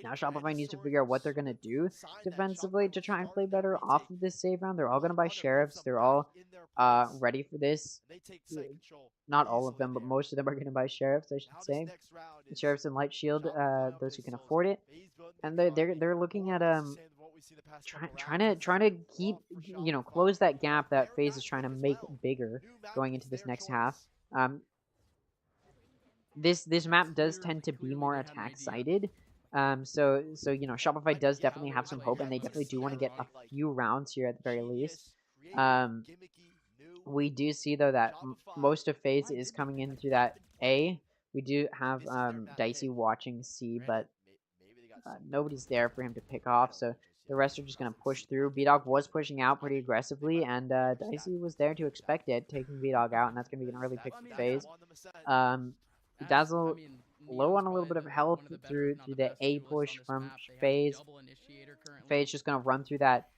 now Shopify needs to figure out what they're going to do defensively to try and play better off of this save round. They're all going to buy Sheriffs. They're all ready for this. Not all of them, but most of them are going to buy Sheriffs, I should say. Sheriffs and Light Shield, those who can afford it. And they're looking at trying to keep, close that gap that FaZe is trying to make bigger going into this next half. This map does tend to be more attack sided. So Shopify does definitely have some hope, and they definitely do want to get a few rounds here at the very least. We do see though that most of FaZe is coming in through that A. We do have Dicey watching C, but nobody's there for him to pick off, so the rest are just going to push through. B-Dog was pushing out pretty aggressively, and Dicey was there to expect it, taking B-Dog out, and that's going to be an early pick for FaZe. Dazzle low on a little bit of health through the A push from FaZe. FaZe just going to run through that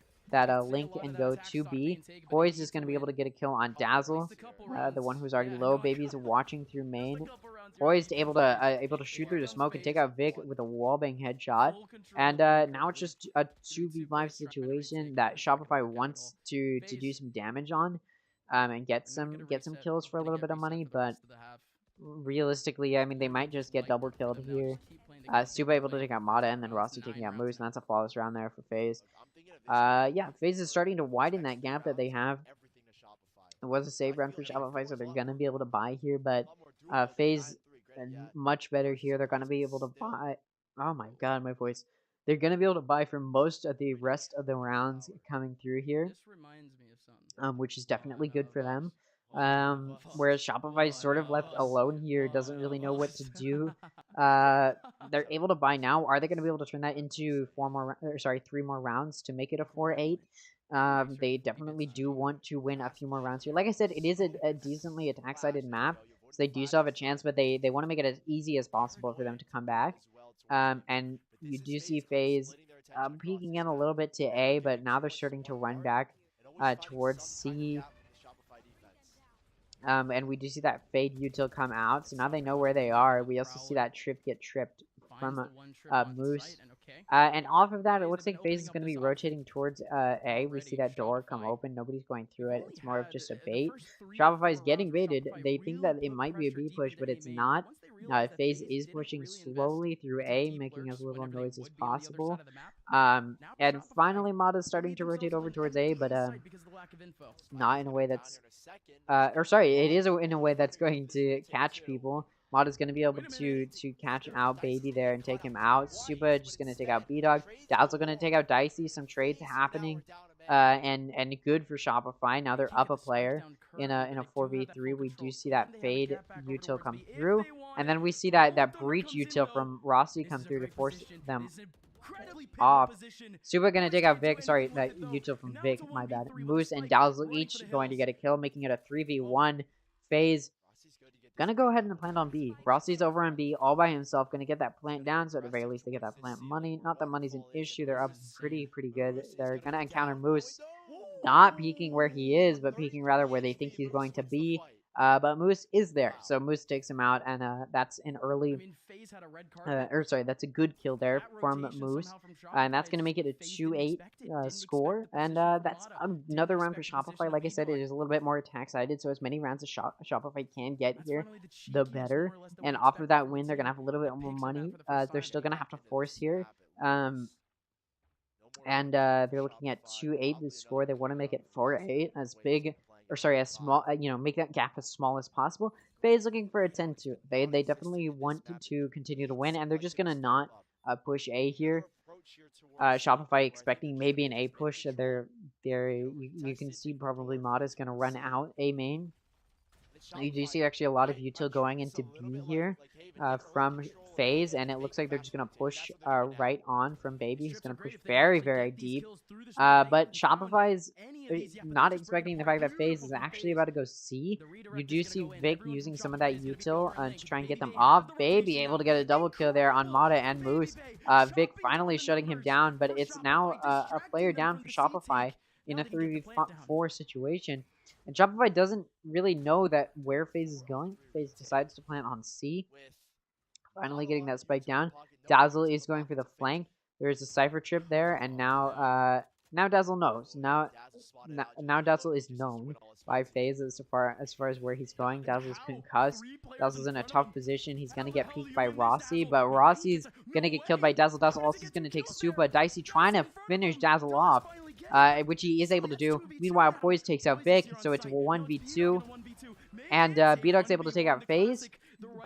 link and go to B. Poise is going to be able to get a kill on Dazzle, the one who's already low. Baby's watching through main. Poised able to shoot through the smoke and take out Vic with a wallbang headshot. And now it's just a 2v5 situation that Shopify wants to do some damage on, and get some kills for a little bit of money, but realistically, I mean, they might just get double killed here. Suba able to take out Mata, and then Rossi taking out Moose, and that's a flawless round there for FaZe. Yeah, FaZe is starting to widen that gap that they have. It was a save round for Shopify, so they're going to be able to buy here, but FaZe much better here. They're going to be able to buy... Oh my god, my voice. They're going to be able to buy for most of the rest of the rounds coming through here, which is definitely good for them. Whereas Shopify is sort of left alone here, doesn't really know what to do. They're able to buy now. Are they going to be able to turn that into 3 more rounds to make it a 4-8? They definitely do want to win a few more rounds here. Like I said, it is a decently attack-sided map, so they do still have a chance, but they want to make it as easy as possible for them to come back. And you do see FaZe peeking in a little bit to A, but now they're starting to run back towards C. And we do see that Fade util come out, so now they know where they are. We also see that Trip get tripped from Moose. And off of that, it looks like FaZe is going to be rotating towards A. We see that door come open. Nobody's going through it. It's more of just a bait. Shopify is getting baited. They think that it might be a B push, but it's not. FaZe is pushing slowly through A, making as little noise as possible. And finally, Mod is starting to rotate over towards A, but not in a way that's... or sorry, it is in a way that's going to catch people. Mod is going to be able to catch out Baby there and take him out. Supa just going to take out B-Dog. Dazzle going to take out Dicey. Some trades happening. And good for Shopify. Now they're up a player in a 4v3. We do see that Fade util come through. And then we see that Breach util from Rossi come through to force them off. Supa gonna take out Vic. Sorry, that util from Vic, my bad. Moose and Dazzle each going to get a kill, making it a 3v1. FaZe gonna go ahead and plant on B. Rossi's over on B all by himself, gonna get that plant down, so at the very least they get that plant money. Not that money's an issue, they're up pretty good. They're gonna encounter Moose, not peeking where he is, but peeking rather where they think he's going to be. But Moose is there, so Moose takes him out, and that's an early, that's a good kill there from Moose, and that's going to make it a 2-8 score, and that's another round for Shopify. Like I said, it is a little bit more attack-sided, so as many rounds as Shopify can get here, the better, and off of that win, they're going to have a little bit more money. They're still going to have to force here, and they're looking at 2-8 the score. They want to make it 4-8, as big... or sorry, as small, make that gap as small as possible. FaZe looking for a 10-2. They definitely want to continue to win, and they're just gonna not push A here. Shopify expecting maybe an A push. You can see probably Mod is gonna run out A main. You do see actually a lot of util going into B here from FaZe, and it looks like they're just going to push right on from Baby. He's going to push very deep. But Shopify is not expecting the fact that FaZe is actually about to go C. You do see Vic using some of that util to try and get them off. Baby able to get a double kill there on Mata and Moose. Vic finally shutting him down, but it's now a player down for Shopify in a 3v4 situation. And Shopify doesn't really know that where FaZe is going. FaZe decides to plant on C. Finally getting that spike down. Dazzle is going for the flank. There's a Cypher trip there, and now Dazzle knows. Now Dazzle is known by FaZe as far as where he's going. Dazzle's concussed. Dazzle's in a tough position. He's gonna get peeked by Rossi, but Rossi's gonna get killed by Dazzle. Dazzle also is gonna take Supa. Dicey trying to finish Dazzle off. Which he is able to do. Meanwhile, Poise takes out Vic, so it's 1v2. And B-Dog's able to take out FaZe,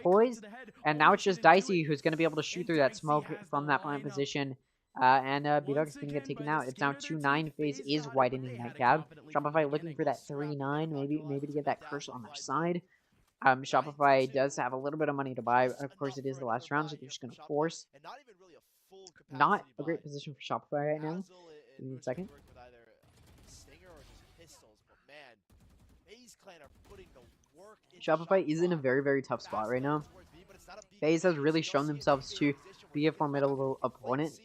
Poise, and now it's just Dicey who's going to be able to shoot through that smoke from that plant position. And B-Dog is going to get taken out. It's now 2-9. FaZe is widening that gap. Shopify looking for that 3-9, maybe to get that curse on their side. Shopify does have a little bit of money to buy. Of course, it is the last round, so they're just going to force. Not a great position for Shopify right now. Give me a second. Shopify is in a very tough spot right now. FaZe has really shown themselves to be a formidable opponent,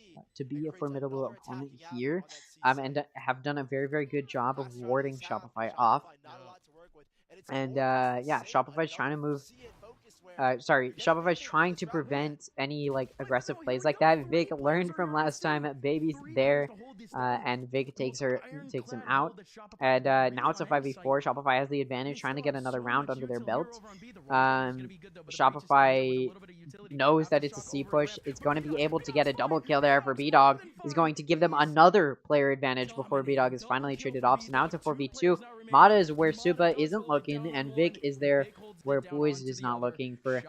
here, and have done a very good job of warding Shopify off. And yeah, Shopify's trying to move. Shopify's trying to prevent any aggressive plays like that. Vic learned from last time. Baby's there, and Vic takes him out. And now it's a 5v4. Shopify has the advantage, trying to get another round under their belt. Shopify knows that it's a C push. It's going to be able to get a double kill there for B-Dog. Is going to give them another player advantage before B-Dog is finally traded off. So now it's a 4v2. Mata is where Supa isn't looking, and Vic is there where Poise is not looking for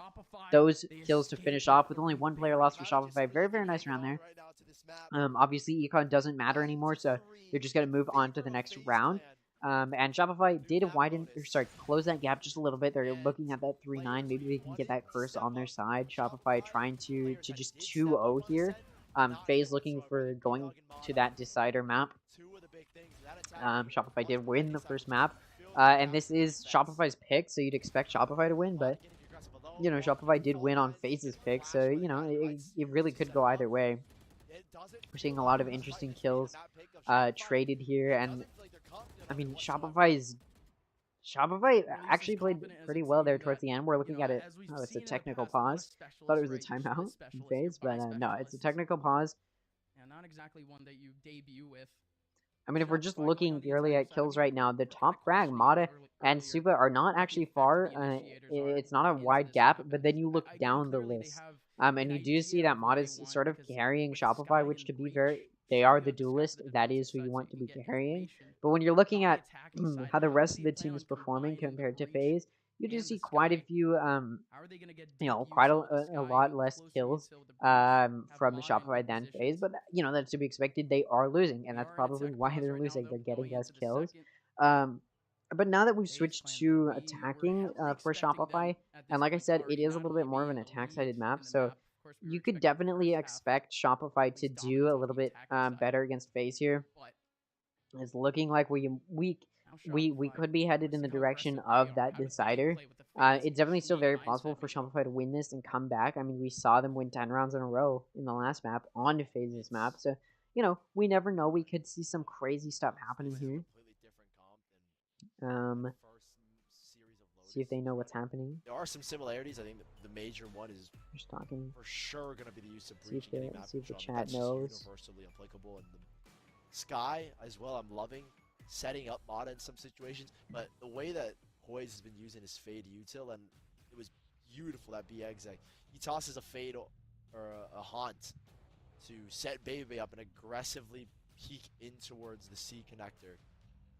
those kills to finish off with only one player lost for Shopify. Very nice round there. Obviously, Econ doesn't matter anymore, so they're just going to move on to the next round. And Shopify did close that gap just a little bit. They're looking at that 3-9. Maybe they can get that curse on their side. Shopify trying to just 2-0 here. FaZe looking for going to that decider map. Shopify did win the first map. And this is Shopify's pick, so you'd expect Shopify to win, but, Shopify did win on FaZe's pick, so, it really could go either way. We're seeing a lot of interesting kills traded here, and I mean Shopify actually played pretty well there towards the end. We're looking at it. Oh, it's a technical pause. Thought it was a timeout in phase, but no, it's a technical pause. Yeah, not exactly one that you debut with. I mean, if we're just looking purely at kills right now, the top frag, Mata and Suba are not actually far. It's not a wide gap, but then you look down the list. And you do see that Mata's sort of carrying Shopify, which to be fair, they are the duelist. That is who you want to be carrying. But when you're looking at how the rest of the team is performing compared to FaZe, you do see quite a few, quite a lot less kills from Shopify than FaZe, but that's to be expected. They are losing, and that's probably why they're losing. They're getting less kills. But now that we've switched to attacking for Shopify, and like I said, it is a little bit more of an attack-sided map, so you could definitely expect Shopify to do a little bit better against FaZe here. It's looking like we could be headed in the direction of that decider. It's definitely still very possible for Shopify to win this and come back. I mean, we saw them win 10 rounds in a row in the last map on FaZe's map, so we never know. We could see some crazy stuff happening here. See if they know what's happening. There are some similarities. I think the major one is just talking for sure going to be the use of see if the chat knows. Universally applicable in the Sky as well. I'm loving setting up Mata in some situations, but the way that Poise has been using his fade util, and it was beautiful that BXX. He tosses a fade or a haunt to set Baby up and aggressively peek in towards the C connector.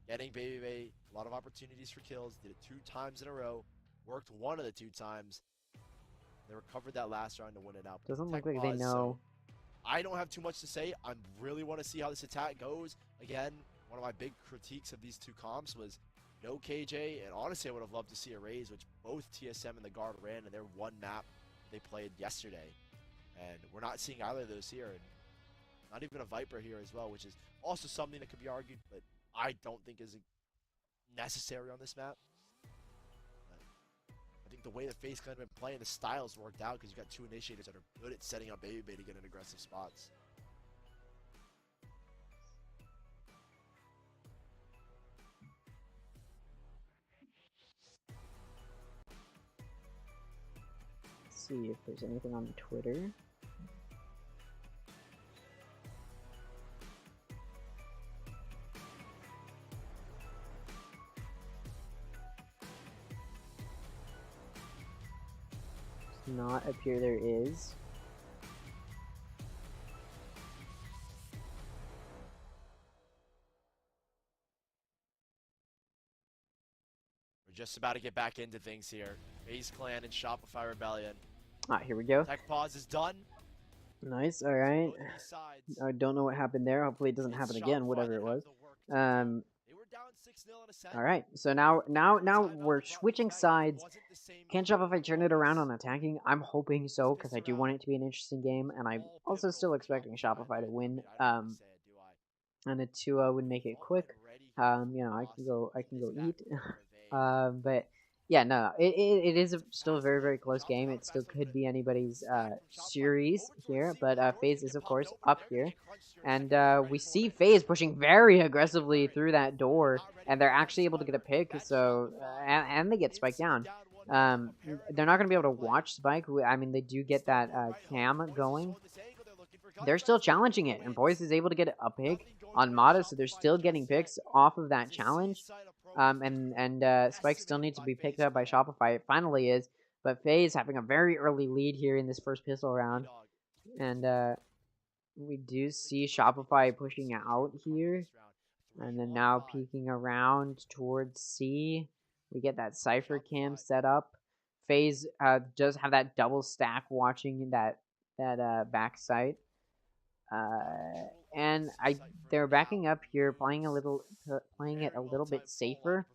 Getting Baby a lot of opportunities for kills, did it 2 times in a row, worked one of the 2 times. They recovered that last round to win it out. Doesn't look like they know. So I don't have too much to say. I really want to see how this attack goes. Again, one of my big critiques of these 2 comps was no KJ, and honestly I would have loved to see a raise, which both TSM and the Guard ran in their one map they played yesterday. And we're not seeing either of those here, and not even a Viper here as well, which is also something that could be argued, but I don't think is necessary on this map. I think the way the FaZe kind of been playing, the styles worked out because you got 2 initiators that are good at setting up Baby to get in aggressive spots. Let's see if there's anything on Twitter. Does not appear there is. We're just about to get back into things here. FaZe Clan and Shopify Rebellion. Here we go. Tech pause is done. Nice, alright. I don't know what happened there. Hopefully it doesn't happen again, whatever it was. Alright, so now we're switching sides. Can Shopify turn it around on attacking? I'm hoping so, because I do want it to be an interesting game, and I'm also still expecting Shopify to win. And a 2-0 would make it quick. I can go eat. But yeah, no, it is still a very, very close game. It still could be anybody's series here, but FaZe is, of course, up here. And we see FaZe pushing very aggressively through that door, and they're actually able to get a pick, so, and they get spiked down. They're not going to be able to watch Spike. I mean, they do get that cam going. They're still challenging it, and Boys is able to get a pick on Mata, so they're still getting picks off of that challenge. And Spike still needs to be picked up by Shopify. It finally is, but FaZe having a very early lead here in this first pistol round. And we do see Shopify pushing out here. And then now peeking around towards C. We get that Cypher cam set up. FaZe does have that double stack watching that backside. And they're backing up here, playing it a little bit safer.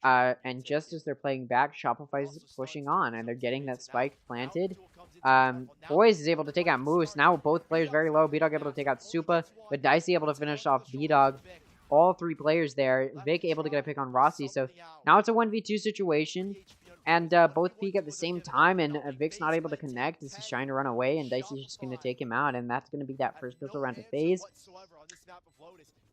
And just as they're playing back, Shopify's pushing on, and they're getting that spike planted. Boys is able to take out Moose. Now both players very low. B-Dog able to take out Supa, but Dicey able to finish off B-Dog. All 3 players there. Vic able to get a pick on Rossi. So now it's a 1v2 situation. and both peak at the same time, and Vic's not able to connect as he's trying to run away, and Dicey's just going to take him out, and that's going to be that first pistol round to FaZe.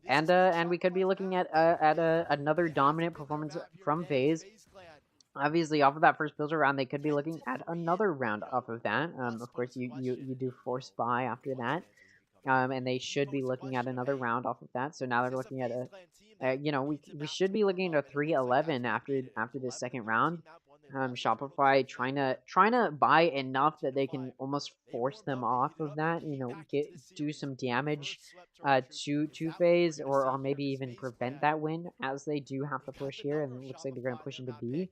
And we could be looking at another dominant performance from FaZe. Obviously, off of that first Pilsner round, they could be looking at another round off of that. Of course, you do force buy after that, and they should be looking at another round off of that. So now they're looking at we should be looking at a 3-11 after this second round. Shopify trying to buy enough that they can almost force them off of that. Do some damage to FaZe, or maybe even prevent that win, as they do have to push here, and it looks like they're going to push into B.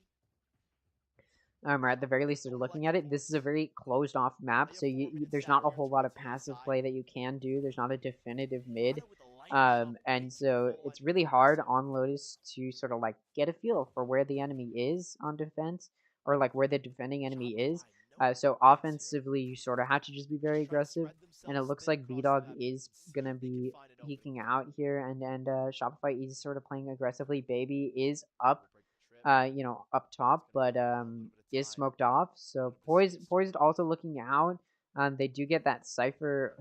Or at the very least, they're looking at it. This is a very closed off map, so there's not a whole lot of passive play that you can do. There's not a definitive mid. And so it's really hard on Lotus to sort of like get a feel for where the enemy is on defense, or like where the defending enemy is. So offensively, you sort of have to just be very aggressive. And it looks like B-Dog is going to be peeking out here, and Shopify is sort of playing aggressively. Baby is up, up top, but is smoked off. So Poised also looking out. They do get that Cypher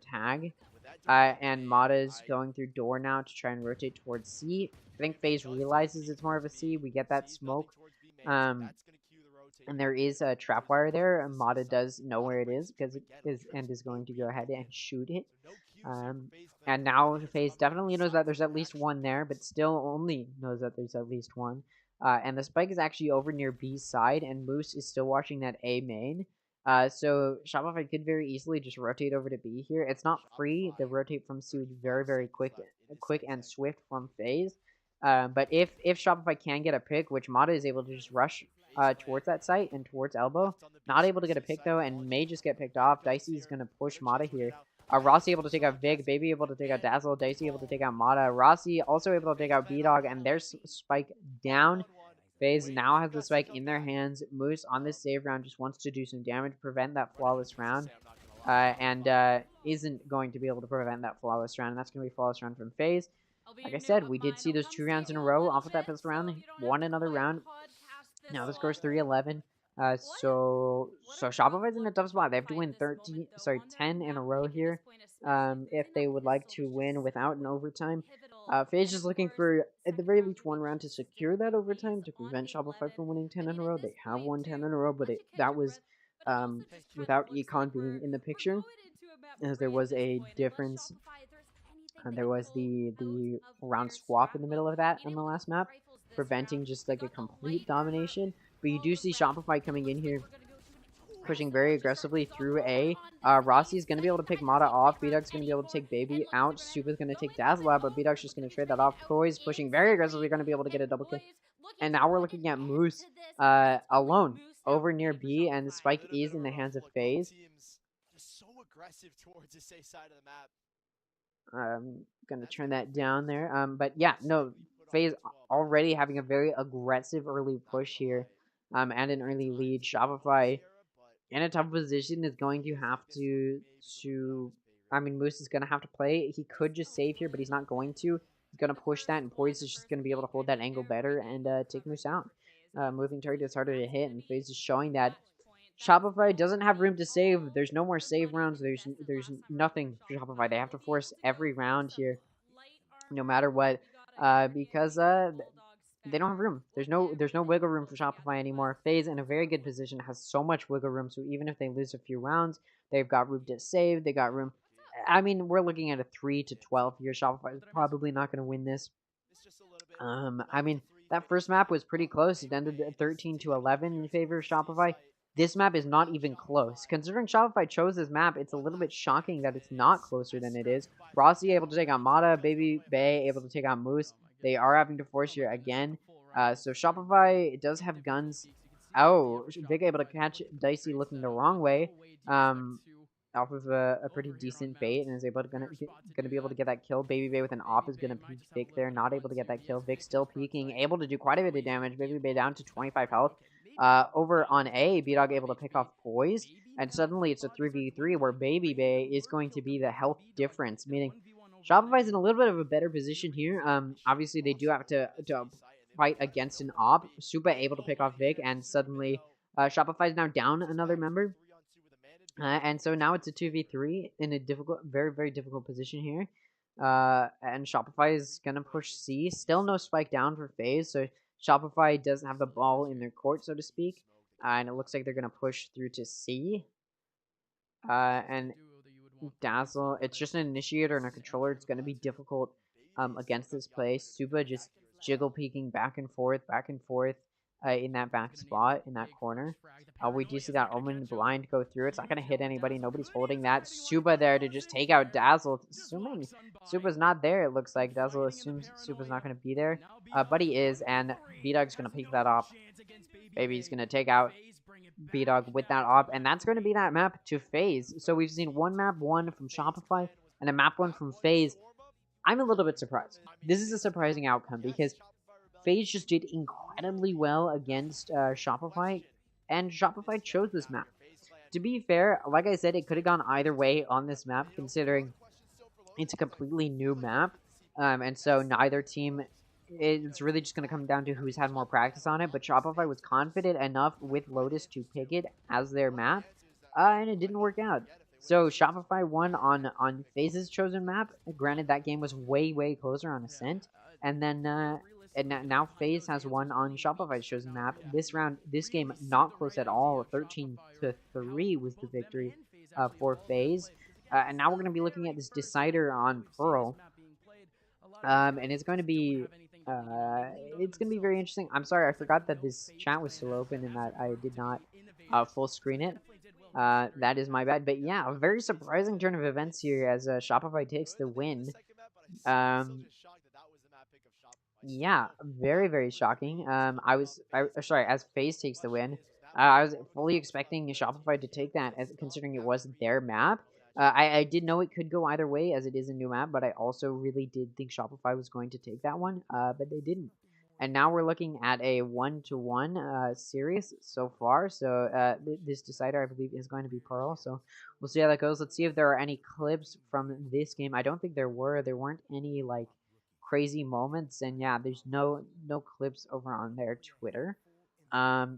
tag. And Mata's going through door now to try and rotate towards C. I think FaZe realizes it's more of a C. We get that smoke. And there is a trap wire there. And Mata does know where it is because is going to go ahead and shoot it. And now FaZe definitely knows that there's at least one there, but still only knows that there's at least one. And the spike is actually over near B's side, and Moose is still watching that A main. So Shopify could very easily just rotate over to B here. It's not free. The rotate from C would be very, very quick and swift from FaZe. But if Shopify can get a pick, which Mata is able to just rush towards that site and towards Elbow, not able to get a pick though, and may just get picked off. Dicey is going to push Mata here. Rossi able to take out Vig, Baby able to take out Dazzle, Dicey able to take out Mata, Rossi also able to take out B-Dog, and there's Spike down. FaZe now has the spike in their hands. Moose on this save round just wants to do some damage, prevent that flawless round, and isn't going to be able to prevent that flawless round, and that's going to be a flawless round from FaZe. Like I said, we did see those 2 rounds in a row off of that pistol round. They won another round. Now the score's 3-11. So Shopify's in a tough spot. They have to win 10 in a row here, if they would like to win without an overtime. FaZe is looking for, at the very least, 1 round to secure that overtime to prevent Shopify from winning 10 in a row. They have won 10 in a row, but that was without Econ being in the picture, as there was a difference. There was the round swap in the middle of that on the last map, preventing just like a complete domination. But you do see Shopify coming in here, pushing very aggressively through A. Rossi is going to be able to pick Mata off. B-Dog's going to be able to take Baby out. Supa's going to take Dazzle out, but B-Dog's just going to trade that off. Poise pushing very aggressively, going to be able to get a double kill. And now we're looking at Moose alone over near B, and the spike is in the hands of FaZe. Just so aggressive towards the safe side of the map. I'm going to turn that down there. But yeah, no, FaZe already having a very aggressive early push here, and an early lead. Shopify in a tough position is going to have to I mean, Moose is going to have to play. He could just save here, but he's not going to. He's going to push that, and Poise is just going to be able to hold that angle better and take Moose out. Moving target is harder to hit, and FaZe is showing that Shopify doesn't have room to save. There's no more save rounds. There's nothing for Shopify. They have to force every round here, no matter what, because they don't have room. There's no wiggle room for Shopify anymore. FaZe in a very good position, has so much wiggle room. So even if they lose a few rounds, they've got room to save. They got room. I mean, we're looking at a 3 to 12 here. Shopify is probably not going to win this. I mean, that first map was pretty close. It ended at 13 to 11 in favor of Shopify. This map is not even close. Considering Shopify chose this map, it's a little bit shocking that it's not closer than it is. Rossi able to take out Mata, Baby Bay able to take out Moose. They are having to force here again. So Shopify does have guns. Oh, Vic able to catch Dicey looking the wrong way. Off of a pretty decent bait, and is able to gonna be able to get that kill. Baby Bay with an op is gonna peek Vic there, not able to get that kill. Vic still peeking, able to do quite a bit of damage. Baby Bay down to 25 health. Over on A, B-Dog able to pick off Poise, and suddenly it's a 3v3 where Baby Bay is going to be the health difference, meaning Shopify's in a little bit of a better position here. Obviously they do have to fight against an op. Supa able to pick off Vic, and suddenly Shopify is now down another member. And so now it's a 2v3 in a difficult, very, very difficult position here. And Shopify is going to push C. Still no spike down for FaZe, so Shopify doesn't have the ball in their court, so to speak. And it looks like they're going to push through to C. And Dazzle, it's just an initiator and a controller. It's going to be difficult against this play. Supa just jiggle peeking back and forth in that back spot, in that corner. We do see that Omen blind go through. It's not going to hit anybody. Nobody's holding that. Supa there to just take out Dazzle. Assuming Supa's not there, it looks like. Dazzle assumes Supa's not going to be there. But he is, and B-Dog's going to pick that off. Baby's going to take out B-Dog with that op, and that's going to be that map to FaZe. So we've seen one map one from Shopify and a map one from FaZe. I'm a little bit surprised. This is a surprising outcome because FaZe just did incredibly well against Shopify, and Shopify chose this map. To be fair, like I said, it could have gone either way on this map, considering it's a completely new map, and so neither team, it's really just going to come down to who's had more practice on it, but Shopify was confident enough with Lotus to pick it as their map, and it didn't work out. So Shopify won on FaZe's chosen map. Granted, that game was way, way closer on Ascent, and then and now FaZe has won on Shopify's chosen map. This game, not close at all. 13-3 was the victory for FaZe. And now we're going to be looking at this decider on Pearl. And it's going to be very interesting. I'm sorry, I forgot that this chat was still open and that I did not full screen it. That is my bad. But yeah, a very surprising turn of events here as Shopify takes the win. Yeah, very, very shocking. Sorry, as FaZe takes the win, I was fully expecting Shopify to take that, as considering it was their map. I did know it could go either way, as it is a new map, but I also really did think Shopify was going to take that one, but they didn't. And now we're looking at a 1-1 series so far. So this decider, I believe, is going to be Pearl. So we'll see how that goes. Let's see if there are any clips from this game. I don't think there were. There weren't any like crazy moments, and yeah, there's no clips over on their Twitter. Yeah,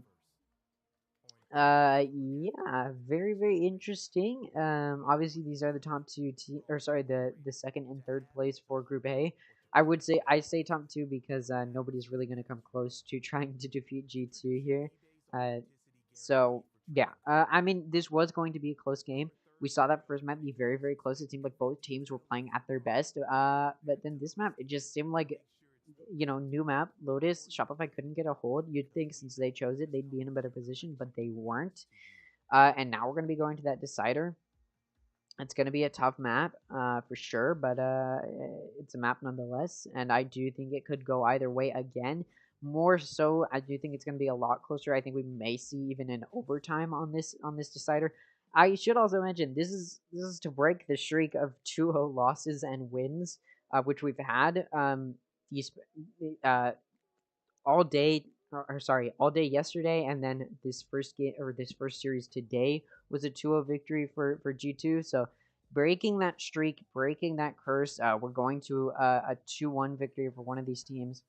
very, very interesting. Obviously these are the top two the second and third place for Group A. I say top two because nobody's really going to come close to trying to defeat G2 here. So yeah, I mean, this was going to be a close game. We saw that first map be very, very close. It seemed like both teams were playing at their best. But then this map, it just seemed like, new map, Lotus, Shopify couldn't get a hold. You'd think since they chose it, they'd be in a better position, but they weren't. And now we're going to be going to that decider. It's going to be a tough map, for sure, but it's a map nonetheless. And I do think it could go either way again. More so, I do think it's going to be a lot closer. I think we may see even an overtime on this decider. I should also mention this is to break the streak of 2-0 losses and wins, which we've had all day yesterday, and then this first game or this first series today was a 2-0 victory for G2. So breaking that streak, breaking that curse, we're going to a 2-1 victory for one of these teams.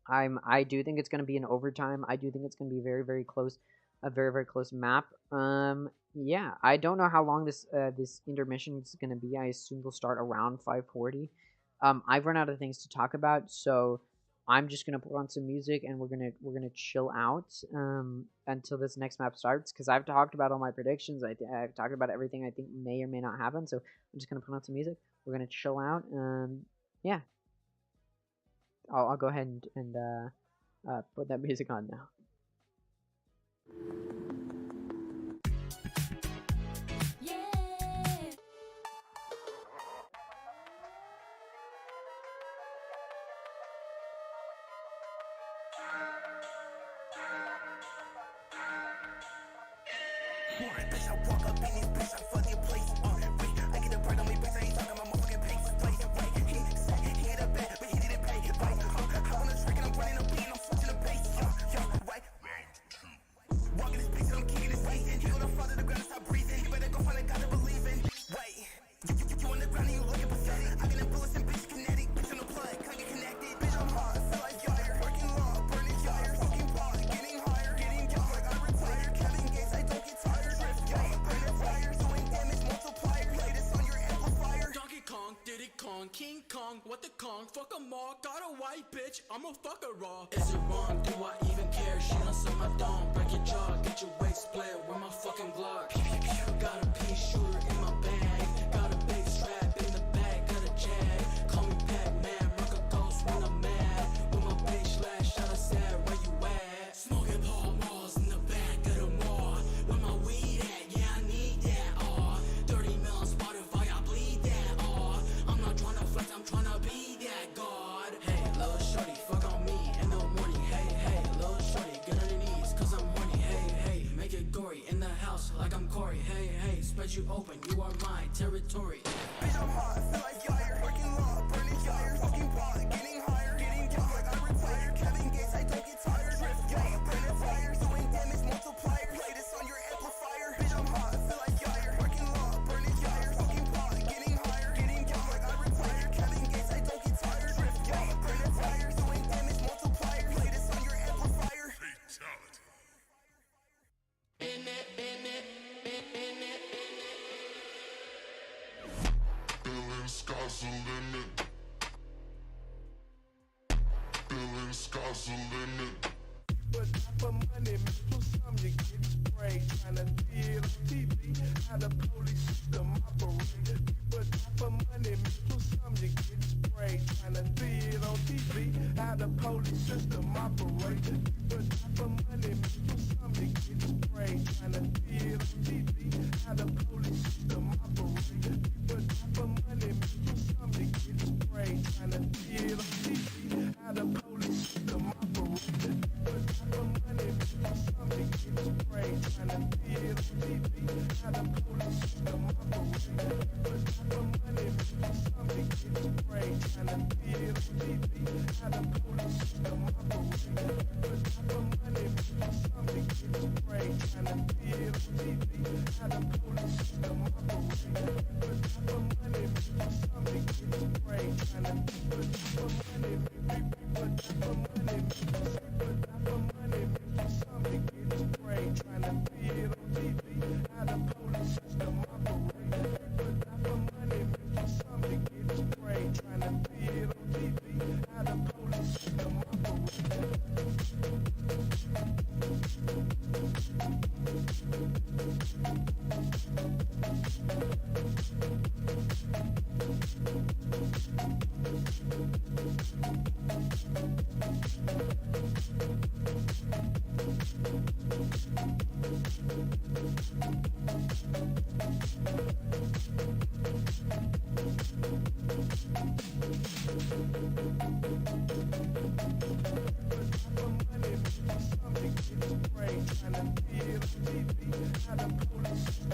I do think it's going to be an overtime. I do think it's going to be very, very close. A very, very close map. Yeah, I don't know how long this intermission is going to be. I assume they'll start around 5:40. I've run out of things to talk about, so I'm just gonna put on some music and we're gonna chill out until this next map starts, because I've talked about all my predictions. I've talked about everything I think may or may not happen. So I'm just gonna put on some music. We're gonna chill out. Yeah, I'll go ahead and put that music on now. what the con, fuck 'em all. Got a white bitch, I'ma fuck her raw. Is it wrong? Do I even care? She done suck my dome. Break your jaw, get your waist split with my fucking Glock. Pew, pew, pew. Got a pea shooter in my bag. Got a big strap in the back, got a jag. Call me Pac-Man, rock a ghost when I'm mad. With my big slash, shot a sad, where you at? Smoking Paul Malls in the back of the mall. Where my weed at? Yeah, I need that. 30 mil on Spotify, I bleed that. I'm not tryna flex, I'm tryna be that god. Hey, little shorty, fuck on me in the morning. Hey, hey, little shorty, get on your knees, cause I'm horny. Hey, hey, make it gory in the house like I'm Corey. Hey, hey, spread you open, you are my territory. Bitch, I'm hot, feel like fire, working law, burning fire, fucking pot, getting higher, getting down like I retire. Kevin Gates, I don't get tired. Drift gang, burning fire, doing damage multiplier. Play this on your amplifier. Bitch, I'm hot, feel like fire, working law, burning fire, fucking pot, getting higher, getting down like I retire. Kevin Gates, I don't get tired. Drift gang, burning fire, doing damage multiplier. Play this on your amplifier. Fatality. In it, in it, in it. Feeling sky's the limit. Feeling sky's the limit. But for money, do something you get sprayed. Tryna see it on TV, how the police system operate. But for money, do something you get sprayed. Tryna see it on TV, how the police system operate. But for money, do something you get sprayed. Tryna see it on TV, how the police system operate. But for money, do something you get sprayed. Tryna see it on TV, how the police system operate. For money, something gets sprayed. Tryna see it on TV, how the police system operate. For money, something gets sprayed. Tryna see it on TV, how the police system operate. For money, something gets sprayed.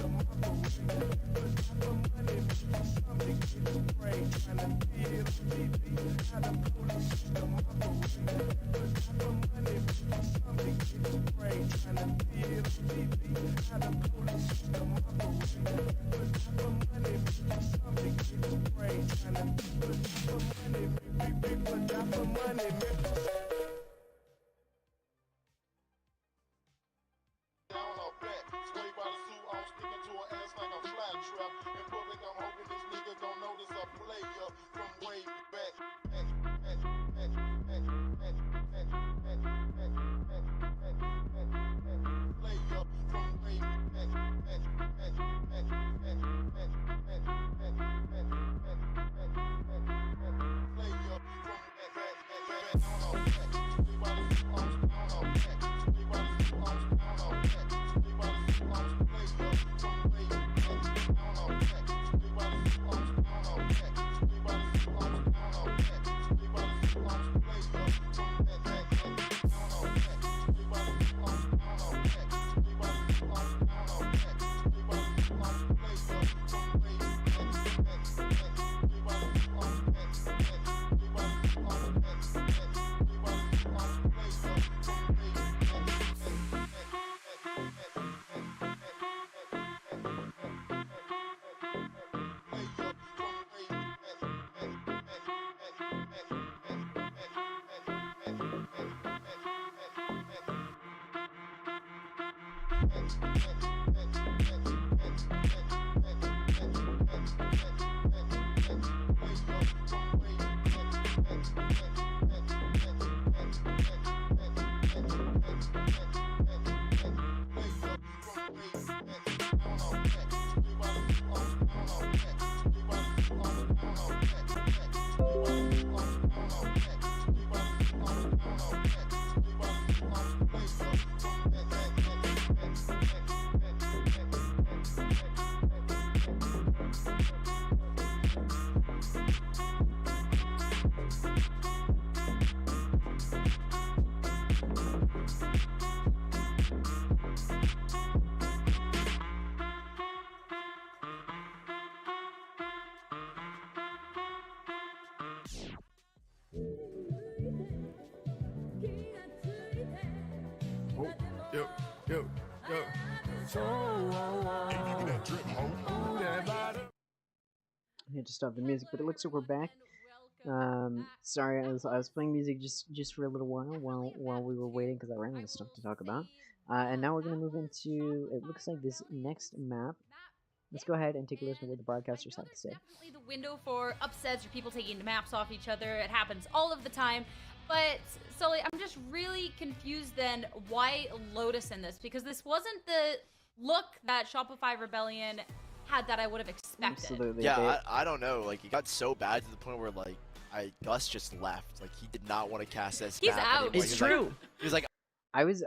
Tryna see it on TV, how the police system operate. For money, something gets sprayed. Tryna for money, for money, for money, something gets sprayed. Tryna see it on TV, how the police system operate. For money, something gets sprayed. Tryna see it on TV, how the police system operate. Yo, yo, yo. So, I had to stop the music, but it looks like we're back. Sorry, I was playing music just for a little while we were waiting because I ran out of stuff to talk about. And now we're gonna move into, it looks like, this next map. Let's go ahead and take a listen to what the broadcasters have to say. Definitely the window for upsets or people taking maps off each other. It happens all of the time. But Sully, I'm just really confused then why Lotus in this, because this wasn't the look that Shopify Rebellion had that I would have expected. Absolutely. Yeah, I don't know. Like, it got so bad to the point where, like, Gus just left. Like, he did not want to cast this He's map out. anymore. It's true. Like, he was like, I was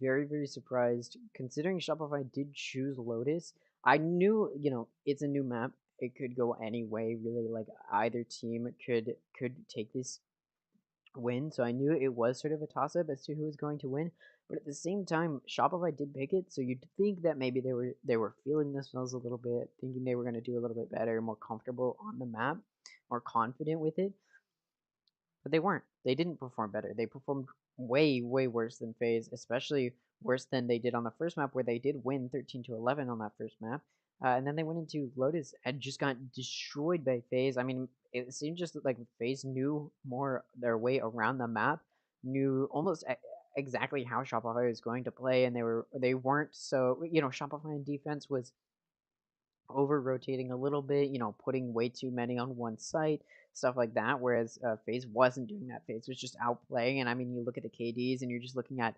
very surprised considering Shopify did choose Lotus. I knew, it's a new map. It could go any way, really. Like, either team could take this win, so I knew it was sort of a toss-up as to who was going to win. But at the same time, Shopify did pick it, so you'd think that maybe they were feeling themselves a little bit, thinking they were going to do a little bit better, more comfortable on the map, more confident with it. But they weren't. They didn't perform better. They performed way worse than FaZe, especially worse than they did on the first map, where they did win 13-11 on that first map. And then they went into Lotus and just got destroyed by FaZe. I mean, it seemed just like FaZe knew more their way around the map, knew almost exactly how Shopify was going to play, and they weren't so, Shopify in defense was over rotating a little bit, putting way too many on one site, stuff like that. Whereas FaZe wasn't doing that. FaZe was just outplaying, and I mean, you look at the KDs, and you're just looking at,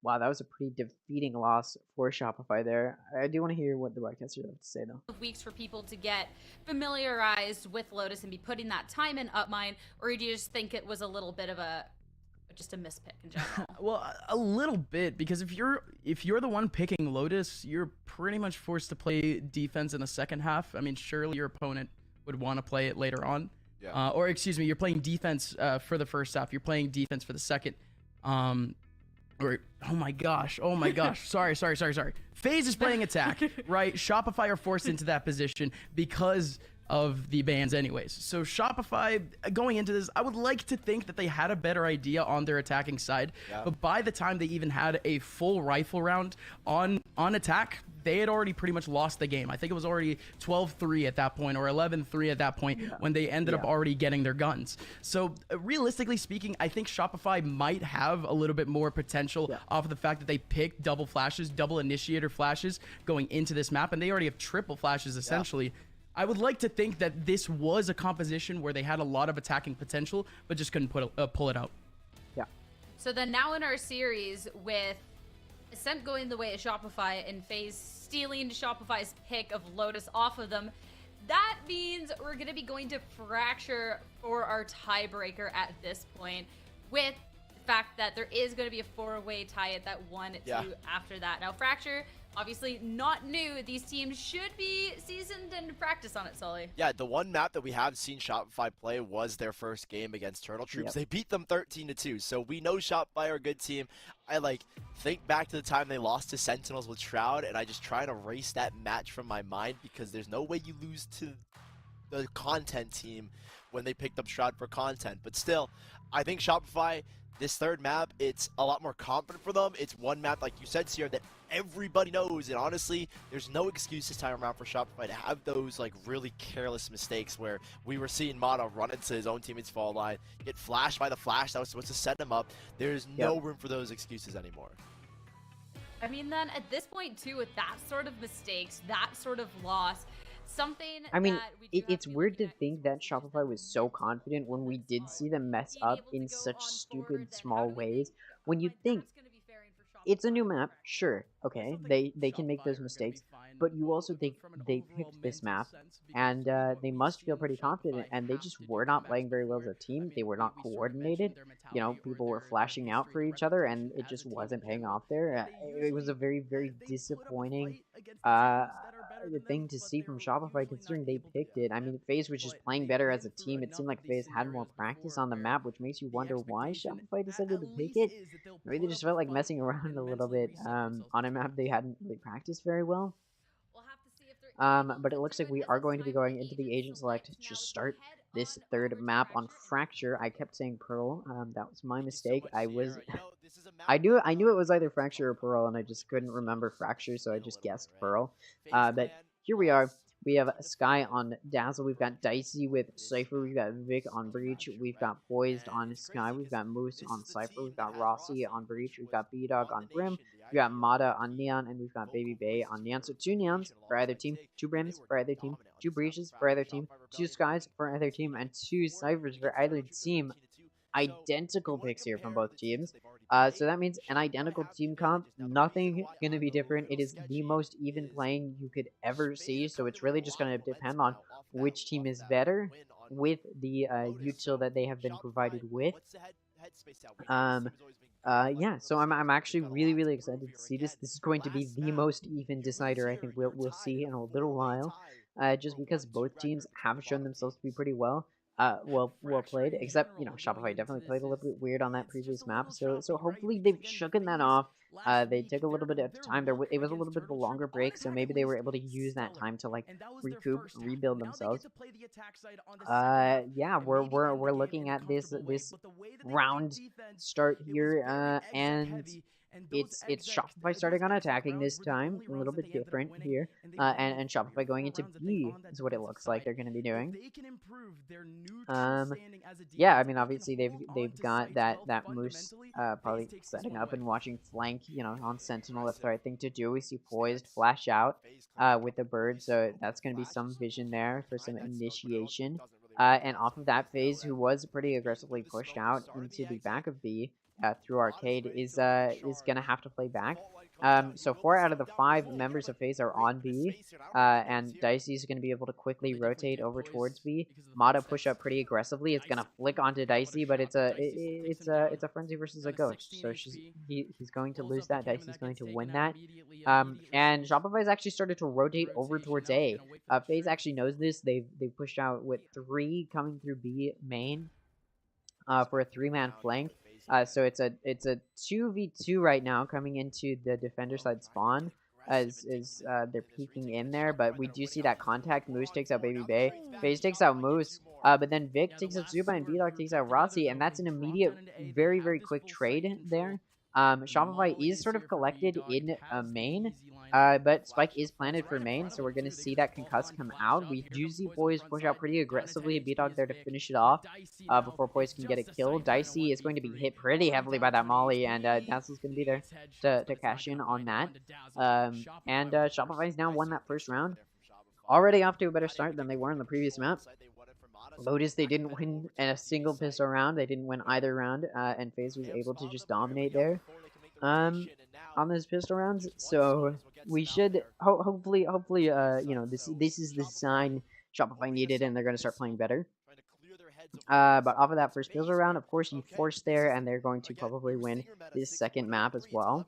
wow, that was a pretty defeating loss for Shopify there. I do want to hear what the broadcasters have to say, though. Weeks for people to get familiarized with Lotus and be putting that time in Upmine, or do you just think it was a little bit of just a mispick in general? Well, a little bit, because if you're the one picking Lotus, you're pretty much forced to play defense in the second half. I mean, surely your opponent would want to play it later on. Yeah. Or excuse me, you're playing defense for the first half. You're playing defense for the second. Or oh my gosh. Sorry. FaZe is playing attack, right? Shopify are forced into that position because of the bans anyways. So Shopify, going into this, I would like to think that they had a better idea on their attacking side. Yeah. But by the time they even had a full rifle round on attack, they had already pretty much lost the game. I think it was already 12-3 at that point, or 11-3 at that point, when they ended up already getting their guns. So realistically speaking, I think Shopify might have a little bit more potential off of the fact that they picked double flashes, double initiator flashes going into this map, and they already have triple flashes essentially. Yeah. I would like to think that this was a composition where they had a lot of attacking potential, but just couldn't pull it out. Yeah. So then now in our series, with Ascent going the way of Shopify and FaZe stealing Shopify's pick of Lotus off of them, that means we're going to be going to Fracture for our tiebreaker at this point, with the fact that there is going to be a four-way tie at that 1-2 after that. Now, Fracture, obviously not new. These teams should be seasoned and practice on it, Sully. Yeah, the one map that we have seen Shopify play was their first game against Turtle Troops. They beat them 13-2, so we know Shopify are a good team. I think back to the time they lost to Sentinels with Shroud, and I just try to erase that match from my mind, because there's no way you lose to the content team when they picked up Shroud for content. But still, I think Shopify, this third map, it's a lot more confident for them. It's one map, like you said, Sierra, that everybody knows, and honestly, there's no excuse this time around for Shopify to have those really careless mistakes where we were seeing Mata run into his own teammate's fall line, get flashed by the flash that was supposed to set him up. There's no room for those excuses anymore. I mean, then at this point too, with that sort of mistakes, that sort of loss, something I mean, that we it's weird to think that Shopify was so confident when we did see them mess up in such stupid small ways. When you think it's a new map, sure, okay, they can make those mistakes, but you also think they picked this map, and they must feel pretty confident, and they just were not playing very well as a team. They were not coordinated. People were flashing out for each other, and it just wasn't paying off there. It was a very disappointing thing to see from Shopify, considering they picked it. I mean, FaZe was just playing better as a team. It seemed like FaZe had more practice on the map, which makes you wonder why Shopify decided to pick it. Maybe they just felt like messing around a little bit on a map they hadn't really practiced very well. But it looks like we are going to be going into the agent select to start this third map on Fracture. I kept saying Pearl. That was my mistake. I knew it was either Fracture or Pearl, and I just couldn't remember Fracture, so I just guessed Pearl. But here we are. We have Sky on Dazzle. We've got Dicey with Cypher. We've got Vic on Breach. We've got Poised on Sky. We've got Moose on Cypher. We've got Rossi on Breach. We've got B-Dog on Brim. We've got Mata on Neon. And we've got Baby Bay on Neon. So 2 Neons for either team, 2 Brims for either team, 2 Breaches for either team, 2 Skies for either team, and 2 Cyphers for either team. Identical picks here from both teams. So that means an identical team comp. Nothing going to be different. It is the most even playing you could ever see. So it's really just going to depend on which team is better with the util that they have been provided with. Yeah, so I'm actually really excited to see this. This is going to be the most even decider I think we'll see in a little while. Just because both teams have shown themselves to be pretty well played, except Shopify definitely played a little bit weird on that previous map. So hopefully they've shooken that off. They took a little bit of time. It was a little bit of a longer break, so maybe they were able to use that time to like recoup, rebuild themselves. Yeah, we're looking at this round start here, and it's Shopify starting on attacking this time, a little bit different here, and Shopify going into B is what it looks like they're going to be doing. Yeah, I mean obviously they've got that Moose probably setting up and watching flank, on Sentinel. That's the right thing to do. We see Poised flash out with the bird, so that's going to be some vision there for some initiation. And off of that, FaZe, who was pretty aggressively pushed out into the back of B through Arcade, is gonna have to play back. So 4 out of the 5 members of FaZe are on B, and Dicey is gonna be able to quickly rotate over towards B. Mata push up pretty aggressively. It's gonna flick onto Dicey, but it's a frenzy versus a ghost, so he's going to lose that. Dicey's going to win that. And Shopify's actually started to rotate over towards A. FaZe actually knows this. They've pushed out with 3 coming through B main for a 3-man flank. So it's a 2v2 right now coming into the defender side spawn as they're peeking in there. But we do see that contact. Moose takes out Baby Bay. FaZe takes out Moose. But then Vic takes out Zuba and B-Dog takes out Rossi. And that's an immediate, very quick trade there. Shopify is sort of collected in main. But Spike is planted for main, so we're going to see that concuss come out. We do see Poise push out pretty aggressively. B-Dog there to finish it off before Poise can get a kill. Dicey is going to be hit pretty heavily by that molly, and Dazzle's going to be there to cash in on that. And Shopify's now won that first round. Already off to a better start than they were in the previous map. Lotus, they didn't win in a single pistol round. They didn't win either round, and FaZe was able to just dominate there on those pistol rounds. So we should hopefully this is the sign Shopify needed, and they're going to start playing better. But off of that first pistol round, of course, you forced there, and they're going to probably win this second map as well.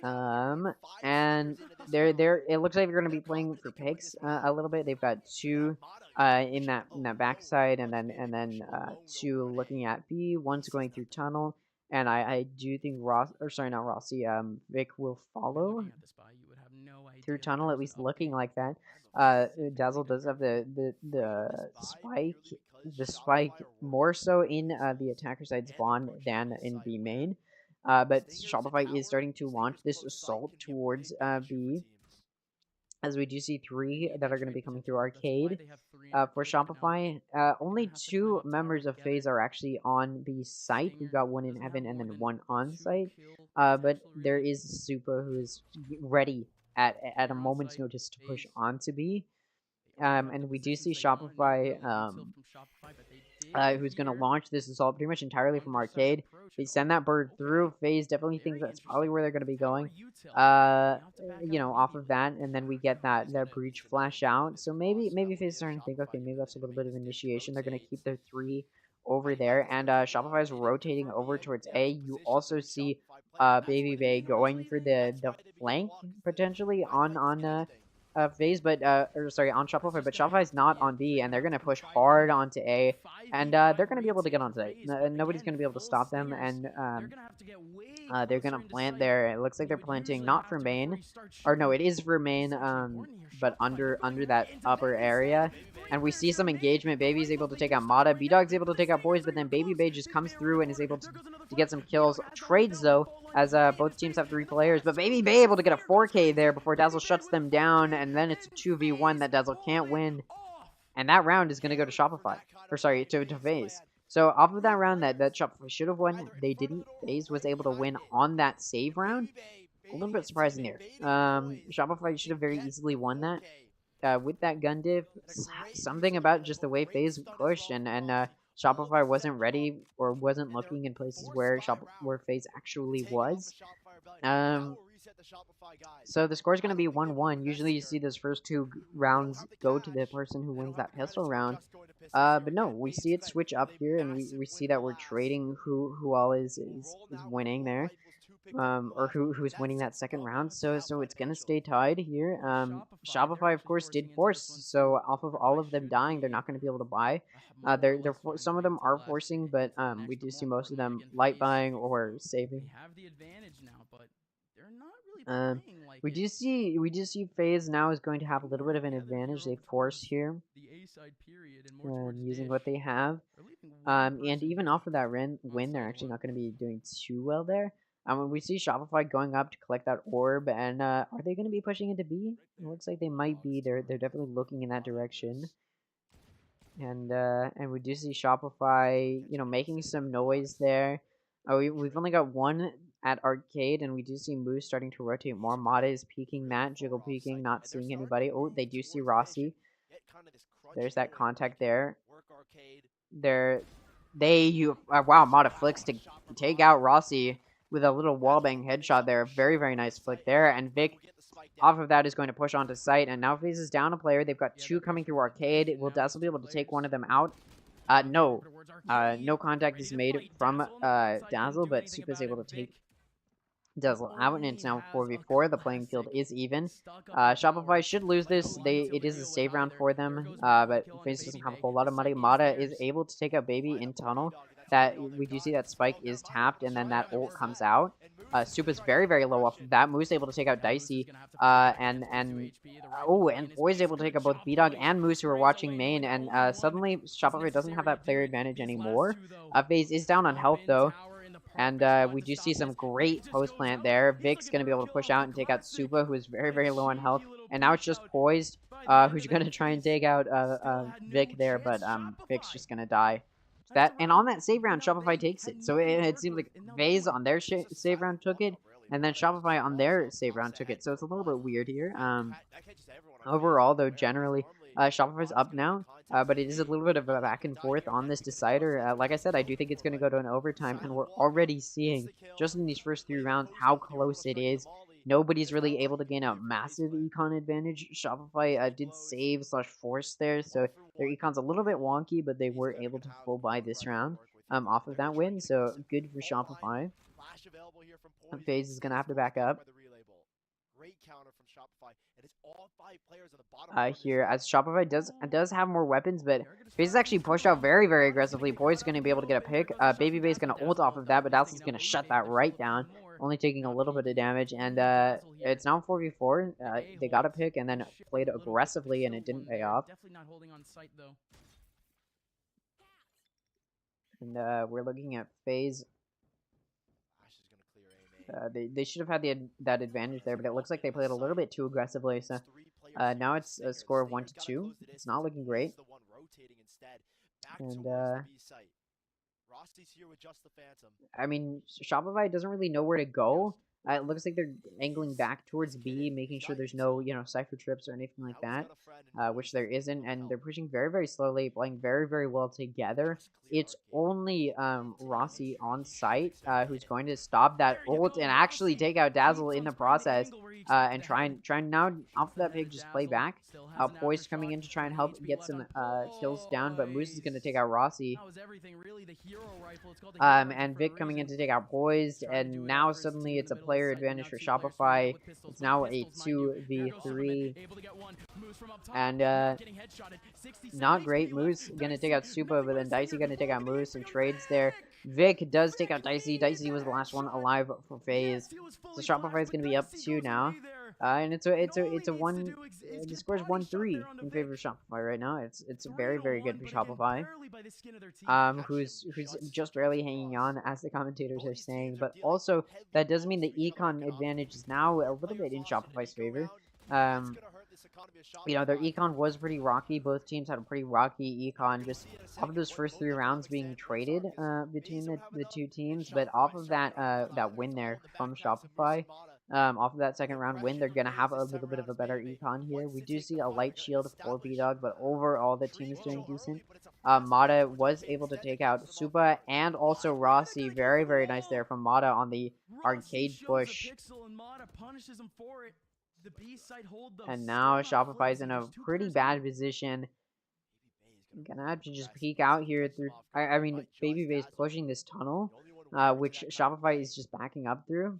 And it looks like they're going to be playing for picks a little bit. They've got 2 in that backside, and then 2 looking at B. One's going through tunnel, and I do think Rossi, Vic will follow through tunnel, at least looking like that. Dazzle does have the spike more so in the attacker side spawn than in B main. But Shopify is starting to launch this assault towards B, as we do see 3 that are going to be coming through Arcade. For Shopify, only 2 members of FaZe are actually on B site. We've got 1 in Heaven and then 1 on site. But there is Supa who is ready at a moment's notice to push onto B. And we do see Shopify who's going to launch this assault pretty much entirely from Arcade. They send that bird through. FaZe definitely thinks that's probably where they're going to be going. Off of that, and then we get that breach flash out. So maybe FaZe is starting to think, okay, maybe that's a little bit of initiation. They're going to keep their 3 over there, and Shopify is rotating over towards A. You also see Baby Bay going for the flank potentially on phase, but or sorry, on Shopify, but Shopify's not on B, and they're gonna push hard onto A, and they're gonna be able to get onto A. Nobody's gonna be able to stop them, and they're gonna plant there. It looks like they're planting not for main, or no, it is for main, but under that upper area. And we see some engagement. Baby's able to take out Mata. B-Dog's able to take out Boys, but then Baby Bay just comes through and is able to get some kills. Trades, though, as both teams have 3 players. But Baby Bay able to get a 4K there before Dazzle shuts them down. And then it's a 2v1 that Dazzle can't win. And that round is going to go to Shopify. Or sorry, to FaZe. So off of that round that Shopify should have won, they didn't. FaZe was able to win on that save round. A little bit surprising there. Shopify should have very easily won that. With that gun diff, something about just the way FaZe pushed and Shopify wasn't ready or wasn't looking in places where FaZe actually was. So the score is going to be 1-1. Usually you see those first 2 rounds go to the person who wins that pistol round. But no, we see it switch up here, and we see that we're trading who all is winning there. Or who's winning that second round. So it's gonna stay tied here. Shopify, of course, did force. So off of all of them dying, they're not gonna be able to buy. Some of them are forcing, but we do see most of them light buying or saving. We do see FaZe now is going to have a little bit of an advantage. They force here, using what they have. And even off of that win, they're actually not going to be doing too well there. When we see Shopify going up to collect that orb, and are they going to be pushing into B? It looks like they might be. They're definitely looking in that direction. And we do see Shopify, making some noise there. We've only got 1 at Arcade, and we do see Moose starting to rotate more. Mata is peeking that, Jiggle peeking, not seeing anybody. Oh, they do see Rossi. There's that contact there. Wow, Mata flicks to take out Rossi with a little wallbang headshot there. Very, very nice flick there. And Vic, off of that, is going to push onto site. And now FaZe is down a player. They've got 2 coming through Arcade. Will Dazzle be able to take one of them out? No. No contact is made from Dazzle, but Supa is able to take Dazzle out, and it's now 4v4. The playing field is even. Shopify should lose this. It is a save round for them, but FaZe doesn't have a whole lot of money. Mata is able to take out Baby in tunnel. That we do see that spike is tapped, and then that ult comes out. Supa's very, very low off of that. Moose able to take out Dicey, and Boy's able to take out both B-Dog and Moose, who are watching main, and suddenly Shopify doesn't have that player advantage anymore. FaZe is down on health, though, and we do see some great post-plant there. Vic's going to be able to push out and take out Supa, who is very, very low on health, and now it's just Poised, who's going to try and take out Vic there, but Vic's just going to die. And on that save round, Shopify takes it. So it seems like FaZe on their save round took it, and then Shopify on their save round took it. So it's a little bit weird here. Overall, though, generally, Shopify's up now, but it is a little bit of a back and forth on this decider. Like I said, I do think it's going to go to an overtime, and we're already seeing, just in these first 3 rounds, how close it is. Nobody's really able to gain a massive econ advantage. Shopify did save/force there, so their econ's a little bit wonky, but they were able to full buy this round off of that win, so good for Shopify. FaZe is going to have to back up. Here, as Shopify does have more weapons, but FaZe is actually pushed out very, very aggressively. Boy's going to be able to get a pick. Baby Bay's going to ult off of that, but Dazzle's going to shut that right down, only taking a little bit of damage, and it's now 4v4. They got a pick and then played aggressively, and it didn't pay off. Definitely not holding on site, though. And we're looking at FaZe. They should have had that advantage there, but it looks like they played a little bit too aggressively. So now it's a score of 1-2. It's not looking great. And I mean, Shopify doesn't really know where to go. It looks like they're angling back towards B, making sure there's no, cypher trips or anything like that, which there isn't, and they're pushing very, very slowly, playing very, very well together. It's only Rossi on site who's going to stop that ult and actually take out Dazzle in the process, and try and now off that pig just play back. Poised coming in to try and help get some kills down, but Moose is going to take out Rossi. And Vic coming in to take out Poised, and now suddenly it's a player player advantage for Shopify. It's now a 2v3. And not great. Moose gonna take out Supa, but then Dicey gonna take out Moose and trades there. Vic does take out Dicey. Dicey was the last one alive for FaZe. So Shopify is gonna be up 2 now. And it's a one. The score is 1-3 in favor of Shopify right now. It's very good for Shopify. Who's just barely hanging on, as the commentators are saying. But also that does mean the econ advantage is now a little bit in Shopify's favor. Their econ was pretty rocky. Both teams had a pretty rocky econ, just off of those first 3 rounds being traded between the two teams. But off of that win there from Shopify, off of that second round win, they're gonna have a little bit of a better econ here. We do see a light shield for B-Dog, but overall the team is doing decent. Mata was able to take out Supa and also Rossi. Very nice there from Mata on the arcade push. And now Shopify's in a pretty bad position. I'm gonna have to just peek out here through. I mean, Babyface pushing this tunnel, which Shopify is just backing up through.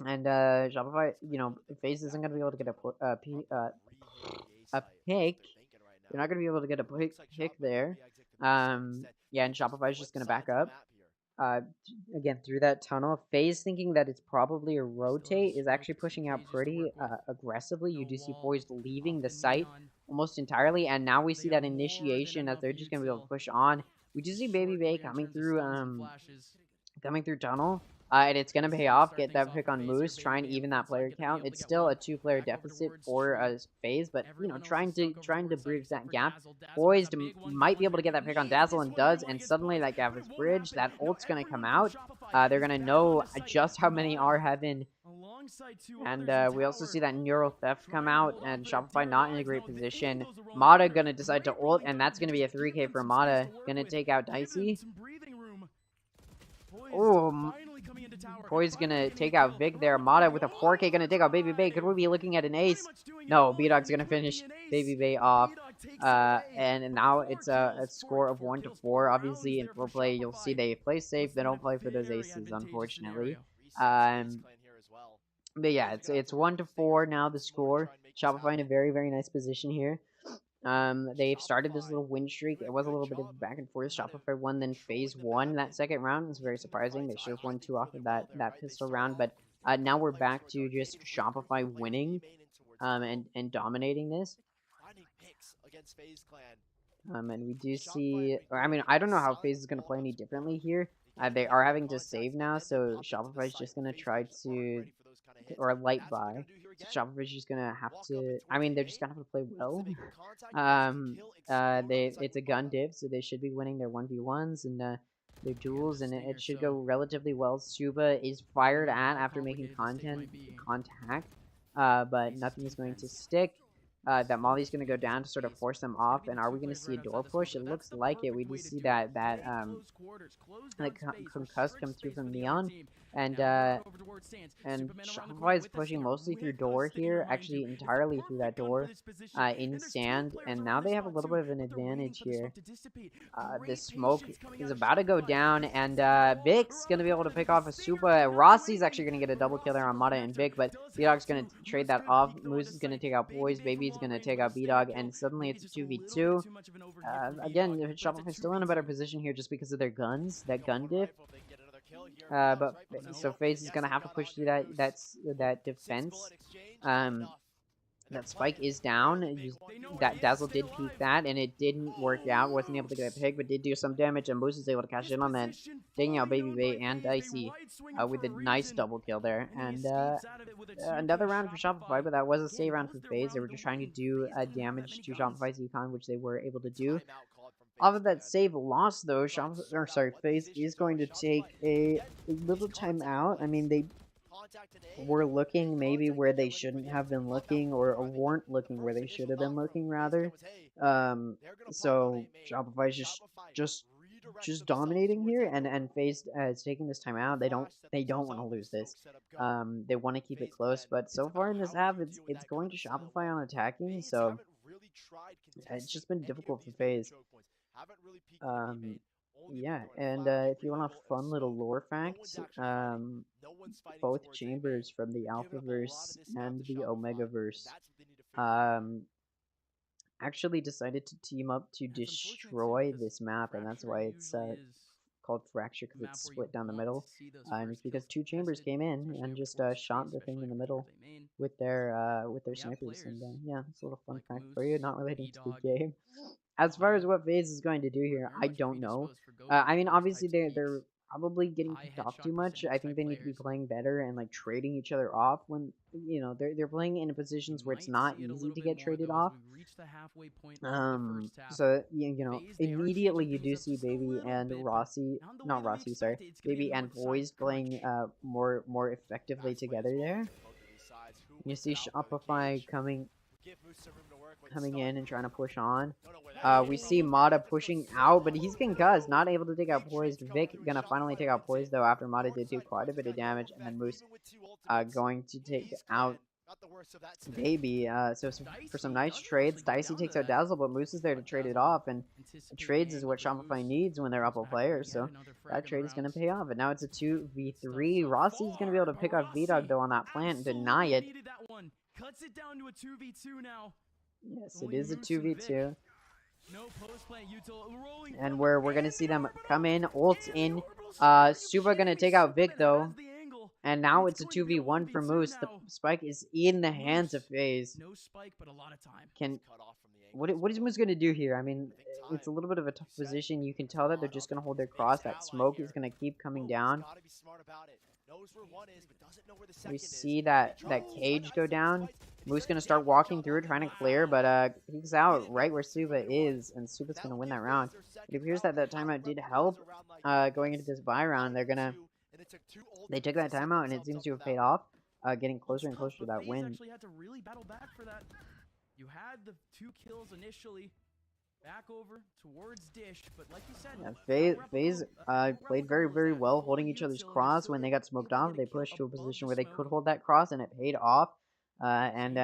And Shopify, FaZe isn't gonna be able to get a pick. They're not gonna be able to get a pick there. Yeah, and Shopify's just gonna back up. Again, through that tunnel. FaZe thinking that it's probably a rotate is actually pushing out pretty aggressively. You do see Poised leaving the site almost entirely, and now we see that initiation as they're just gonna be able to push on. We do see Baby Bay coming through tunnel. And it's gonna pay off. Get that pick on Moose, try and even that player count. It's still a 2-player deficit for FaZe, but trying to bridge that gap. Poised might be able to get that pick on Dazzle and does, and suddenly that gap is bridged. That ult's gonna come out. They're gonna know just how many are heaven. And we also see that Neural Theft come out, and Shopify not in a great position. Mata gonna decide to ult, and that's gonna be a 3K for Mata. Gonna take out Dicey. Oh, Poi's gonna take out Vic there. Mata with a 4K gonna take out Baby Bay. Could we be looking at an ace? No, B-Dog's gonna finish Baby Bay off. And now it's a score of 1-4. Obviously, in pro play, you'll see they play safe. They don't play for those aces, unfortunately. But yeah, it's 1-4 now. The score. Shopify in a very nice position here. They've started this little win streak. It was a little bit of back and forth. Shopify won, then FaZe won that second round. It's very surprising. They should have won 2 off of that pistol round, but now we're back to just Shopify winning, and dominating this. And we do see. I mean, I don't know how FaZe is gonna play any differently here. They are having to save now, so Shopify's just gonna try to, or light buy. So Shopify's just gonna have to. I mean, they're just gonna have to play well. It's a gun div, so they should be winning their 1v1s and their duels, and it should go relatively well. Suba is fired at after making contact, but nothing is going to stick. That Molly's going to go down to sort of force them off, and are we going to see a door push? It looks like it. We do see that concussed come through from Neon, and Shopify is pushing mostly through door here, actually entirely through that door, in sand, and now they have a little bit of an advantage here. This smoke is about to go down, and Vic's going to be able to pick off a Supa. Rossi's actually going to get a double kill there on Mata and Vic, but B-Dog's going to trade that off. Moose is going to take out Poise, Baby's going to take out B-Dog, and suddenly it's a 2v2. Again, Shopify's still in a better position here just because of their guns, that gun diff. But so FaZe is gonna have to push through that defense. That spike is down. That Dazzle did peek that, and it didn't work out. Wasn't able to get a pick, but did do some damage, and Moose is able to cash in on that, taking out Baby Bay and Dicey with a nice double kill there. And another round for Shopify, but that was a save round for FaZe. They were just trying to do damage to Shopify's econ, which they were able to do. Off of that save loss, though, FaZe is going to take a little time out. I mean, they were looking maybe where they shouldn't have been looking, or weren't looking where they should have been looking, rather. So Shopify's just dominating here, and FaZe is taking this time out. They don't want to lose this. They want to keep it close, but so far in this half, it's going to Shopify on attacking. So it's just been difficult for FaZe. Yeah, and if you want a fun little lore fact, both chambers from the Alphaverse and the Omegaverse um, actually decided to team up to destroy this map, and that's why it's called Fracture, because it's split down the middle. And it's because two chambers came in and just shot the thing in the middle with their snipers. And yeah, it's a little fun fact for you, not relating to the game. As far as what FaZe is going to do here, I don't know. I mean, obviously they're probably getting picked off too much. I think they need to be playing better and like trading each other off when they're playing in positions where it's not easy to get traded off. So immediately you do see Baby and Rossi, not Rossi, sorry, Baby and Poised playing more effectively together there. You see Shopify coming in and trying to push on. We see Mata pushing out, but he's concussed, not able to take out Poised. Vic gonna finally take out Poised though after Mata did do quite a bit of damage, and then Moose going to take out Baby. So for some nice trades, Dicey takes out Dazzle, but Moose is there to trade it off, and trades is what Shopify needs when they're up a player, so that trade is going to pay off. And now it's a 2v3. Rossi's going to be able to pick off V-Dog though on that plant and deny it. Cuts it down to a 2v2 now. Yes, it is a 2v2. No post plant util rolling. And we're going to see them come in, ult in. Super going to take out Vic though. And now it's a 2v1 for Moose. The spike is in the hands of FaZe. No spike, but a lot of time. What is Moose going to do here? I mean, it's a little bit of a tough position. You can tell that they're just going to hold their cross. That smoke is going to keep coming down. We see that cage go down. Moose gonna start walking through, trying to clear, but he's out right where Suba is, and Suba's gonna win that round. It appears that timeout did help going into this bye round. They took that timeout, and it seems to have paid off, getting closer and closer to that win. Actually had to really battle back for that. You had the 2 kills initially. Back over towards Dish, but like you said, yeah, FaZe played very, very well, holding each other's cross. When they got smoked off, they pushed to a position where they could hold that cross, and it paid off. And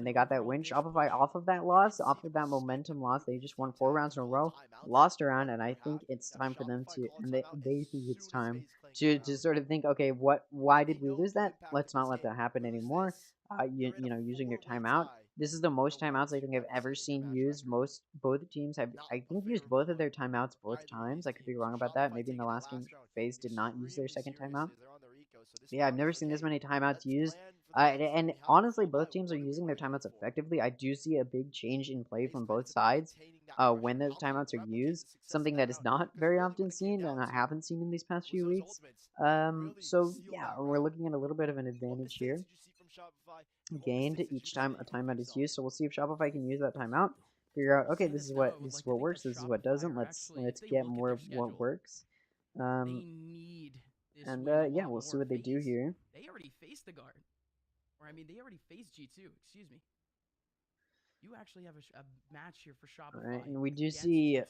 they got that win. Shopify off of that loss, off of that momentum loss. They just won 4 rounds in a row, lost a round, and I think it's time for them to, and they think it's time to sort of think, okay, why did we lose that? Let's not let that happen anymore. Using their timeout. This is the most timeouts I think I've ever seen used. Both teams have, I think, used both of their timeouts both times. I could be wrong about that. Maybe in the last game, FaZe did not use their second timeout. But yeah, I've never seen this many timeouts used. And honestly, both teams are using their timeouts effectively. I do see a big change in play from both sides when those timeouts are used. Something that is not very often seen, and I haven't seen in these past few weeks. So yeah, we're looking at a little bit of an advantage here. Gained each time a timeout is used, so we'll see if Shopify can use that timeout. Figure out, okay, this is what works, this is what doesn't. Let's get more of what works. And yeah, we'll see what they do here. They already faced the guard, or I mean, they already faced G2. Excuse me. You actually have a match here for Shopify. Alright, and we do see,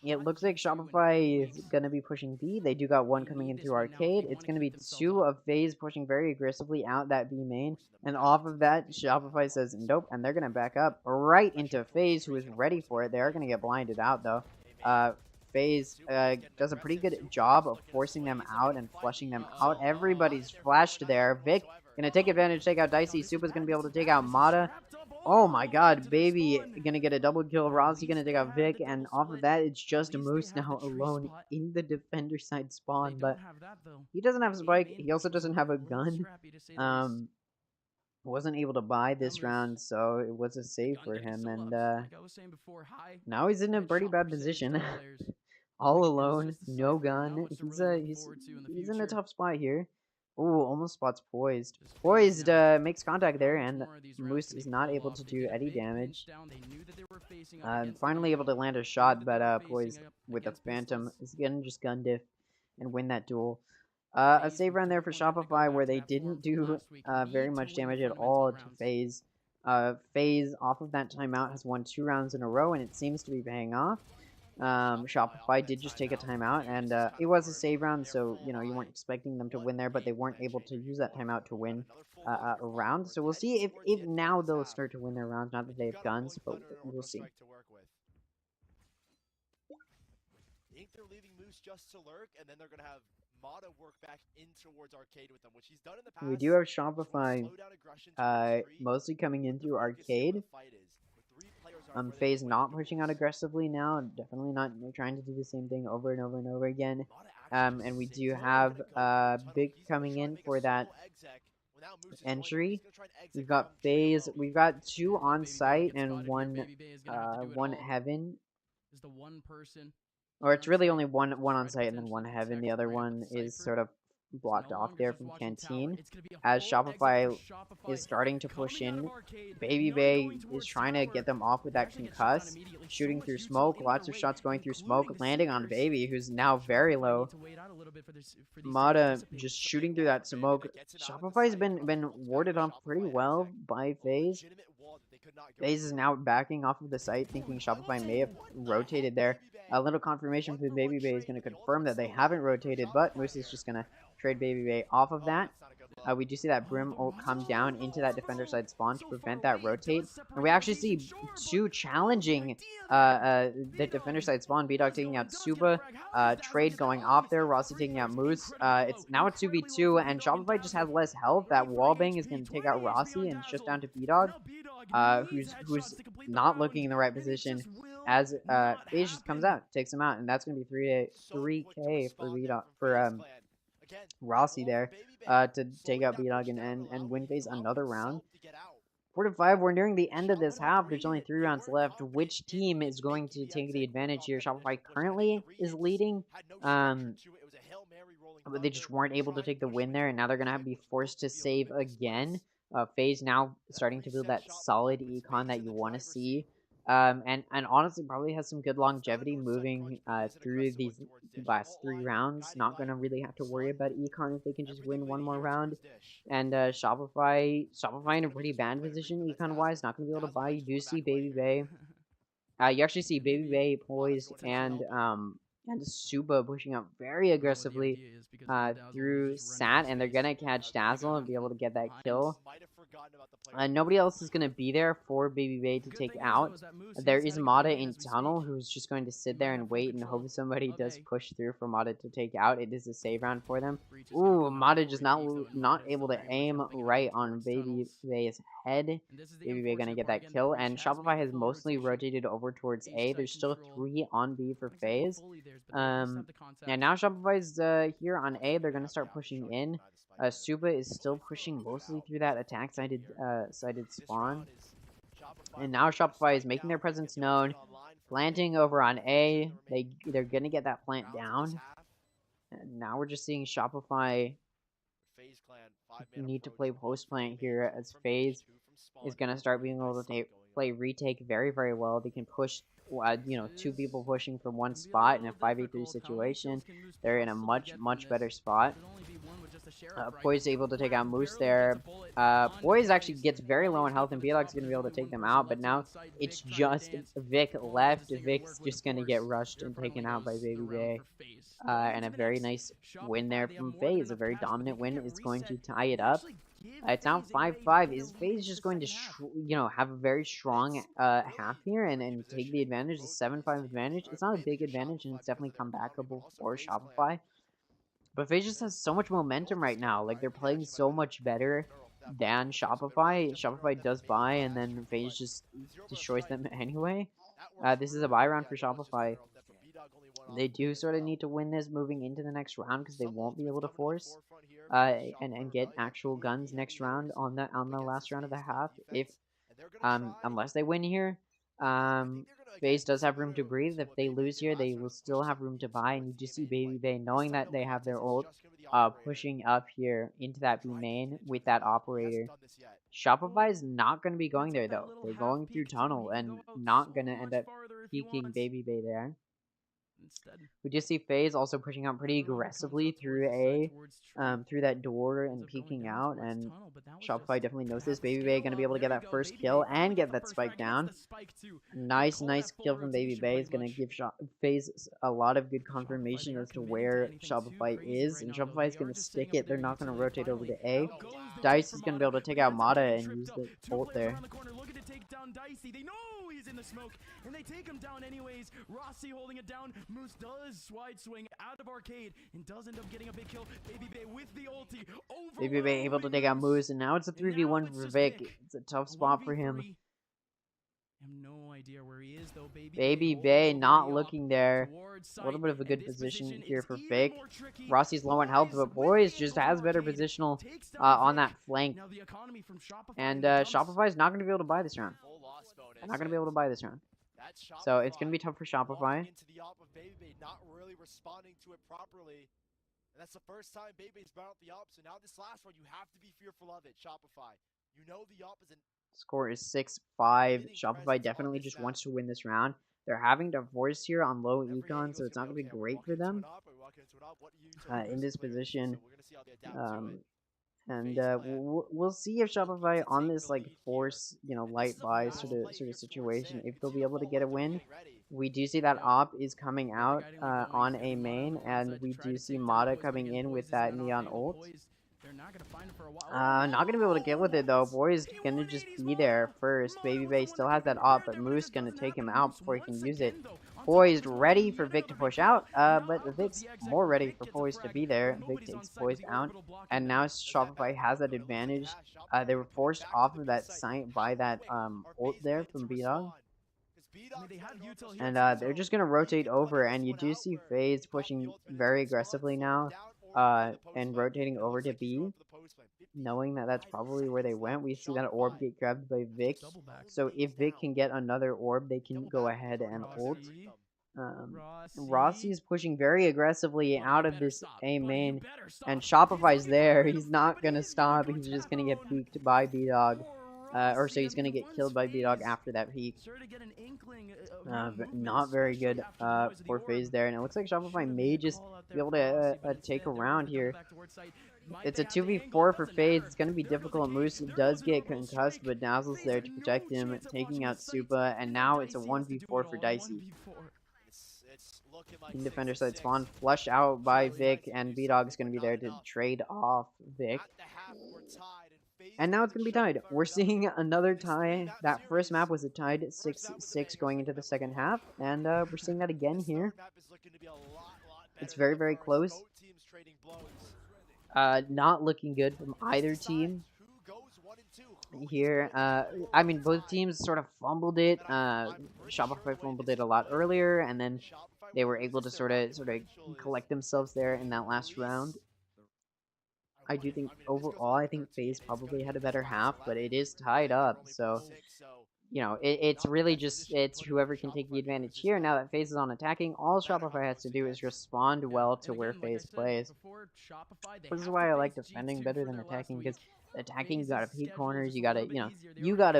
it looks like Shopify is going to be pushing B. They do got one coming in through Arcade. It's going to be 2 of FaZe pushing very aggressively out that B main. And off of that, Shopify says nope, and they're going to back up right into FaZe, who is ready for it. They are going to get blinded out, though. FaZe does a pretty good job of forcing them out and flushing them out. Everybody's flashed there. Vic going to take advantage, take out Dicey. Supa's going to be able to take out Mata. Oh my god, Baby gonna get a double kill. Rossi gonna take out Vic, and off of that, it's just Moose now alone in the defender side spawn. But he doesn't have a spike. He also doesn't have a gun. Wasn't able to buy this round, so it was a save for him. And now he's in a pretty bad position. All alone, no gun. He's in a tough spot here. Ooh, almost spots Poised. Poised makes contact there, and Moose is not able to do any damage. Finally able to land a shot, but Poised with the Phantom is gonna just gun diff and win that duel. A save round there for Shopify where they didn't do very much damage at all to FaZe. FaZe, off of that timeout, has won 2 rounds in a row, and it seems to be paying off. Shopify did just take a timeout, and it was a save round, so you weren't expecting them to win there, but they weren't able to use that timeout to win a round. So we'll see if now they'll start to win their rounds, not that they have guns, but we'll see. think they're leaving Moose just to lurk, and then they're going to have Mata work back in towards Arcade with them, which he's done in the past. We do have Shopify mostly coming in through Arcade. FaZe not pushing out aggressively now, definitely not trying to do the same thing over and over and over again. And we do have Big coming in for that entry. We've got FaZe, we've got 2 on site and one Heaven. Is the one person, or it's really only one on site and then one Heaven. The other one is sort of blocked off there from Canteen. As Shopify is starting to push in, Baby Bay is trying to get them off with that concuss, shooting through smoke, lots of shots going through smoke, landing on Baby, who's now very low. Mata just shooting through that smoke. Shopify's been warded off pretty well by FaZe. FaZe is now backing off of the site, thinking Shopify may have rotated there. A little confirmation from Baby Bay is going to confirm that they haven't rotated, but Moose is just going to trade Baby Bay off of that. We do see that Brim ult come down into that defender side spawn to prevent that rotate. And we actually see 2 challenging the defender side spawn. B-Dog taking out Suba, trade going off there, Rossi taking out Moose. It's now a 2v2, and Shopify just has less health. That wallbang is going to take out Rossi, and it's just down to B-Dog, who's not looking in the right position. As FaZe just comes out, takes him out, and that's going to be 3K for B-Dog, for Rossi there, to take out B-Dog and win FaZe another round. 4-5, we're nearing the end of this half. There's only 3 rounds left. Which team is going to take the advantage here? Shopify currently is leading, but they just weren't able to take the win there, and now they're going to be forced to save again. FaZe now starting to build that solid econ that you want to see. And honestly probably has some good longevity moving through these last 3 rounds. Not going to really have to worry about econ if they can just win one more round. And Shopify in a pretty bad position econ wise, not going to be able to buy. You do see Baby Bay. You actually see Baby Bay poised and Suba pushing up very aggressively through Sat, and they're gonna catch Dazzle and be able to get that kill. Nobody else is gonna be there for Baby Bay to take out. There is Mata in tunnel, who's just going to sit there and wait and hope somebody does push through for Mata to take out. It is a save round for them. Ooh, Mata just not able to aim right on Baby Bay's head. Baby Bay gonna get that kill, and Shopify has mostly rotated over towards A. There's still 3 on B for FaZe. And now Shopify's here on A. They're gonna start pushing in. Suba is still pushing mostly through that attack-sided spawn. And now Shopify is making their presence known. Planting over on A. They're gonna get that plant down. And now we're just seeing Shopify need to play post-plant here, as FaZe is gonna start being able to play retake very, very well. They can push, 2 people pushing from one spot in a 5v3 situation. They're in a much better spot. Poise able to take out Moose there. Poise actually gets very low in health, and B-Dog's going to be able to take them out, but now it's just Vic left. Vic's just going to get rushed and taken out by Baby Bay. And a very nice win there from FaZe. A very dominant win is going to tie it up. It's now 5-5. Is FaZe just going to, have a very strong half here and take the advantage, the 7-5 advantage? It's not a big advantage, and it's definitely comebackable for Shopify. But FaZe just has so much momentum right now. Like, they're playing so much better than Shopify. Shopify does buy, and then FaZe just destroys them anyway. This is a buy round for Shopify. They do sort of need to win this moving into the next round, because they won't be able to force and get actual guns next round on the last round of the half unless they win here. FaZe does have room to breathe. If they lose here, they will still have room to buy, and you just see Baby Bay knowing that they have their ult pushing up here into that B main with that operator. Shopify is not going to be going there though. They're going through tunnel and not going to end up peeking Baby Bay there. We just see FaZe also pushing out pretty aggressively through A, through that door and peeking out, and Shopify definitely knows this. Baby Bay going to be able to get that first kill and get that spike down. Nice kill from Baby Bay is going to give FaZe a lot of good confirmation as to where Shopify is, and Shopify is going to stick it. They're not going to rotate over to A. Dice is going to be able to take out Mata and use the ult there. take down Dicey. They know he's in the smoke, and they take him down anyways. Rossi holding it down. Moose does wide swing out of arcade and does end up getting a big kill. Baby Bay with the ulti. Baby Bay able to take out Moose, and now it's a 3v1 for Vic. It's a tough spot for him. I have no idea where he is though. Baby Bay not looking there. A little bit of a good position here for Vic. Rossi's low on health, but Boys just has better positional on that flank. And Shopify's not going to be able to buy this round. They're not going to be able to buy this round. So it's going to be tough for Shopify. Not really responding to it properly. And that's the first time Bebe's brought out the op. So now this last one, you have to be fearful of it, Shopify. You know the op is an Score is 6-5. Shopify definitely just wants to win this round. They're having to force here on low econ, so it's not going to be great for them in this position. We'll see if Shopify on this like force, light buy sort of situation, if they'll be able to get a win. We do see that op is coming out on a main, and we do see Mata coming in with that neon ult. Not gonna be able to get with it though. Boy's gonna just be there first. Baby Bay still has that op, but Moose gonna take him out before he can use it. Poised ready for Vic to push out, but Vic's more ready for Poised to be there. Vic takes Poised out, and now Shopify has that advantage. They were forced off of that site by that ult there from B-Dog. And they're just gonna rotate over, and you do see FaZe pushing very aggressively now. And rotating over to B, knowing that that's probably where they went. We see that orb get grabbed by Vic, so if Vic can get another orb, they can go ahead and ult. Rossi is pushing very aggressively out of this A main, and Shopify's there. He's not gonna stop. He's just gonna get peeked by B-Dog. So he's gonna get killed by B-Dog after that peek. Not very good for FaZe there, and it looks like Shopify may just be able to take a round here. It's a 2v4 for FaZe. It's going to be difficult. Moose does get concussed, but Dazzle's there to protect him, taking out Supa, and now it's a 1v4 for Dicey. Team defender side spawn, flush out by Vic, and B-Dog is going to be there to trade off Vic. And now it's going to be tied. We're seeing another tie. That first map was a tied 6-6 going into the second half, and we're seeing that again here. It's very, very close. Not looking good from either team here. I mean, both teams sort of fumbled it. Shopify fumbled it a lot earlier, and then they were able to sort of collect themselves there in that last round. I do think overall, I think FaZe probably had a better half, but it is tied up, so it's really just whoever can take the advantage here. Now that FaZe is on attacking, all Shopify has to do is respond well to where FaZe plays. This is why I like defending better than attacking, because attacking, you gotta peek corners, you gotta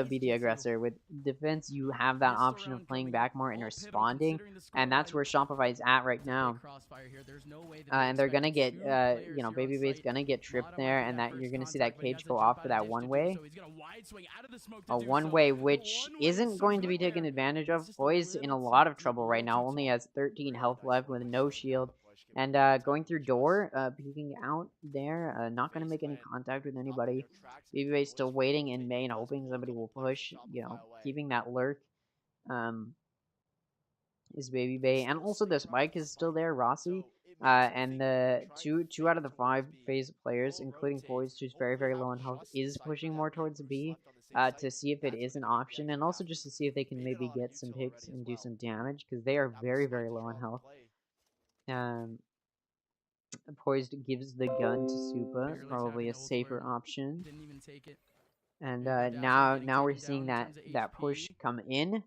be the aggressor. With defense, you have that option of playing back more and responding, and that's where Shopify's at right now. And they're gonna get, Baby Bay's gonna get tripped there, and that you're gonna see that cage go off for that one-way. A one-way which isn't going to be taken advantage of. Boy's in a lot of trouble right now, only has 13 health left with no shield. And going through door, peeking out there, not going to make any contact with anybody. Baby Bay still waiting in main, hoping somebody will push, keeping that lurk. Is Baby Bay. And also the spike is still there, Rossi. And the two out of the 5 FaZe players, including Poised, who's very, very low on health, is pushing more towards B to see if it is an option, and also just to see if they can maybe get some picks and do some damage, because they are very, very low on health. Poised gives the gun to Supa, probably a safer option. And now we're seeing that push come in,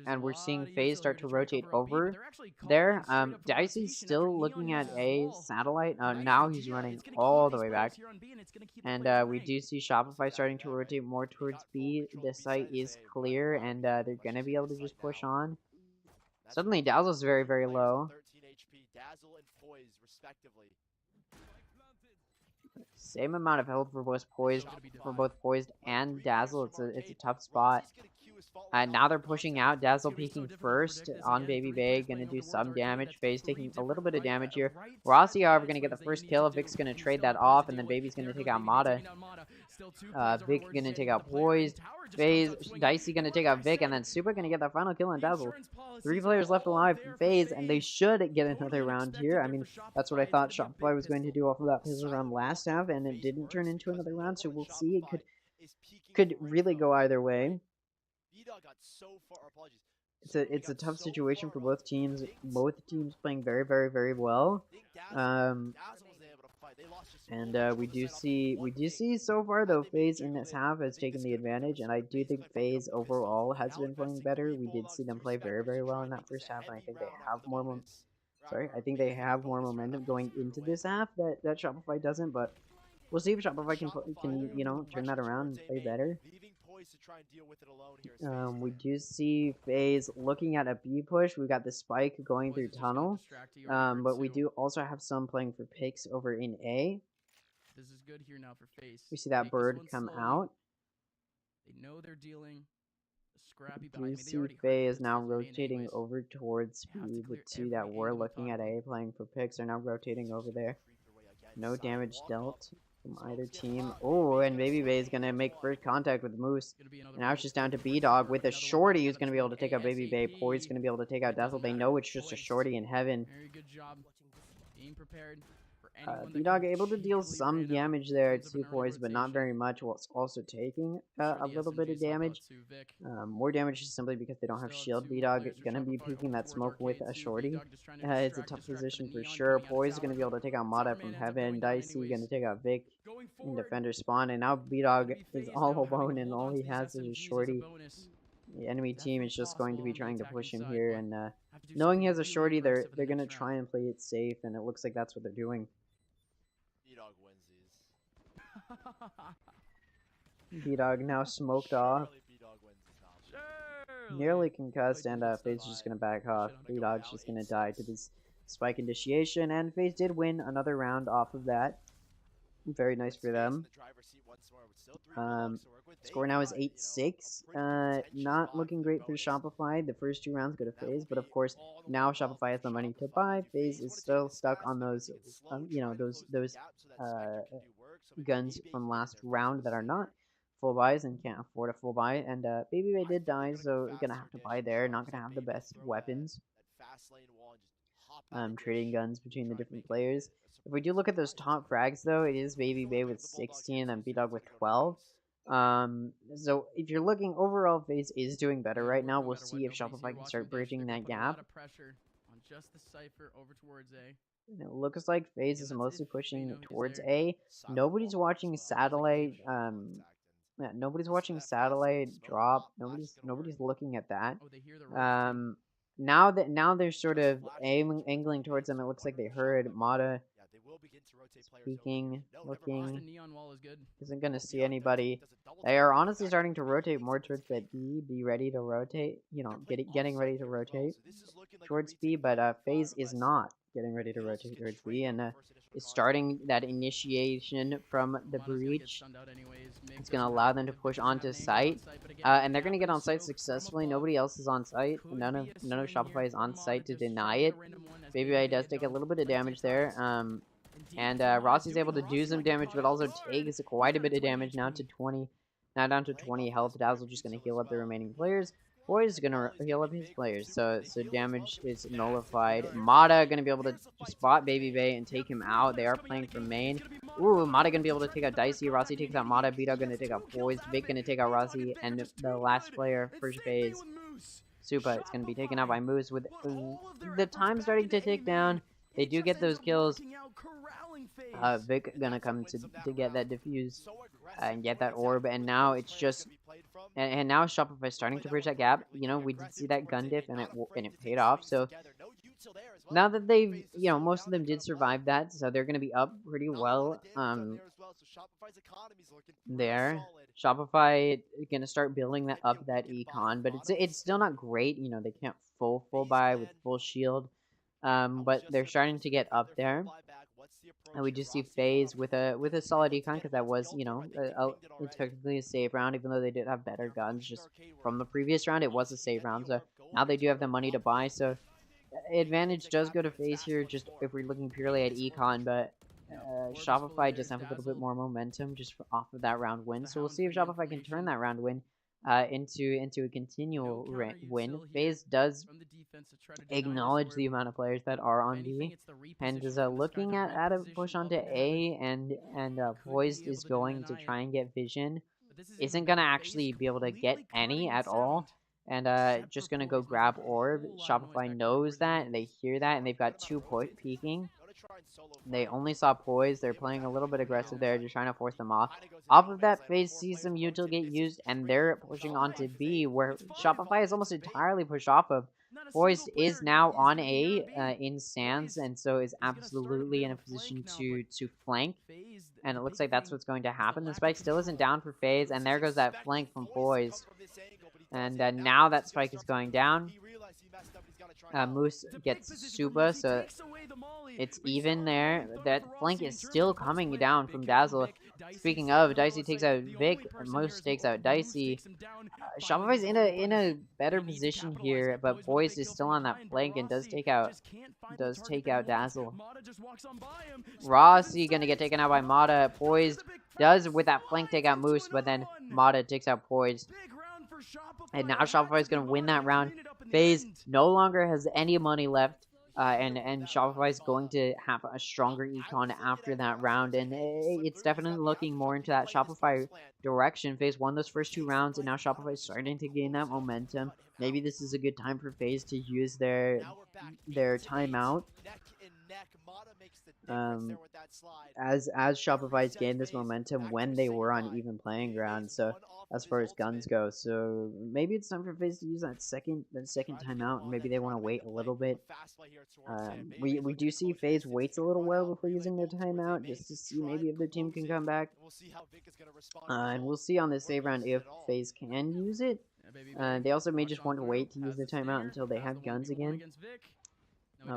and we're seeing FaZe start to rotate over there. Dicey's still looking at a satellite. Now he's running all the way back. And we do see Shopify starting to rotate more towards B. The site is clear, and they're going to be able to just push on. Suddenly, Dazzle's very, very low. Same amount of health for both Poised and Dazzle. It's a tough spot. Now they're pushing out. Dazzle peeking first on Baby Bay, gonna do some damage. FaZe taking a little bit of damage here. Rossi, however, gonna get the first kill. Vic's gonna trade that off, and then Baby's gonna take out Mata. Vic gonna take out Poised. FaZe, Dicey gonna take out Vic, and then Super gonna get that final kill on Dazzle. 3 players left alive for FaZe, and they should get another round here. I mean, that's what I thought Shopify was going to do off of that pistol round last half, and it didn't turn into another round, so we'll see. It could really go either way. It's a tough situation for both teams. Both teams playing very, very, very well. We do see so far though FaZe in this half has taken the advantage, and I do think FaZe overall has been playing better. We did see them play very, very well in that first half, and I think they have more I think they have more momentum going into this half that Shopify doesn't, but we'll see if Shopify can you know, turn that around and play better. We do see FaZe looking at a B push. We got the spike going through tunnel, but we do also have some playing for picks over in A. This is good here now for FaZe. We see that bird come out. They know they're dealing scrappy behind me. We see FaZe now rotating over towards B. The two that were looking at A playing for picks are now rotating over there. No damage dealt from either team. Oh, and Baby is gonna make first contact with Moose. And now it's just down to B-Dog with a shorty who's gonna be able to take out Baby Bay. Poise gonna be able to take out Dazzle. They know it's just a shorty in heaven. Very good job being prepared. B-Dog able to deal some damage there to Poise, but not very much, while it's also taking a little bit of damage. More damage just simply because they don't have shield. B-Dog gonna be peeking that smoke with a shorty. It's a tough position for sure. Poise is gonna be able to take out Mata from heaven. Dicey gonna take out Vic in defender spawn, and now B-Dog is all alone, and all he has is a shorty. The enemy team is just going to be trying to push him here, and knowing he has a shorty, they're gonna try and play it safe, and it looks like that's what they're doing. B-Dog now smoked off. Nearly concussed, and FaZe is just gonna back off. B-Dog's just gonna die to this spike initiation, and FaZe did win another round off of that. Very nice for them. Score now is 8-6. Not looking great for Shopify. The first 2 rounds go to FaZe, but of course now Shopify has the money to buy. FaZe is still stuck on those, you know, those guns from last round that are not full buys and can't afford a full buy. And Baby Bay did die, so you're gonna have to buy there. Not gonna have the best weapons. Trading guns between the different players. If we do look at those top frags, though, it is Baby Bay with 16 and B-Dog with 12. So if you're looking overall, FaZe is doing better right now. We'll see if Shopify can start bridging that gap. Just the Cypher over towards A. And it looks like FaZe is mostly pushing towards A. Nobody's watching Satellite. Yeah, nobody's watching Satellite drop. Nobody's looking at that. Now they're sort of angling towards them. It looks like they heard Mata speaking, looking. Isn't gonna see anybody. They are honestly starting to rotate more towards that B. Be ready to rotate. You know, getting ready to rotate towards B. But FaZe is not getting ready to rotate towards B, and is starting that initiation from the breach. It's going to allow them to push onto site, and they're going to get on site successfully. Nobody else is on site. None of Shopify is on site to deny it. Baby Eye does take a little bit of damage there, and Rossi's able to do some damage, but also takes quite a bit of damage now to 20. Now down to 20 health. Dazzle just going to heal up the remaining players. Boy is gonna heal up his players, so damage is nullified. Mata gonna be able to spot Baby Bay and take him out. They are playing for main. Ooh, Mata gonna be able to take out Dicey. Rossi takes out Mata. B-Dog gonna take out Poise. Vic gonna take out Rossi, and the last player for FaZe, Supa, is gonna be taken out by Moose. With the time starting to tick down, they do get those kills. Vic gonna come to get that defuse and get that orb, and now it's just. And now Shopify starting to bridge that gap. You know, we did see that gun diff, and it paid off. So now that they've, you know, most of them did survive that, so they're going to be up pretty well. There, Shopify is going to start building that up, that econ, but it's still not great. You know, they can't full buy with full shield, but they're starting to get up there. And we just see FaZe with a solid econ, because that was, you know, technically a save round, even though they did have better guns. Just from the previous round, it was a save round, so now they do have the money to buy. So advantage does go to FaZe here, just if we're looking purely at econ, but Shopify just have a little bit more momentum just off of that round win. So we'll see if Shopify can turn that round win into a continual win. FaZe does acknowledge the amount of players that are on B, and is looking at a push onto A, and Poised is going to try and get vision. Isn't gonna actually be able to get any at all, and just gonna go grab orb. Shopify knows that, and they hear that, and they've got two peeking. They only saw Poise. They're playing a little bit aggressive there, just trying to force them off. Off of that, FaZe sees some util get used, and they're pushing onto B, where Shopify is almost entirely pushed off of. Poise is now on A in stands, and so is absolutely in a position to flank. And it looks like that's what's going to happen. The spike still isn't down for FaZe, and there goes that flank from Poise. And now that spike is going down. Moose gets Suba, so it's even there. That flank is still coming down from Dazzle. Speaking of, Dicey takes out Vic, Moose takes out Dicey. Shopify's in a better position here, but Boyce is still on that flank and does take out Dazzle. Rossi gonna get taken out by Mata. Poised does with that flank take out Moose, but then Mata takes out Poised. And now Shopify is going to win that round. FaZe no longer has any money left, and Shopify is going to have a stronger econ after that round, and it's definitely looking more into that Shopify direction. FaZe won those first two rounds, and now Shopify is starting to gain that momentum. Maybe this is a good time for FaZe to use their timeout. As Shopify's gained this momentum when they were on even playing ground, so as far as guns go, so maybe it's time for FaZe to use that second timeout, and maybe they want to wait a little bit. We do see FaZe waits a little while before using their timeout, just to see maybe if their team can come back. And we'll see on this save round if FaZe can use it. They also may just want to wait to use the timeout until they have guns again.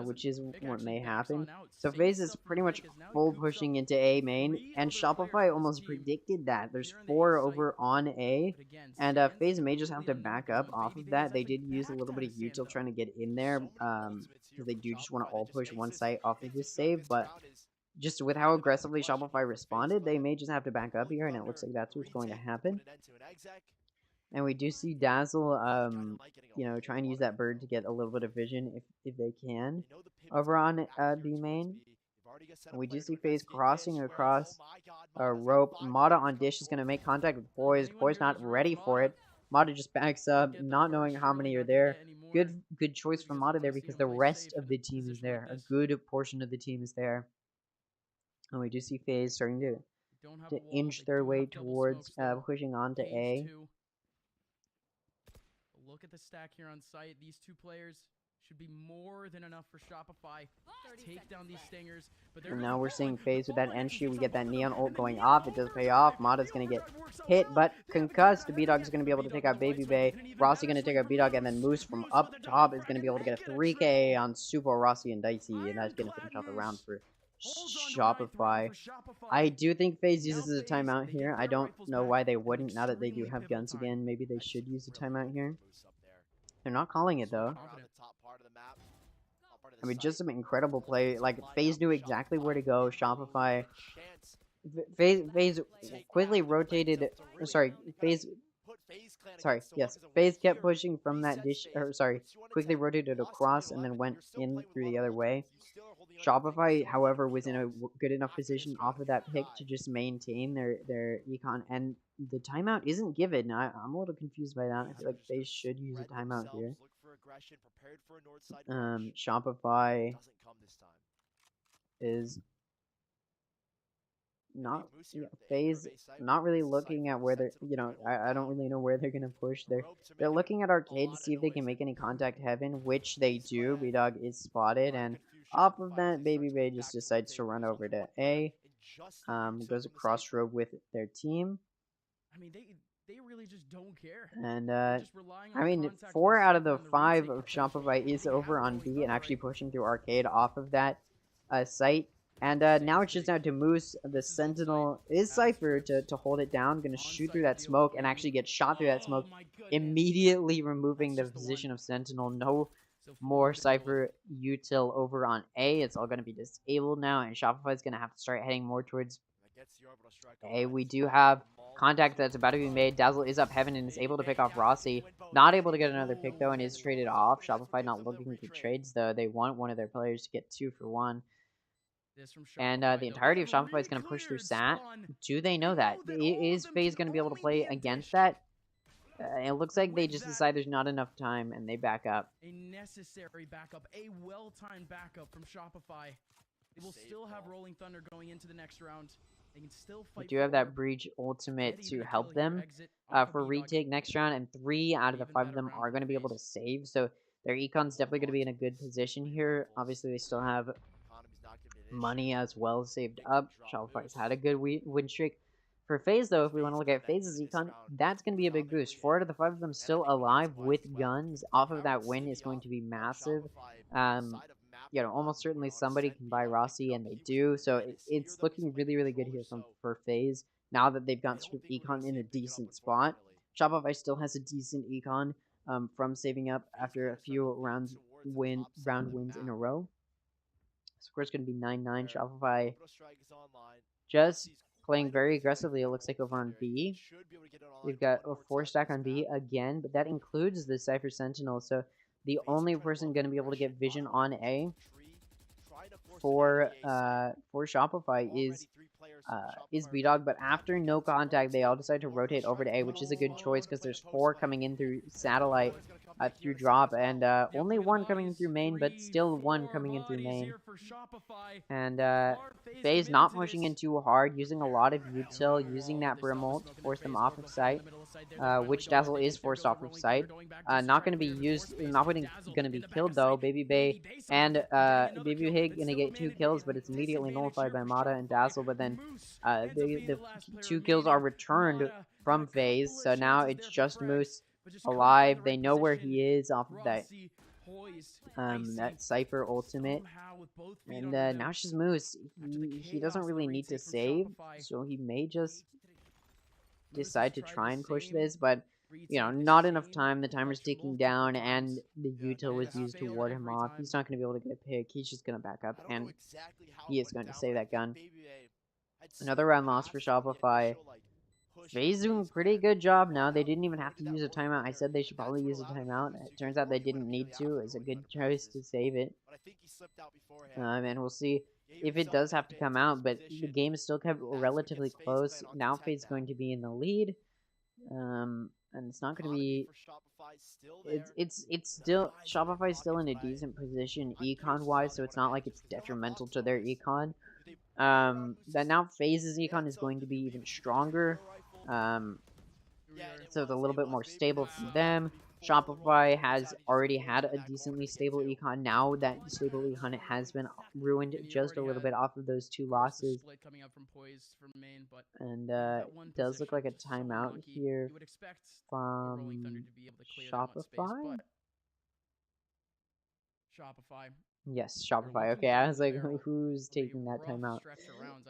Which is what may happen. So FaZe is pretty much full pushing into A main, and Shopify almost predicted that. There's 4 over on A, and FaZe may just have to back up off of that. They did use a little bit of util trying to get in there, because they do just want to all push one site off of this save, but just with how aggressively Shopify responded, they may just have to back up here, and it looks like that's what's going to happen. And we do see Dazzle, trying to use that bird to get a little bit of vision if they can over on B main. And we do see FaZe crossing across a rope. Mata on Dish is going to make contact with Poised. Poised not ready for it. Mata just backs up, not knowing how many are there. Good choice from Mata there because the rest of the team is there. A good portion of the team is there. And we do see FaZe starting to inch their way towards pushing on to A. Look at the stack here on site. These two players should be more than enough for Shopify to take down these stingers. And now we're seeing FaZe with that entry. We get that Neon ult going off. It does pay off. Mata's going to get hit, but concussed. B-Dog is going to be able to take out Baby Bay. Rossi going to take out B-Dog, and then Moose from up top is going to be able to get a 3K on Supo, Rossi, and Dicey, and that's going to finish off the round for Shopify. I do think FaZe uses a timeout here. I don't know why they wouldn't, now that they do have guns again. Maybe they should use a timeout here. They're not calling it, though. I mean, just some incredible play. Like, FaZe knew exactly where to go. Shopify. FaZe quickly rotated. Sorry, FaZe. Sorry, yes. FaZe kept pushing from that dish. Or, sorry, quickly rotated across and then went in through the other way. Shopify, however, was in a good enough position off of that pick to just maintain their econ, and the timeout isn't given. I'm a little confused by that. I feel like they should use a timeout here. Shopify is not FaZe not really looking at where they're, I don't really know where they're gonna push. They're looking at Arcade to see if they can make any contact heaven, which they do. B-Dog is spotted, and off of that, Baby Bay just decides to run over to A. Goes across road with their team. I mean, they really just don't care. And I mean, 4 out of the 5 of Shopify is over on B and actually pushing through Arcade off of that site. And now it's just down to Moose. The Sentinel is Cypher to hold it down. Gonna shoot through that smoke and actually get shot through that smoke, immediately removing the position of Sentinel. No more Cypher util over on A. It's all going to be disabled now, and Shopify is going to have to start heading more towards A. We do have contact that's about to be made. Dazzle is up heaven and is able to pick off Rossi. Not able to get another pick, though, and is traded off. Shopify not looking for trades, though. They want one of their players to get 2 for 1. And the entirety of Shopify is going to push through Sat. Do they know that? Is FaZe going to be able to play against that? It looks like they just decide there's not enough time, and they back up. A necessary backup, a well-timed backup from Shopify. They will still have Rolling Thunder going into the next round. They can still fight. They do have that Breach ultimate to help them for retake next round, and 3 out of the 5 of them are going to be able to save, so their econ's definitely going to be in a good position here. Obviously, they still have money as well saved up. Shopify's had a good win streak. For FaZe, though, if we want to look at FaZe's econ, that's going to be a big boost. 4 out of the 5 of them still alive with guns. Off of that win is going to be massive. You know, almost certainly somebody can buy Rossi, and they do. So it's looking really, really good here for FaZe now that they've got sort of econ in a decent spot. Shopify still has a decent econ from saving up after a few round wins in a row. Score's going to be 9-9. Shopify just playing very aggressively, it looks like, over on B. We've got a 4-stack on B again, but that includes the Cypher Sentinel, so the only person going to be able to get vision on A for Shopify is B-Dog, but after no contact, they all decide to rotate over to A, which is a good choice because there's 4 coming in through satellite, through drop, and only 1 coming in through main, but still 1 coming in through main. And FaZe not pushing in too hard, using a lot of util, using that Brim ult to force them off of site, which Dazzle is forced off of site. Not going to be used, not going to be killed though. Baby Bay and Baby Hig going to get 2 kills, but it's immediately nullified by Mata and Dazzle. But then the 2 kills are returned from FaZe, so now it's just Moose alive. They know where he is off of that Cypher ultimate, and now it's just Moose. He doesn't really need to save, so he may just decide to try and push this, but you know, not enough time. The timer's ticking down, and the util was used to ward him off. He's not going to be able to get a pick. He's just going to back up, and he is going to save that gun. Another round loss for Shopify. FaZe doing a pretty good job now. They didn't even have to use a timeout. I said they should probably use a timeout. It turns out they didn't need to. It was a good choice to save it. And we'll see if it does have to come out, but the game is still kept relatively close. Now FaZe's going to be in the lead. And it's not going to be... It's still... Shopify's still in a decent position econ-wise, so it's not like it's detrimental to their econ. That now FaZe's econ is going to be even stronger. So it's a little bit more stable for them. Shopify has already had a decently stable econ. Now that stable econ has been ruined just a little bit off of those 2 losses. And it does look like a timeout here from Shopify. Yes, Shopify. Okay, I was like, who's taking that timeout?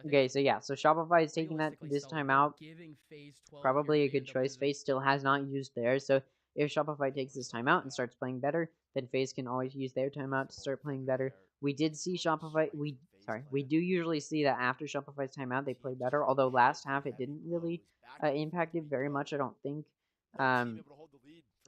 Okay, so yeah, so Shopify is taking this timeout. Probably a good choice. FaZe still has not used theirs, so if Shopify takes this timeout and starts playing better, then FaZe can always use their timeout to start playing better. We did see Shopify. We do usually see that after Shopify's timeout they play better. Although last half it didn't really impact it very much, I don't think.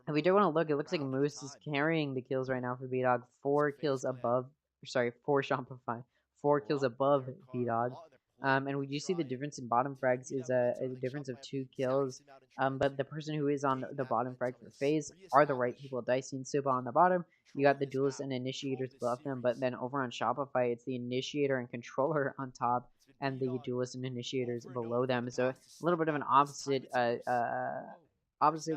And we do want to look. It looks like Moose is carrying the kills right now for B-Dog. 4 kills above. Sorry, for Shopify. 4 kills above B-Dog. And we do see the difference in bottom frags is a difference of 2 kills. But the person who is on the bottom frag for FaZe are the right people. Dicey and Suba on the bottom. You got the duelists and initiators above them. But then over on Shopify, it's the initiator and controller on top, and the duelists and initiators below them. So a little bit of an opposite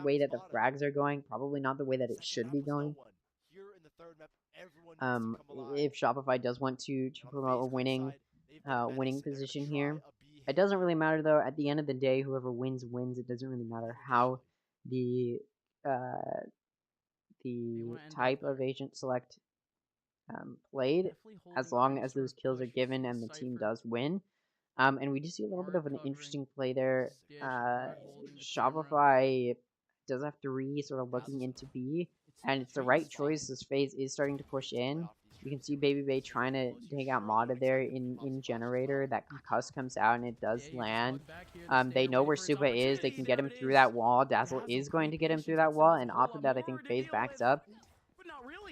way that the frags are going. Probably not the way that it should be going. If Shopify does want to promote a winning position here, it doesn't really matter though. At the end of the day, whoever wins. It doesn't really matter how the type of agent select played, as long as those kills are given and the team does win. And we do see a little bit of an interesting play there. Shopify does have 3 sort of looking into B, and it's the right choice as FaZe is starting to push in. You can see Baby Bay trying to take out Mata there in Generator. That concuss comes out and it does land. They know where Suba is. They can get him through that wall. Dazzle is going to get him through that wall, and off of that, I think FaZe backs up.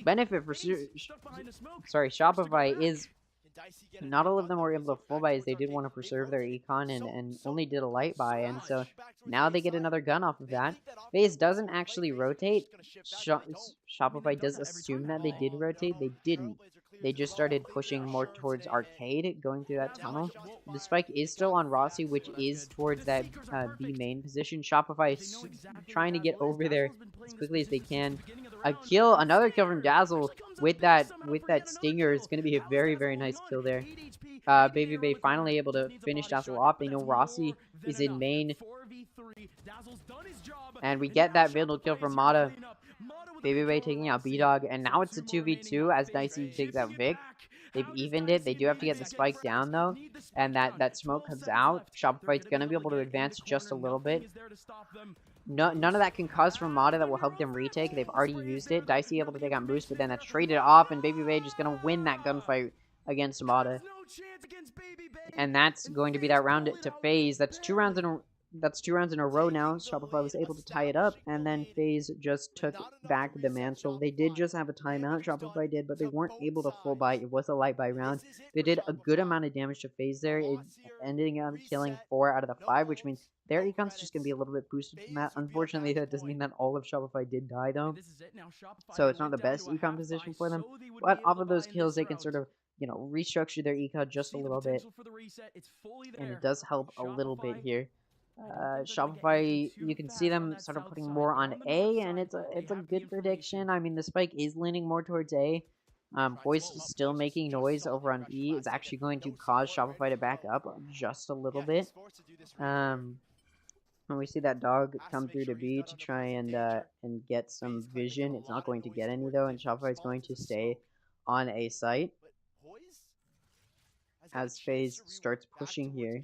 Benefit for Shopify is not all of them were able to full buy, as they did want to preserve their econ and only did a light buy, and so now they get another gun off of that. FaZe doesn't actually rotate. Shopify does assume that they did rotate. They didn't. They just started pushing more towards Arcade, going through that tunnel. The spike is still on Rossi, which is towards that B main position. Shopify is trying to get over there as quickly as they can. Another kill from Dazzle with that stinger is going to be a very, very nice kill there. Baby Bay finally able to finish Dazzle off. They know Rossi is in main. And we get that Vandal kill from Mata. Baby Bay taking out B-Dog, and now it's a 2v2 as Dicey takes out Vic. They've evened it. They do have to get the spike down, though, and that smoke comes out. Shopify's going to be able to advance just a little bit. None of that concuss from Mata that will help them retake. They've already used it. Dicey able to take out Moose, but then that's traded off, and Baby Bay just going to win that gunfight against Mata. And that's going to be that round to FaZe. That's 2 rounds in a row now. Shopify was able to tie it up, and then FaZe just took back the mantle. They did just have a timeout, Shopify did, but they weren't able to full buy. It was a light buy round. They did a good amount of damage to FaZe there, ending up killing 4 out of the 5, which means their econ's just going to be a little bit boosted from that. Unfortunately, that doesn't mean that all of Shopify did die, though. So it's not the best econ position for them, but off of those kills, they can sort of, restructure their econ just a little bit, and it does help a little bit here. Shopify, you can see them sort of putting more on A, and it's a good prediction. I mean, the spike is leaning more towards A. Hoist is still making noise over on B. It's actually going to cause Shopify to back up just a little bit. When we see that dog come through to B to try and get some vision, it's not going to get any, though, and Shopify is going to stay on A site as FaZe starts pushing here.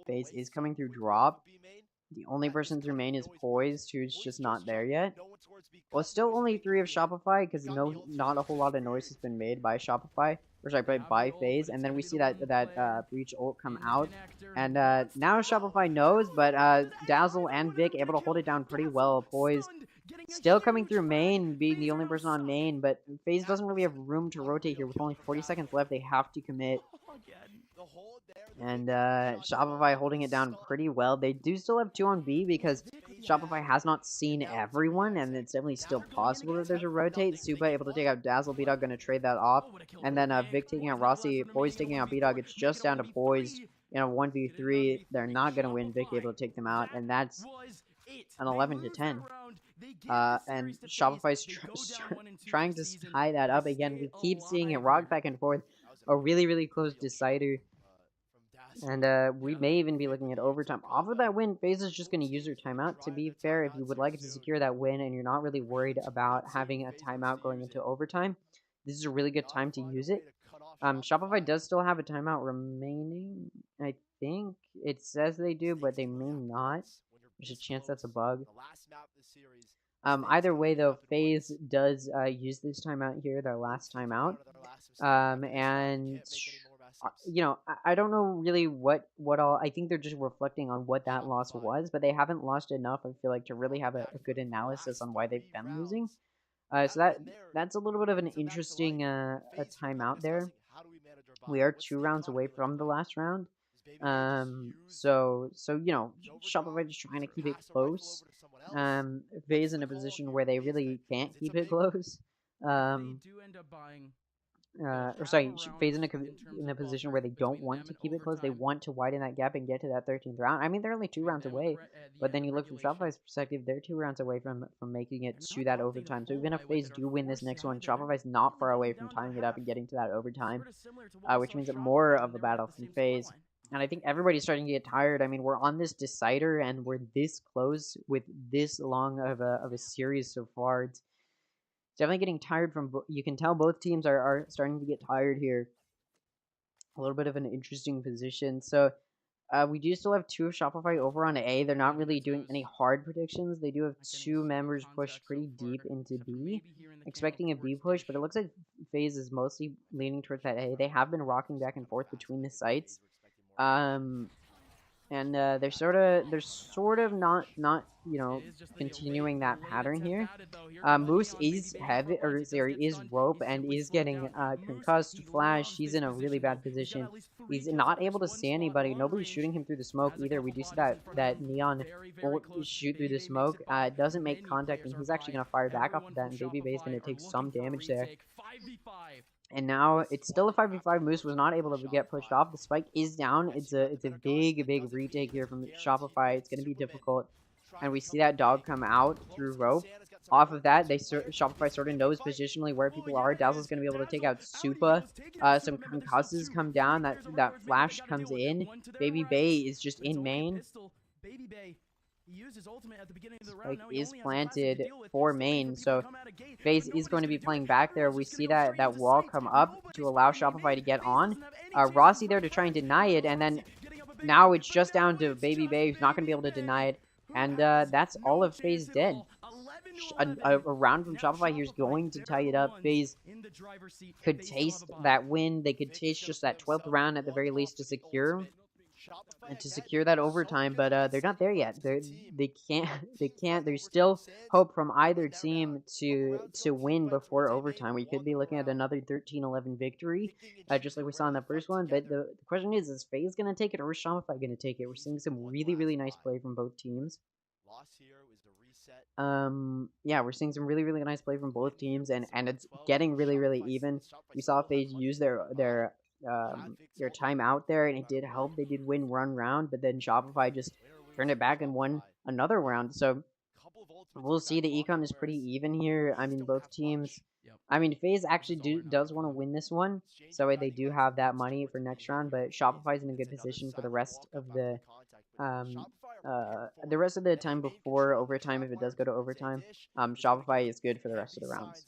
FaZe is coming through drop. The only person through main is Poised, who's just not there yet. Well, still only 3 of Shopify, because not a whole lot of noise has been made by Shopify, or sorry, by FaZe. And then we see that Breach ult come out, and now Shopify knows, but Dazzle and Vic able to hold it down pretty well. Poised still coming through main, being the only person on main, but FaZe doesn't really have room to rotate here. With only 40 seconds left, they have to commit. And Shopify holding it down pretty well. They do still have 2 on B because Shopify has not seen everyone, and it's definitely still possible that there's a rotate. Suba able to take out Dazzle. B-Dog going to trade that off. And then Vic taking out Rossi. Poised taking out B-Dog. It's just down to Poised. In a 1v3, they're not going to win. Vic able to take them out, and that's an 11-10. And Shopify's trying to tie that up again. We keep seeing it rock back and forth. A really, really close decider. And we may even be looking at overtime. Off of that win, FaZe is just going to use their timeout. To be fair, if you would like to secure that win and you're not really worried about having a timeout going into overtime, this is a really good time to use it. Shopify does still have a timeout remaining, I think. It says they do, but they may not. There's a chance that's a bug. Either way, though, FaZe does use this timeout here, their last timeout. And I don't know really what all. I think they're just reflecting on what that loss was, but they haven't lost enough, I feel like, to really have a good analysis on why they've been losing. So that's a little bit of an interesting a timeout there. We are 2 rounds away from the last round. So Shopify just trying to keep it close. FaZe in a position where they really can't keep it close. FaZe in a position where they don't want to keep it close. They want to widen that gap and get to that 13th round. I mean, they're only 2 rounds away, but then you look from Shopify's perspective, they're 2 rounds away from making it to that overtime. So even if FaZe do win this next one, Shopify's not far away from tying it up and getting to that overtime, which means more of a battle from FaZe. And I think everybody's starting to get tired. I mean, we're on this decider, and we're this close with this long of a series so far. It's definitely getting tired from. You can tell both teams are starting to get tired here. A little bit of an interesting position. So We do still have 2 of Shopify over on A. They're not really doing any hard predictions. They do have 2 members pushed pretty deep into B, expecting a B push, but it looks like FaZe is mostly leaning towards that A. They have been rocking back and forth between the sites. And they're sort of not continuing that pattern here. Moose is heavy, or sorry, is rope and is getting concussed. Flash, he's in a really bad position. He's not able to see anybody. Nobody's shooting him through the smoke either. We do see that Neon ult shoot through the smoke. It doesn't make contact, and he's actually gonna fire back off of that, and Baby Bay is gonna take some damage there. And now it's still a 5v5. Moose was not able to get pushed off. The spike is down. It's a big retake here from Shopify. It's going to be difficult. And we see that dog come out through rope. Off of that, Shopify sort of knows positionally where people are. Dazzle's going to be able to take out Supa. Some concusses come down. That flash comes in. Baby Bay is just in main. Spike is planted for main, so FaZe is going to be playing back there. We see that wall come up to allow Shopify to get on. Rossi there to try and deny it, and then now it's just down to Baby Bay, who's not going to be able to deny it. And that's all of FaZe dead. A round from Shopify here is going to tie it up. FaZe could taste that win. They could taste just that 12th round at the very least to secure that overtime, but they're not there yet. They can't. There's still hope from either team to win before overtime. We could be looking at another 13-11 victory, just like we saw in the first one. But the question is FaZe going to take it, or is Shopify going to take it? We're seeing some really nice play from both teams. Yeah, we're seeing some really nice play from both teams, and it's getting really even. We saw FaZe use their timeout there, and it did help. They did win one round, but then Shopify just turned it back and won another round. So we'll see. The econ is pretty even here. I mean, both teams. I mean, FaZe actually does want to win this one, so they do have that money for next round. But Shopify's in a good position for the rest of the time before overtime. If it does go to overtime, Shopify is good for the rest of the rounds.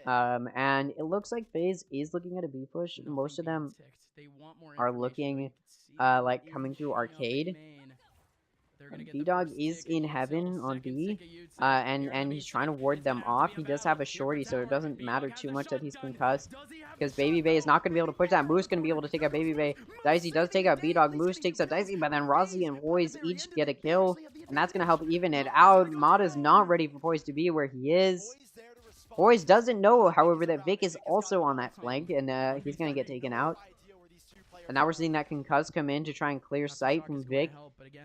And it looks like FaZe is looking at a B push. Most of them are looking like coming through arcade. B-Dog is in heaven on B, and he's trying to ward them off. He does have a shorty, so it doesn't matter too much that he's concussed, because Baby Bay is not going to be able to push that. Moose going to be able to take out Baby Bay. Dicey does take out B-Dog. Moose takes out Dicey, but then Rossi and Poise each get a kill, and that's going to help even it out. Mata's not ready for Poise to be where he is. Poise doesn't know, however, that Vic is also on that flank, and he's going to get taken out. And now we're seeing that concuss come in to try and clear sight from Vic,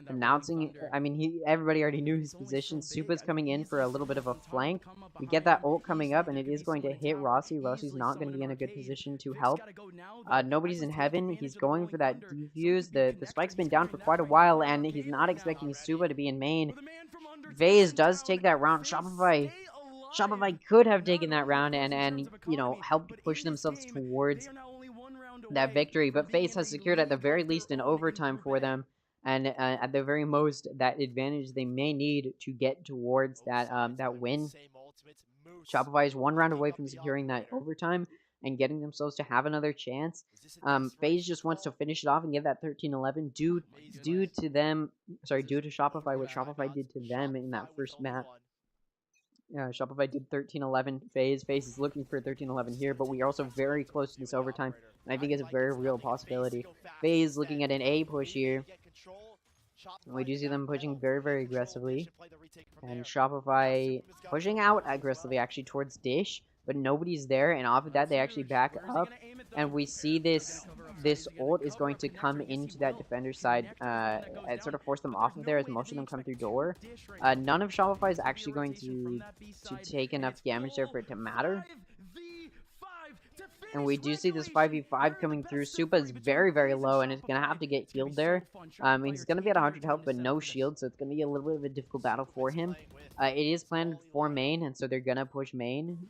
announcing. I mean, everybody already knew his position. Supa's coming in for a little bit of a flank. We get that ult coming up, and it is going to hit Rossi. Rossi's not going to be in a good position to help. Nobody's in heaven. He's going for that defuse. The spike's been down for quite a while, and he's not expecting Supa to be in main. FaZe does take that round. Shopify could have taken that round and helped push themselves towards that victory, but FaZe has secured at the very least an overtime for them, and at the very most that advantage they may need to get towards that win. Shopify is one round away from securing that overtime and getting themselves to have another chance. FaZe just wants to finish it off and get that 13-11 due to Shopify, what Shopify did to them in that first map. Shopify did 13-11 FaZe. FaZe is looking for 13-11 here, but we are also very close to this overtime, and I think it's a very real possibility. FaZe looking at an A push here. We do see them pushing very aggressively, and Shopify pushing out aggressively actually towards Dish, but nobody's there, and off of that they actually back up, and we see this ult is going to come into that defender side and sort of force them off of there as most of them come through door. None of Shopify is actually going to take enough damage there for it to matter. And we do see this 5v5 coming through. Supa is very low, and it's going to have to get healed there. He's going to be at 100 health, but no shield, so it's going to be a little bit of a difficult battle for him. It is planned for main, and so they're going to push main.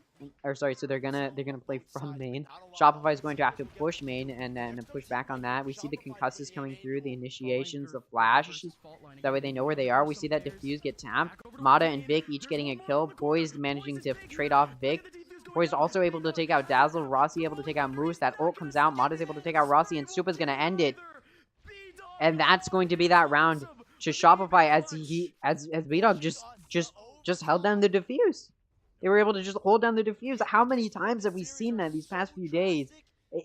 So they're gonna play from main. Shopify is going to have to push main and then push back on that. We see the concusses coming through, the initiations, the flash. That way they know where they are. We see that defuse get tapped. Mata and Vic each getting a kill. Poised managing to trade off Vic. Poised also able to take out Dazzle. Rossi able to take out Moose. That ult comes out. Mata's able to take out Rossi, and Supa's gonna end it. And that's going to be that round to Shopify as B-Dog just held down the defuse. They were able to just hold down the defuse. How many times have we seen that these past few days?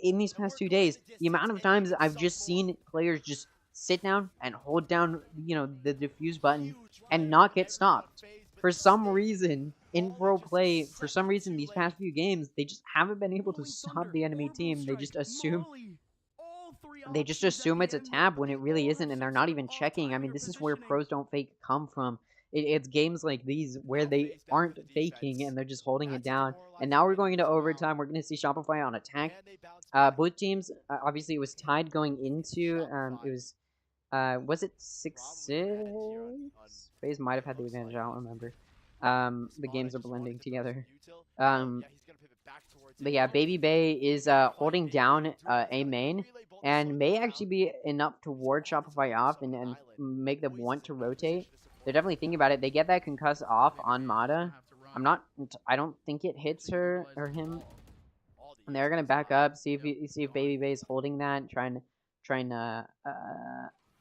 In these past 2 days, the amount of times I've just seen players just sit down and hold down, the defuse button and not get stopped. For some reason, in pro play, for some reason, these past few games, they just haven't been able to stop the enemy team. They just assume it's a tab when it really isn't, and they're not even checking. I mean, this is where pros don't fake come from. It's games like these where they aren't faking and they're just holding it down. And now we're going into overtime. We're going to see Shopify on attack. Both teams, obviously, it was tied going into. Was it 6-6? FaZe might have had the advantage. I don't remember. The games are blending together. But yeah, Baby Bay is holding down A main, and may actually be enough to ward Shopify off and make them want to rotate. They're definitely thinking about it. They get that concuss off on Mata. I don't think it hits her or him. And they're gonna back up, see if Baby Bay is holding that, trying to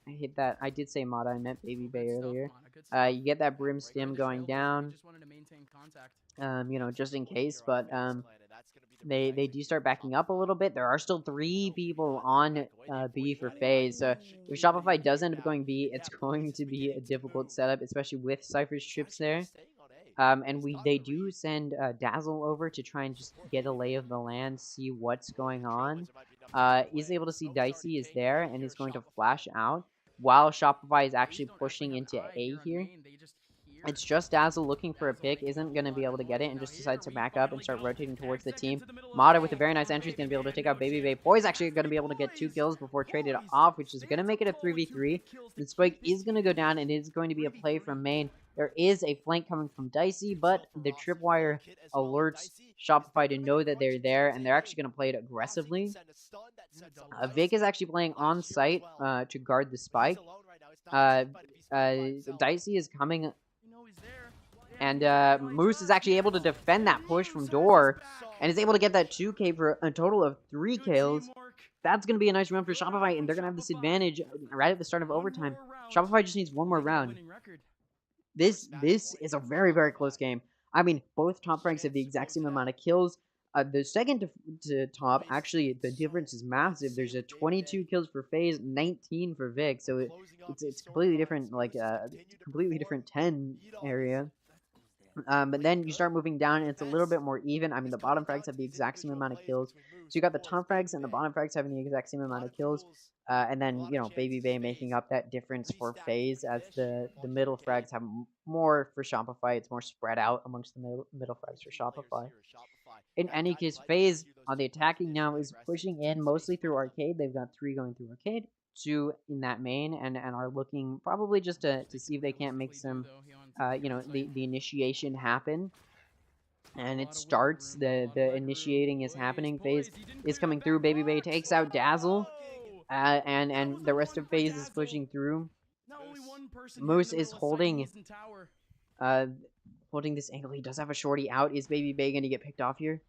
hit that. I did say Mata, I meant Baby Bay earlier. You get that Brim stim going down. Just in case, but they do start backing up a little bit. There are still 3 people on B for FaZe. So if Shopify does end up going B, it's going to be a difficult setup, especially with Cypher's chips there. And they do send Dazzle over to try and just get a lay of the land, see what's going on. He's able to see Dicey is there and is going to flash out while Shopify is actually pushing into A here. It's just Dazzle looking for a pick, isn't going to be able to get it, and just decides to back up and start rotating towards the team. Mata with a very nice entry is going to be able to take out Baby Bay. Boy's actually going to be able to get 2 kills before traded off, which is going to make it a 3v3. The spike is going to go down, and it is going to be a play from main. There is a flank coming from Dicey, but the tripwire alerts Shopify to know that they're there, and they're actually going to play it aggressively. Vic is actually playing on site to guard the spike. Dicey is coming, and Moose is actually able to defend that push from door, and is able to get that 2K for a total of 3 kills. That's going to be a nice round for Shopify, and they're going to have this advantage right at the start of overtime. Shopify just needs one more round. This is a very, very close game. I mean, both top ranks have the exact same amount of kills. The second to top, actually, the difference is massive. There's a 22 kills for FaZe, 19 for Vic, so it's completely different, like completely different 10 area. But then you start moving down, and it's a little bit more even. I mean, the bottom frags have the exact same amount of kills. So you got the top frags and the bottom frags having the exact same amount of kills. And then, Baby Bay making up that difference for FaZe, as the middle frags have more for Shopify. It's more spread out amongst the middle frags for Shopify. In any case, FaZe on the attacking now is pushing in mostly through Arcade. They've got 3 going through Arcade, 2 in that main, and are looking probably just to see if they can't make some, the initiation happen. And it starts, the initiating is happening. FaZe is coming through. Baby Bay takes out Dazzle, and the rest of FaZe is pushing through. Moose is holding this angle. He does have a shorty out. Is Baby Bay going to get picked off here?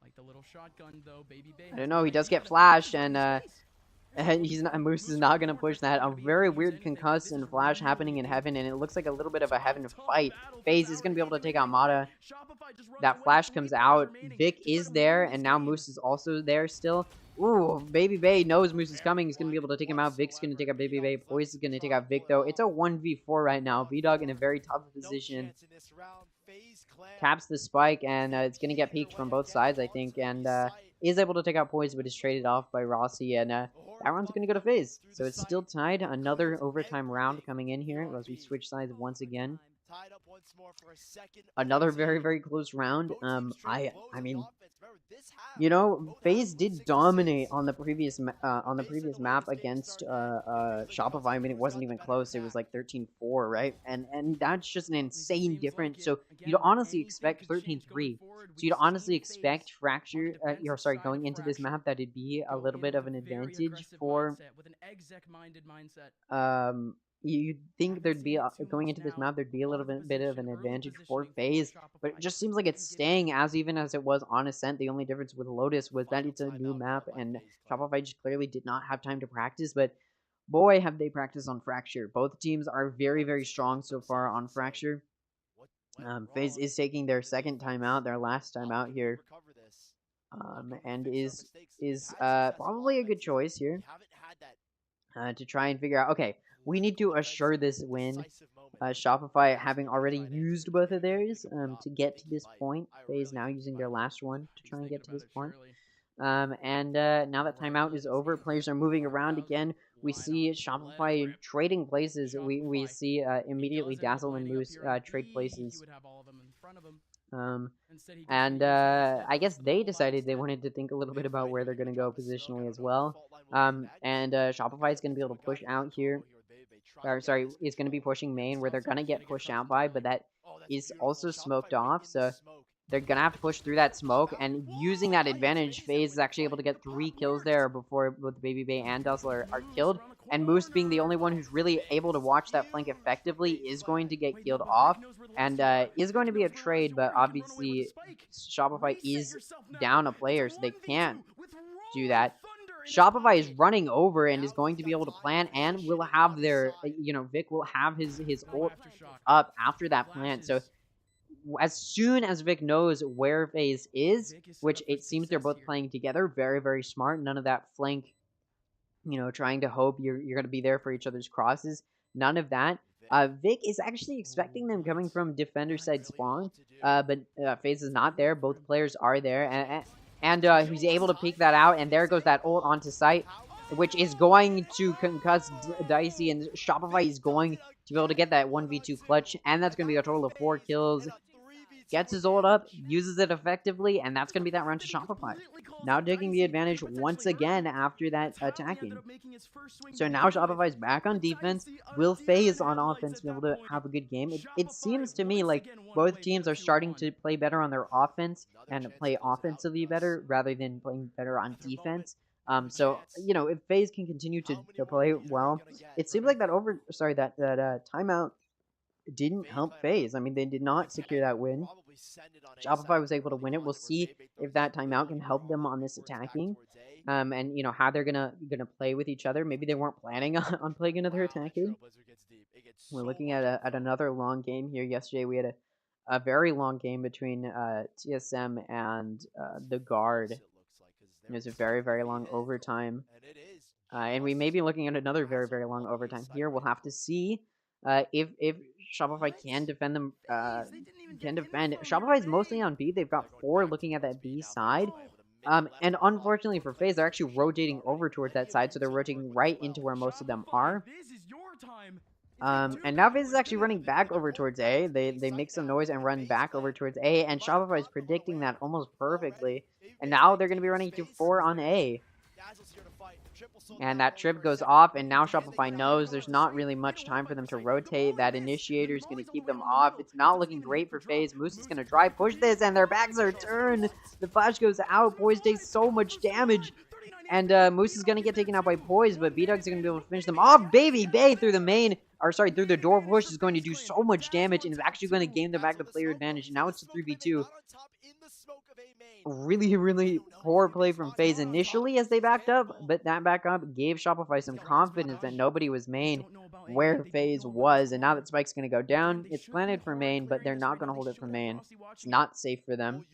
Like the little shotgun, though, Baby Bay. I don't know. He does get flashed, and Moose is not going to push that. A very weird concuss and flash happening in Heaven, and it looks like a little bit of a Heaven fight. FaZe is going to be able to take out Mata. That flash comes out. Vic is there, and now Moose is also there still. Ooh, Baby Bay knows Moose is coming. He's going to be able to take him out. Vic's going to take out Baby Bay. Poise is going to take out Vic, though. It's a 1v4 right now. B-Dog in a very tough position. Caps the spike, and it's going to get peeked from both sides, I think, and is able to take out Poise, but is traded off by Rossi, and that round's going to go to FaZe. So it's still tied. Another overtime round coming in here as we switch sides once again. Another very, very close round. I mean, FaZe did dominate on the previous map against Shopify. I mean, it wasn't even close. It was like 13-4, right? And that's just an insane difference. So you'd honestly expect 13-3. So you'd honestly expect Fracture, going into this map, that it'd be a little bit of an advantage for you'd think there'd be going into this map, there'd be a little bit of an advantage for FaZe, but it just seems like it's staying as even as it was on Ascent. The only difference with Lotus was that it's a new map, and Shopify just clearly did not have time to practice. But boy, have they practiced on Fracture. Both teams are very, very strong so far on Fracture. FaZe is taking their second timeout, their last timeout here, and is probably a good choice here to try and figure out. Okay, we need to assure this win. Shopify having already used both of theirs to get to this point. FaZe now using their last one to try and get to this point. And now that timeout is over, players are moving around again. We see Shopify trading places. We see immediately Dazzle and Moose trade places. And I guess they decided they wanted to think a little bit about where they're going to go positionally as well. And Shopify is going to be able to push out here. Or sorry, is going to be pushing main where they're going to get pushed out by, but that is also smoked off. So they're going to have to push through that smoke, and using that advantage, FaZe is actually able to get 3 kills there before both Baby Bay and Dazzle are killed. And Moose, being the only one who's really able to watch that flank effectively, is going to get killed off. And is going to be a trade, but obviously Shopify is down a player, so they can't do that. Shopify is running over and is going to be able to plan, and will have their, Vic will have his ult up after that plant. So as soon as Vic knows where FaZe is, which it seems they're both playing together, very, very smart. None of that flank, trying to hope you're going to be there for each other's crosses. None of that. Vic is actually expecting them coming from defender side spawn, but FaZe is not there. Both players are there, and he's able to peek that out, and there goes that ult onto site, which is going to concuss Dicey, and Shopify is going to be able to get that 1v2 clutch, and that's going to be a total of 4 kills. Gets his ult up, uses it effectively, and that's going to be that round to Shopify. Now taking the advantage once again after that attacking. So now Shopify's back on defense. Will FaZe on offense be able to have a good game? It seems to me like both teams are starting to play better on their offense and play offensively better rather than playing better on defense. So, if FaZe can continue to play well, it seems like that timeout didn't help FaZe. I mean, they did not secure that win. Shopify was able to win it. We'll see if that timeout can help them on this attacking, and how they're gonna play with each other. Maybe they weren't planning on playing another attacking. We're looking at another long game here. Yesterday we had a very long game between TSM and the Guard. It was a very, very long overtime, and we may be looking at another very, very long overtime here. We'll have to see if Shopify can defend them. Shopify is mostly on B. They've got 4 looking at that B side. And unfortunately for FaZe, they're actually rotating over towards that side, so they're rotating right into where most of them are. And now FaZe is actually running back over towards A. They make some noise and run back over towards A, and Shopify is predicting that almost perfectly. And now they're going to be running to 4 on A. And that trip goes off, and now Shopify knows there's not really much time for them to rotate. That initiator is going to keep them off. It's not looking great for FaZe. Moose is going to try push this, and their backs are turned. The flash goes out. Poise takes so much damage. And Moose is going to get taken out by Poise, but B-Dug's going to be able to finish them off. Baby Bay through the door push is going to do so much damage, and is actually going to gain them back the player advantage. And now it's a 3v2. Really, really poor play from FaZe initially as they backed up, but that backup gave Shopify some confidence that nobody was main where FaZe was, and now that Spike's going to go down, it's planted for main, but they're not going to hold it for main. It's not safe for them,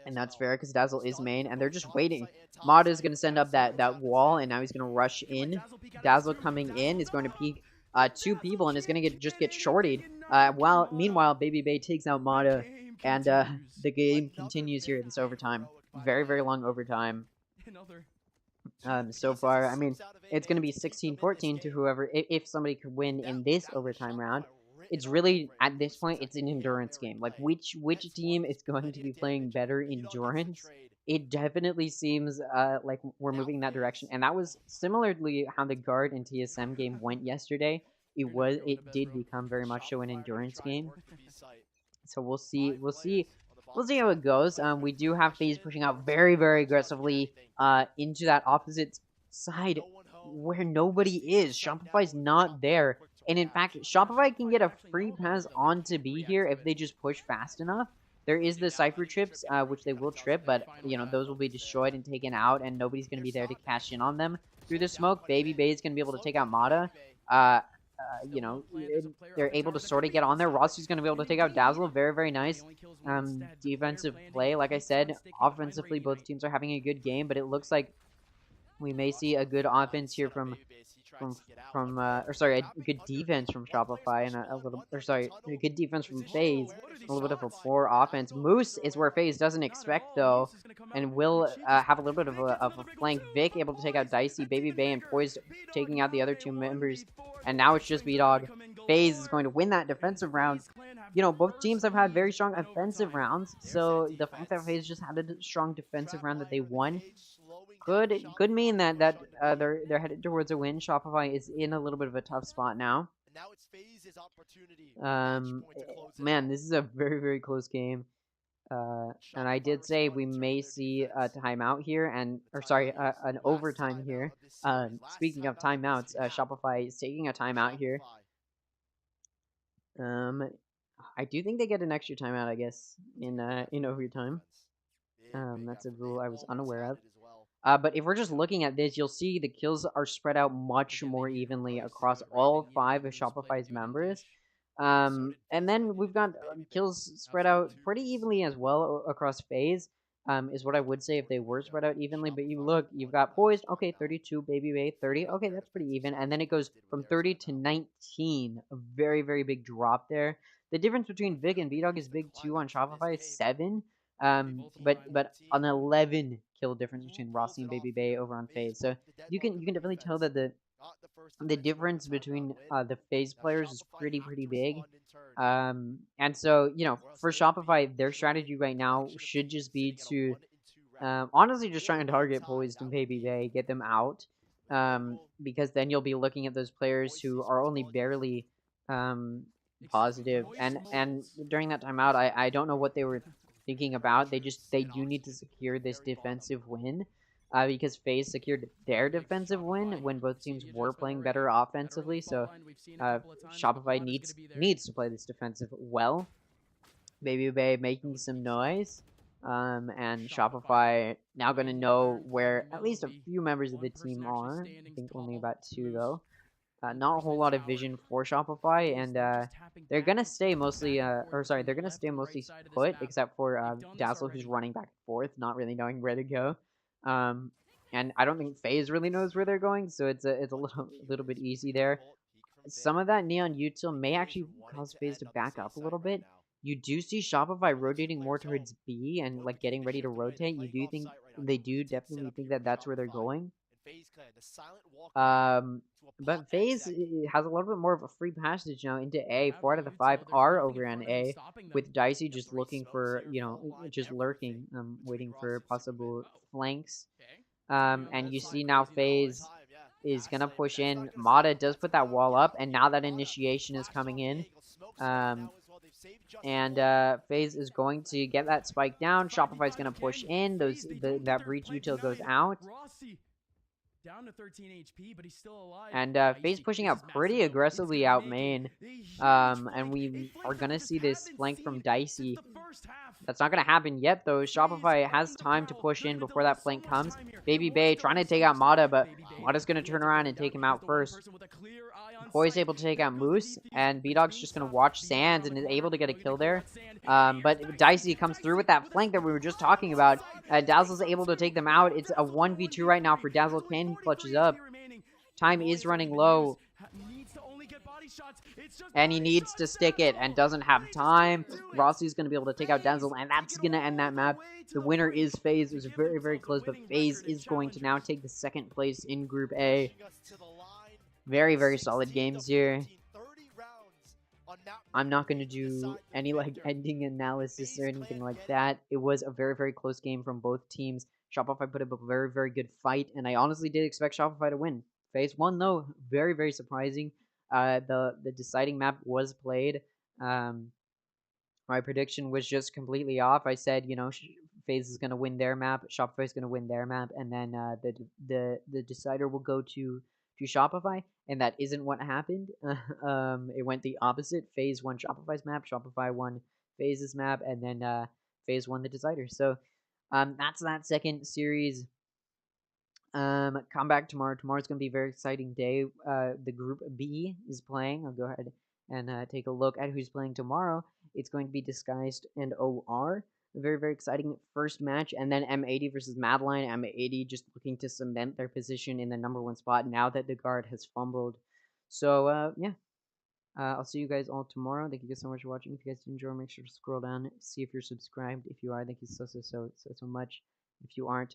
and that's fair because Dazzle is main, and they're just waiting. Mata is going to send up that wall, and now he's going to rush in. Dazzle coming in is going to peek 2 people, and is going to just get shorted. Meanwhile, Baby Bay takes out Mata. And the game continues here in this overtime. Very, very long overtime. So far, I mean, it's going to be 16-14 to whoever, if somebody could win in this overtime round. It's really, at this point, it's an endurance game. Like, which team is going to be playing better endurance? It definitely seems like we're moving in that direction. And that was similarly how the Guard and TSM game went yesterday. It did become very much so an endurance game. So we'll see how it goes. We do have FaZe pushing out very, very aggressively into that opposite side where nobody is. Shopify's not there. And in fact, Shopify can get a free pass on to B here if they just push fast enough. There is the Cypher trips, which they will trip, but, those will be destroyed and taken out, and nobody's going to be there to cash in on them. through the smoke. Baby Bay is going to be able to take out Mata. You know, they're able to sort of get on there. Rossi's going to be able to take out Dazzle. Very, very nice defensive play. Like I said, offensively, both teams are having a good game, but it looks like we may see a good offense here a good defense from Shopify and a good defense from FaZe. A little bit of a poor offense. Moose is where FaZe doesn't expect though, and will have a little bit of a flank. Vic able to take out Dicey, Baby Bay, and Poised taking out the other two members. And now it's just B-Dog. FaZe is going to win that defensive round. You know, both teams have had very strong offensive rounds, so the fact that FaZe just had a strong defensive round that they won could mean that they're headed towards a win. Shopify is in a little bit of a tough spot now. Man, this is a very, very close game. And I did say we may see a timeout here, an overtime here. Speaking of timeouts, Shopify is taking a timeout here. I do think they get an extra timeout, I guess, in overtime. That's a rule I was unaware of. But if we're just looking at this, you'll see the kills are spread out much more evenly across all 5 of Shopify's members. And then we've got kills spread out pretty evenly as well across FaZe, is what I would say if they were spread out evenly. But you look, you've got Poised, okay, 32, Baby Bay, 30, okay, that's pretty even. And then it goes from 30 to 19, a very, very big drop there. The difference between Vic and B-Dog is big too on Shopify, 7. But an 11 kill difference between Rossi and Baby Bay over on FaZe. So you can definitely tell that the difference between the FaZe players is pretty big. And so, you know, for Shopify, their strategy right now should just be to honestly just try and target Poised and Baby Bay, get them out. Because then you'll be looking at those players who are only barely positive. And during that timeout, I don't know what they were thinking about. They do need to secure this defensive win, because FaZe secured their defensive win when both teams were playing better offensively. So Shopify needs to play this defensive well. Baby Bay making some noise, and Shopify now going to know where at least a few members of the team are. I think only about 2 though. Not a whole lot of vision for Shopify, and they're gonna stay mostly, they're gonna stay mostly put, except for Dazzle, who's running back and forth, not really knowing where to go. And I don't think FaZe really knows where they're going, so it's a little bit easy there. Some of that neon util may actually cause FaZe to back up a little bit. You do see Shopify rotating more towards B and like getting ready to rotate. You do think they do definitely think that that's where they're going. But FaZe has a little bit more of a free passage now into A. 4 out of the 5 are over on A, with Dicey just looking for, you know, just lurking, waiting for possible flanks. And you see now FaZe is gonna push in. Mata does put that wall up, and now that initiation is coming in. And FaZe is going to get that spike down. Shopify's gonna push in. That breach util goes out. Down to 13 HP, but he's still alive. And FaZe pushing out pretty aggressively out main. And we are going to see this flank from Dicey. That's not going to happen yet, though. Shopify has time to push in before that flank comes. Baby Bay trying to take out Mata, but Mata's going to turn around and take him out first. Poise able to take out Moose, and B-Dog's just going to watch Sands and is able to get a kill there. But Dicey comes through with that flank that we were just talking about. Dazzle's able to take them out. It's a 1v2 right now for Dazzle. Can he clutches up? Time is running low. And he needs to stick it and doesn't have time. Rossi's going to be able to take out Dazzle, and that's going to end that map. The winner is FaZe. It was very, very close, but FaZe is going to now take the 2nd place in Group A. Very, very solid games here. I'm not going to do any like ending analysis or anything like that. It was a very, very close game from both teams. Shopify put up a very, very good fight, and I honestly did expect Shopify to win. FaZe won, though. Very, very surprising. The deciding map was played. My prediction was just completely off. I said, you know, FaZe is going to win their map, Shopify is going to win their map, and then the decider will go to Shopify, and that isn't what happened. It went the opposite. FaZe won Shopify's map, Shopify won FaZe's map, and then FaZe won the decider. So that's that second series. Come back tomorrow. Tomorrow's going to be a very exciting day. The Group B is playing. I'll go ahead and take a look at who's playing tomorrow. It's going to be Disguised and OR. A very, very exciting first match. And then M80 versus Madeline. M80 just looking to cement their position in the #1 spot now that the guard has fumbled. So, yeah. I'll see you guys all tomorrow. Thank you guys so much for watching. If you guys did enjoy, make sure to scroll down, see if you're subscribed. If you are, thank you so much. If you aren't,